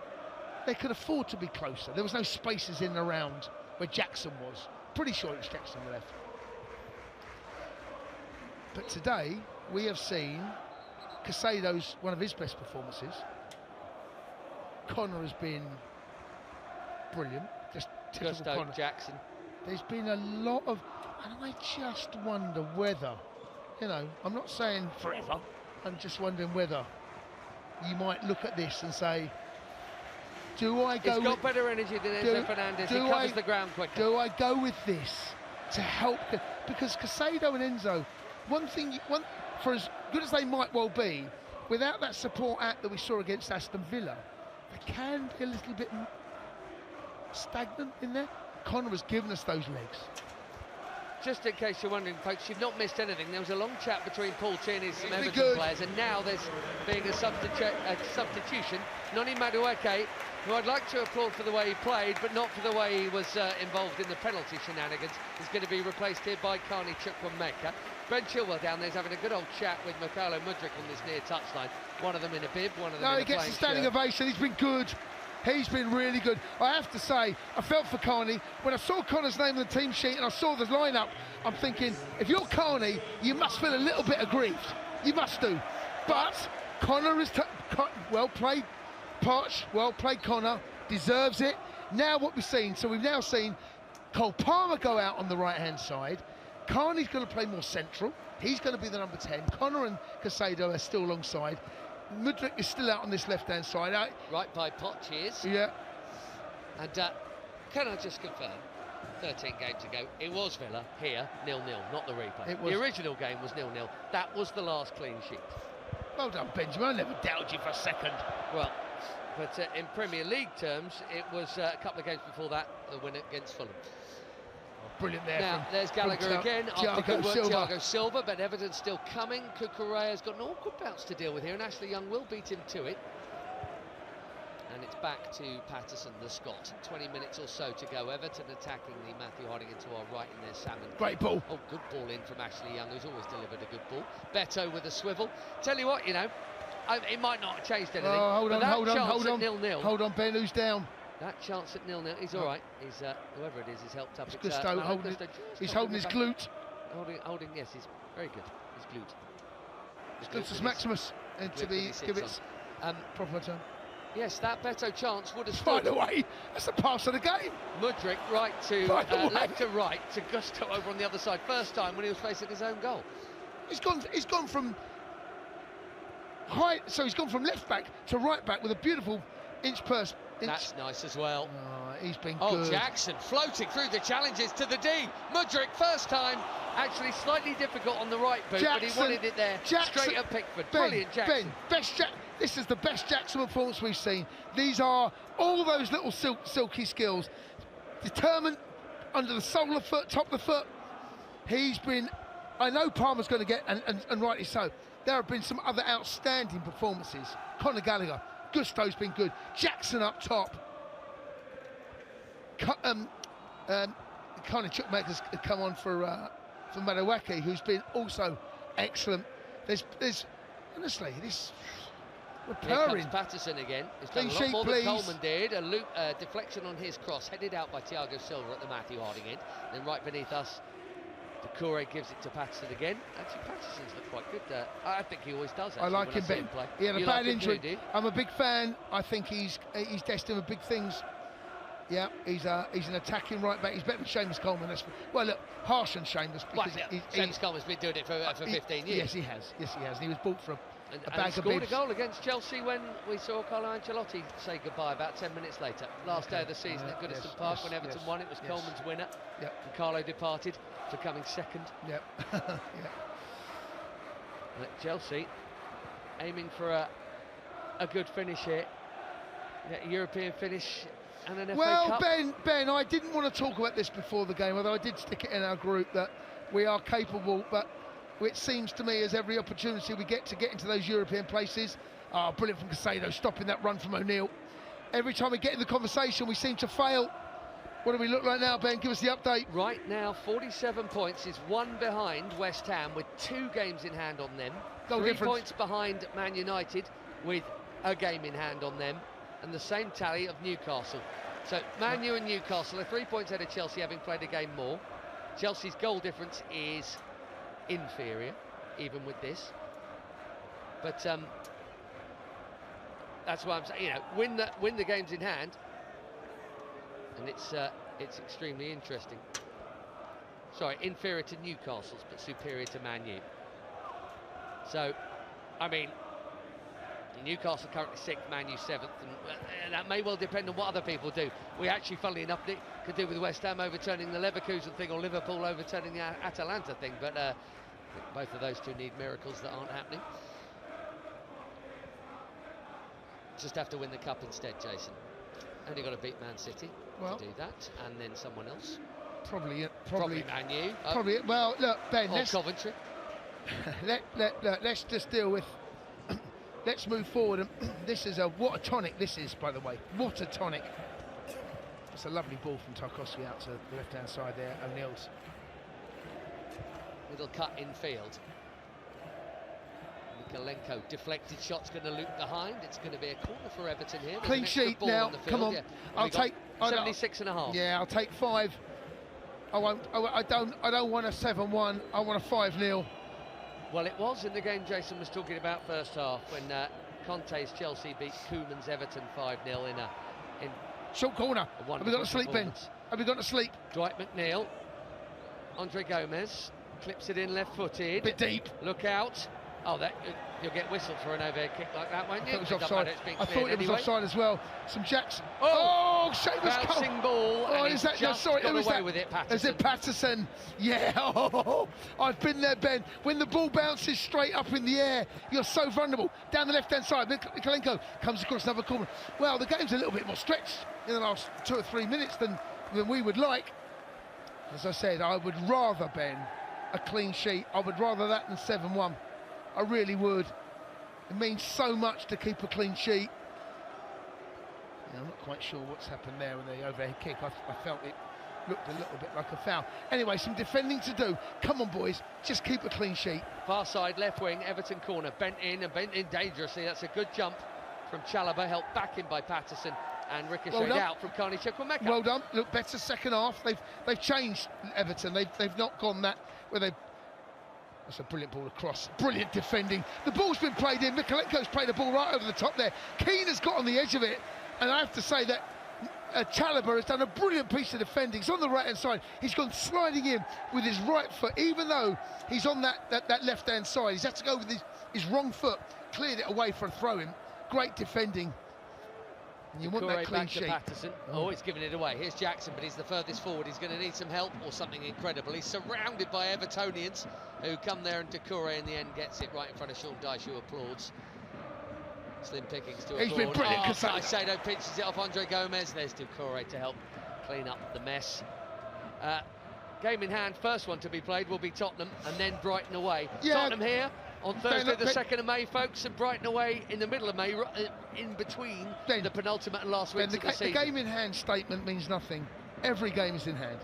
they could afford to be closer. There was no spaces in and around where Jackson was. Pretty sure it was Jackson on the left. But today, we have seen Casado's one of his best performances. Conor has been brilliant. Just typical Conor. Jackson. There's been a lot of, and I just wonder whether, I'm not saying forever, I'm just wondering whether you miite look at this and say, do I go? He's got better energy than Enzo Fernandez. He covers the ground quicker. Do I go with this to help? Because Caicedo and Enzo, for as good as they might well be, without that support act that we saw against Aston Villa, they can be a little bit stagnant in there. Connor has given us those legs. Just in case you're wondering, folks, you've not missed anything. There was a long chat between Paul Tierney and some Everton players, and now there's being a substitution. Noni Madueke, who I'd like to applaud for the way he played, but not for the way he was involved in the penalty shenanigans, is going to be replaced here by Carney Chukwuemeka. Ben Chilwell down there is having a good old chat with Mykhailo Mudryk on this near touchline. One of them in a bib, one of them in a plain shirt. No, he gets a standing ovation. He's been good. He's been really good. I have to say, I felt for Carney. When I saw Connor's name on the team sheet and I saw the lineup, I'm thinking, if you're Carney, you must feel a little bit aggrieved. You must do. But Connor is well played, Poch. Well played, Connor. Deserves it. Now what we've seen, so we've now seen Cole Palmer go out on the right-hand side. Carney's going to play more central. He's going to be the number 10. Connor and Caicedo are still alongside. Mudryk is still out on this left-hand side. Right by Poch, he is. Yeah. And can I just confirm, 13 games ago, it was Villa here, 0-0, not the replay. The original game was 0-0. That was the last clean sheet. Well done, Benjamin. I never doubted you for a second. Well, but in Premier League terms, it was a couple of games before that, the win against Fulham. Brilliant there. Now, there's Gallagher again. After good work, Thiago Silva, but Everton's still coming. Cucurella's got an awkward bounce to deal with here, and Ashley Young will beat him to it. And it's back to Patterson, the Scot. 20 minutes or so to go. Everton attacking the Matthew Hardinge to our right in their Salmon. Great ball. Oh, good ball in from Ashley Young, who's always delivered a good ball. Beto with a swivel. Tell you what, it might not have changed anything. Oh, hold on. 0-0. Hold on, Ben, who's down? That chance at 0-0, he's all right. He's whoever it is, he's helped up. It's Gusto holding. He's holding his glute. Holding. Yes, he's very good. His glute. His gluteus maximus, and to give it proper term. Yes, that Beto chance would have stood. By the way, that's the pass of the game. Mudryk right to left to right to Gusto over on the other side. First time when he was facing his own goal. He's gone from high, so he's gone from left back to right back with a beautiful inch. That's nice as well. Oh, he's been good. Oh, Jackson floating through the challenges to the D. Mudryk, first time, actually slightly difficult on the right boot, but he wanted it there. Straight at Pickford. Brilliant, Jackson. This is the best Jackson performance we've seen. These are all those little silky skills. Determined, under the sole of the foot, top of the foot. He's been, I know Palmer's going to get, and rightly so. There have been some other outstanding performances. Conor Gallagher. Gusto's been good. Jackson up top. Kind of Chukwuemeka's come on for Madueke, who's been also excellent. There's honestly this repairing. Here comes Patterson again. He's done a lot more than Coleman did. A deflection on his cross, headed out by Thiago Silva at the Matthew Hardinge end. Then right beneath us, Doucouré gives it to Patterson again. Actually, Patterson's looked quite good. I think he always does. Actually, I like him, Ben. He had a bad injury. I'm a big fan. I think he's destined for big things. Yeah, he's an attacking right back. He's better than Seamus Coleman. Well, look, harsh on Seamus. Seamus Coleman's been doing it for 15 years. Yes, he has. And he was bought for a bag and of scored bibs. a goal against Chelsea when we saw Carlo Ancelotti say goodbye about 10 minutes later. Last day of the season at Goodison Park when Everton won. It was Coleman's winner. Yep. And Carlo departed for coming second. Yep. Chelsea aiming for a good finish here. A European finish and an FA Cup. Ben, I didn't want to talk about this before the game, although I did stick it in our group that we are capable, but it seems to me as every opportunity we get to get into those European places, brilliant from Caicedo, stopping that run from O'Neill. Every time we get in the conversation, we seem to fail. What do we look like now, Ben? Give us the update. Right now, 47 points is one behind West Ham with 2 games in hand on them. 3 points behind Man United with a game in hand on them, and the same tally of Newcastle. So Man U and Newcastle are 3 points ahead of Chelsea, having played a game more. Chelsea's goal difference is inferior, even with this. But that's why I'm saying, win the games in hand, and it's extremely interesting. Sorry, inferior to Newcastle's, but superior to Man U. So, I mean, Newcastle currently 6th, Man U 7th, and that may well depend on what other people do. We actually, funnily enough, could do with West Ham overturning the Leverkusen thing or Liverpool overturning the Atalanta thing, but I think both of those two need miracles that aren't happening. Just have to win the cup instead, Jason. Only got to beat Man City to do that, and then someone else. Probably Man U. Probably. Well, look, Ben. Or Coventry. Let's just deal with. Let's move forward. And this is what a tonic this is, by the way. What a tonic. It's a lovely ball from Tarkowski out to the left-hand side there. O'Neill's. Little cut infield. Mikalenko, deflected shot's going to loop behind. It's going to be a corner for Everton here. Clean sheet now. Come on. Yeah. I'll take 76.5. Yeah, I'll take 5. I don't want a 7-1. I want a 5-0. Well, it was in the game Jason was talking about first half when Conte's Chelsea beat Koeman's Everton 5-0 in short corner. Have we got to sleep, Ben? Have we got to sleep? Dwight McNeil, Andre Gomez clips it in left-footed. Bit deep. Look out. Oh, you'll get whistled for an overhead kick like that, won't you? I thought it was offside as well. Some Jackson. Seamus bouncing ball. Oh, is that just sorry? Got Who is away that? With it, Patterson. Is it Patterson? Yeah. I've been there, Ben. When the ball bounces straight up in the air, you're so vulnerable. Down the left-hand side, Mikalenko comes across another corner. Well, the game's a little bit more stretched in the last 2 or 3 minutes than we would like. As I said, I would rather, Ben, a clean sheet. I would rather that than 7-1. I really would. It means so much to keep a clean sheet. Yeah, I'm not quite sure what's happened there with the overhead kick. I felt it looked a little bit like a foul. Anyway, some defending to do. Come on, boys, just keep a clean sheet. Far side, left wing, Everton corner, bent in dangerously. That's a good jump from Chalobah, helped back in by Patterson, and ricocheted out from Carney Chukwuemeka. Well done. Look, better second half. They've changed Everton. They've not gone that where they. That's a brilliant ball across. Brilliant defending. The ball's been played in. Mikalenko's played the ball right over the top there. Kane has got on the edge of it. And I have to say that Chalobah has done a brilliant piece of defending. He's on the right-hand side. He's gone sliding in with his right foot, even though he's on that left-hand side. He's had to go with his wrong foot. Cleared it away for a throw-in. Great defending. You want that clean sheet. Patterson. Oh, he's giving it away. Here's Jackson, but he's the furthest forward. He's going to need some help or something incredible. He's surrounded by Evertonians who come there, and Doucouré in the end gets it right in front of Sean Dyche, who applauds. Slim pickings to applaud. He's been brilliant. Caicedo pinches it off Andre Gomez. There's Doucouré to help clean up the mess. Game in hand, first one to be played will be Tottenham, and then Brighton away. Yeah. Tottenham here on Thursday the 2nd of May, folks, and Brighton away in the middle of May, in between the penultimate and last week of the season. The game in hand statement means nothing. Every game is in hand.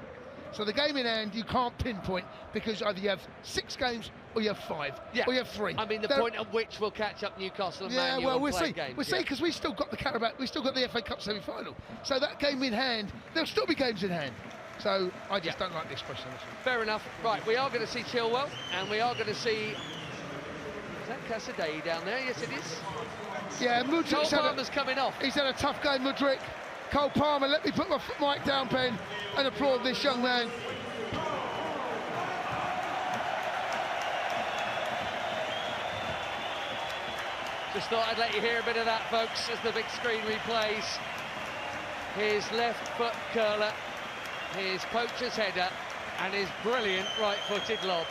So the game in hand you can't pinpoint, because either you have 6 games or you have 5, or you have 3. I mean, the point at which we'll catch up Newcastle and Man U. Well, we'll see. Games, we'll see, because we still got the Carabao, we still got the FA Cup semi-final. So that game in hand, there'll still be games in hand. So I just don't like the expression. Fair enough. Right, we are going to see Chilwell, and we are going to see. Is that Casadei down there? Yes, it is. Yeah, Mudryk. Cole Palmer's coming off. He's had a tough game, Mudryk. Cole Palmer, let me put my mic down, Ben, and applaud this young man. Just thought I'd let you hear a bit of that, folks, as the big screen replays. His left foot curler, his poacher's header, and his brilliant right-footed lob.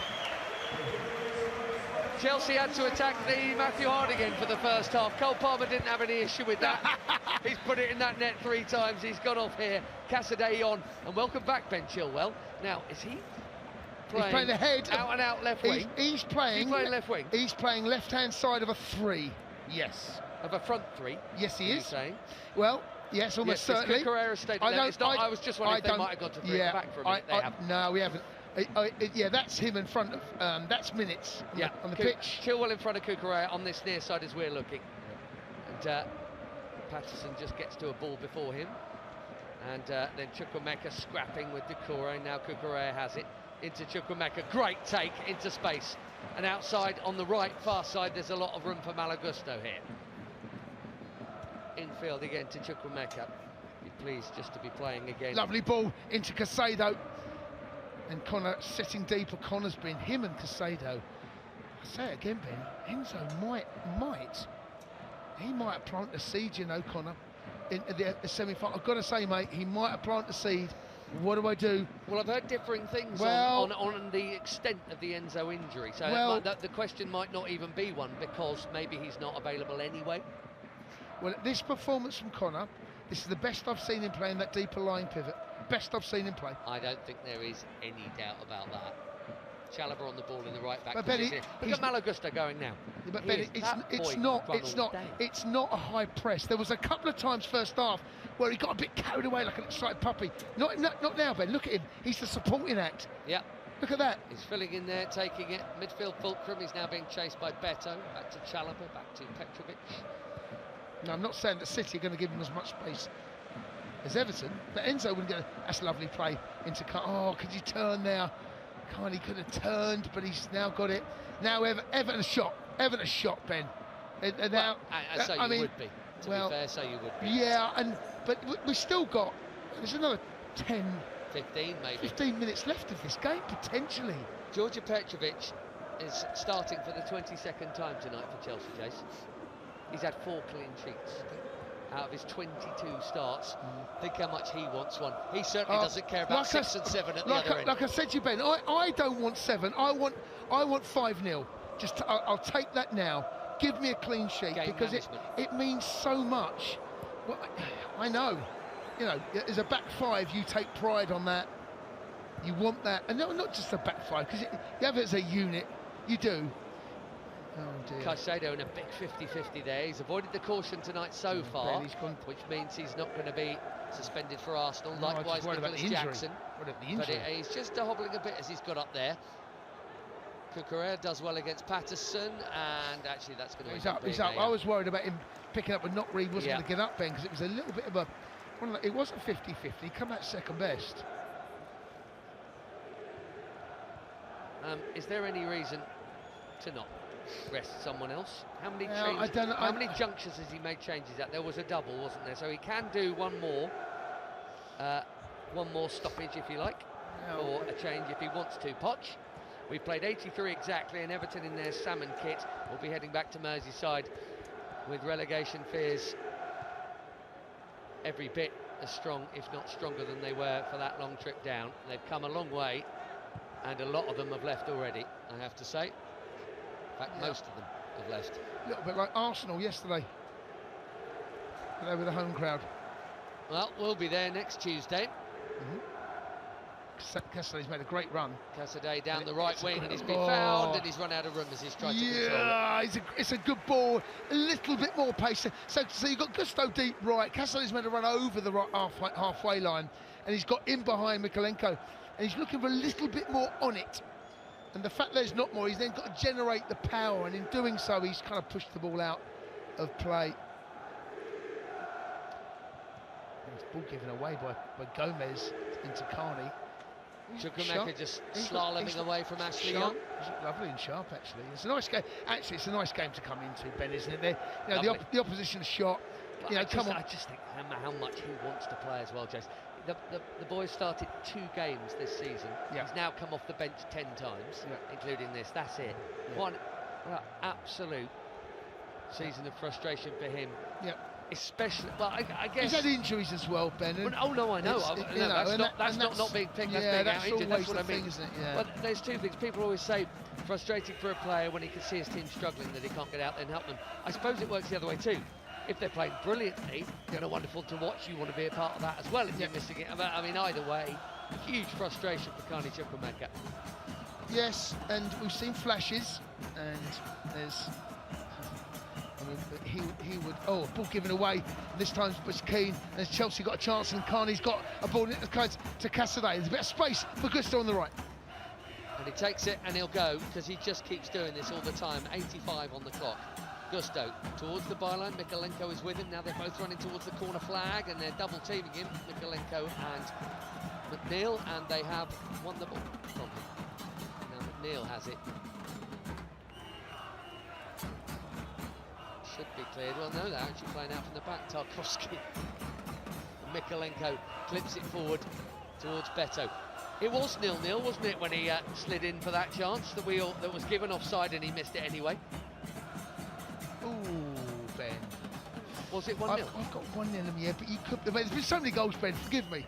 Chelsea had to attack the Matthew Hardigan for the first half. Cole Palmer didn't have any issue with that. He's put it in that net 3 times. He's gone off here. Casadei on, and welcome back, Ben Chilwell. Now, is he playing? He's playing the head. Out and out left wing. He's playing left wing. He's playing left-hand side of a 3. Yes. Of a front 3. Yes, he is. Saying? Well, yes, almost certainly. I was just wondering if they might have gone to 3 at the back for a minute. They haven't. No, we haven't. Yeah, that's him in front of. That's minutes on the pitch. Chilwell in front of Doucouré on this near side as we're looking, and Patterson just gets to a ball before him, and then Chukwuemeka scrapping with Doucouré. Now Doucouré has it into Chukwuemeka. Great take into space, and outside on the right far side there's a lot of room for Malagusto here. Infield again to Chukwuemeka. Be pleased just to be playing again. Lovely ball into Caicedo. And Connor sitting deeper. Connor's been him and Casado. I say it again, Ben. Enzo might have planted a seed, you know, Connor, in the semi-final. I've got to say, mate, he might have planted a seed. What do I do? Well, I've heard differing things Well, on the extent of the Enzo injury. So the question might not even be one, because maybe he's not available anyway. Well, this performance from Connor, this is the best I've seen him play in that deeper line pivot. Best I've seen him play. I don't think there is any doubt about that. Chalobah on the ball in the right back But position. Look at Malagusta going now. But Ben, it's not a high press. There was a couple of times first half where he got a bit carried away like an excited puppy. Not now, Ben. Look at him. He's the supporting act. Yeah. Look at that. He's filling in there, taking it. Midfield fulcrum. He's now being chased by Beto. Back to Chalobah. Back to Petrovic. No, I'm not saying that City are going to give him as much space as Everton, but Enzo wouldn't get. That's a lovely play into. Oh, could you turn there? He could have turned, but he's now got it. Now Everton a shot. Everton a shot, Ben. And now, you would be. To be fair, so you would be. Yeah, but we still got. There's another 10, 15 maybe. 15 minutes left of this game potentially. Georgia Petrovic is starting for the 22nd time tonight for Chelsea, Jason. He's had 4 clean sheets out of his 22 starts. Think how much he wants one. He certainly doesn't care about 6 and 7 at the other end. Like I said to you, Ben, I don't want 7. I want 5-0. I'll take that now. Give me a clean sheet, Game because it means so much. Well, I know. You know, as a back 5, you take pride on that. You want that, and no, not just a back 5, because you have it as a unit. You do. Oh dear. Caicedo in a big 50-50 there. He's avoided the caution tonight so far, which means he's not going to be suspended for Arsenal. Likewise, Nicholas Jackson. But he's just hobbling a bit as he's got up there. Cucurella does well against Patterson, and actually that's going to be He's up. I was worried about him picking up and not really wasn't going to get up, Ben, because it was a little bit of a. It wasn't 50-50. He come out second best. Is there any reason to not rest someone else? How many many junctures has he made changes at? There was a double, wasn't there? So he can do one more stoppage if you like, or a change if he wants to. Poch, we've played 83 exactly, and Everton in their salmon kit will be heading back to Merseyside with relegation fears every bit as strong, if not stronger, than they were for that long trip down. They've come a long way, and a lot of them have left already, I have to say. In fact, most of them have left. A little bit like Arsenal yesterday. They were the home crowd. Well, we'll be there next Tuesday. Casaday's made a great run. Casaday down the right wing, and he's been found, and he's run out of room as he's tried to control it. It's a good ball. A little bit more pace. So you've got Gusto deep right. Casaday's made a run over the right halfway line, and he's got in behind Mikalenko, and he's looking for a little bit more on it. And the fact there's not more, he's then got to generate the power, and in doing so, he's kind of pushed the ball out of play. It's ball given away by Gomez into Carney. Chukwuemeka just slaloming away from Ashley Young. He's lovely and sharp, actually. It's a nice game. Actually, it's a nice game to come into, Ben, isn't it? The opposition shot. Come on. I just think how much he wants to play as well, Jason. The boys started 2 games this season. He's now come off the bench 10 times, including this. That's it. What an absolute season of frustration for him. Especially, well, I guess he's had injuries as well, Ben. Oh no, I know. That's not being picked. That's being out injured. That's what I mean. Isn't it? But there's 2 things. People always say frustrating for a player when he can see his team struggling that he can't get out there and help them. I suppose it works the other way too. If they're playing brilliantly and wonderful to watch, you want to be a part of that as well. If you're missing it, I mean, either way, huge frustration for Carney Chukwuemeka. Yes, and we've seen flashes, and there's. He would. Oh, a ball given away. This time was Kane. There's Chelsea got a chance, and Carney's got a ball to Casaday. There's a bit of space for Gusto on the right. And he takes it, and he'll go, because he just keeps doing this all the time. 85 on the clock. Gusto towards the byline. Mikalenko is with him. Now they're both running towards the corner flag, and they're double teaming him, Mikalenko and McNeil, and they have won the ball from him. Now McNeil has it. Should be cleared. Well, no, they're actually playing out from the back. Tarkowski. Mikalenko clips it forward towards Beto. It was 0-0, wasn't it, when he slid in for that chance that was given offside and he missed it anyway? Ooh, Ben. Was it 1-0? I've got 1-0 in the air, but you could. There's been so many goals, Ben. Forgive me.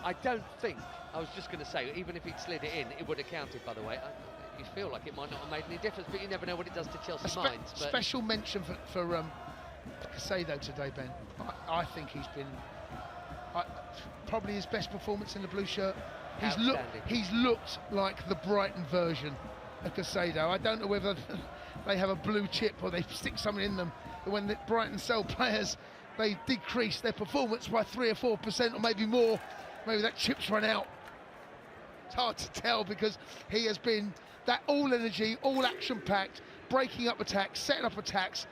I don't think. I was just going to say, even if he'd slid it in, it would have counted. By the way, you feel like it might not have made any difference, but you never know what it does to Chelsea minds. But special mention for Casado today, Ben. I think he's been probably his best performance in the blue shirt. He's looked like the Brighton version of Casado. I don't know whether they have a blue chip or they stick something in them. When the Brighton sell players, they decrease their performance by 3 or 4% or maybe more. Maybe that chip's run out. It's hard to tell because he has been that all energy, all action packed, breaking up attacks, setting up attacks,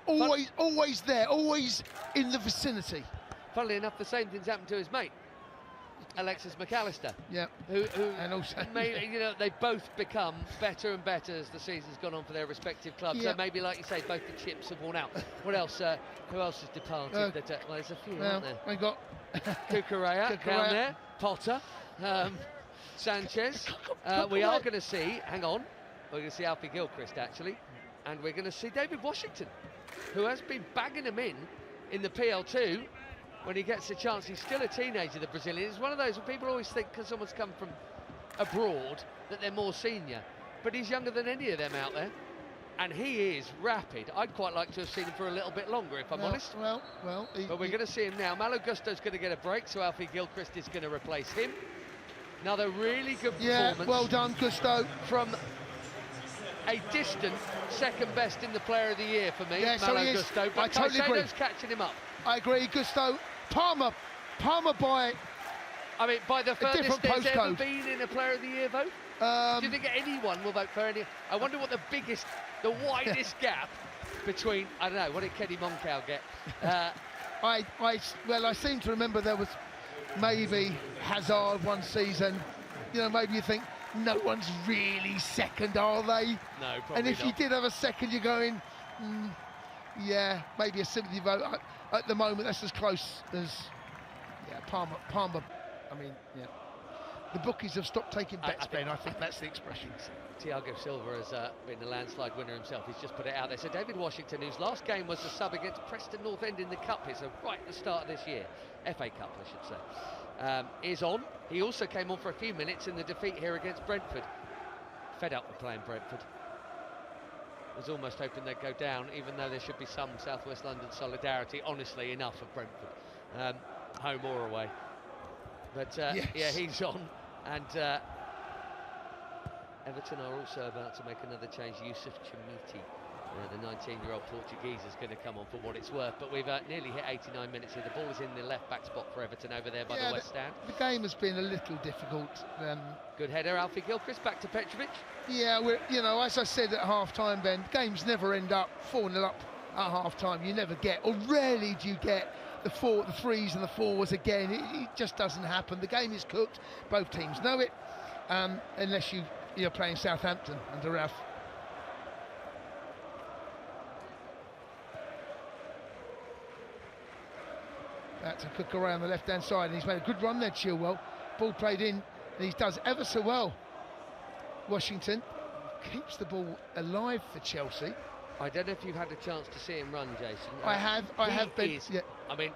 always there, always in the vicinity. Funnily enough, the same thing's happened to his mate, Alexis McAllister. Yeah. Who and also, they've both become better and better as the season's gone on for their respective clubs. Yeah. So maybe, like you say, both the chips have worn out. What else? Who else has departed? Well, there's a few, aren't there? We got Cucurella down there, Potter, Sanchez. We are going to see. Hang on, we're going to see Alfie Gilchrist actually, and we're going to see David Washington, who has been bagging him in the PL2. When he gets a chance, he's still a teenager, the Brazilian. It's one of those where people always think because someone's come from abroad that they're more senior. But he's younger than any of them out there. And he is rapid. I'd quite like to have seen him for a little bit longer, if I'm honest. Well. But we're going to see him now. Malo Gusto's going to get a break, so Alfie Gilchrist is going to replace him. Another really good performance. Yeah, well done, Gusto. From a distant second best in the Player of the Year for me, yeah, Malo so Gusto. But I totally agree. Catching him up. I agree, Gusto. Palmer by the furthest there's ever postcode. been in a Player of the Year vote. Do you think anyone will vote for any? I wonder what the widest gap between. I don't know. What did Kenny Moncow get? I seem to remember there was maybe Hazard one season. Maybe you think no one's really second, are they? No, probably And if not. you did have a second, you're going, yeah, maybe a sympathy vote. At the moment, that's as close as Palmer. The bookies have stopped taking bets, Ben. I think that's the expression. Thiago Silva has been a landslide winner himself. He's just put it out there. So David Washington, whose last game was a sub against Preston North End in the Cup, it's right at the start of this year, FA Cup, I should say, is on. He also came on for a few minutes in the defeat here against Brentford. Fed up with playing Brentford. Was almost hoping they'd go down, even though there should be some South West London solidarity. Honestly, enough of Brentford, home or away. But yes. yeah, he's on, and Everton are also about to make another change. Yusuf Chamiti, the 19-year-old Portuguese, is going to come on for what it's worth. But we've nearly hit 89 minutes here. The ball is in the left-back spot for Everton over there by the West Stand. The game has been a little difficult. Good header, Alfie Gilchrist, back to Petrovic. Yeah, as I said at half-time, Ben, games never end up 4-0 up at half-time. You never get, or rarely do you get the threes and the fours again. It just doesn't happen. The game is cooked. Both teams know it, unless you're playing Southampton under Ralph. That's a cook around the left-hand side, and he's made a good run there, Chilwell. Ball played in, and he does ever so well. Washington keeps the ball alive for Chelsea. I don't know if you've had a chance to see him run, Jason. I have been. Yeah. I mean,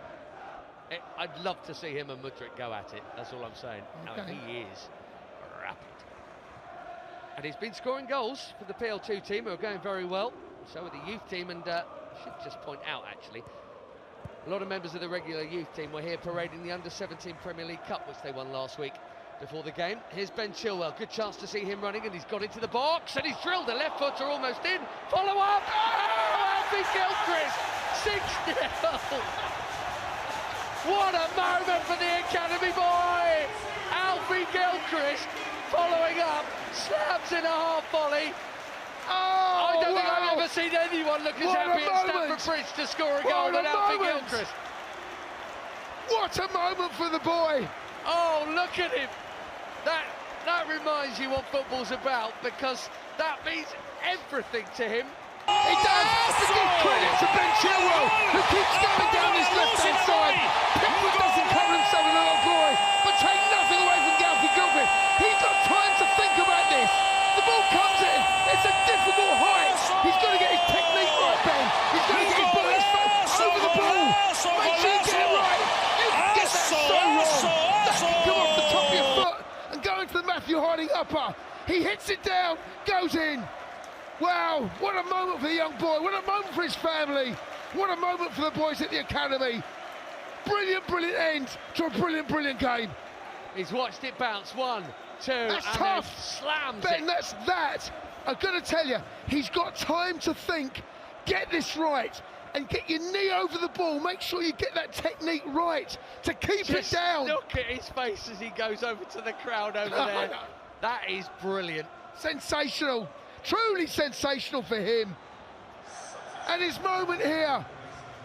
I'd love to see him and Mudryk go at it. That's all I'm saying. Okay. He is rapid. And he's been scoring goals for the PL2 team, who are going very well. So with the youth team, and I should just point out, actually, a lot of members of the regular youth team were here parading the Under-17 Premier League Cup, which they won last week before the game. Here's Ben Chilwell. Good chance to see him running, and he's got into the box, and he's drilled a left footer almost in. Follow up! Oh, Alfie Gilchrist! 6-0! What a moment for the Academy boy! Alfie Gilchrist following up, slams in a half volley. Oh, I don't think I've ever seen anyone look as happy at Stamford Bridge to score a goal than Alfie Gilchrist. What a moment for the boy! Oh, look at him! That reminds you what football's about, because that means everything to him. He does. To give credit to Ben Chilwell, who keeps going down his left-hand side. Pickford doesn't cover himself in a lot of glory, but take nothing away from Gilchrist. He's got time to think about this. The ball comes in. It's a difficult height. He's got to get his technique right, Ben. He's got to get his ball over the ball. Make sure you get it right. You can get that so wrong. That can come off the top of your foot and go into the Matthew Harding upper. He hits it down, goes in. Wow, what a moment for the young boy. What a moment for his family. What a moment for the boys at the academy. Brilliant, brilliant end to a brilliant, brilliant game. He's watched it bounce. 1, 2, that's and tough. Slams Ben, it. that's that. I've got to tell you, he's got time to think. Get this right and get your knee over the ball. Make sure you get that technique right to keep it down. Look at his face as he goes over to the crowd over there. That is brilliant. Sensational. Truly sensational for him. And his moment here.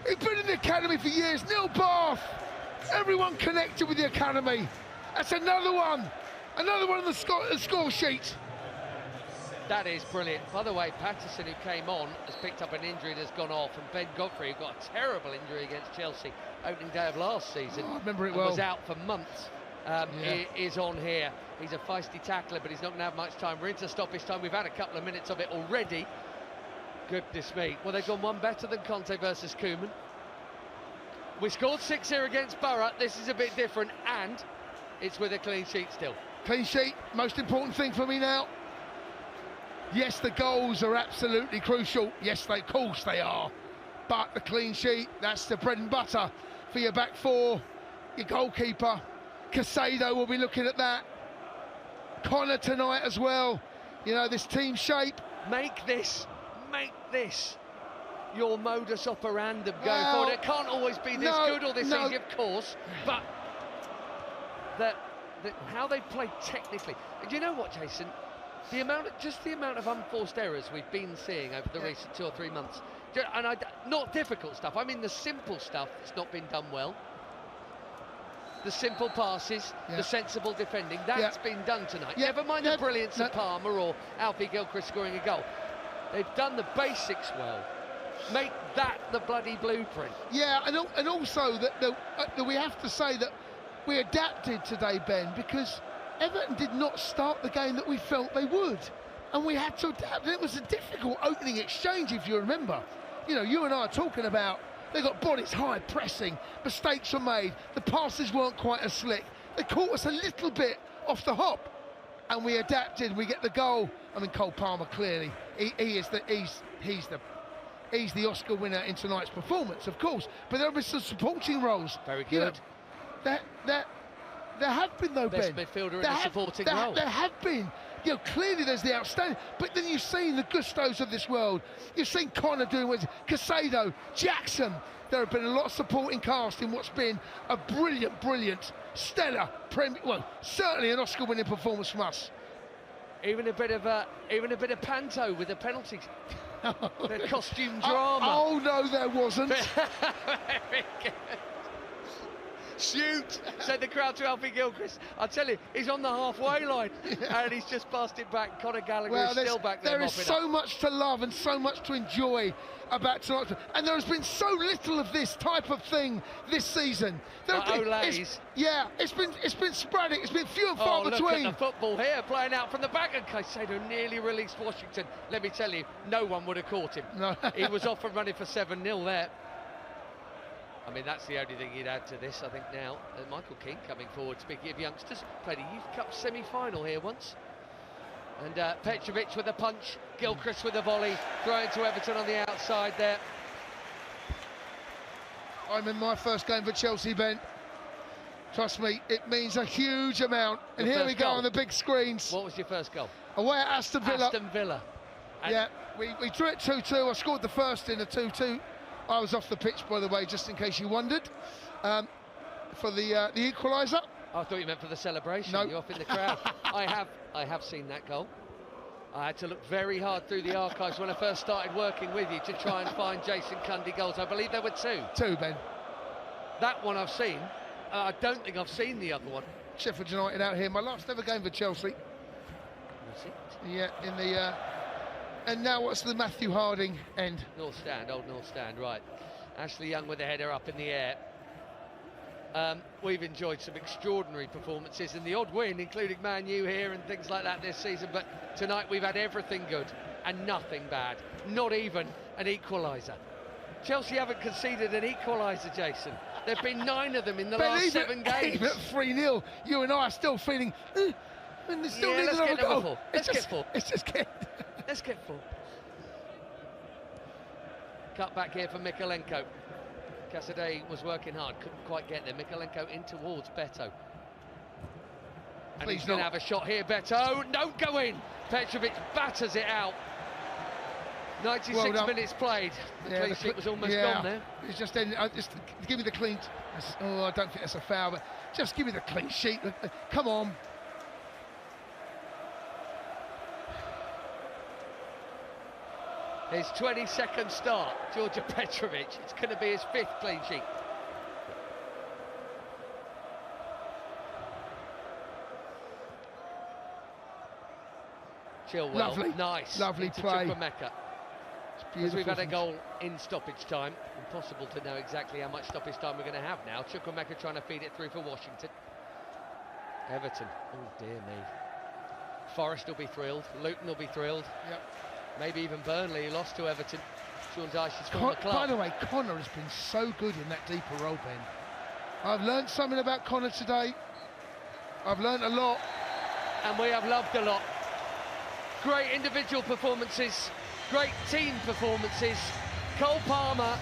He's been in the academy for years. Neil Bath. Everyone connected with the academy. That's another one. Another one on the score sheet. That is brilliant. By the way, Patterson, who came on, has picked up an injury and has gone off, and Ben Godfrey, who got a terrible injury against Chelsea opening day of last season, I remember it and well. was out for months, is on here. He's a feisty tackler, but he's not going to have much time. We're into stoppage time. We've had a couple of minutes of it already. Goodness me. Well, they've gone one better than Conte versus Koeman. We scored 6 here against Borough. This is a bit different, and it's with a clean sheet still. Clean sheet, most important thing for me now. Yes, the goals are absolutely crucial. Yes, of course they are. But the clean sheet, that's the bread and butter for your back four, your goalkeeper. Casado will be looking at that. Connor tonight as well. You know, this team shape. Make this your modus operandum going forward. It can't always be this good or this easy, of course, but how they play technically. Do you know what, Jason? The amount of unforced errors we've been seeing over the recent 2 or 3 months, and not difficult stuff. I mean the simple stuff that's not been done well. The simple passes, the sensible defending, that's been done tonight. Never mind the brilliance of Palmer or Alfie Gilchrist scoring a goal. They've done the basics well. Make that the bloody blueprint. Yeah, and also that we have to say that we adapted today, Ben, because Everton did not start the game that we felt they would, and we had to adapt. It was a difficult opening exchange, if you remember. You know, you and I are talking about they got bodies high, pressing, mistakes were made, the passes weren't quite as slick. They caught us a little bit off the hop, and we adapted. We get the goal. I mean, Cole Palmer clearly he's the Oscar winner in tonight's performance, of course. But there have been some supporting roles. Very good. You know, there have been, though, Best Ben. midfielder in the supporting role. There have been. You know, clearly there's the outstanding. But then you've seen the Gustos of this world. You've seen Connor doing what Casado, Jackson. There have been a lot of supporting cast in what's been a brilliant, stellar certainly an Oscar-winning performance from us. Even a bit of panto with the penalties. The costume drama. Oh no, there wasn't. Very good. Shoot, said the crowd to Alfie Gilchrist. I tell you, he's on the halfway line, and he's just passed it back. Conor Gallagher is still back there. There is so much to love and so much to enjoy about tonight, and there has been so little of this type of thing this season. It's been sporadic. It's been few and far between. Look at the football here, playing out from the back, and Casado nearly released Washington. Let me tell you, no one would have caught him. No. He was off and running for 7-0 there. I mean, that's the only thing he'd add to this, I think, now. Michael King coming forward, speaking of youngsters, played a Youth Cup semi-final here once. And Petrovic with a punch, Gilchrist with a volley, throwing to Everton on the outside there. I'm in my first game for Chelsea, Ben. Trust me, it means a huge amount. And here we go on the big screens. What was your first goal? Away at Aston Villa. Aston Villa. Yeah, we drew it 2-2. I scored the first in a 2-2. I was off the pitch, by the way, just in case you wondered, for the equaliser. I thought you meant for the celebration. No. You're off in the crowd. I have seen that goal. I had to look very hard through the archives when I first started working with you to try and find Jason Cundy goals. I believe there were 2. 2, Ben. That one I've seen. I don't think I've seen the other one. Sheffield United out here. My last ever game for Chelsea. That's it. Yeah, in the And now what's the Matthew Harding end? North Stand, old North Stand, right. Ashley Young with the header up in the air. We've enjoyed some extraordinary performances and the odd win, including Man U here and things like that this season, but tonight we've had everything good and nothing bad, not even an equaliser. Chelsea haven't conceded an equaliser, Jason. There have been 9 of them in the last 7 games. Even at 3-0, you and I are still feeling, and there's still let's get number 4. Let's get 4. Let's just get... Let's get 4. Cut back here for Mikalenko. Casadei was working hard, couldn't quite get there. Mikalenko in towards Beto. And he's going to have a shot here, Beto. Don't go in. Petrovic batters it out. 96 minutes played. The clean sheet was almost gone there. It's just give me the clean. Oh, I don't think that's a foul, but just give me the clean sheet. Come on. His 22nd start, Georgia Petrovic. It's going to be his 5th clean sheet. Chilwell, lovely, nice, lovely play. Chukwuemeka. Because we've had a goal in stoppage time, impossible to know exactly how much stoppage time we're going to have now. Chukwuemeka trying to feed it through for Washington. Everton, oh dear me. Forest will be thrilled, Luton will be thrilled. Yep. Maybe even Burnley, who lost to Everton. Sean Dyche's former club. By the way, Connor has been so good in that deeper role, Ben. I've learned something about Connor today. I've learned a lot. And we have loved a lot. Great individual performances, great team performances. Cole Palmer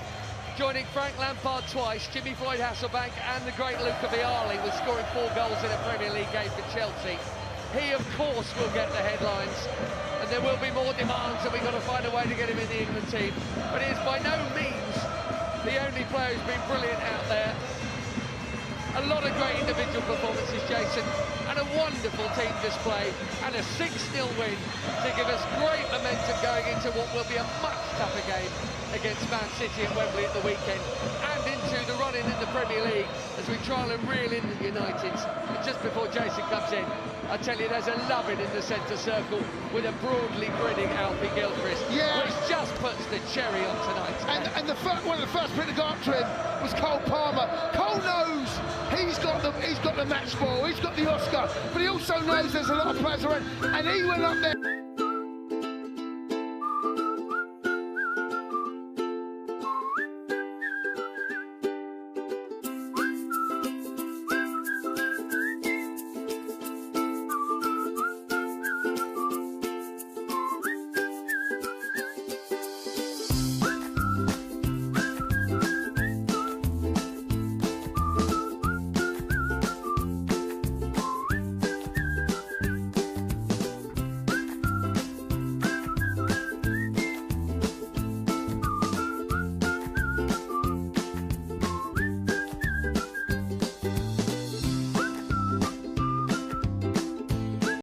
joining Frank Lampard twice, Jimmy Floyd Hasselbank and the great Luca Vialli was scoring 4 goals in a Premier League game for Chelsea. He, of course, will get the headlines, and there will be more demands, and we've got to find a way to get him in the England team. But he is by no means the only player who's been brilliant out there. A lot of great individual performances, Jason, and a wonderful team display, and a 6-0 win to give us great momentum going into what will be a much tougher game against Man City at Wembley at the weekend, and into the run-in in the Premier League as we try and reel in the Uniteds. And just before Jason comes in, I tell you, there's a loving in the centre circle with a broadly grinning Alfie Gilchrist, which just puts the cherry on tonight. And one of the first people to go up to him was Cole Palmer. Cole knows he's got the match ball, he's got the Oscar, but he also knows there's a lot of players around, and he went up there.